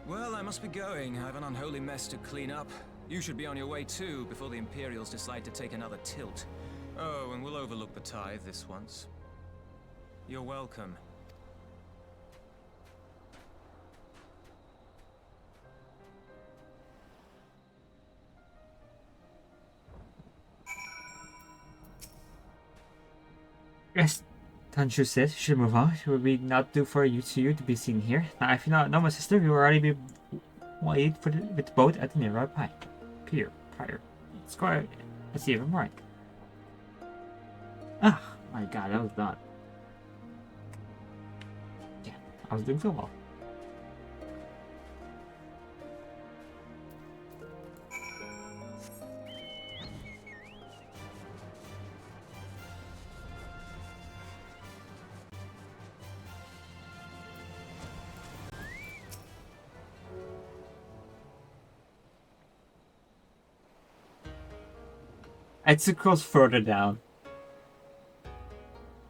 Well, I must be going. I have an unholy mess to clean up. You should be on your way too, before the Imperials decide to take another tilt. Oh, and we'll overlook the tithe this once. You're welcome. Yes, Tanshu says, should move on. It would be not due for you to be seen here. Now, if you not know my sister, we will already be waiting for with the boat at the nearby pier. It's quite. Let's see if I'm right. Ah, my God, that was done. Yeah, I was doing so well. It's the cross further down.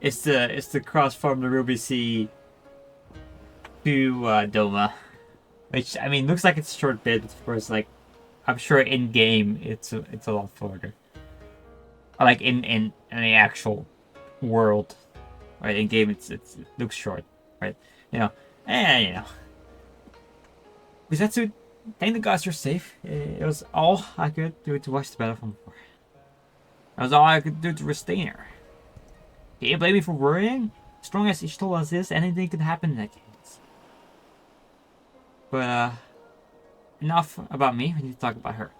It's the cross from the Ruby Sea to Doma, which I mean looks like it's a short bit. Of course, like I'm sure in game it's a lot further. Like in the actual world, right? In game it looks short, right? You know, you know. Bizetsu, thank the gods you're safe. It was all I could do to watch the battle from before. That was all I could do to restrain her. Can you blame me for worrying? Strong as Ishtola is, anything could happen in that case. But, enough about me. We need to talk about her.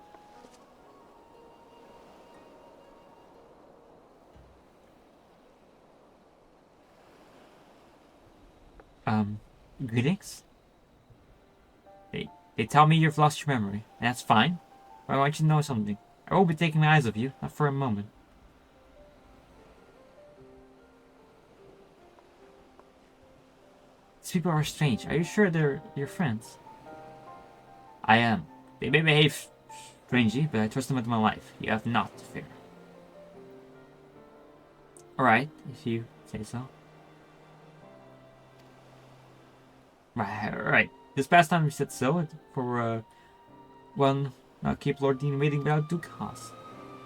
Greetings? They tell me you've lost your memory, and that's fine. But I want you to know something. I won't be taking my eyes off you, not for a moment. These people are strange. Are you sure they're your friends? I am. They may behave strangely, but I trust them with my life. You have not to fear. Alright, if you say so. Right. This past time we said so, for, one, not keep Lord Dean waiting without due cause.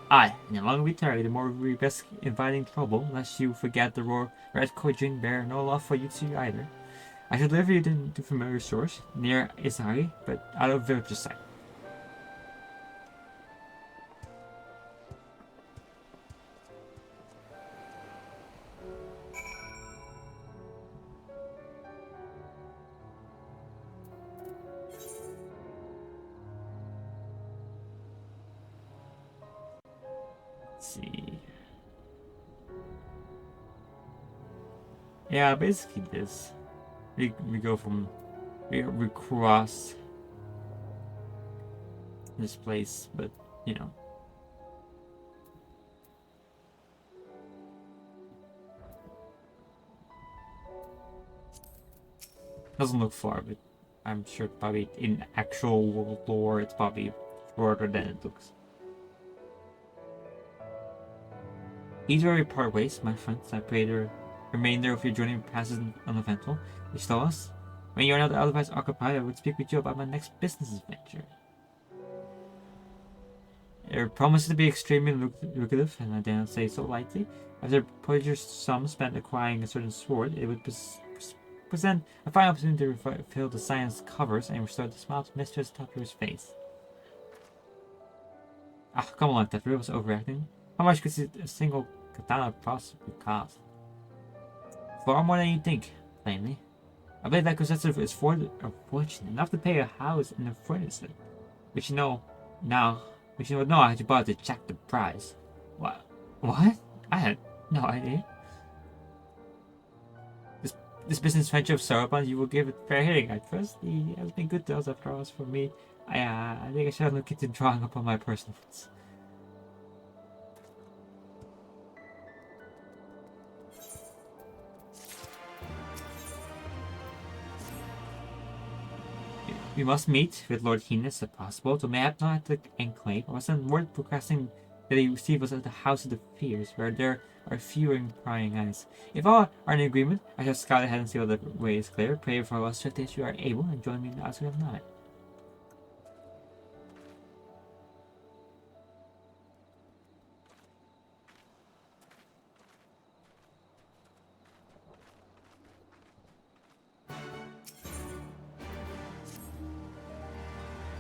Aye, and the longer we tarry, the more we risk inviting trouble, lest you forget the red Kojin bear no love for you two either. I should deliver you to familiar shores, near Isari, but out of village sight. Yeah, basically this. We go from we cross this place, but you know. Doesn't look far, but I'm sure probably in actual world lore it's probably further than it looks. Either we part ways, my friends. I pray the remainder of your journey passes uneventful. Which tell us, when you are not otherwise occupied, I would speak with you about my next business adventure. It promises to be extremely lucrative, and I dare not say so lightly. After the Poacher's sum spent acquiring a certain sword, it would present a fine opportunity to refill the science covers and restore the smile to Mistress Topler's face. Ah, come on, that really was overacting. How much could a single katana possibly cost? Far more than you think, plainly. I believe that Kosetsu is fortunate enough to pay a house in the furnace, which you know would know how to bought to check the price. What? What? I had no idea. This business venture of Sauron, you will give it fair hitting. I trust he has been good to us after all. For me, I think I should look into drawing upon my personal funds. We must meet with Lord Heinous if possible, to map not at the Enclave, or send word requesting that he receive us at the House of the Fears, where there are fewer prying eyes. If all are in agreement, I shall scout ahead and see whether the way is clear. Pray for us if you are able, and join me in the outskirts of night.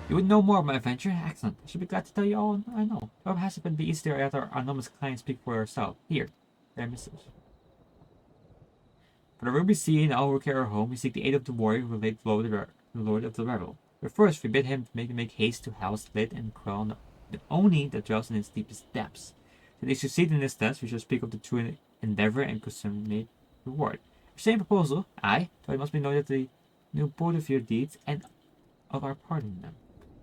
You would know more of my adventure? Excellent. I should be glad to tell you all I know. Perhaps it would be easier to let our anonymous client speak for herself. Here, their message. For the Ruby Sea and all who carry her home, we seek the aid of the warrior who laid low the Lord of the Revel. But first, we bid him to make haste to house, Lit, and quell the Oni that dwells in its deepest depths. Should they succeed in this test, we shall speak of the true endeavor and consummate reward. For same proposal, though it must be noted that they knew both of your deeds and of our part in them.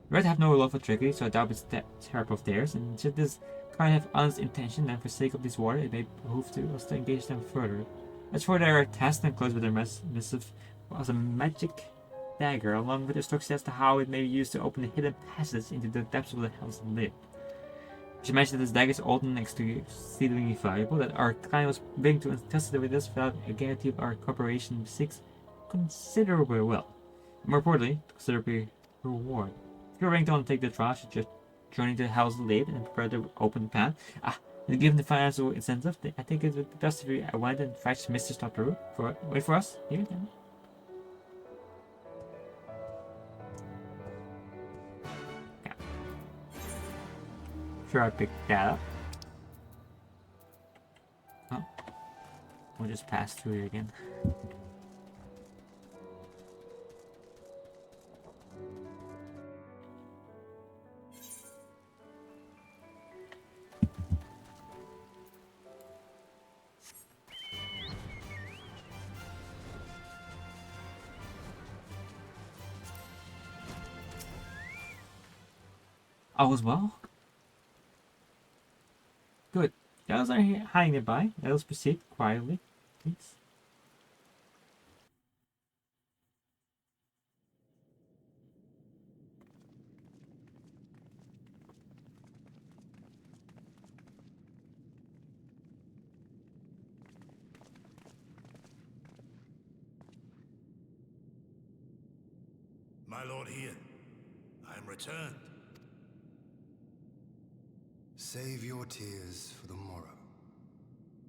The Red have no love for trickery, so I doubt it's terrible of theirs, and should this kind have honest intention, then for sake of this war, it may behoove to us to engage them further. As for their test, and close with their missive was a magic dagger, along with instructions as to how it may be used to open the hidden passages into the depths of the House of Lid. We should mention that this dagger is old and exceedingly valuable, that our client was willing to entrust it with us without a guarantee of our cooperation seeks considerable wealth. More importantly, considerable reward. If you're willing to undertake the trial, should just journey to the House of Lid and prepare to open the path. And given the financial incentive, I think it would be best if we went and fetched Mr. Stopper wait for us here then. Yeah. Sure, I picked that up. Oh. We'll just pass through here again. All is well? Good. The others are hiding nearby. Let us proceed quietly, please. My lord here, I am returned. Save your tears for the morrow.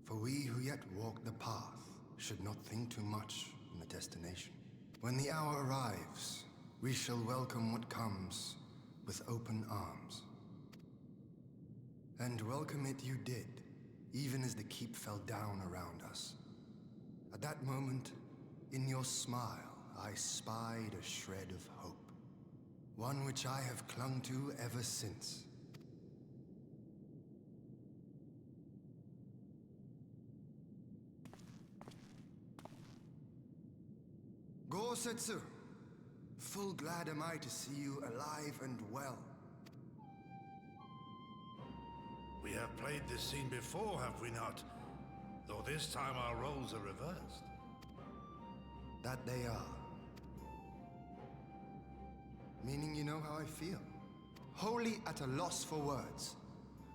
For we who yet walk the path should not think too much on the destination. When the hour arrives, we shall welcome what comes with open arms. And welcome it you did, even as the keep fell down around us. At that moment, in your smile, I spied a shred of hope. One which I have clung to ever since. Gosetsu, full glad am I to see you alive and well. We have played this scene before, have we not? Though this time our roles are reversed. That they are. Meaning you know how I feel. Wholly at a loss for words.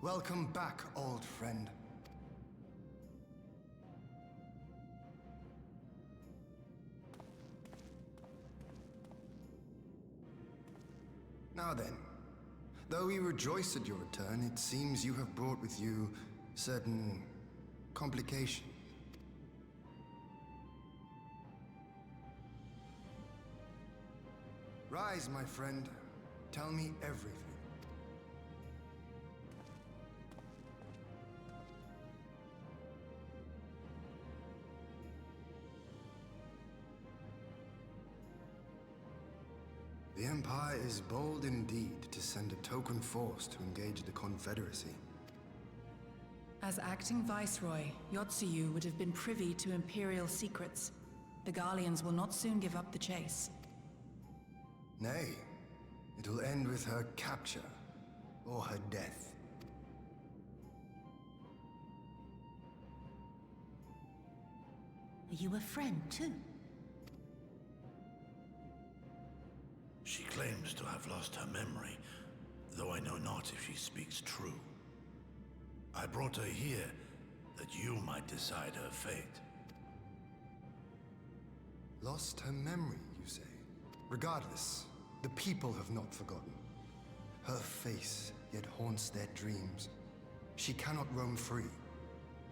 Welcome back, old friend. Now then, though we rejoice at your return, it seems you have brought with you certain complications. Rise, my friend. Tell me everything. The Empire is bold indeed to send a token force to engage the Confederacy. As acting Viceroy, Yotsuyu would have been privy to Imperial secrets. The Garleans will not soon give up the chase. Nay, it will end with her capture, or her death. Are you a friend, too? She claims to have lost her memory, though I know not if she speaks true. I brought her here that you might decide her fate. Lost her memory, you say? Regardless, the people have not forgotten. Her face yet haunts their dreams. She cannot roam free.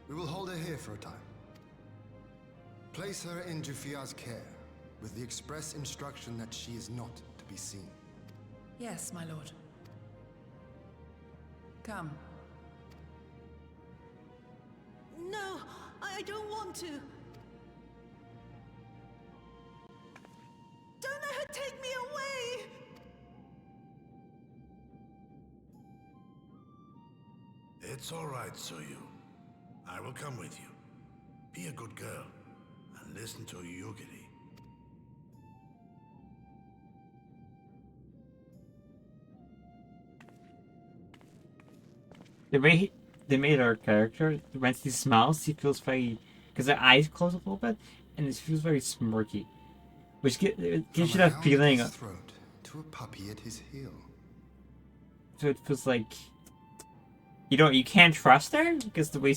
We will hold her here for a time. Place her in Jufia's care, with the express instruction that she is not to be seen. Yes, my lord. Come. No, I don't want to. Don't let her take me away! It's all right, Soyu. I will come with you. Be a good girl, and listen to Yugiri. The way they made our character, when he smiles, he feels very... Because their eyes close a little bit, and it feels very smirky. Which it gives you that feeling... Throat to a puppy at his heel. So it feels like... You can't trust her, because the way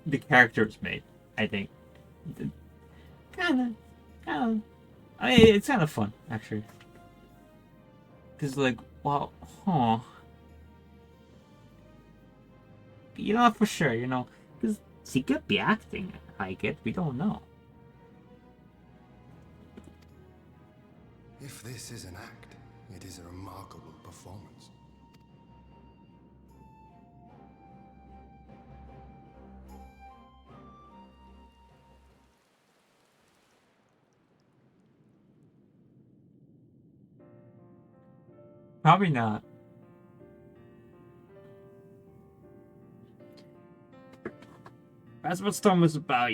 the character is made, I think. Kinda. I mean, it's kind of fun, actually. Because, like, wow, You're not for sure, because she could be acting like it, we don't know. If this is an act, it is a remarkable performance. Probably not. That's what Storm was about,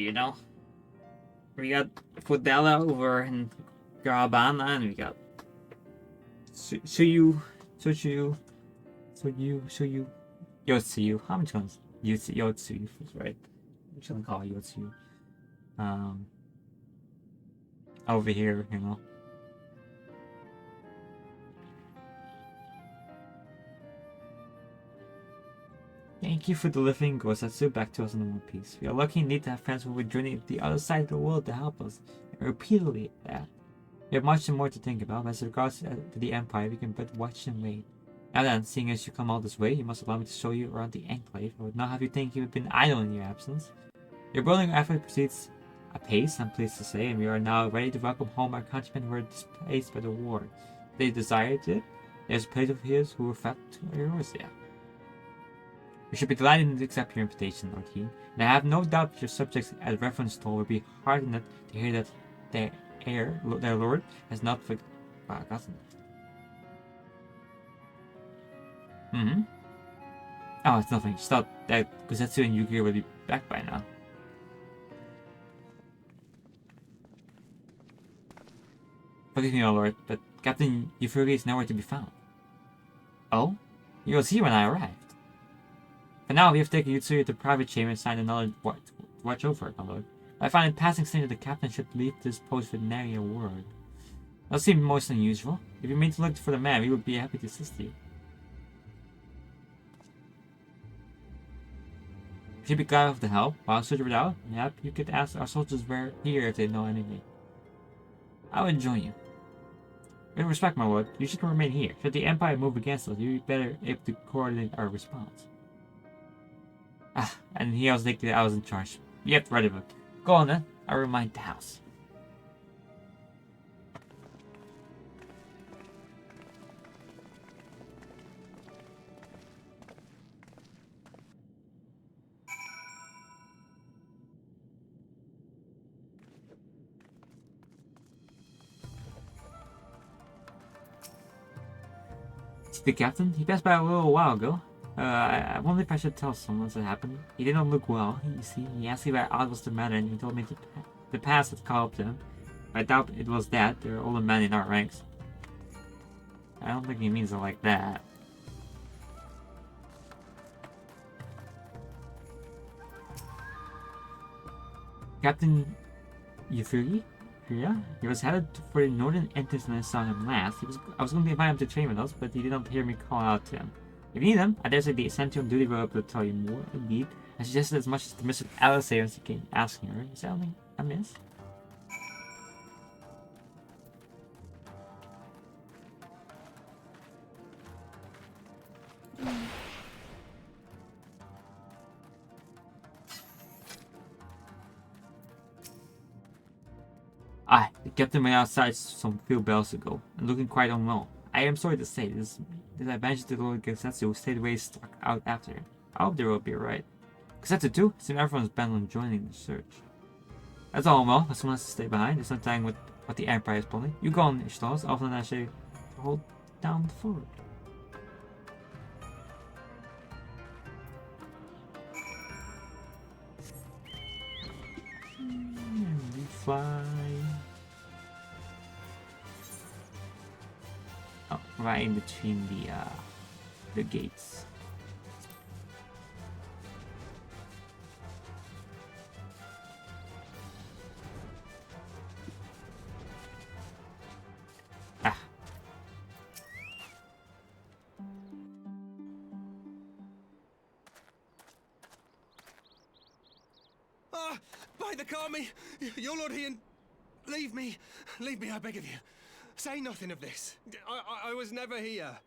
We got Fodella over in Garabana, and we got Yotsuyu. How much ones? Yotsuyu was right. I'm just gonna call it Yotsuyu. Over here, Thank you for delivering Gosetsu back to us in one piece. We are lucky indeed to have friends who would journey to the other side of the world to help us. And repeatedly that. We have much more to think about, but as regards to the Empire, we can but watch and wait. Now then, seeing as you come all this way, you must allow me to show you around the Enclave. I would not have you think you have been idle in your absence. Your building effort proceeds apace, I'm pleased to say, and we are now ready to welcome home our countrymen who were displaced by the war. If they desired it, there's a place of his who were fed to Eorzea. We should be delighted to accept your invitation, Lord He, and I have no doubt that your subjects at reference toll will be heartened to hear that their lord has not forgotten. Oh, it's nothing. Just thought that Gosetsu and Yugiri will be back by now. Forgive me, my lord, but Captain Euphrates is nowhere to be found. Oh? He was here when I arrived. For now, we have taken Yutsuya to private chamber and signed another watch over it, my lord. I find it passing saying that the captain should leave this post with nary a word. That seems most unusual. If you mean to look for the man, we would be happy to assist you. If you be glad of the help, while searching it out, yep, you could ask our soldiers where here if they know anything. I would join you. With respect, my lord, you should remain here. Should the Empire move against us, you'd be better able to coordinate our response. And he was thinking that I was in charge. You have to read of it. Go on then, I'll remind the house. The captain? He passed by a little while ago. I wonder if I should tell someone what happened. He did not look well, you see. He asked me what odd was the matter and he told me the past had caught up to him. I doubt it was that. There are older men in our ranks. I don't think he means it like that. Captain Yufugi? Yeah, he was headed for the northern entrance when I saw him last. I was going to invite him to train with us, but he did not hear me call out to him. If you need him, I dare say the sent you on duty will be able to tell you more. Indeed, I suggested as much as to Mr. Alice as he came asking her. Is that something I miss? The captain went outside some few bells ago, and looking quite unwell. I am sorry to say this I managed to Lord Gasetsu who stayed away stuck out after him. I hope they will be alright. Gasetsu too? Seems everyone's bent on joining the search. That's all well, but someone has to stay behind. There's no telling what the Empire is planning. You go on, Ishtos, often I say to hold down the fort. We fly. Oh, right in between the gates. By the Kami! Your Lord Ian, leave me, I beg of you. Say nothing of this. I was never here.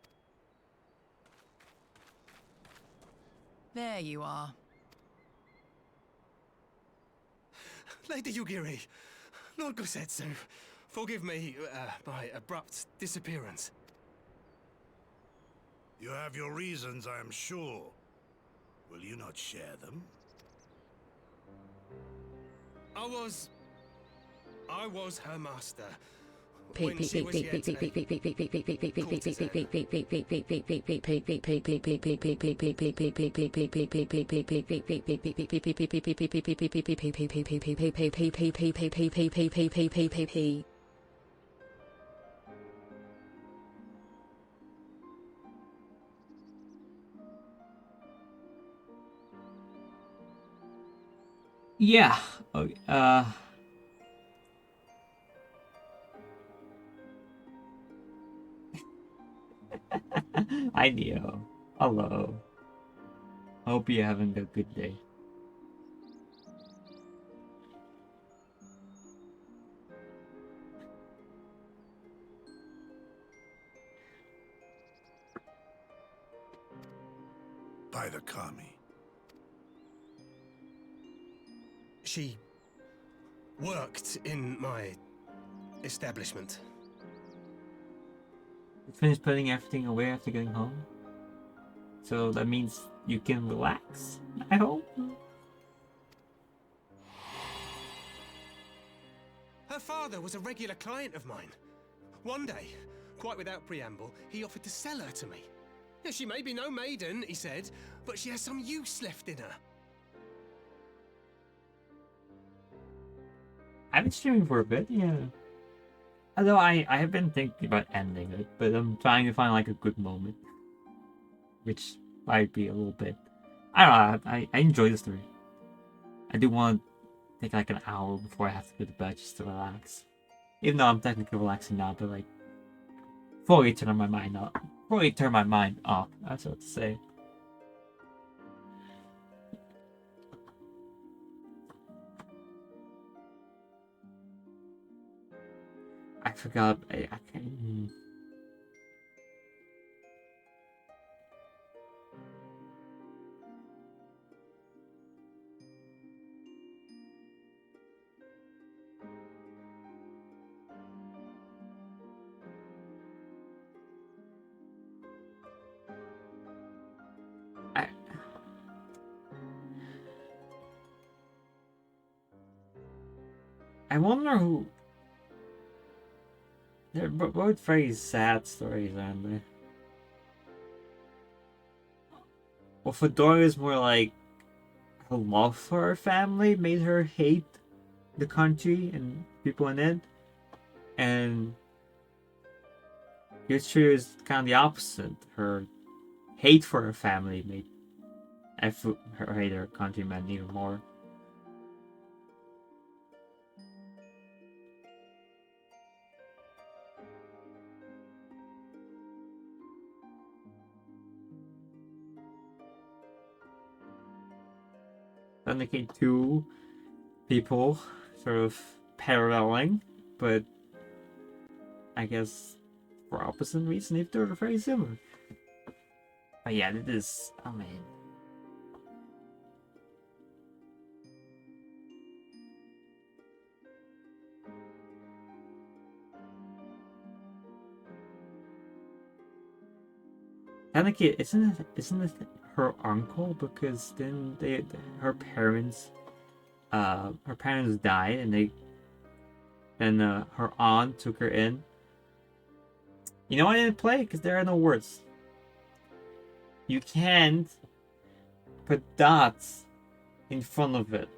There you are. Lady Yugiri, Lord Gosetsu, forgive me my abrupt disappearance. You have your reasons, I am sure. Will you not share them? I was her master. When she was yet Yeah. Okay. Hi, Neo. Hello. Hope you're having a good day. By the Kami. She worked in my establishment. You finished putting everything away after getting home? So that means you can relax, I hope? Her father was a regular client of mine. One day, quite without preamble, he offered to sell her to me. Yeah, she may be no maiden, he said, but she has some use left in her. I've been streaming for a bit, yeah. Although I have been thinking about ending it, but I'm trying to find like a good moment. Which might be a little bit... I don't know, I enjoy the story. I do want to take like an hour before I have to go to bed just to relax. Even though I'm technically relaxing now, but like... fully turn my mind off. Fully turn my mind off, that's what to say. I forgot. I can't. I wonder who. They're both very sad stories, aren't they? Well, Fedora is more like her love for her family made her hate the country and people in it, and Yutsu is kind of the opposite. Her hate for her family made her hate her countrymen even more. Then they came two people sort of paralleling, but I guess for opposite reasons, they're very similar. But yeah, it is. I mean, technically, isn't it her uncle? Because then her parents died, and her aunt took her in. You know, I didn't play because there are no words. You can't put dots in front of it.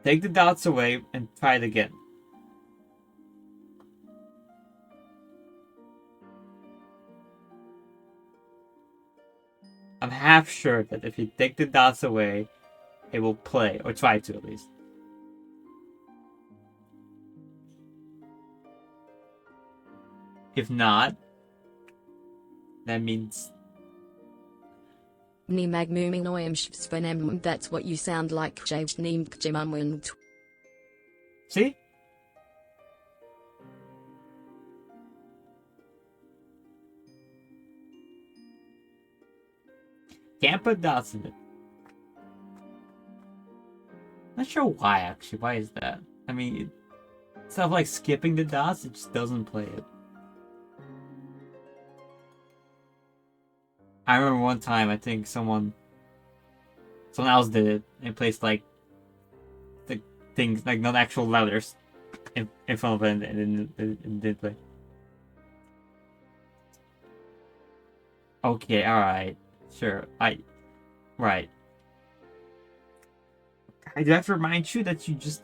Take the dots away and try it again. I'm half sure that if you take the dots away, it will play, or try to at least. If not, that means... That's what you sound like. See? Can't put dots in it. Not sure why, actually. Why is that? I mean, instead of like skipping the dots, it just doesn't play it. I remember one time, I think someone else did it and placed like the things, like not actual letters in front of it and didn't play. Okay, alright. Sure. Right. I do have to remind you that you just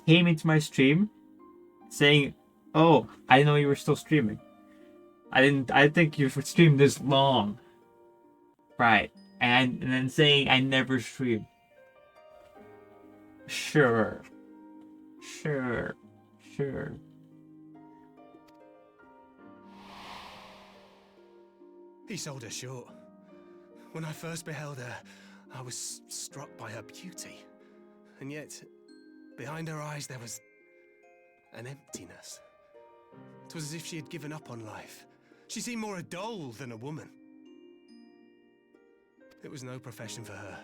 came into my stream saying, "Oh, I didn't know you were still streaming. I think you streamed this long." Right. And then saying I never stream. Sure. He sold her short. When I first beheld her, I was struck by her beauty. And yet, behind her eyes there was an emptiness. It was as if she had given up on life. She seemed more a doll than a woman. It was no profession for her,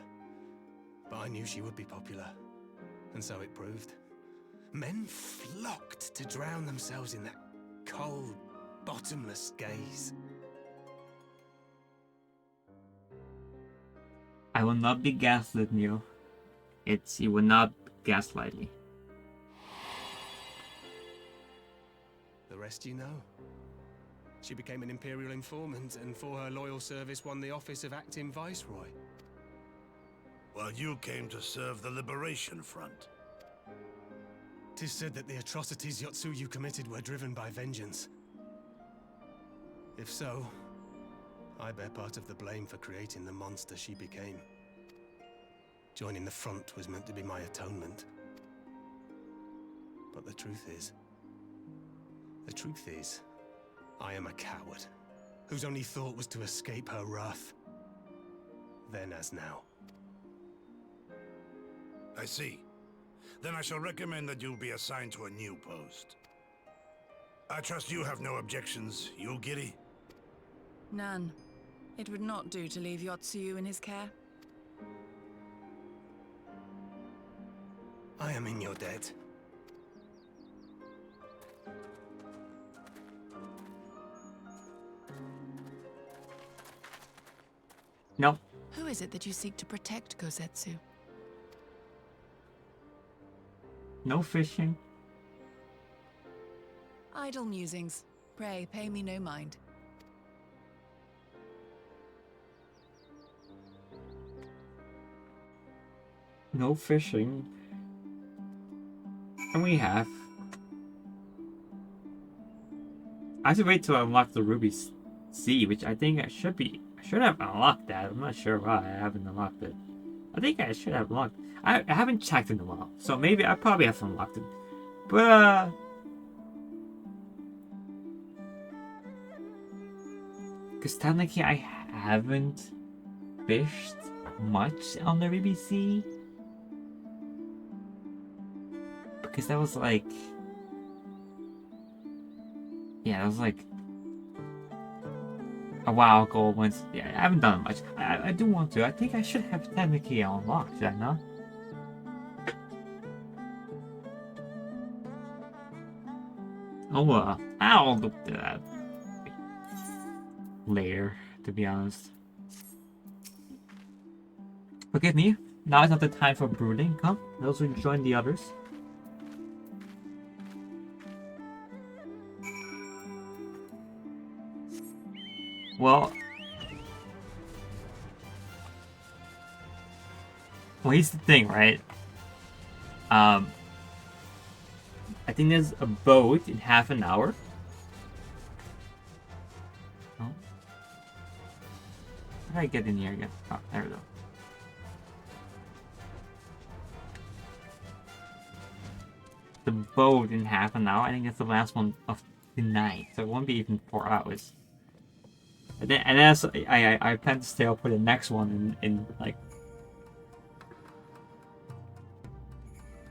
but I knew she would be popular, and so it proved. Men flocked to drown themselves in that cold, bottomless gaze. I will not be gaslighting you. You will not gaslight me. The rest you know. She became an Imperial informant, and for her loyal service won the office of acting Viceroy. while you came to serve the Liberation Front. 'Tis said that the atrocities Yotsuyu committed were driven by vengeance. If so, I bear part of the blame for creating the monster she became. Joining the front was meant to be my atonement. But the truth is, I am a coward, whose only thought was to escape her wrath. Then as now. I see. Then I shall recommend that you be assigned to a new post. I trust you have no objections, you, Giri? None. It would not do to leave Yotsuyu in his care. I am in your debt. No. Who is it that you seek to protect, Gosetsu? No fishing. Idle musings. Pray, pay me no mind. No fishing. And we have. I have to wait till I unlock the Ruby Sea, which I think I should have unlocked that. I'm not sure why I haven't unlocked it. I think I should have unlocked. I haven't checked in a while, so maybe I probably have unlocked it. But because technically I haven't fished much on the Ruby Sea. Because that was like... Yeah, that was like... a while ago once... Yeah, I haven't done much. I do want to. I think I should have technically unlocked, should I not? Oh, I'll look at that later, to be honest. Forgive me. Now is not the time for brooding. Come, those who join the others. Well, here's the thing, right? I think there's a boat in half an hour. Oh. How do I get in here again? Oh, there we go. The boat in half an hour. I think it's the last one of the night, so it won't be even 4 hours. And that's I plan to stay up for the next one in like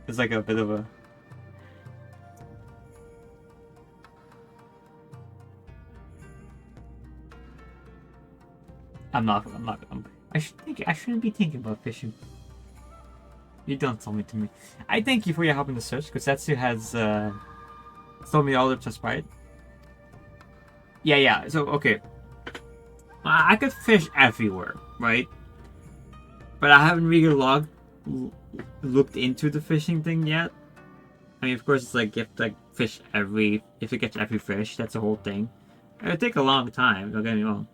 it's like a bit of a I shouldn't be thinking about fishing. You don't tell me to me. I thank you for your help in the search, because Setsu has told me all the just right. Yeah, so okay. I could fish everywhere, right? But I haven't really looked into the fishing thing yet. I mean, of course, it's like you have to like fish if you catch every fish, that's the whole thing. It would take a long time, don't get me wrong.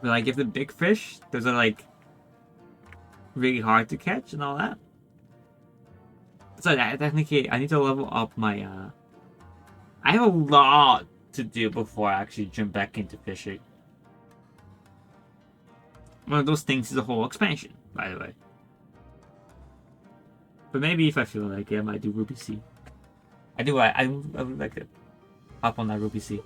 But like, if the big fish, those are like really hard to catch and all that. So technically, I need to level up my. I have a lot to do before I actually jump back into fishing. One of those things is a whole expansion, by the way. But maybe if I feel like it, I might do Ruby Sea. I would like to hop on that Ruby Sea.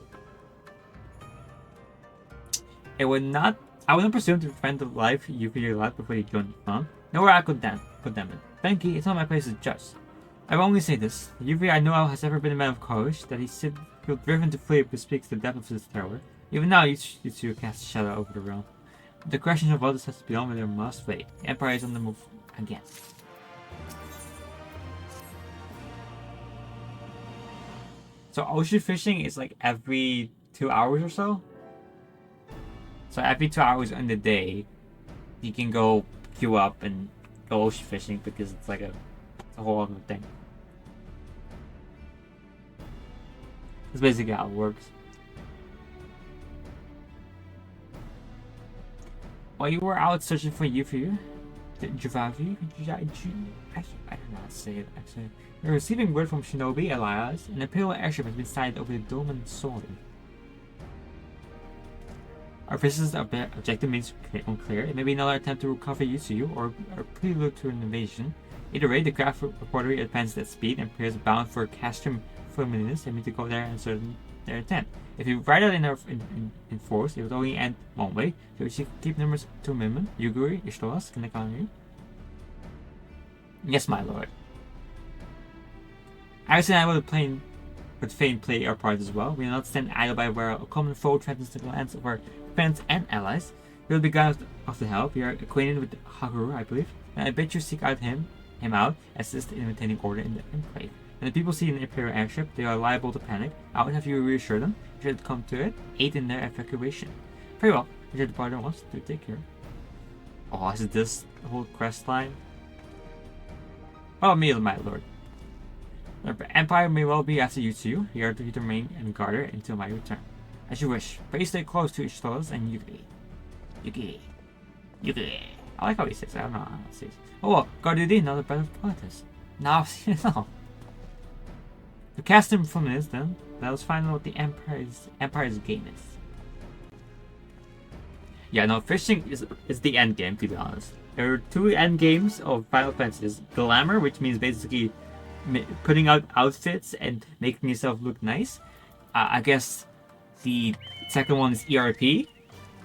I wouldn't presume to defend the life you feel your life before you join the front. Nowhere I could put them in. Thank you, it's not my place to judge. I will only say this. Yuri I know has ever been a man of courage, that he should feel driven to flee bespeaks the depth of his terror. Even now, you two cast a shadow over the realm. The question of others has to be on with their must wait. The Empire is on the move again. So ocean fishing is like every 2 hours or so? So every 2 hours in the day, you can go queue up and go ocean fishing because it's like a whole other thing. That's basically how it works. While you were out searching for Yufu, Javavi? I don't know how to say it, actually. We're receiving word from Shinobi Elias. An Imperial airship has been sighted over the dome and sword. Our officials' objective means unclear. It may be another attempt to recover Yutsuyu or a prelude to an invasion. Either way, the craft reporter advances at speed and appears bound for Castrum Fulminus. They mean to go there and certain their intent. If you ride out in force, it would only end one way. So we should keep numbers to a minimum. Yuguri, Ishtolas, can I call you? Yes, my lord. Harrison and I would fain play our part as well. We will not stand idle by where a common foe threatens the lands of our friends and allies. We will be glad of the help. We are acquainted with Haguru, I believe, and I bet you seek out him out, assist in maintaining order in the enclave. When the people see an Imperial airship, they are liable to panic. I would have you reassure them. Should it come to it, aid in their evacuation. Very well. Richard the partner wants to take care. Oh, is this the whole quest line? Oh, me, my lord. The Empire may well be after you two. You are to remain and guard her until my return. As you wish. Please stay close to each other and Yugi. I like how he says it. I don't know how he says it. Oh well, guard duty, another better politics. Now, you know. To cast him from this, then, let us find out what the Empire's game is. Yeah, no, fishing is the end game, to be honest. There are two end games of Final Fantasy. Glamour, which means basically putting out outfits and making yourself look nice. I guess the second one is ERP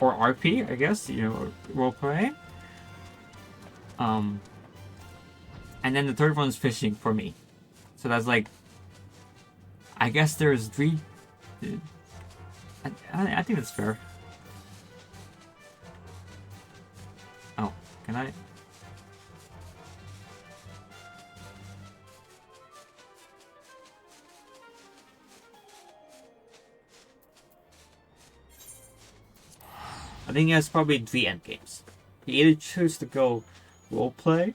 or RP, I guess, you know, role play. And then the third one is fishing for me. So that's like, I guess there's three. I think that's fair. Oh, can I? I think that's probably the end games. You either choose to go roleplay,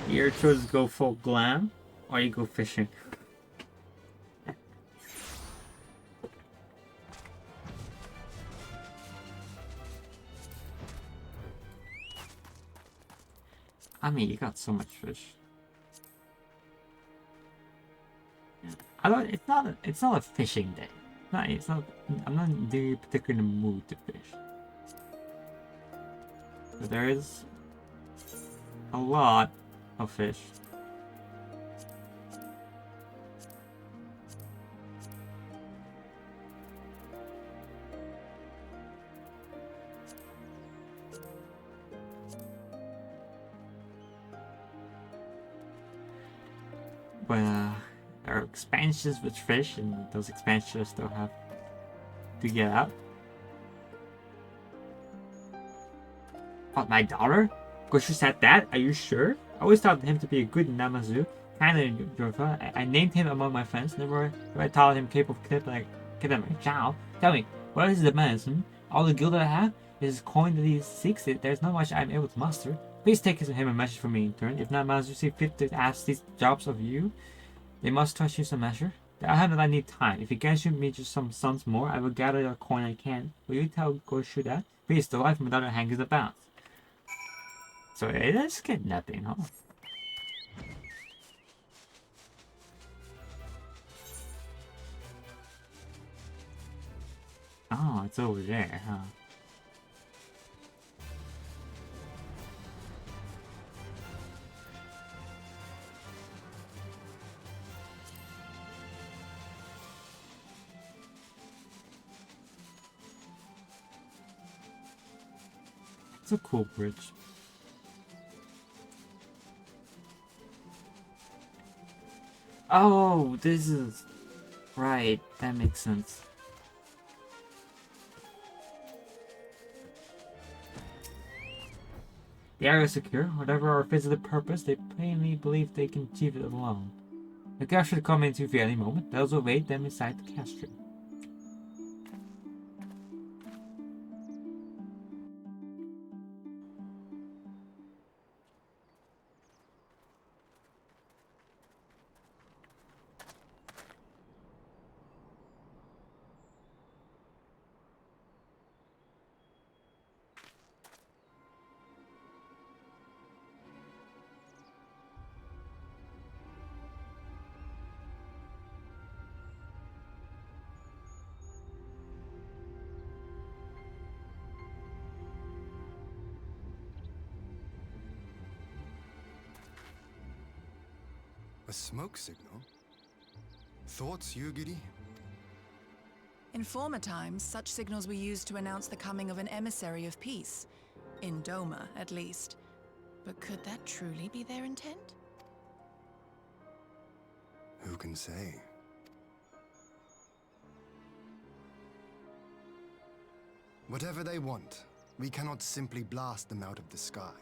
you either choose to go full glam, or you go fishing. I mean, you got so much fish. Yeah. I don't. It's not a fishing day. It's not. I'm not in the particular mood to fish. But there is a lot of fish. But there are expansions with fish, and those expansions still have to get out. What, my daughter? Goshu said that? Are you sure? I always thought him to be a good Namazu. Kinda Jorfa. I named him among my friends. Never have I thought him capable of kidnapping. Zhao, tell me, what is the demands? All the guild that I have is coin that he seeks it. There's not much I'm able to muster. Please take him a message from me in turn. If not, Master, see fit to ask these jobs of you. They must touch you some measure. I have that I need time. If you can shoot me just some sons more, I will gather the coin I can. Will you tell Goshu that? Please, the life without a hang is about. So it is kidnapping, huh? Oh, it's over there, huh? It's a cool bridge. Oh, this is... Right, that makes sense. The area is secure. Whatever our visited purpose, they plainly believe they can achieve it alone. The guard should come into view any moment. Those will wait them inside the castrum. A smoke signal? Thoughts, Yugiri? In former times, such signals were used to announce the coming of an emissary of peace. In Doma, at least. But could that truly be their intent? Who can say? Whatever they want, we cannot simply blast them out of the sky.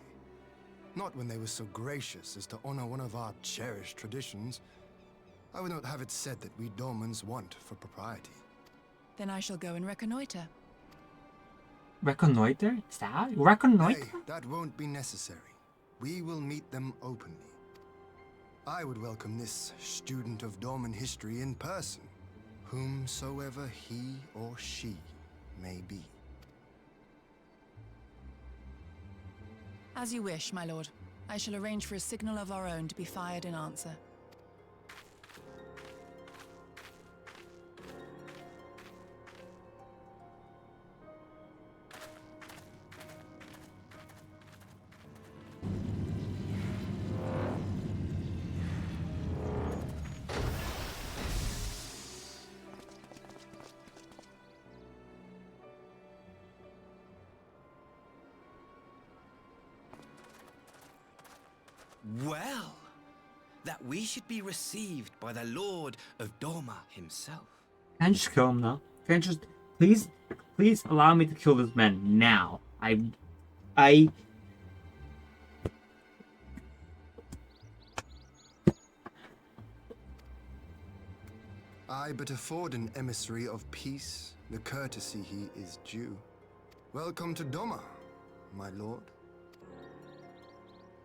Not when they were so gracious as to honor one of our cherished traditions. I would not have it said that we Domans want for propriety. Then I shall go and reconnoiter. Reconnoiter? Is that? Reconnoiter? Hey, that won't be necessary. We will meet them openly. I would welcome this student of Dorman history in person, whomsoever he or she may be. As you wish, my lord. I shall arrange for a signal of our own to be fired in answer. Well, that we should be received by the Lord of Doma himself. Can I just kill him now? Can I just please allow me to kill this man now? I but afford an emissary of peace the courtesy he is due. Welcome to Doma, my lord.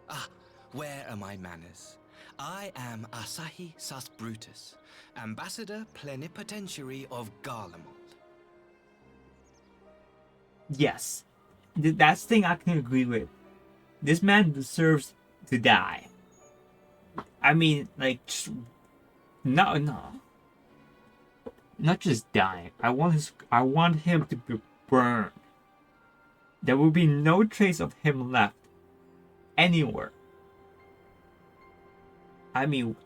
Ah, where are my manners? I am Asahi Sus Brutus, Ambassador Plenipotentiary of Garlemald. Yes, that's the thing I can agree with. This man deserves to die. I mean, like, no, not just dying. I want him to be burned. There will be no trace of him left anywhere. I mean,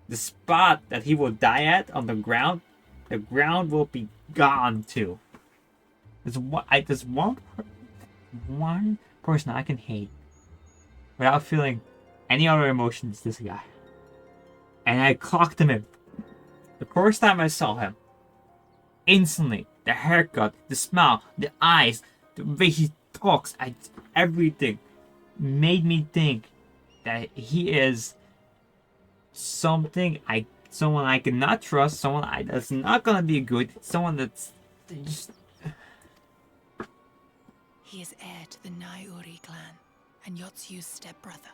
the spot that he will die at on the ground will be gone too. There's one person I can hate without feeling any other emotions. This guy, and I clocked him in the first time I saw him. Instantly, the haircut, the smile, the eyes, the way he talks, everything made me think that he is someone I cannot trust, someone that's not gonna be good, someone that's just... He is heir to the Naiuri clan, and Yotsu's stepbrother.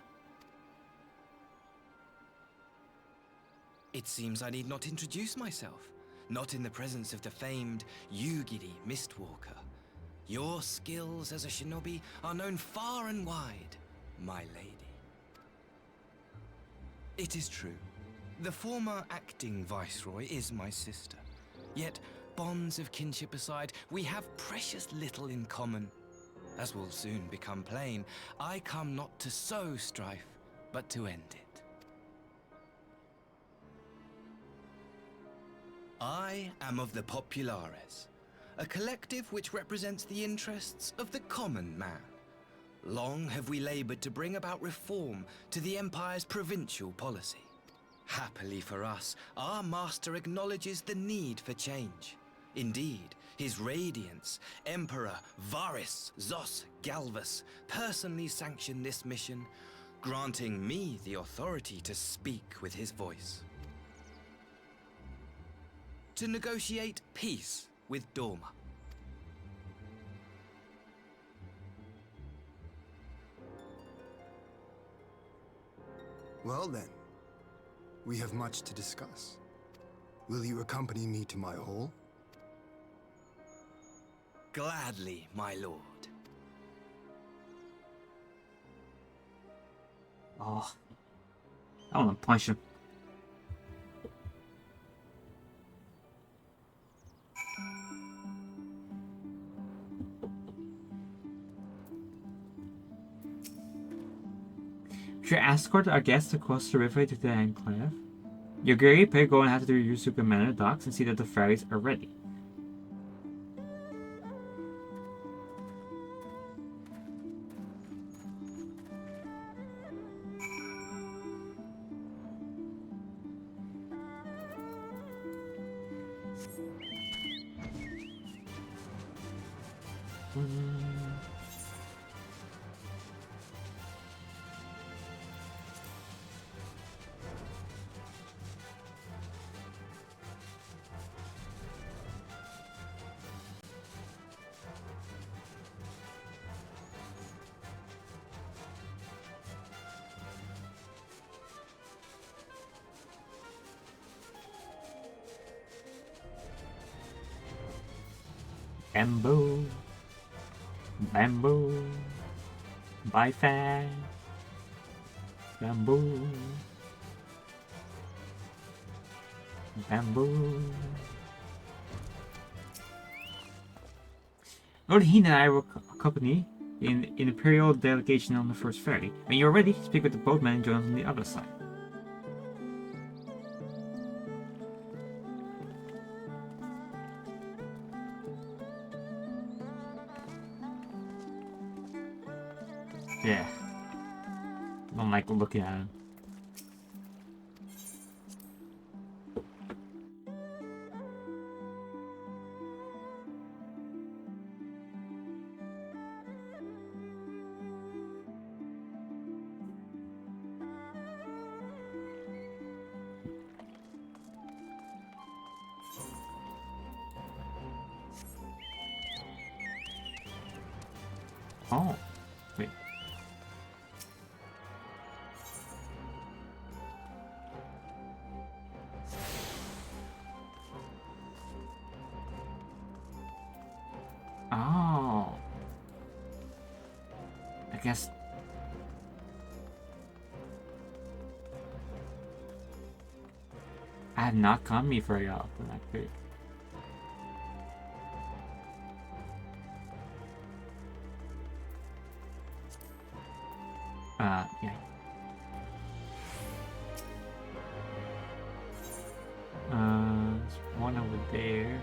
It seems I need not introduce myself, not in the presence of the famed Yugiri Mistwalker. Your skills as a shinobi are known far and wide, my lady. It is true, the former acting viceroy is my sister. Yet, bonds of kinship aside, we have precious little in common. As will soon become plain, I come not to sow strife, but to end it. I am of the Populares, a collective which represents the interests of the common man. Long have we labored to bring about reform to the Empire's provincial policy. Happily for us, our master acknowledges the need for change. Indeed, His Radiance, Emperor Varys Zos Galvus, personally sanctioned this mission, granting me the authority to speak with his voice. To negotiate peace with Doma. Well then, we have much to discuss. Will you accompany me to my hall? Gladly, my lord. Oh, I want to punch him. Should escort our guests across the river to the enclave? Your Gary Pig go and have to do your Super Manor docks and see that the ferries are ready. Bamboo, bamboo, buy fast, bamboo, bamboo. Lord Heen and I will accompany in Imperial delegation on the first ferry. When you're ready, speak with the boatman and join us on the other side. Yeah. I don't like looking at him. Oh, wait. Oh. I guess. I have not come me very often, I think. Yeah. There's one over there.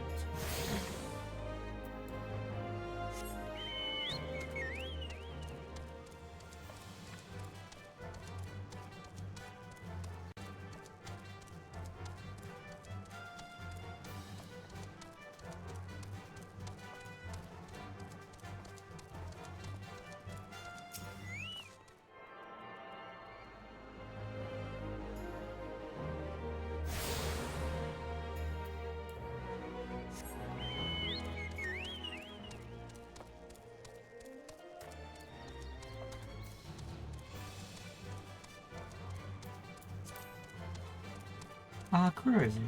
Ah, crazy.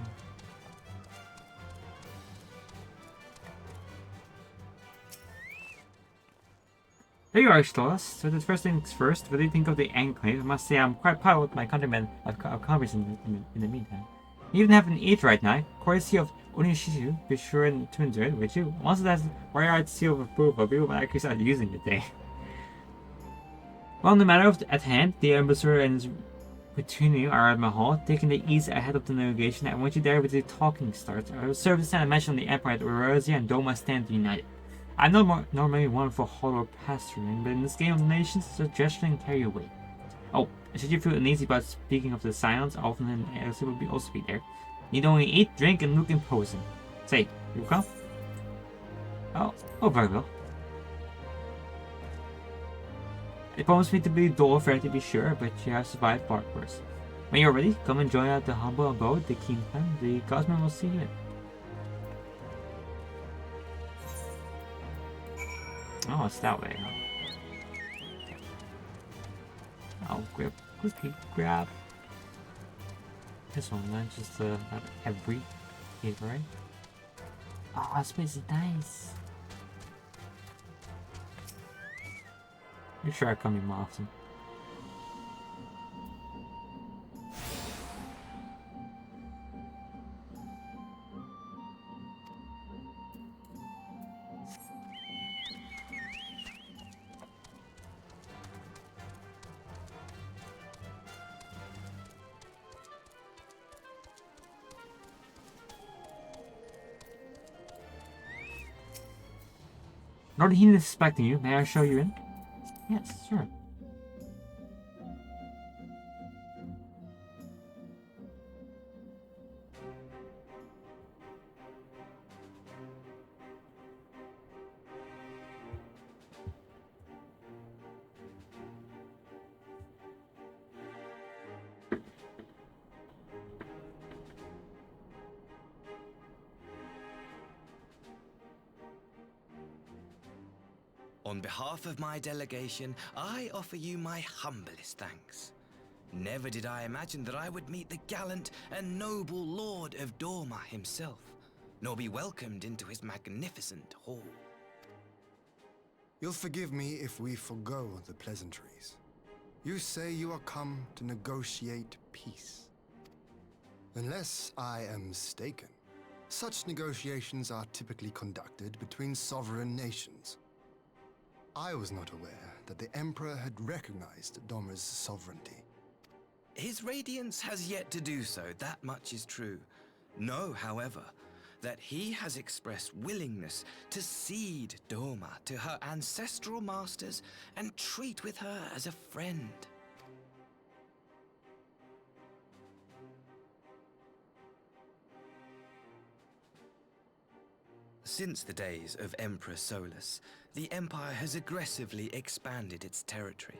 There you are, Stolas. So the first things first, what do you think of the Enclave? I must say I'm quite proud with my countrymen of congress in the meantime. You even have an eat right now, courtesy of Onishizu. Be sure to enjoy it, would you? Once it has rare seal of approval, people might actually start using it there. Well, the matter at hand, the ambassador and his retinue are at my hall, taking the ease ahead of the navigation. I want you there with the talking starts. I will serve the stand and mention the Empire that Erosia and Doma stand united. I'm not normally one for hollow pastoring, but in this game of nations, suggestion can carry weight. Oh, should you feel uneasy about speaking of the silence, often and Elsie will also be there. Need only eat, drink, and look imposing. Say, you come? Oh, very well. It promised me to be dull fair to be sure, but you have survived far worse. When you're ready, come and join at the humble abode, the Kingdom. The Cosman will see you in. Oh, it's that way, huh? I'll quickly grab this one then, just not every hit, right? Oh, this place is nice. Make sure I come in more often. Lord Heen is expecting you. May I show you in? Yes, sure. On behalf of my delegation, I offer you my humblest thanks. Never did I imagine that I would meet the gallant and noble Lord of Dorma himself, nor be welcomed into his magnificent hall. You'll forgive me if we forgo the pleasantries. You say you are come to negotiate peace. Unless I am mistaken, such negotiations are typically conducted between sovereign nations. I was not aware that the Emperor had recognized Dorma's sovereignty. His Radiance has yet to do so, that much is true. Know, however, that he has expressed willingness to cede Dorma to her ancestral masters and treat with her as a friend. Since the days of Emperor Solus, the Empire has aggressively expanded its territory.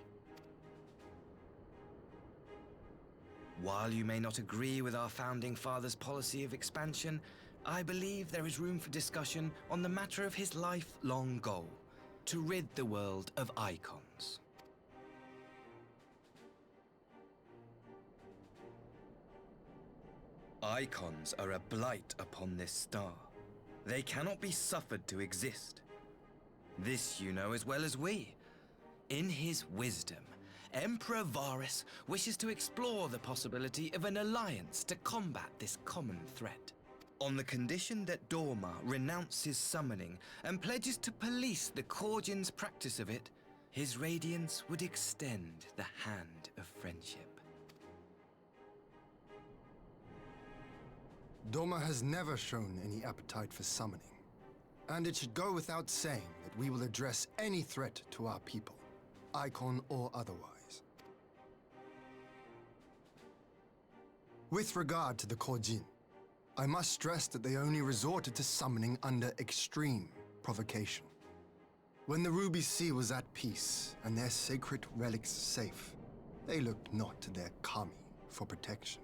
While you may not agree with our founding father's policy of expansion, I believe there is room for discussion on the matter of his lifelong goal, to rid the world of icons. Icons are a blight upon this star. They cannot be suffered to exist. This you know as well as we. In his wisdom, Emperor Varus wishes to explore the possibility of an alliance to combat this common threat. On the condition that Dorma renounces summoning and pledges to police the Korgin's practice of it, his Radiance would extend the hand of friendship. Dorma has never shown any appetite for summoning, and it should go without saying that we will address any threat to our people, icon or otherwise. With regard to the Korgin, I must stress that they only resorted to summoning under extreme provocation. When the Ruby Sea was at peace and their sacred relics safe, they looked not to their kami for protection.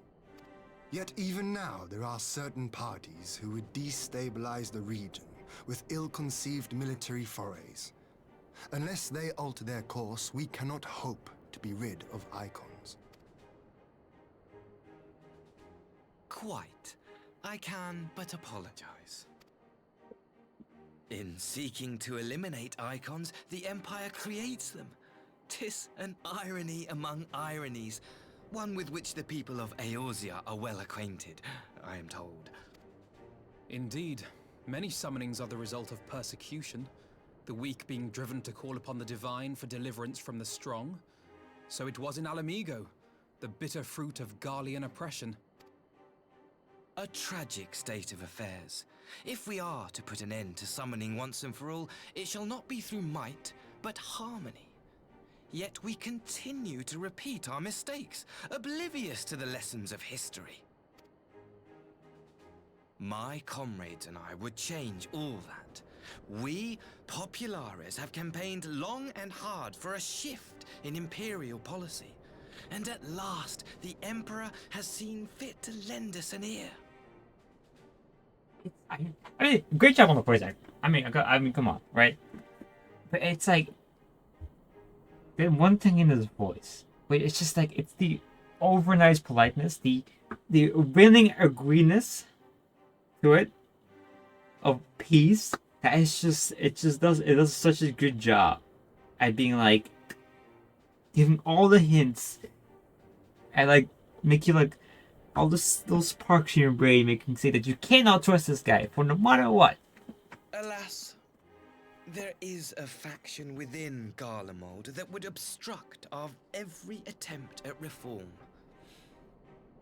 Yet even now, there are certain parties who would destabilize the region with ill-conceived military forays. Unless they alter their course, we cannot hope to be rid of icons. Quite. I can but apologize. In seeking to eliminate icons, the Empire creates them. 'Tis an irony among ironies, one with which the people of Eorzea are well acquainted, I am told. Indeed. Many summonings are the result of persecution, the weak being driven to call upon the divine for deliverance from the strong. So it was in Alamigo, the bitter fruit of Garlean oppression. A tragic state of affairs. If we are to put an end to summoning once and for all, it shall not be through might, but harmony. Yet we continue to repeat our mistakes, oblivious to the lessons of history. My comrades and I would change all that. We, Populares, have campaigned long and hard for a shift in Imperial policy. And at last, the Emperor has seen fit to lend us an ear. I mean, great job on the voice acting. I mean, come on, right? But it's like, there's one thing in his voice, but it's just like, it's the overnice politeness, the willing agreeness to it of peace that it does such a good job at being like giving all the hints and like make you like all those sparks in your brain making say that you cannot trust this guy for no matter what. Alas, there is a faction within Garlemald that would obstruct our every attempt at reform.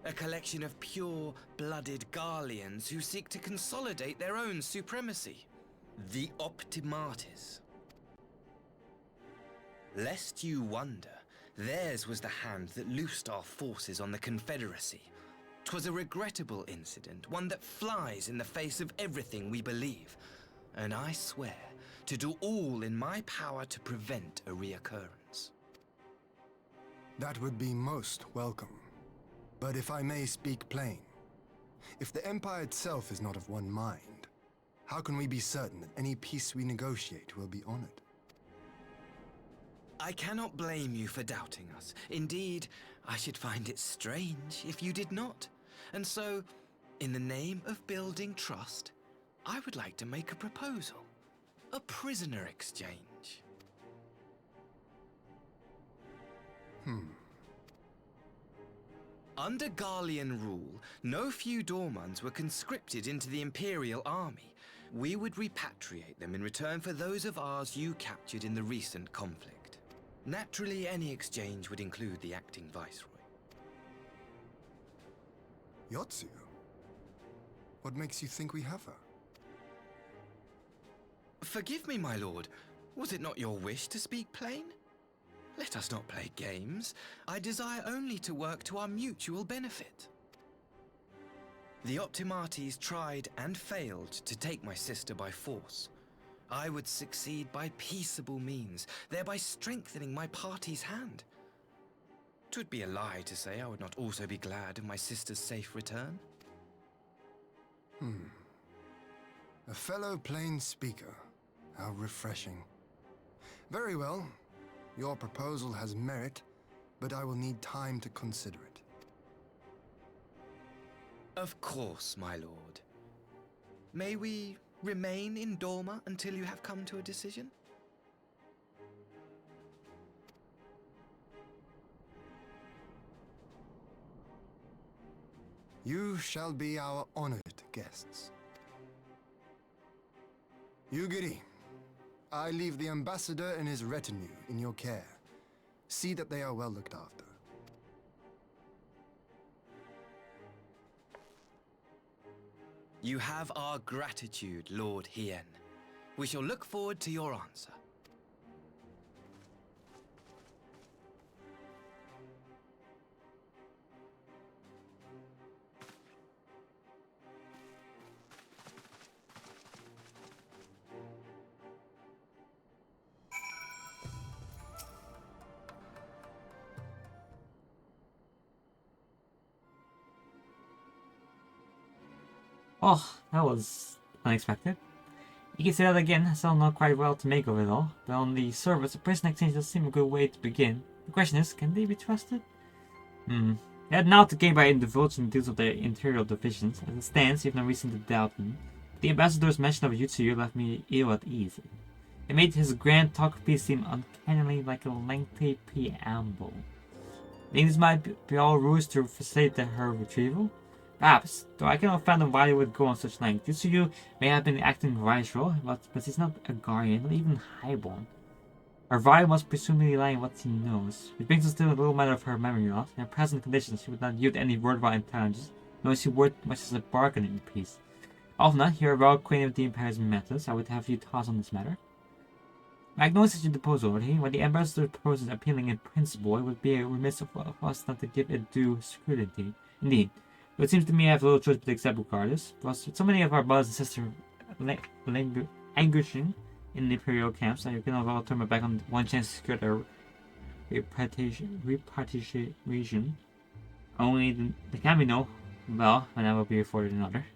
A collection of pure-blooded Garleans who seek to consolidate their own supremacy. The Optimates. Lest you wonder, theirs was the hand that loosed our forces on the Confederacy. 'Twas a regrettable incident, one that flies in the face of everything we believe, and I swear to do all in my power to prevent a reoccurrence. That would be most welcome. But if I may speak plain, if the Empire itself is not of one mind, how can we be certain that any peace we negotiate will be honored? I cannot blame you for doubting us. Indeed, I should find it strange if you did not. And so, in the name of building trust, I would like to make a proposal. A prisoner exchange. Under Garlean rule, no few Dormans were conscripted into the Imperial army. We would repatriate them in return for those of ours you captured in the recent conflict. Naturally, any exchange would include the acting viceroy. Yotsu? What makes you think we have her? Forgive me, my lord. Was it not your wish to speak plain? Let us not play games. I desire only to work to our mutual benefit. The Optimates tried and failed to take my sister by force. I would succeed by peaceable means, thereby strengthening my party's hand. 'Twould be a lie to say I would not also be glad of my sister's safe return. A fellow plain speaker. How refreshing. Very well. Your proposal has merit, but I will need time to consider it. Of course, my lord. May we remain in Dorma until you have come to a decision? You shall be our honored guests. Yugiri, I leave the ambassador and his retinue in your care. See that they are well looked after. You have our gratitude, Lord Hien. We shall look forward to your answer. Oh, that was unexpected. You can say that again, I still not quite well to make of it all, but on the surface, a prison exchange does seem a good way to begin. The question is, can they be trusted? They had now to gain by indulging deals of their interior divisions. As it stands, you have no reason to doubt them. The ambassador's mention of Yutsuyu left me ill at ease. It made his grand talk of peace seem uncannily like a lengthy preamble. I think this might be all ruse to facilitate her retrieval. Perhaps, though I cannot fathom why they would go on such length. Yutsuyu may have been acting viceroy, but he's not a guardian, not even highborn. Her vibe must presumably lie in what he knows, which brings us to a little matter of her memory loss. In her present condition, she would not yield any worthwhile intelligence, nor is she worth much as a bargaining piece. Often, you are well acquainted with the Empire's methods. I would have you thoughts on this matter. I acknowledge such a proposal, already. When the ambassador proposes appealing in principle, it would be remiss of us not to give it due scrutiny. Indeed. It seems to me I have little choice but to accept regardless. Plus, with so many of our brothers and sisters languishing in the Imperial camps, I cannot well turn my back on one chance to secure their repatriation. Only there can be no, well, and I will be afforded another.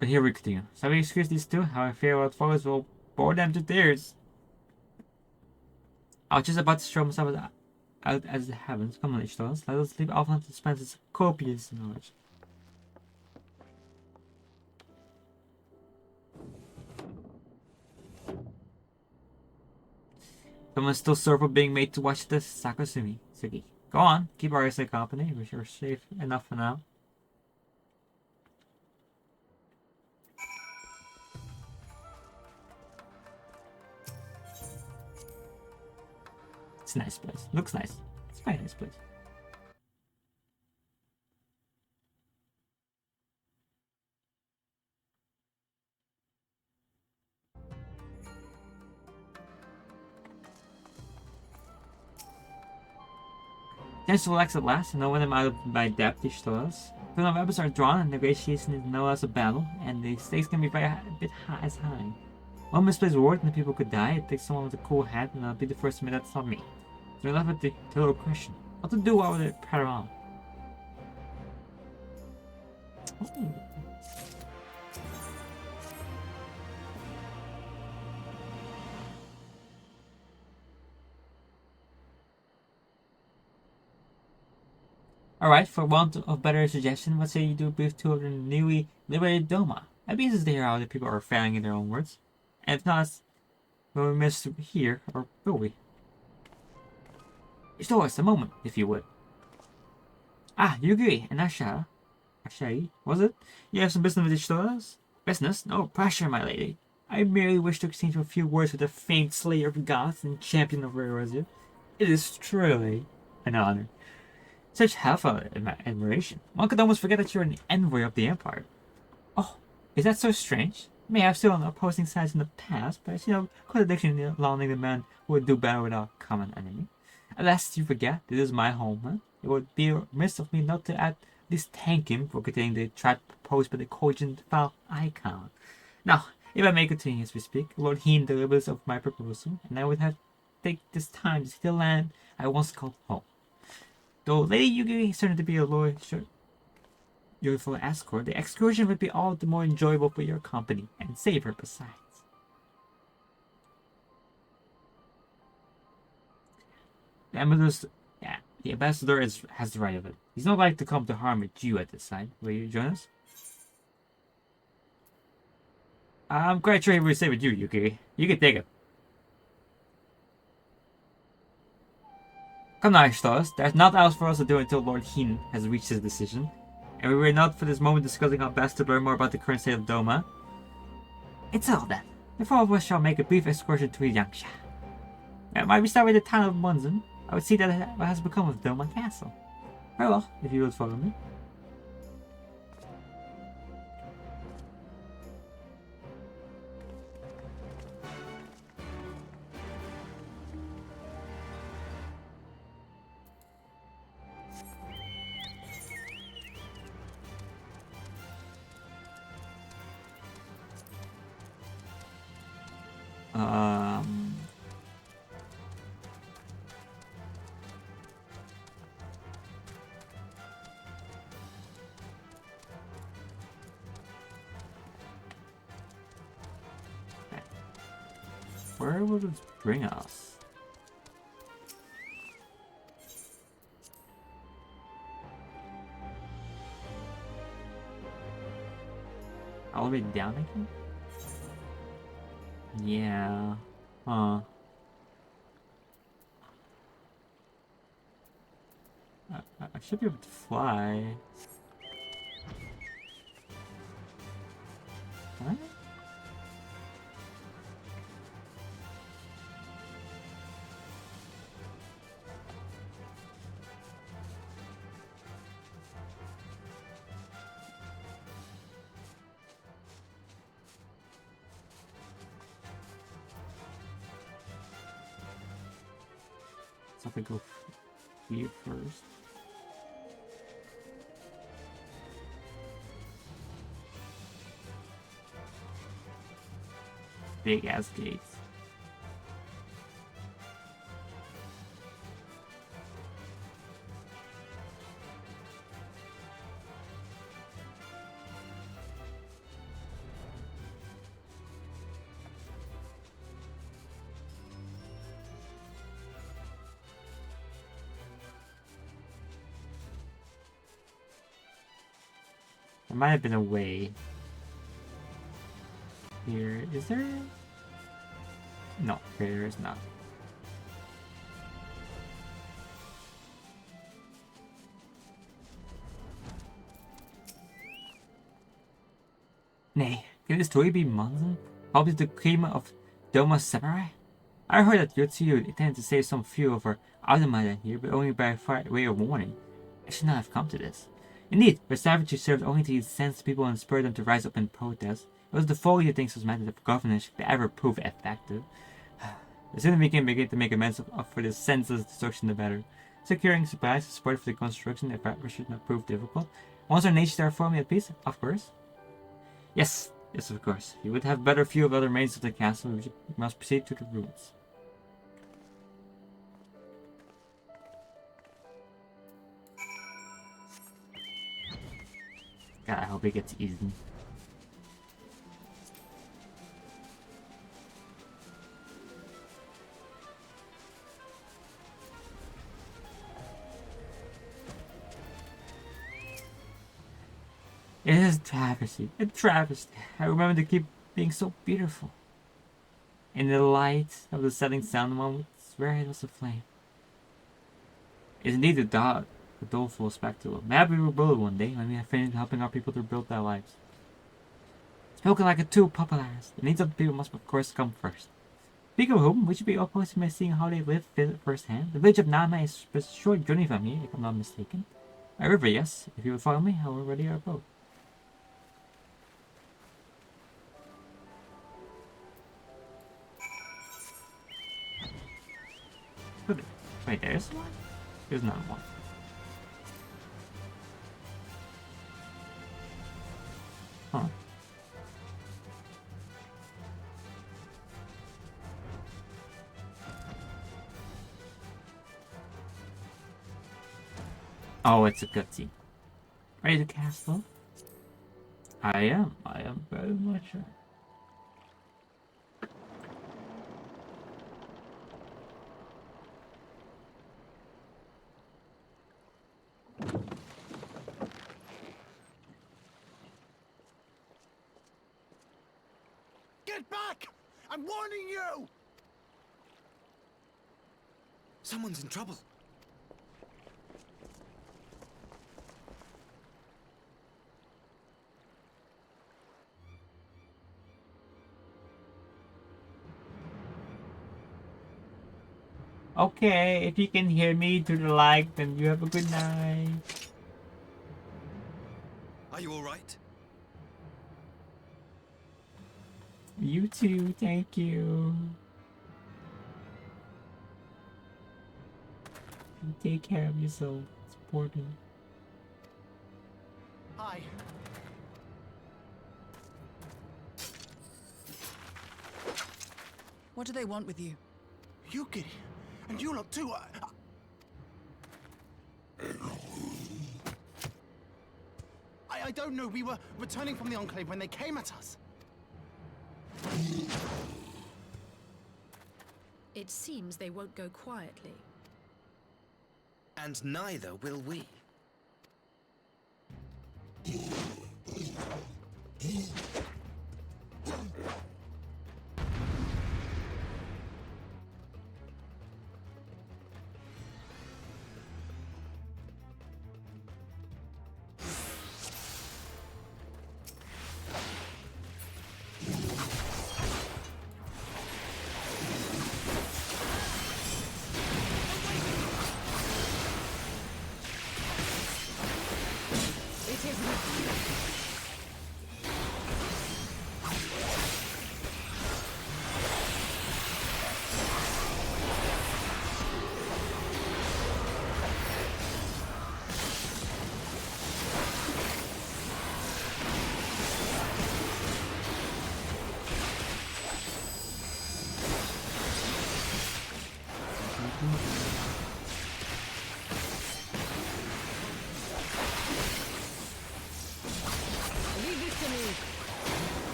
But here we continue. So we excuse these two, how I fear what follows will bore them to tears. I was just about to show myself out as the heavens. Come on, Ishtos. Let us leave Alpha to dispense his copious knowledge. Someone's still served for being made to watch this Sakosumi. Sugi. Go on, keep our SA company. We're safe enough for now. It's a nice place. Looks nice. It's a very nice place. Chance to relax at last, and no one am out of my depth, he told us. The weapons are drawn, and negotiation is no less a battle, and the stakes can be a bit as high. One misplaced word, and the people could die. It takes someone with a cool head, and I'll be the first to admit that's not me. So we're left with the little question: what to do while we're pattern on? Ooh. Alright, for want of better suggestion, what say you do a brief tour of the newly liberated Doma? I'd be interested to hear how the people are failing in their own words. And if not, will we miss here, or will we? Restore us a moment, if you would. Ah, you agree, and Asha. Ashai, was it? You have some business with Ishtoras? Business? No pressure, my lady. I merely wish to exchange a few words with the famed slayer of gods and champion of Erosia. It is truly an honor. Such helpful admiration. One could almost forget that you're an envoy of the Empire. Oh, is that so strange? May have stood on opposing sides in the past, but I see no contradiction in allowing the man who would do better without a common enemy. Lest you forget, this is my homeland. It would be remiss of me not to at least thank him for containing the threat proposed by the cogent foul icon. Now, if I may continue as we speak, Lord Heen delivers of my proposal, and I would have to take this time to see the land I once called home. Though Lady Yugi is certain to be a loyal, joyful escort, the excursion would be all the more enjoyable for your company, and safer besides. The ambassador has the right of it. He's not like to come to harm with you at this time. Will you join us? I'm quite sure he will stay with you, Yuki. You can take it. Come now, Ishtos. There's nothing else for us to do until Lord Heen has reached his decision. And we were not for this moment discussing how best to learn more about the current state of Doma. It's all then. The four of us shall make a brief excursion to Yangsha. Might we start with the town of Munzen? I would see that what has become of Doma Castle. Very well, if you would follow me. Where will this bring us? All the way down again? Yeah. Huh. I should be able to fly. What? So if I go here first. Big ass gates. There might have been a way. Here, is there? No, there is not. Nay, can this truly be Munzen? Probably the cream of Doma's samurai? I heard that Yotsuyu intended to save some few of her Automata here, but only by way of warning. I should not have come to this. Indeed, her savagery served only to incense people and spur them to rise up in protest. It was the folly who thinks his method of governance should ever prove effective. The sooner we can begin to make amends for this senseless destruction, the better. Securing supplies and support for the construction of the should not prove difficult. Once our nations are formally at peace, of course. Yes, yes, of course. You would have better view of other remains of the castle. We must proceed to the ruins. God, I hope it gets eaten. It is a travesty. A travesty. I remember the keep being so beautiful. In the light of the setting sun, one would swear it was a flame. It's indeed a doleful spectacle. Maybe we will build it one day when we have finished helping our people to build their lives. Spoken like a true popularis. The needs of the people must of course come first. Speaking of whom, we should be opposed to seeing how they live firsthand. The village of Nama is a short journey from here, if I'm not mistaken. A river, yes. If you would follow me, I will ready our boat. Wait, there's one? There's not one. Huh. Oh, it's a cutscene. Ready to castle? I am very much sure. Get back! I'm warning you! Someone's in trouble. Okay, if you can hear me to the like, then you have a good night. Are you alright? You too, thank you. You take care of yourself. It's important. Hi. What do they want with you? Yuki, and you lot too. I don't know. We were returning from the Enclave when they came at us. It seems they won't go quietly. And neither will we.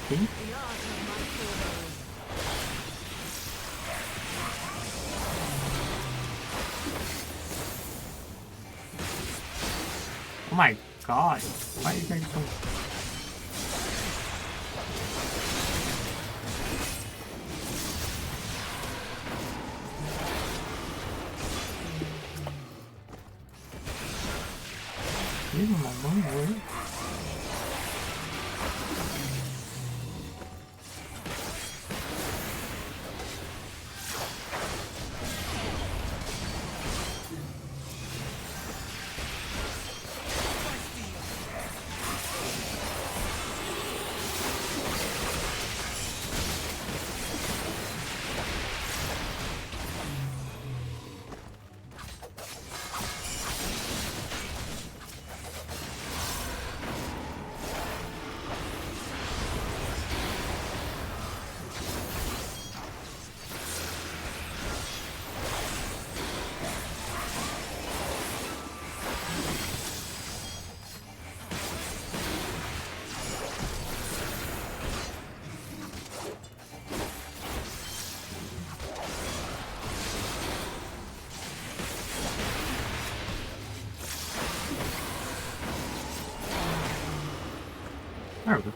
See? Oh my god. Why are you guys so... Leave him alone, will you? There we go.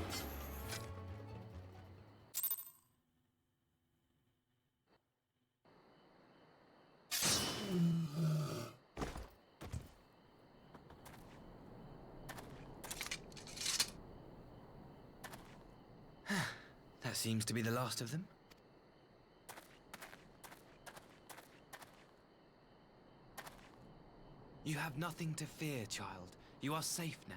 That seems to be the last of them. You have nothing to fear, child. You are safe now.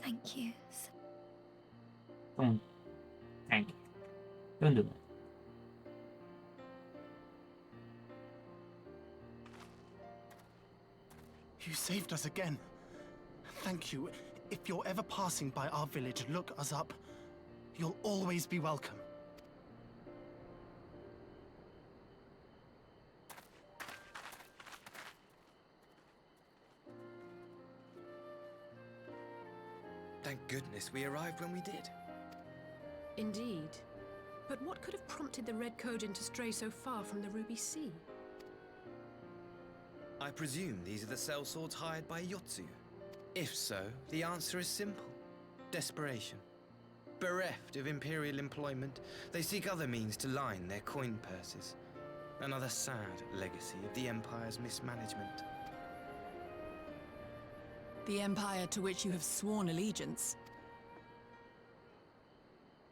Thank you. Don't. Thank you. Don't do that. You saved us again. Thank you. If you're ever passing by our village, look us up. You'll always be welcome. Thank goodness we arrived when we did. Indeed. But what could have prompted the Red Cogent to stray so far from the Ruby Sea? I presume these are the sellswords hired by Yotsu. If so, the answer is simple. Desperation. Bereft of Imperial employment, they seek other means to line their coin purses. Another sad legacy of the Empire's mismanagement. The Empire to which you have sworn allegiance.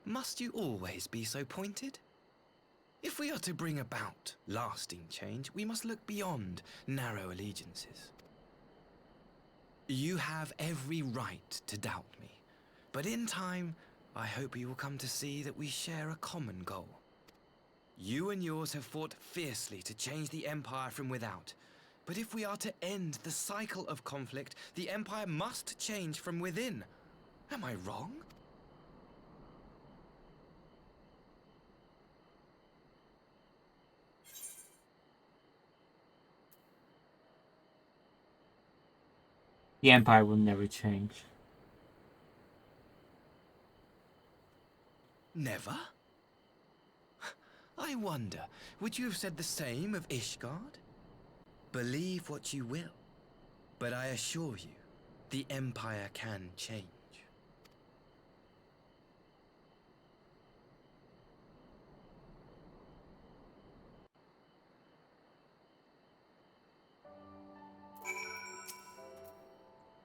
Must you always be so pointed? If we are to bring about lasting change, we must look beyond narrow allegiances. You have every right to doubt me, but in time, I hope you will come to see that we share a common goal. You and yours have fought fiercely to change the Empire from without, but if we are to end the cycle of conflict, the Empire must change from within. Am I wrong? The Empire will never change. Never? I wonder, would you have said the same of Ishgard? Believe what you will, but I assure you, the Empire can change.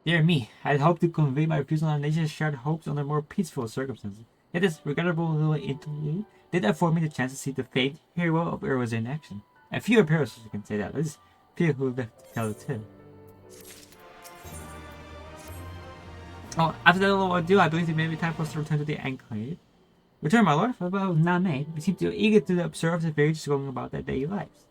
Dear me, I had hoped to convey my views on our nation's shared hopes under more peaceful circumstances. Yet this regrettable little interlude did afford me the chance to see the famed hero of Ur was in action. A few Imperials can say that, but there's few who left to tell the tale. Oh, after that little ado, I believe it may be time for us to return to the Enclave. Return, my lord, for about Name. We seem to be eager to observe the villagers going about their daily lives.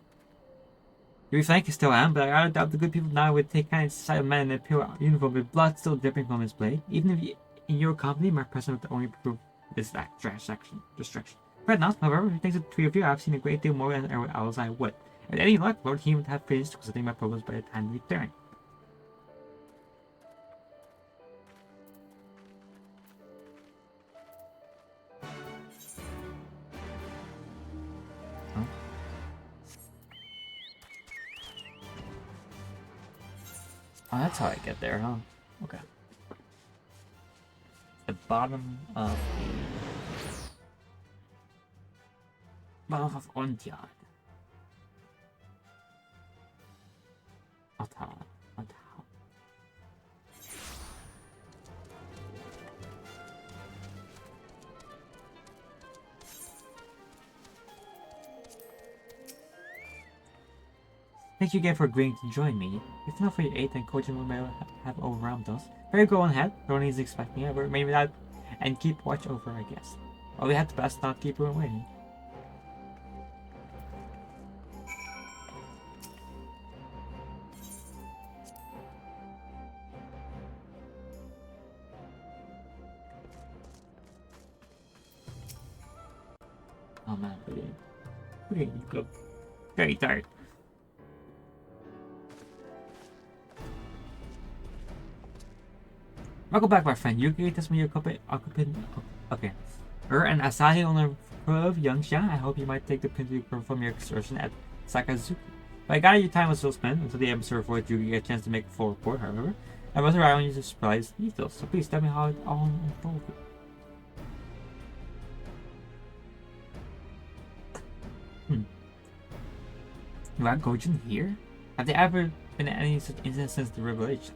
To be frank, I still am, but I rather doubt the good people now would take kind to sight of a man in a pure uniform with blood still dripping from his blade. Even if in your company, my presence would only prove this distraction. Right now, however, thanks to the three of you, I've seen a great deal more than else I would. With any luck, Lord He would have finished considering my problems by the time we return. Oh, that's how I get there, huh? Okay. The bottom of Ontiad. Ata. Thank you again for agreeing to join me. If not for your aid, then Kojin may have overwhelmed us. Very go on ahead. Ronnie is expecting it, but maybe not. And keep watch over, I guess. Well, we had the best not keep her waiting. Oh man, pretty good. Very tired. Welcome back, my friend. You agree this me your occupant. Okay. And Asahi on the of Youngsha. I hope you might take the pin to perform your excursion at Sakazuki. But I got your time was still spent until the episode before you get a chance to make a full report, however. I was around you to surprise details, so please tell me how it all unfolded. About Gojin here? Have there ever been any such incidents since the revelation?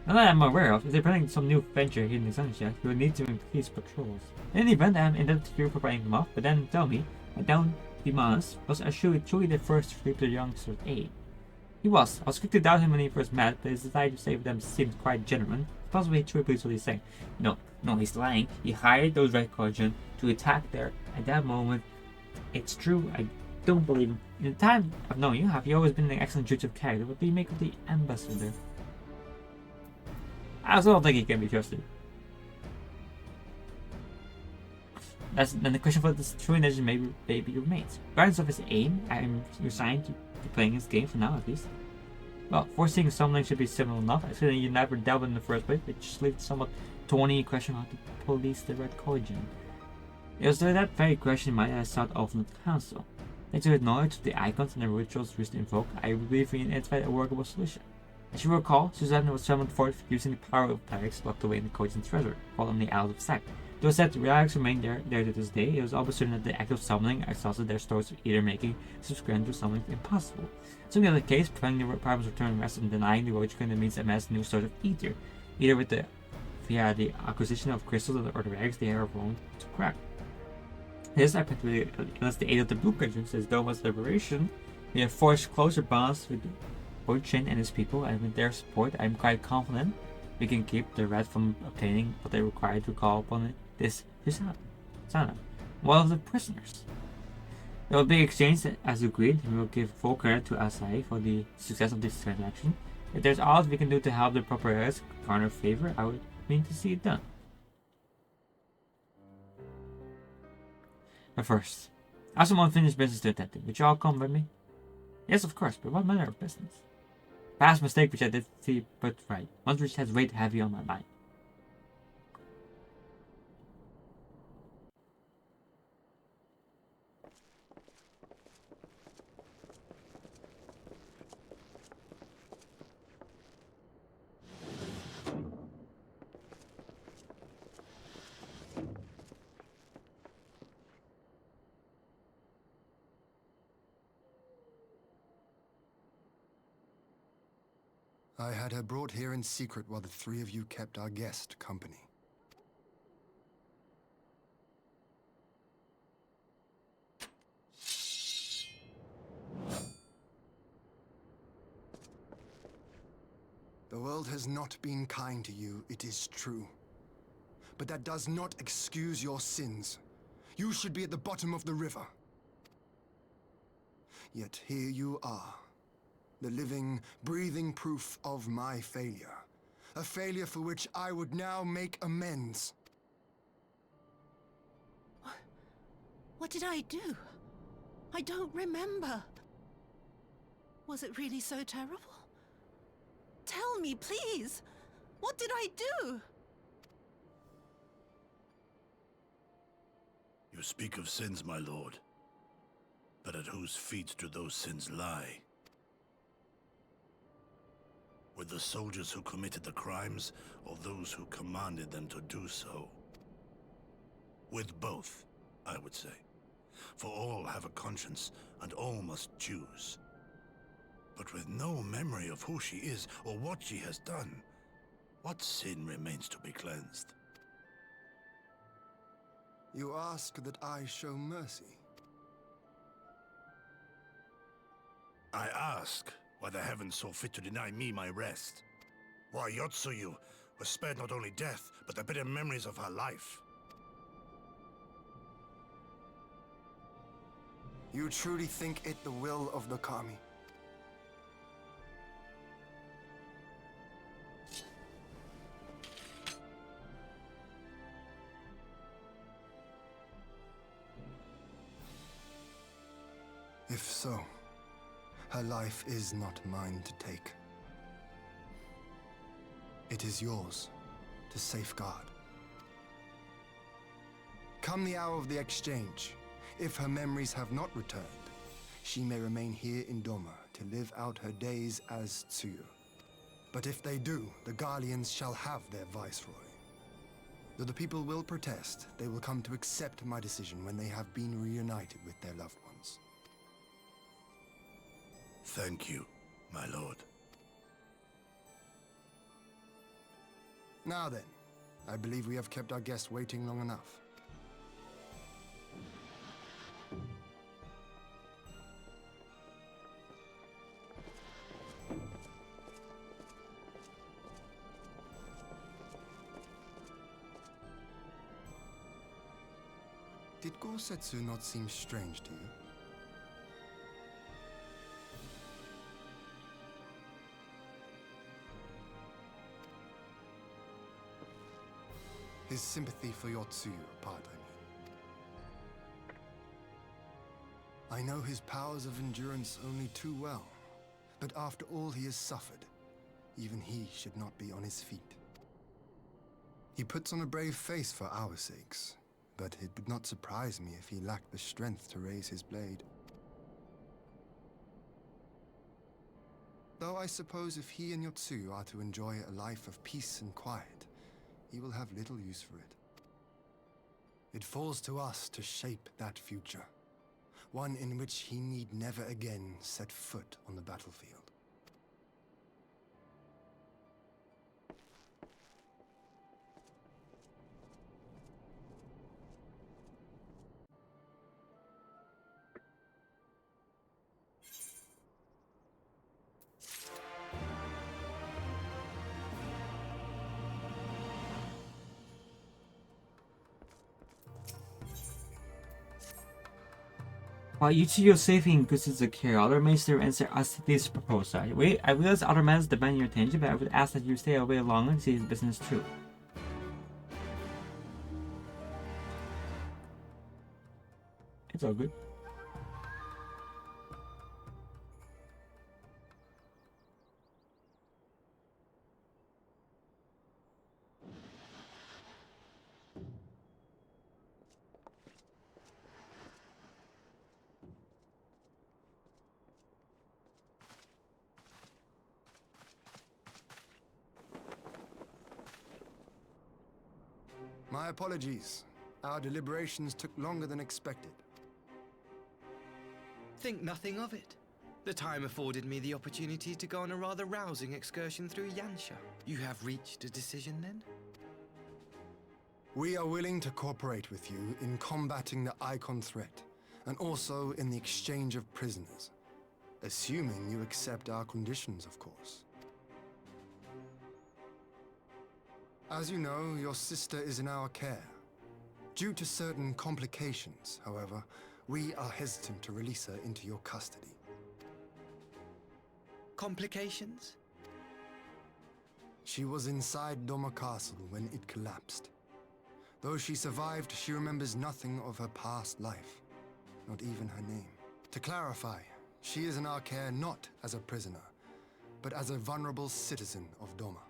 Not that I'm aware of, if they're planning some new venture here in the Sunshine, you will need to increase patrols. In any event, I am indebted to you for buying them off, but then tell me, down Dimas was truly the first to reap the youngster's aid. He was. I was quick to doubt him when he first met, but his desire to save them seemed quite genuine. Possibly he truly believes what he's saying. No, he's lying. He hired those Red Guardian to attack there. At that moment, it's true, I don't believe him. In the time I've known you, have you always been an excellent judge of character? What do you make of the ambassador? I also don't think he can be trusted. Then the question for this true intention maybe remains. Regardless of his aim, I am resigned to playing his game for now at least. Well, foreseeing something should be simple enough. I you never dealt in the first place, which leaves somewhat thorny question how to police the Red Collegian. It was that very question my I sought often at the council. Thanks to the knowledge of the icons and the rituals recently invoked, I believe we identified a workable solution. As you recall, Suzanne was summoned forth using the power of Pyrex locked away in the Collegian's treasure, formerly out of sight. Though said the relics remain there to this day, it was almost certain that the act of summoning exhausted their stores of either making such grandeur summoning impossible. So in the other case, preventing the Prime's return rests in denying the Roachkin means amass a new sort of ether, either via the acquisition of crystals or the rags they are wrong to crack. This, I particularly, unless the aid of the Blue Guardian says Doma's liberation, we have forged closer bonds with Roachin and his people, and with their support, I am quite confident we can keep the Red from obtaining what they require to call upon this Sana, one of the prisoners. There will be exchanged as agreed, and we will give full credit to Asahi for the success of this transaction. If there's aught we can do to help the proper areas garner favor, I would mean to see it done. But first, I have some unfinished business to attend to. Would you all come with me? Yes, of course, but what manner of business? Past mistake which I did see, but right. One which has weighed heavy on my mind. I had her brought here in secret while the three of you kept our guest company. The world has not been kind to you, it is true. But that does not excuse your sins. You should be at the bottom of the river. Yet here you are. The living, breathing proof of my failure. A failure for which I would now make amends. What did I do? I don't remember. Was it really so terrible? Tell me, please. What did I do? You speak of sins, my lord. But at whose feet do those sins lie? With the soldiers who committed the crimes, or those who commanded them to do so? With both, I would say. For all have a conscience, and all must choose. But with no memory of who she is, or what she has done, what sin remains to be cleansed? You ask that I show mercy? I ask why the heavens saw fit to deny me my rest. Why Yotsuyu was spared not only death, but the bitter memories of her life. You truly think it the will of the Kami? If so, her life is not mine to take. It is yours to safeguard. Come the hour of the exchange, if her memories have not returned, she may remain here in Doma to live out her days as Tsuyu. But if they do, the Guardians shall have their viceroy. Though the people will protest, they will come to accept my decision when they have been reunited with their loved ones. Thank you, my lord. Now then, I believe we have kept our guest waiting long enough. Did Gorsetsu not seem strange to you? His sympathy for Yotsuyu apart, I mean. I know his powers of endurance only too well, but after all he has suffered, even he should not be on his feet. He puts on a brave face for our sakes, but it would not surprise me if he lacked the strength to raise his blade. Though I suppose if he and Yotsuyu are to enjoy a life of peace and quiet, he will have little use for it. It falls to us to shape that future, one in which he need never again set foot on the battlefield. While you two are safe in good sense of care, other minister answer us this proposal. I realize other men demand your attention, but I would ask that you stay away longer and see his business through. It's all good. My apologies. Our deliberations took longer than expected. Think nothing of it. The time afforded me the opportunity to go on a rather rousing excursion through Yansha. You have reached a decision then? We are willing to cooperate with you in combating the Icon threat, and also in the exchange of prisoners. Assuming you accept our conditions, of course. As you know, your sister is in our care. Due to certain complications, however, we are hesitant to release her into your custody. Complications? She was inside Doma Castle when it collapsed. Though she survived, she remembers nothing of her past life, not even her name. To clarify, she is in our care not as a prisoner, but as a vulnerable citizen of Doma.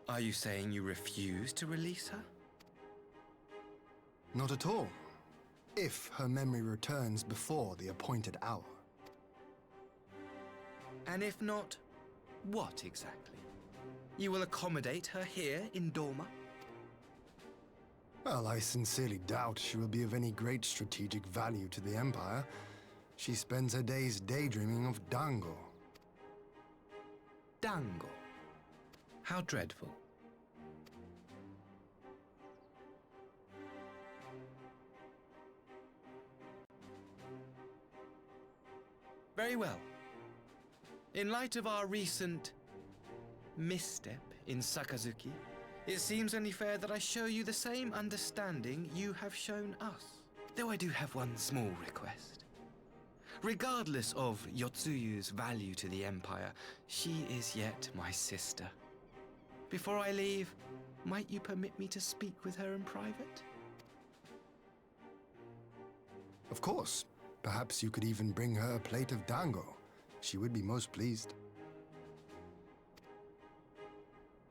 Are you saying you refuse to release her? Not at all. If her memory returns before the appointed hour. And if not, what exactly? You will accommodate her here in Doma? Well, I sincerely doubt she will be of any great strategic value to the Empire. She spends her days daydreaming of Dango. Dango? How dreadful. Very well. In light of our recent misstep in Sakazuki, it seems only fair that I show you the same understanding you have shown us. Though I do have one small request. Regardless of Yotsuyu's value to the Empire, she is yet my sister. Before I leave, might you permit me to speak with her in private? Of course. Perhaps you could even bring her a plate of dango. She would be most pleased.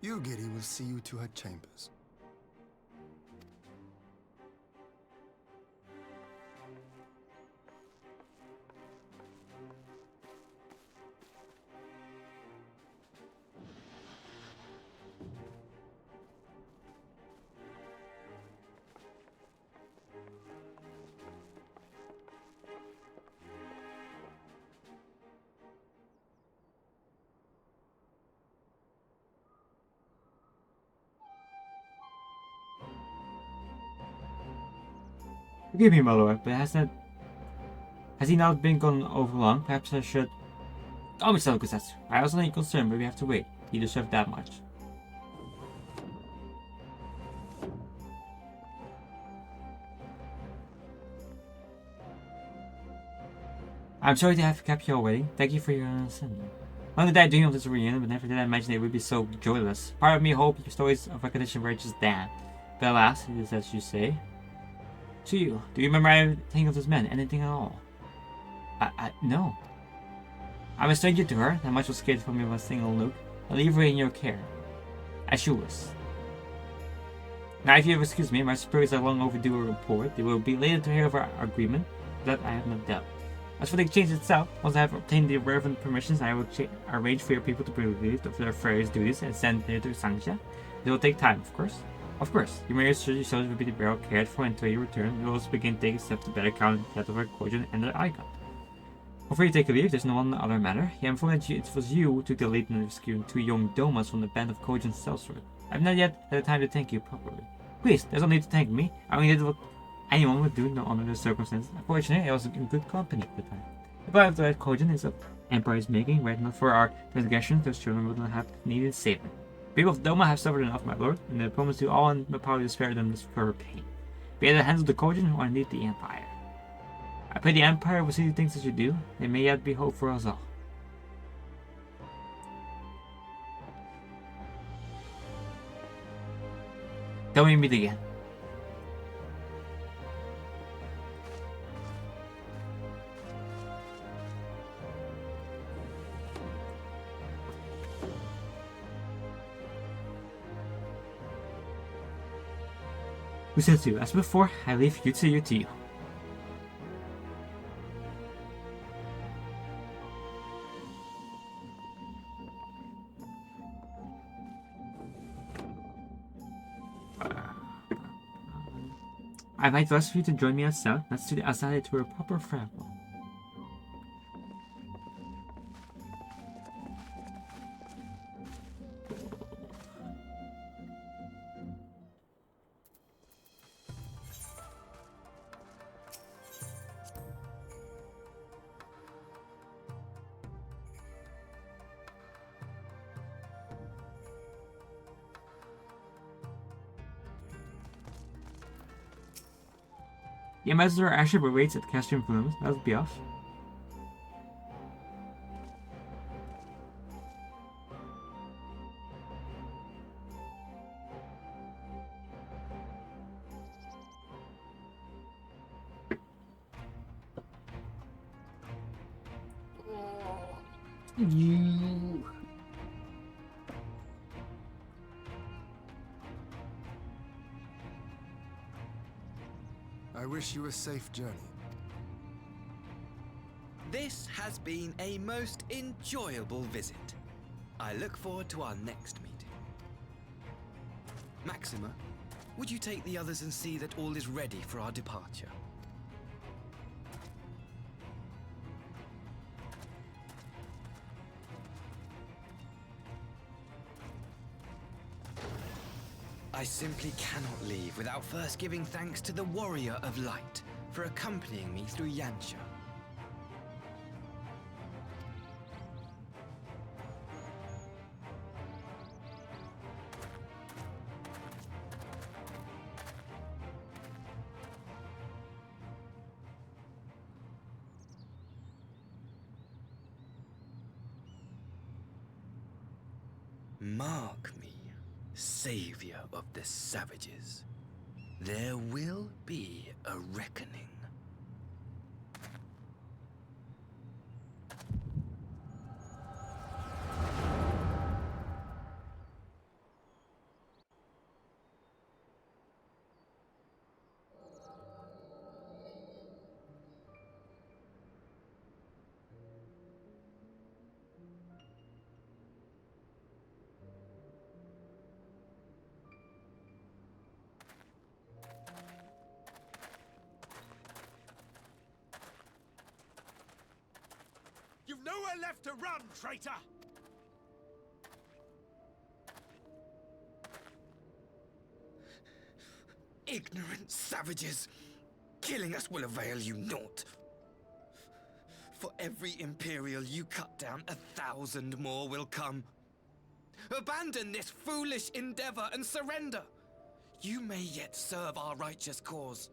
Yugiri will see you to her chambers. Forgive me, my lord, but has he not been gone over long? Perhaps I should... Oh, Mr. Lukasetsu, I was only concerned, but we have to wait. He deserved that much. I'm sorry to have kept you all waiting. Thank you for your understanding. Not did I dream of this reunion, but never did I imagine it would be so joyless. Part of me hoped your stories of recognition were just that. But alas, it is as you say. To you, do you remember anything of this man? Anything at all? No. I'm a stranger to her, that much was scared from me with a single look. I'll leave her in your care. As you wish. Now, if you will excuse me, my superiors are long overdue a report. They will be later to hear of our agreement. That I have no doubt. As for the exchange itself, once I have obtained the relevant permissions, I will arrange for your people to be relieved of their various duties and sent here to Sangsha. It will take time, of course. Of course, you may assure your soldiers will be well cared for until you return. We will also begin taking steps to better count that of our Kojin and their icon. Before you take a leave, there's no one other matter. He informed that it was you who took the lead in rescuing 2 young Domas from the band of Kojin sellsword. I've not yet had the time to thank you properly. Please, there's no need to thank me. I only did what anyone would do under the circumstances. Unfortunately, I was in good company at the time. The plan of the Kojin is of Empire's making, right not for our transgression, those children would not have needed saving. People of Doma have suffered enough, my lord, and I promise you all in my power to spare them this further pain. Be it the hands of the Kojin or indeed the Empire. I pray the Empire will see the things that you do. There may yet be hope for us all. Till we meet again. Usetsu, as before, I leave Yutsuyu to you. I invite those of you to join me outside. Let's do the outside to a proper farewell. The ambassador actually waits at Castrian Plumes. That would be off. You. I wish you a safe journey. This has been a most enjoyable visit. I look forward to our next meeting. Maxima, would you take the others and see that all is ready for our departure? I simply cannot leave without first giving thanks to the Warrior of Light for accompanying me through Yansha. Mark me, savior of the savages. There will be a reckoning. You've nowhere left to run, traitor! Ignorant savages! Killing us will avail you naught. For every Imperial you cut down, 1,000 more will come. Abandon this foolish endeavor and surrender. You may yet serve our righteous cause.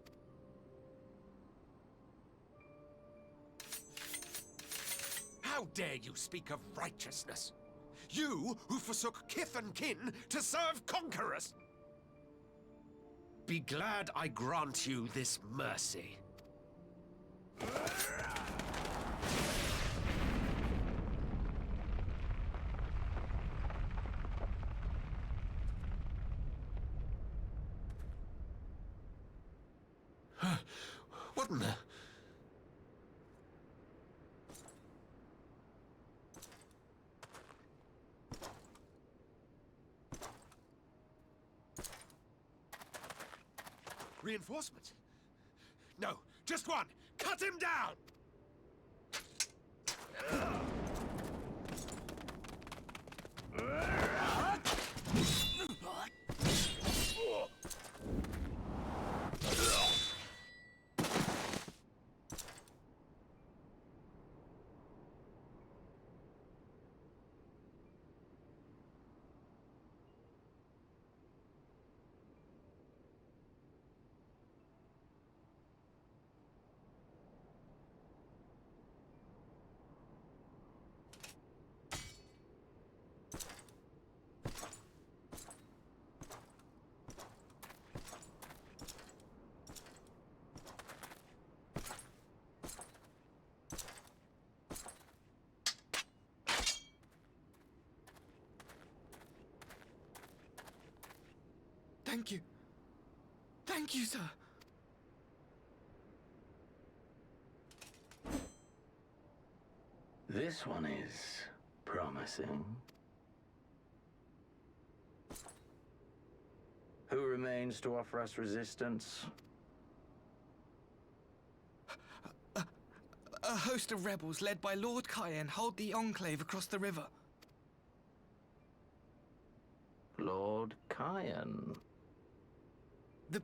How dare you speak of righteousness? You who forsook kith and kin to serve conquerors! Be glad I grant you this mercy. What in the... Reinforcements? No, just one! Cut him down! Thank you. Thank you, sir. This one is promising. Who remains to offer us resistance? A host of rebels led by Lord Cayenne hold the Enclave across the river. Lord Cayenne? The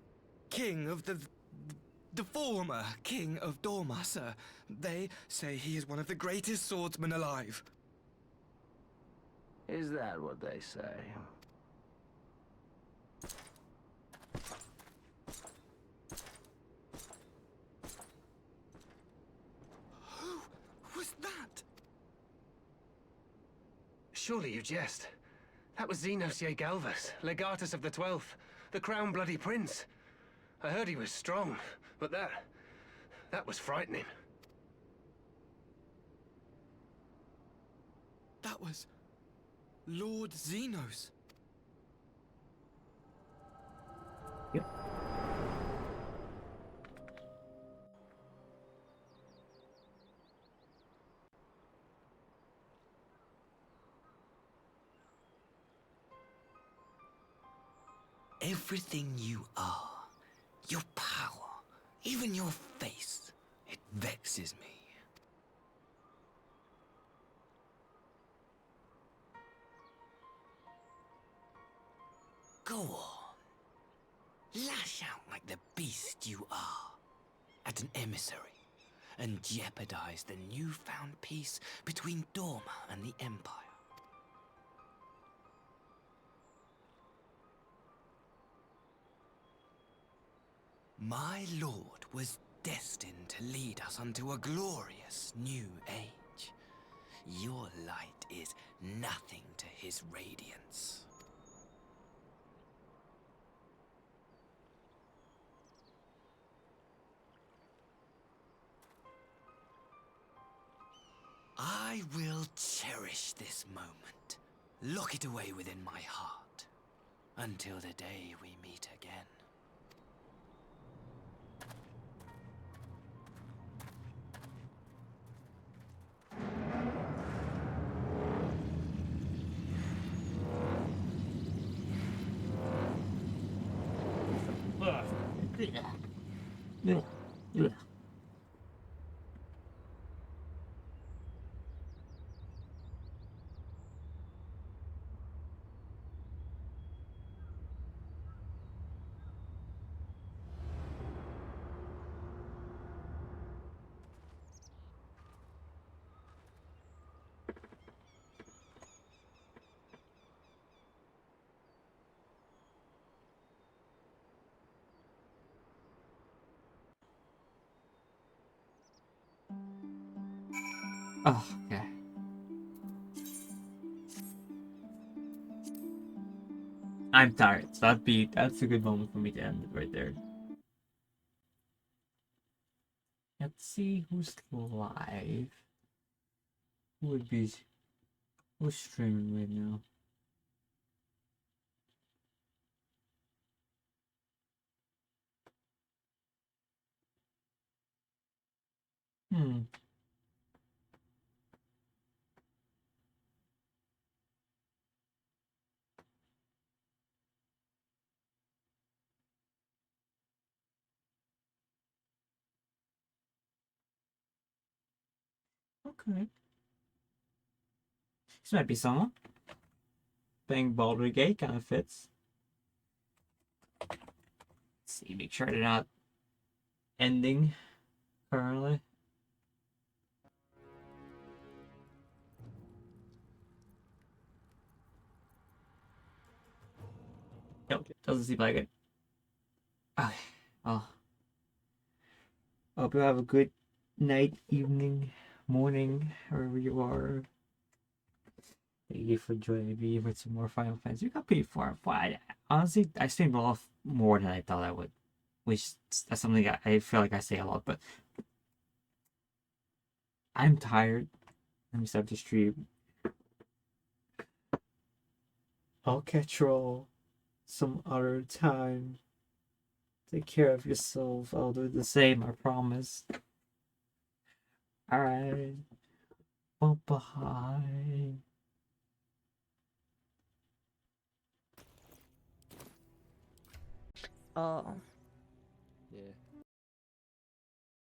king of the former king of Dorma, sir. They say he is one of the greatest swordsmen alive. Is that what they say? Who was that? Surely you jest. That was Xenos Galvus, Legatus of the 12th, the Crown Bloody Prince. I heard he was strong, but that was frightening. That was Lord Xenos. Yep. Everything you are, your power, even your face, it vexes me. Go on. Lash out like the beast you are at an emissary and jeopardize the newfound peace between Dorma and the Empire. My lord was destined to lead us unto a glorious new age. Your light is nothing to his radiance. I will cherish this moment, lock it away within my heart, until the day we meet again. Oh, okay. I'm tired, so that's a good moment for me to end it right there. Let's see who's live. Who's streaming right now? Okay. This might be someone. Playing Baldur's Gate kind of fits. Let's see, make sure they're not ending currently. Nope, doesn't seem like it. Okay, well, hope you have a good night, evening, morning, wherever you are. Thank you for joining me with some more Final Fantasy. We got pretty far. Honestly, I streamed off more than I thought I would. Which, that's something I feel like I say a lot, but I'm tired. Let me start the stream. I'll catch you all some other time. Take care of yourself. I'll do the same, I promise. Alright. Bye-bye. Oh.